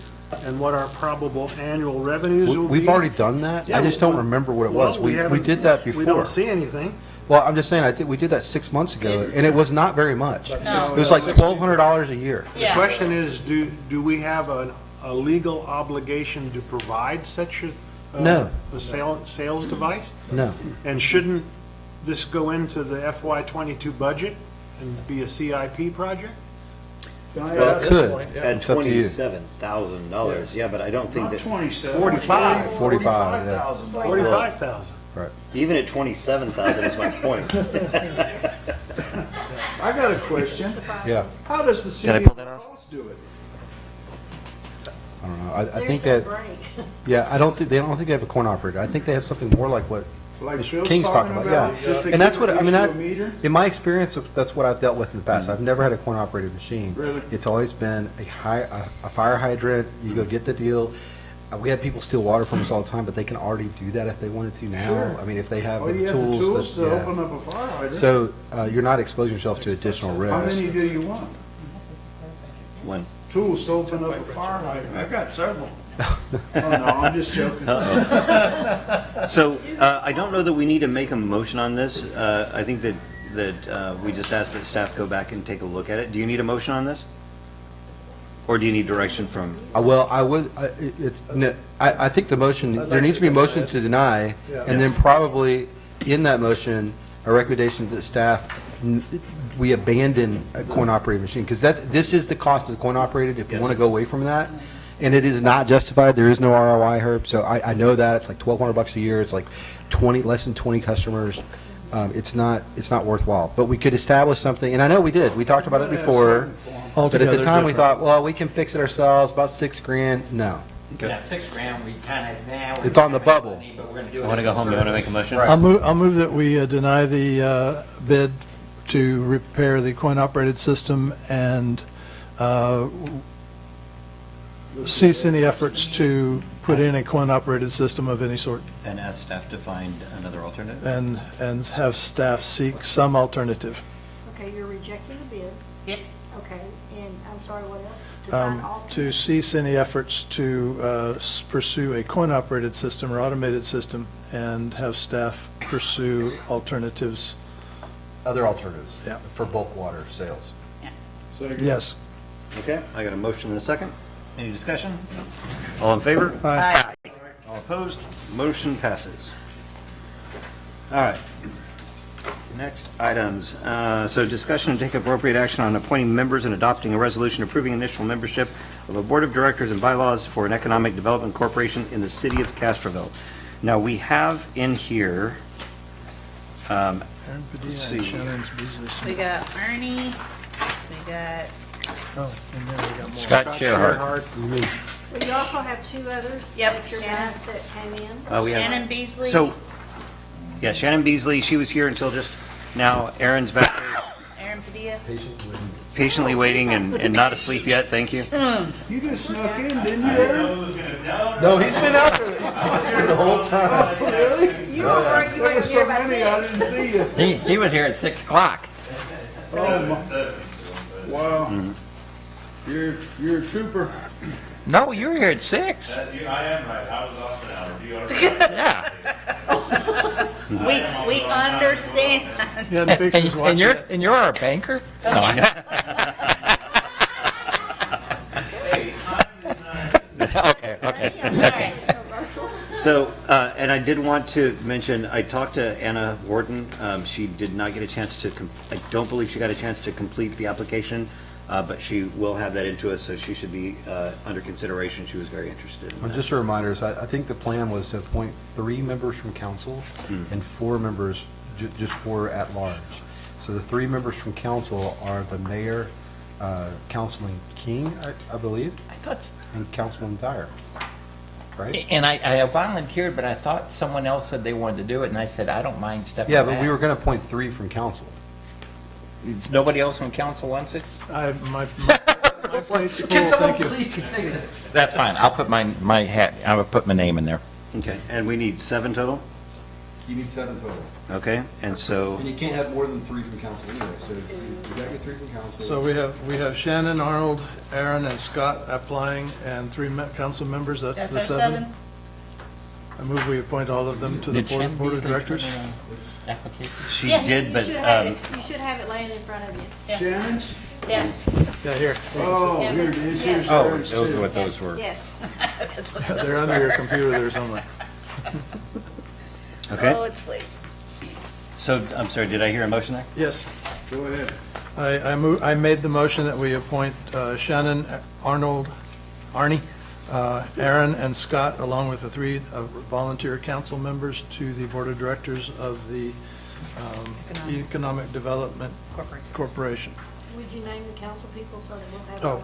and what our probable annual revenues will be. We've already done that. I just don't remember what it was. We did that before. We don't see anything. Well, I'm just saying, we did that 6 months ago, and it was not very much. It was like $1,200 a year. The question is, do we have a legal obligation to provide such No. a sales device? No. And shouldn't this go into the FY22 budget and be a CIP project? well, it could. at It's up to you. $27,000, yeah, but I don't think Not that. 27. 45. 45, yeah. 45,000. 45,000. Right. Even at 27,000 is my point. I got a question. Yeah. How does the Did city I pull that of off? Falls do it? I don't know. I think that, yeah, I don't think they have a coin operator. I think they have something more like what Like Mr. Phil's King's talking talking about, about? yeah. Just to And that's give what, I mean, issue that, a meter? in my experience, that's what I've dealt with in the past. I've never had a coin operated machine. Really? It's always been a fire hydrant, you go get the deal. We have people steal water from us all the time, but they can already do that if they wanted to now. Sure. I mean, if they have Oh, the you have the tools. tools that- to yeah. open up a fire hydrant? So you're not exposing yourself to additional risk. How many do you want? One. Tools to open up a fire hydrant. I've got several. Oh, no, I'm just joking. So I don't know that we need to make a motion on this. I think that we just ask that staff go back and take a look at it. Do you need a motion on this? Or do you need direction from? Well, I would, I think the motion, there needs to be a motion to deny, and then probably in that motion, a recommendation to the staff, we abandon a coin-operated machine, because this is the cost of the coin-operated, if you want to go away from that. And it is not justified, there is no ROI, Herb, so I know that, it's like $1,200 a year, it's like less than 20 customers. It's not worthwhile, but we could establish something, and I know we did, we talked about it before, but at the time we thought, well, we can fix it ourselves, about $6,000, no. Yeah, $6,000, we kind of, now. It's on the bubble. You want to go home, you want to make a motion? I'll move that we deny the bid to repair the coin-operated system and cease any efforts to put in a coin-operated system of any sort, And ask staff to find another alternative? and have staff seek some alternative. Okay, you're rejecting the bid. Yep. Okay, and I'm sorry, what else? To find To alternate- cease any efforts to pursue a coin-operated system or automated system, and have staff pursue alternatives. Other alternatives. Yeah. For bulk water sales. Yes. Okay, I got a motion and a second. Any discussion? All in favor? Aye. All opposed? Motion passes. All right. Next items. So discussion and take appropriate action on appointing members and adopting a resolution approving initial membership of a board of directors and bylaws for an economic development corporation in the city of Castroville. Now, we have in here, Aaron let's Padilla and see. Shannon's business. We got Ernie, we got Oh, and then we got more. Scott Sherhart. Well, you also have two others. Yep, That your Shannon. guys that came in. we have- Shannon Beasley. So, yeah, Shannon Beasley, she was here until just now. Aaron's back there Aaron Padilla. patiently waiting and not asleep yet, thank you. You just snuck in, didn't you, Aaron? No, he's been out there the whole time. Really? You were working, you There were was so here by many, I 6. didn't see you. He was here at 6 o'clock. Oh, my. Wow. You're a trooper. No, you were here at 6. I am right. I was off an hour. You are Yeah. We understand. He hadn't fixed his watch yet. And you're our banker? No, Okay. So, and I did want to mention, I talked to Anna Wharton. She did not get a chance to, I don't believe she got a chance to complete the application, but she will have that into us, so she should be under consideration. She was very interested in Well, that. just a reminder, I think the plan was to appoint 3 members from council and 4 members, just 4 at large. So the 3 members from council are the mayor, Councilman King, I believe, I thought, and Councilman Dyer, right? and I volunteered, but I thought someone else said they wanted to do it, and I said, I don't mind stepping Yeah, back. but we were going to appoint 3 from council. Nobody else on council wants it? My plate's full, thank you. That's fine. I'll put my hat, I will put my name in there. Okay, and we need 7 total? You need 7 total. Okay, and so, And you can't have more than 3 from council anyway, so you got your 3 from council. So we have Shannon, Arnold, Aaron, and Scott applying, and 3 council members, that's the That's our 7. I move we appoint all of them to the Did Shannon board of Beasley directors. put in an application? she Yeah, did, but, You should have it laying in front of you. Shannon's? Yes, Yeah, here. Oh, here it is. Here's Oh, Aaron's, those are too. what those were. Yes. They're under your computer there somewhere. okay. Oh, it's late. So, I'm sorry, did I hear a motion there? Yes. Go ahead. I made the motion that we appoint Shannon, Arnold, Arnie, Aaron, and Scott, along with the 3 volunteer council members, to the board of directors of the Economic Development Corporation. Would you name the council people so that we'll have our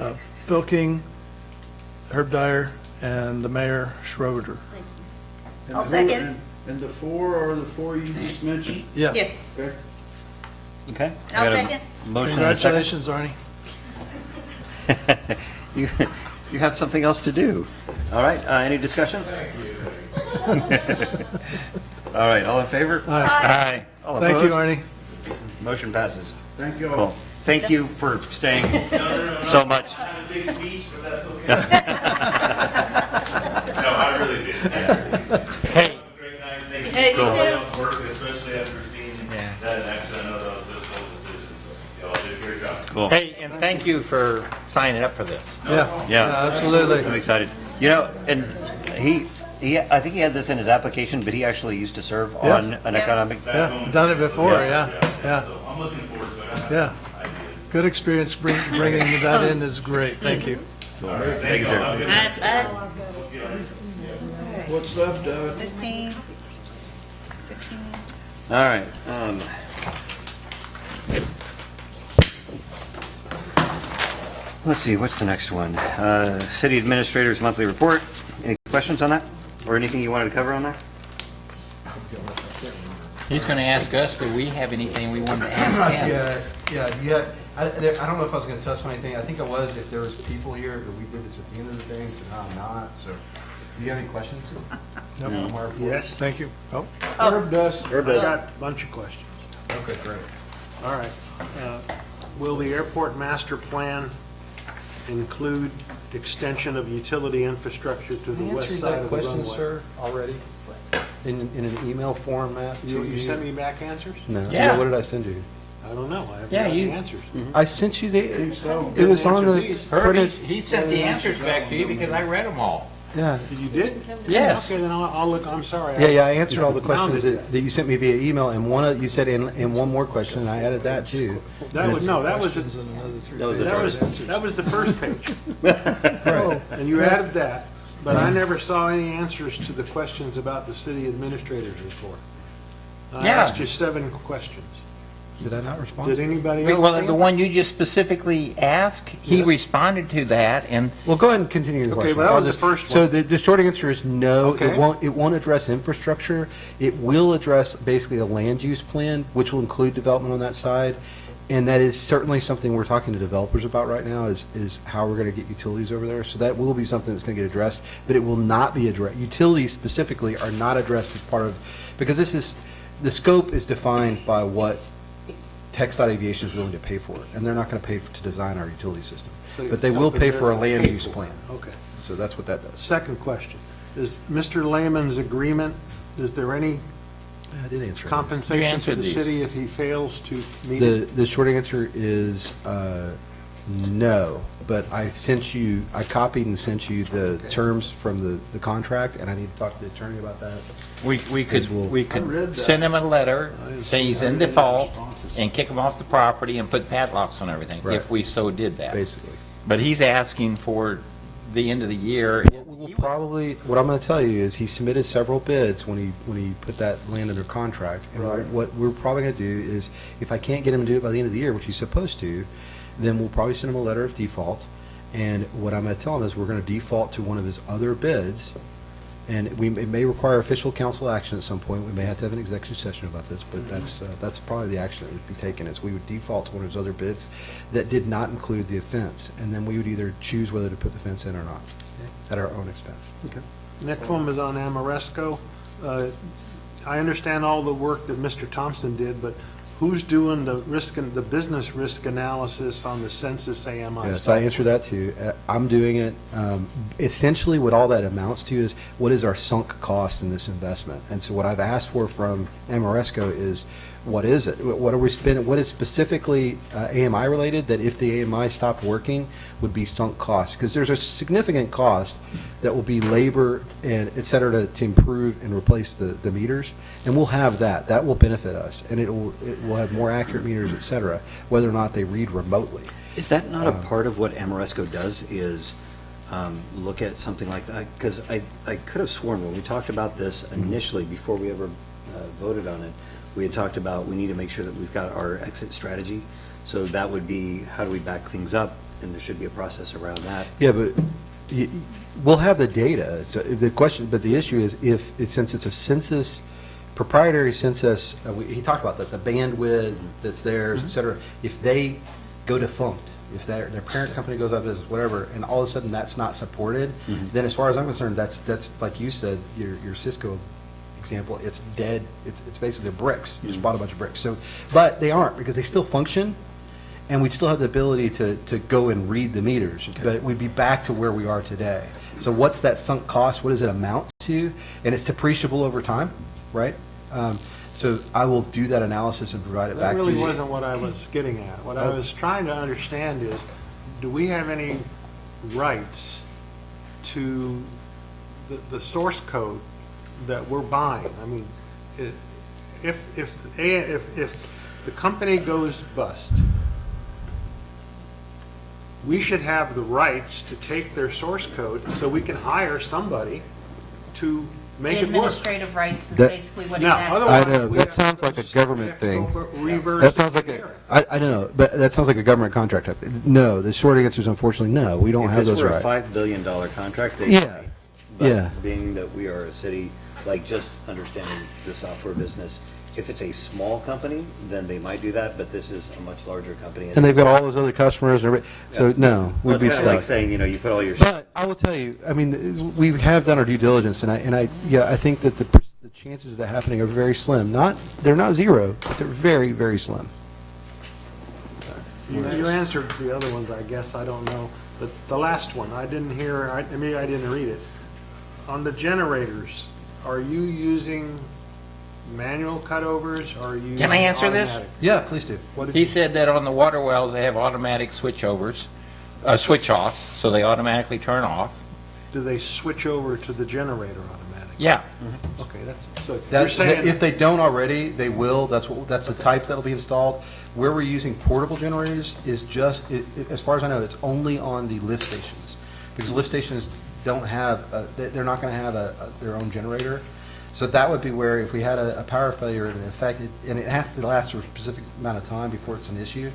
record? Phil King, Herb Dyer, and the mayor, Schroeder. And I'll who- second. And the 4 are the 4 you just mentioned? Yeah. Yes, Okay. Okay. I I'll got a second. Motion and a second. Congratulations, Arnie. You have something else to do. All right, any discussion? All right, all in favor? Aye. All Thank you, opposed? Arnie. Motion passes. Thank you Cool. all. Thank you for staying so much. I had a big speech, but that's okay. No, I really did. Hey. Have a great night. Thank you Hey, for you all too. y'all's work, especially after seeing that in action. I know that was a difficult decision, but y'all did a great job. Cool. Hey, and thank you for signing up for this. Yeah, absolutely. I'm excited. You know, and I think he had this in his application, but he actually used to serve Yes. on an economic. Yeah, done it before, yeah. So I'm looking forward to it. Yeah. Good experience bringing that in is great, thank you. Thank you, sir. What's left, 15, 16. All right. Let's see, what's the next one? City Administrator's Monthly Report. Any questions on that? Or anything you wanted to cover on that? He's going to ask us, do we have anything we want to ask him? Yeah, I don't know if I was going to touch on anything. I think I was if there was people here, but we did this at the end of the thing, so now I'm not. So, do you have any questions? No. Yes. Thank you. Oh, Herb does. I got a bunch of questions. Okay, great. All right. Will the airport master plan include extension of utility infrastructure to the I west answered side that of the question, runway? sir, already in an email format. You sent me back answers? No. Yeah. What did I send you? I don't know. I haven't Yeah, got the you- answers. I sent you the. so. It was on the. Answer these. printed- He sent the answers back to you because I read them all. Yeah. You did? Yes. Okay, then I'll look, I'm sorry. Yeah, I answered all the found questions it. that you sent me via email, and you said in one more question, and I added that too. That was, no, that was, questions and another three That was the pages. that was the first page. And you added that, but I never saw any answers to the questions about the city administrator's report. I Yeah. asked you 7 questions. Did I not respond? Did anybody else Well, see the them? one you just specifically asked, he Yes. responded to that, and Well, go ahead and continue your Okay, questions. but that I'll was the just- first So one. the short answer is no. Okay. It won't address infrastructure. It will address basically a land use plan, which will include development on that side. And that is certainly something we're talking to developers about right now is how we're going to get utilities over there. So that will be something that's going to get addressed, but it will not be addressed. Utilities specifically are not addressed as part of, because the scope is defined by what TxDOT Aviation is willing to pay for it, and they're not going to pay to design our utility system. So But they it's will something pay they're for a gonna land pay use for. plan. Okay. So that's what that does. Second question, is Mr. Lehman's agreement, is there any I did answer. You compensation to answered the these. city if he fails to meet it? The short answer is no, but I copied and sent you the terms from the contract, and I need to talk to the attorney about that. we Because we'll- could send him a letter, say he's in default, and kick him off the property and put padlocks on everything, Right. if we so did that. Basically. But he's asking for the end of the year. We'll probably, what I'm going to tell you is he submitted several bids when he put that land under contract. And what we're probably going to do is, if I can't get him to do it by the end of the year, which he's supposed to, then we'll probably send him a letter of default. And what I'm going to tell him is we're going to default to one of his other bids. And it may require official council action at some point. We may have to have an executive session about this, but that's probably the action that would be taken, is we would default to one of his other bids that did not include the fence. And then we would either choose whether to put the fence in or not, at our own expense. Okay. Next one was on Amoresco. I understand all the work that Mr. Thompson did, but who's doing the business risk analysis on the census AMI? Yes, I answered that too. I'm doing it. Essentially, what all that amounts to is what is our sunk cost in this investment? And so what I've asked for from Amoresco is, what is it? What are we spending? What is specifically AMI related that if the AMI stopped working would be sunk costs? Because there's a significant cost that will be labor and et cetera to improve and replace the meters. And we'll have that. That will benefit us. And it will have more accurate meters, et cetera, whether or not they read remotely. Is that not a part of what Amoresco does, is look at something like that? Because I could have sworn when we talked about this initially, before we ever voted on it, we had talked about we need to make sure that we've got our exit strategy. So that would be, how do we back things up? And there should be a process around that. Yeah, but we'll have the data. So the question, but the issue is since it's a census, proprietary census, he talked about that, the bandwidth that's theirs, et cetera. If they go defunct, if their parent company goes out of business, whatever, and all of a sudden that's not supported, then as far as I'm concerned, that's like you said, your Cisco example, it's dead. It's basically bricks. You just bought a bunch of bricks. So, but they aren't, because they still function, and we still have the ability to go and read the meters. Okay. But we'd be back to where we are today. So what's that sunk cost? What does it amount to? And it's depreciable over time, right? So I will do that analysis and provide it back to you. That really wasn't what I was getting at. What I was trying to understand is, do we have any rights to the source code that we're buying? I mean, if the company goes bust, we should have the rights to take their source code so we can hire somebody to make The it work. administrative rights is That- basically what he's Now, asking. otherwise- I know, we that have sounds to like a go- government we have to thing. go reverse That sounds like engineer I know, but that sounds like a government contract type thing. No, the short answer is unfortunately no. We don't have those If this rights. were a $5 billion contract, they Yeah. might. But Yeah. being that we are a city, like just understanding the software business, If it's a small company, then they might do that, but this is a much larger company. And they've got all those other customers, and everything. So no, Well, we'd be it's kind of like stuck. saying, you put all your. But I will tell you, I mean, we have done our due diligence, and I think that the chances of that happening are very slim. They're not zero, but they're very, very slim. You answered the other ones, I guess, I don't know. But the last one, I didn't hear, maybe I didn't read it. On the generators, are you using manual cutovers, or are you? Can I answer this? automatic? Yeah, please do. He said that on the water wells, they have automatic switchovers, switch offs, so they automatically turn off. Do they switch over to the generator automatically? Yeah. Okay, so you're saying. If they don't already, they will. That's the type that'll be installed. Where we're using portable generators is just, as far as I know, it's only on the lift stations, because lift stations don't have, they're not going to have their own generator. So that would be where, if we had a power failure and it has to last for a specific amount of time before it's an issue,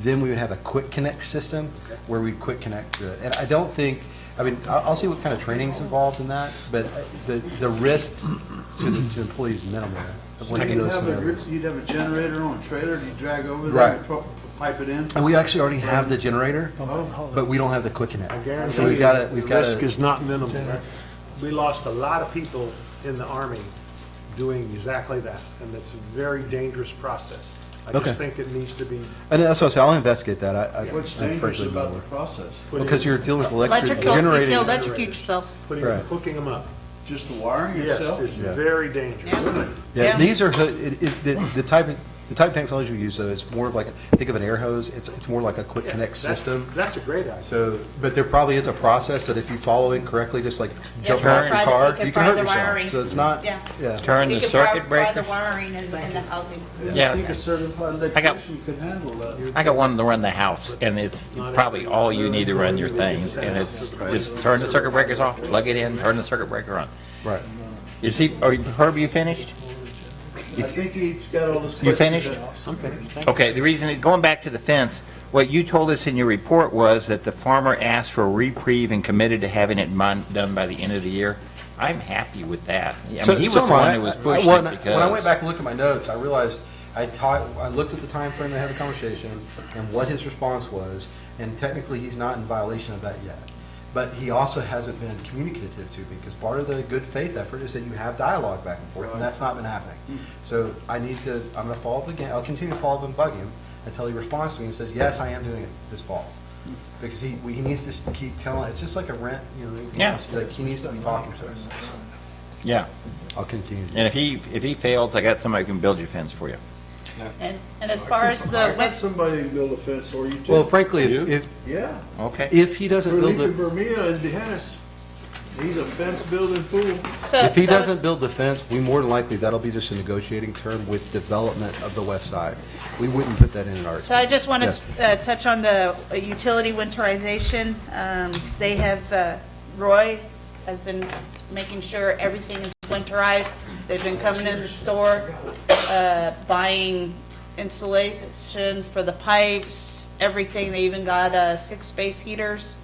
then we would have a quick connect system where we'd quick connect to it. And I don't think, I mean, I'll see what kind of training is involved in that, but the risk to employees is minimal. You'd have a generator on a trailer, you drag over Right. there and pipe it in? And we actually already have the generator, but we don't have the quick I connect. guarantee So we've you, got to, the risk is not minimal. We lost a lot of people in the Army doing exactly that, and it's a very dangerous process. I Okay. just think it needs to be. And that's what I say, I'll investigate that. What's I'm dangerous frankly about more. the process? Because you're dealing with electric You generating. can electrocute yourself. Right. Hooking them up. Just the wiring Yes, itself? it's very dangerous. Yeah, these are, the type of technology we use, though, is more of like, think of an air hose, it's more like a quick connect system. That's a great idea. So, but there probably is a process that if you follow it correctly, just like jumping off your fry the- car, you can you fry can hurt the yourself. wiring. So it's not, Yeah. yeah. Turn You the can fry circuit the breaker. wiring in the housing. Yeah. I think a certified electrician could handle that. I got one to run the house, and it's probably all you need to run your things, and it's just turn the circuit breakers off, plug it in, turn the circuit breaker on. Right. Herb, you finished? I think he's got all this. You finished? I'm finished. Okay, the reason, going back to the fence, what you told us in your report was that the farmer asked for a reprieve and committed to having it done by the end of the year. I'm happy with that. I mean, he was the one that was pushing it because. When I went back and looked at my notes, I realized I looked at the time frame they had the conversation and what his response was, and technically he's not in violation of that yet. But he also hasn't been communicative to me, because part of the good faith effort is that you have dialogue back and forth, and that's not been happening. So I'm going to follow up again, I'll continue to follow up and bug him until he responds to me and says, yes, I am doing it this fall. Because he needs to keep telling, it's just like a rent, Yeah. like he needs to be talking to us. Yeah. I'll continue. And if he fails, I got somebody who can build your fence for you. And as far as I the, got somebody to build a fence for you too. Well, frankly, if Yeah. Okay. if he doesn't build Felipe it, Bermia in Dehanis. He's a fence building fool. if he doesn't build the fence, we more than likely, that'll be just a negotiating term with development of the west side. We wouldn't put that in our. So I just want Yes. to touch on the utility winterization. They have, Roy has been making sure everything is winterized. They've been coming in the store, buying insulation for the pipes, everything. They even got 6 space heaters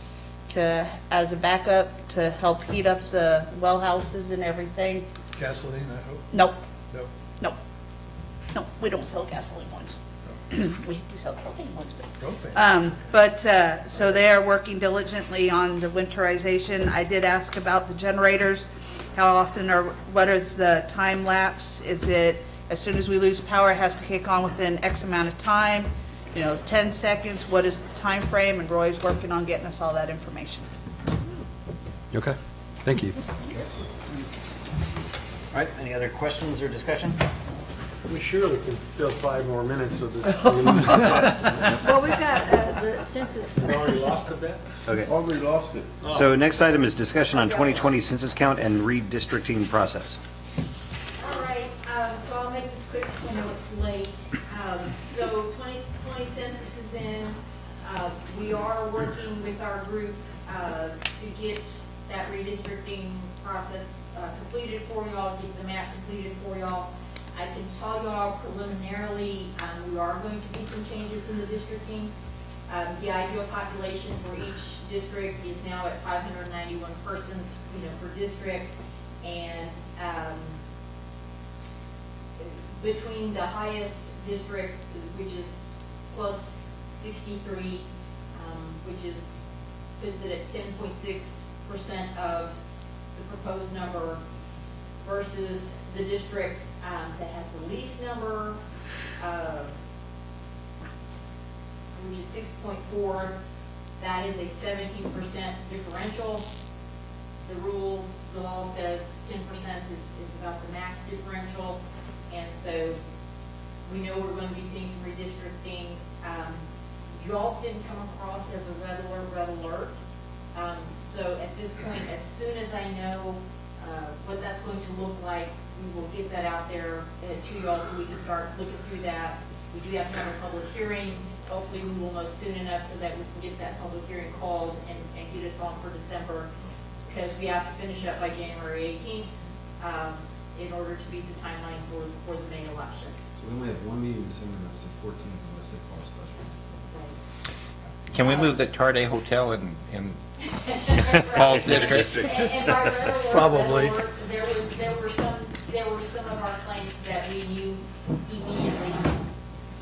as a backup to help heat up the well houses and everything. Gasoline, I hope? Nope. Nope. Nope. No, we don't sell gasoline ones. We sell propane ones, but. So they are working diligently on the winterization. I did ask about the generators. How often what is the time lapse? Is it as soon as we lose power, it has to kick on within X amount of time? 10 seconds? What is the time frame? And Roy's working on getting us all that information. Okay, thank you. All right, any other questions or discussion? We surely can fill 5 more minutes of this. Well, we've got the census. We already lost a bit? Okay. Already lost it. So next item is discussion on 2020 census count and redistricting process. All right, so I'll make this quick because I know it's late. So 2020 census is in. We are working with our group to get that redistricting process completed for y'all, get the map completed for y'all. I can tell y'all preliminarily, we are going to be some changes in the districting. The ideal population for each district is now at 591 persons, per district, and between the highest district, which is plus 63, which is, puts it at 10.6% of the proposed number, versus the district that has the least number, which is 6.4. That is a 17% differential. The rules, the law says 10% is about the max differential, and so we know we're going to be seeing some redistricting. You all didn't come across as a red alert. So at this point, as soon as I know what that's going to look like, we will get that out there to you all so we can start looking through that. We do have to have a public hearing. Hopefully we will know soon enough so that we can get that public hearing called and get us on for December, because we have to finish up by January 18th in order to beat the timeline for the May elections. So we only have one meeting in December, and that's the 14th, unless they call a special. Can we move the Tarde Hotel in Paul's district? And by railroad, Probably. there were some of our claims that we knew immediately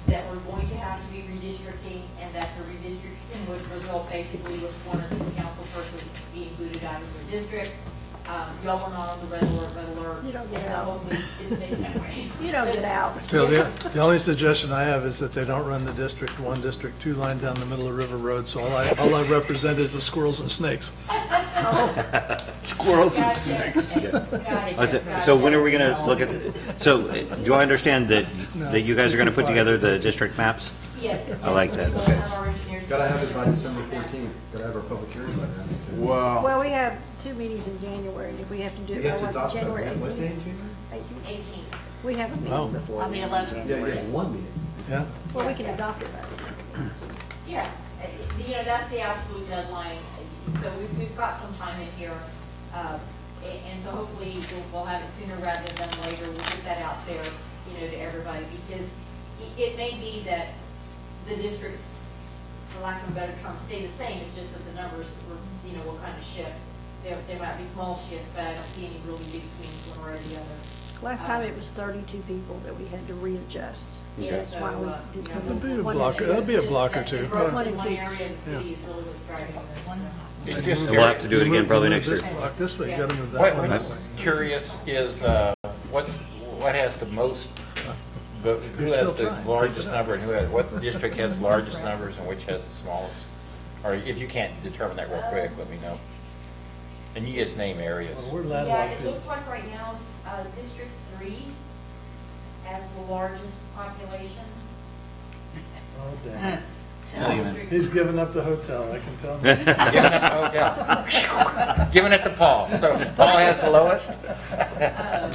that were going to have to be redistricting, and that the redistricting would result basically with one or two council persons being booted out of their district. Y'all were not on the red alert. You don't get and so out. hopefully it stays that way. You don't get out. So the only suggestion I have is that they don't run the District 1, District 2 line down the middle of River Road, so all I represent is the squirrels and snakes. Squirrels and snakes. So when are we going to look at, so do I understand that you guys are going to put together the district maps? Yes. I like that. We'll have our engineers Gotta have it by December 14th. Gotta have our public hearing by then. because- Wow. Well, we have 2 meetings in January, and if we have to do You it have to by adopt by January when? What day 18th. in January? 18th. 18. We have a Wow. meeting before. On the then. 11th. Yeah, you have one meeting. Yeah? Well, we can adopt it by then. Yeah, that's the absolute deadline, so we've got some time in here. And so hopefully we'll have it sooner rather than later. We'll get that out there, to everybody, because it may be that the districts, for lack of a better term, stay the same. It's just that the numbers will kind of shift. There might be small shifts, but I don't see any really big swings one way or the other. Last time it was 32 people that we had to readjust. That's why we did some. That'd be a one and blocker, two. that'd be a block or two. And growth One in and one two. area of the city is really what's driving this. We'll have to do it again probably next year. This block this way, you gotta move that What- one that What's way. curious is, what has the most, who You're has still the trying. largest number, and what district has the largest numbers and which has the smallest? Or if you can't determine that real quick, let me know. And you just name areas. Well, we're Yeah, landlocked. it looks like right now, District 3 has the largest population. Oh, damn. District- He's giving up the hotel, I can tell. Giving it to hotel. Giving it to Paul. So Paul has the lowest? And,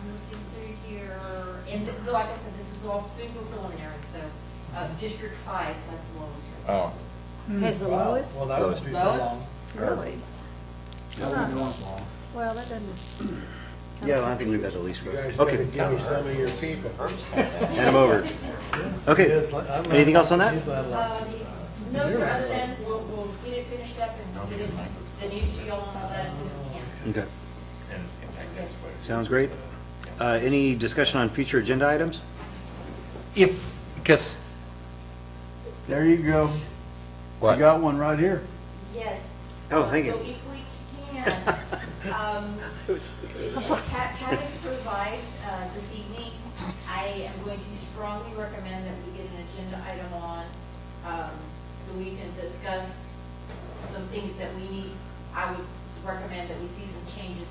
looking through here, and like I said, this is all super preliminary, so, District 5 has the lowest rate. Oh. Has the lowest? Well, that would be for Lowest? long. Really? That would be long. Well, that doesn't. Yeah, I think we've got the least growth. Guys Okay. gotta give me some of your people. Hand them over. Okay. Anything else on that? He's landlocked. No, other than we'll get it finished up and we'll get it, the news to y'all and all that as soon as we can. Okay. Sounds great. Any discussion on future agenda items? Because, There you go. what? You got one right here. Yes. Oh, thank you. So if we can, having survived this evening, I am going to strongly recommend that we get an agenda item on, so we can discuss some things that we need. I would recommend that we see some changes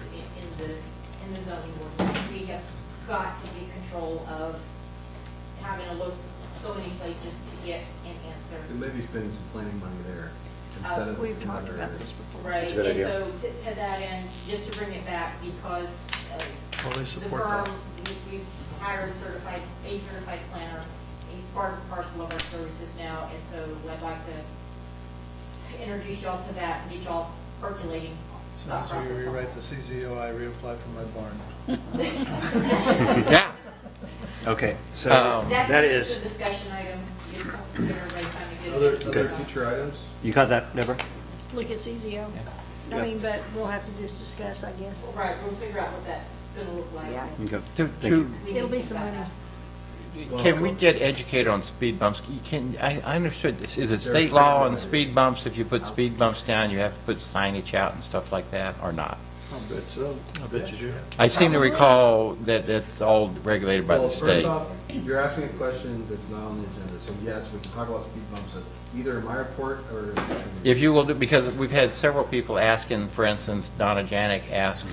in the zoning ordinance. We have got to get control of having to look so many places to get an answer. And maybe spending some planning money there instead of. We've in talked other about areas. this before. Right, That's a good and idea. so to that end, just to bring it back, because Well, they the support firm, that. we've hired a certified planner. He's part and parcel of our services now, and so I'd like to introduce y'all to that and get y'all percolating. So as we rewrite the CZO, I reapply for my barn. Yeah. Okay, so That's that just is, a discussion item. Give everybody time to get Other, it. other future items? you caught that, Deborah? Look at CZO. I mean, but we'll have to just discuss, I guess. Right, we'll figure out what that gonna look like. Yeah. Okay. To- to- It'll be some money. Can we get educated on speed bumps? I understood this. Is it state law on speed bumps? If you put speed bumps down, you have to put signage out and stuff like that, or not? I bet so. I bet you do. I seem to recall that it's all regulated by Well, the state. first off, you're asking a question that's not on the agenda, so yes, we can talk about speed bumps either in my report or in the future meeting. If you will, because we've had several people asking, for instance, Donna Janik asked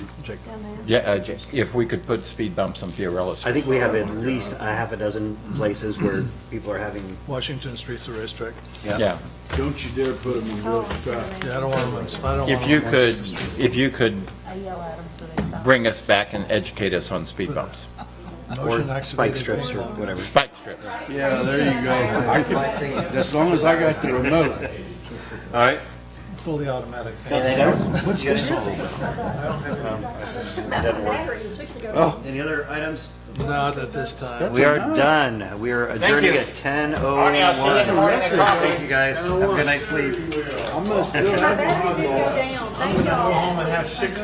if we could put speed bumps on Fiorella Street. I think we have at least a half a dozen places where people are having, Washington Street's a racetrack. Yeah. Don't you dare put them in Village Drive. Yeah, I don't want them, I don't want If them you on could, Washington Street. if you could I yell at them so they stop. bring us back and educate us on speed bumps. Motion or spike activated strips or baseball. whatever. Spike strips. Yeah, there you go. I can, as long as I got the remote. All right. Fully automatic. Anything else? What's this? Any other items? Not at this time. We are done. We are adjourning at 10:01. Thank you, guys. Have a good night's sleep. I'm gonna still My have battery didn't go down. Thank y'all. Go home and have 6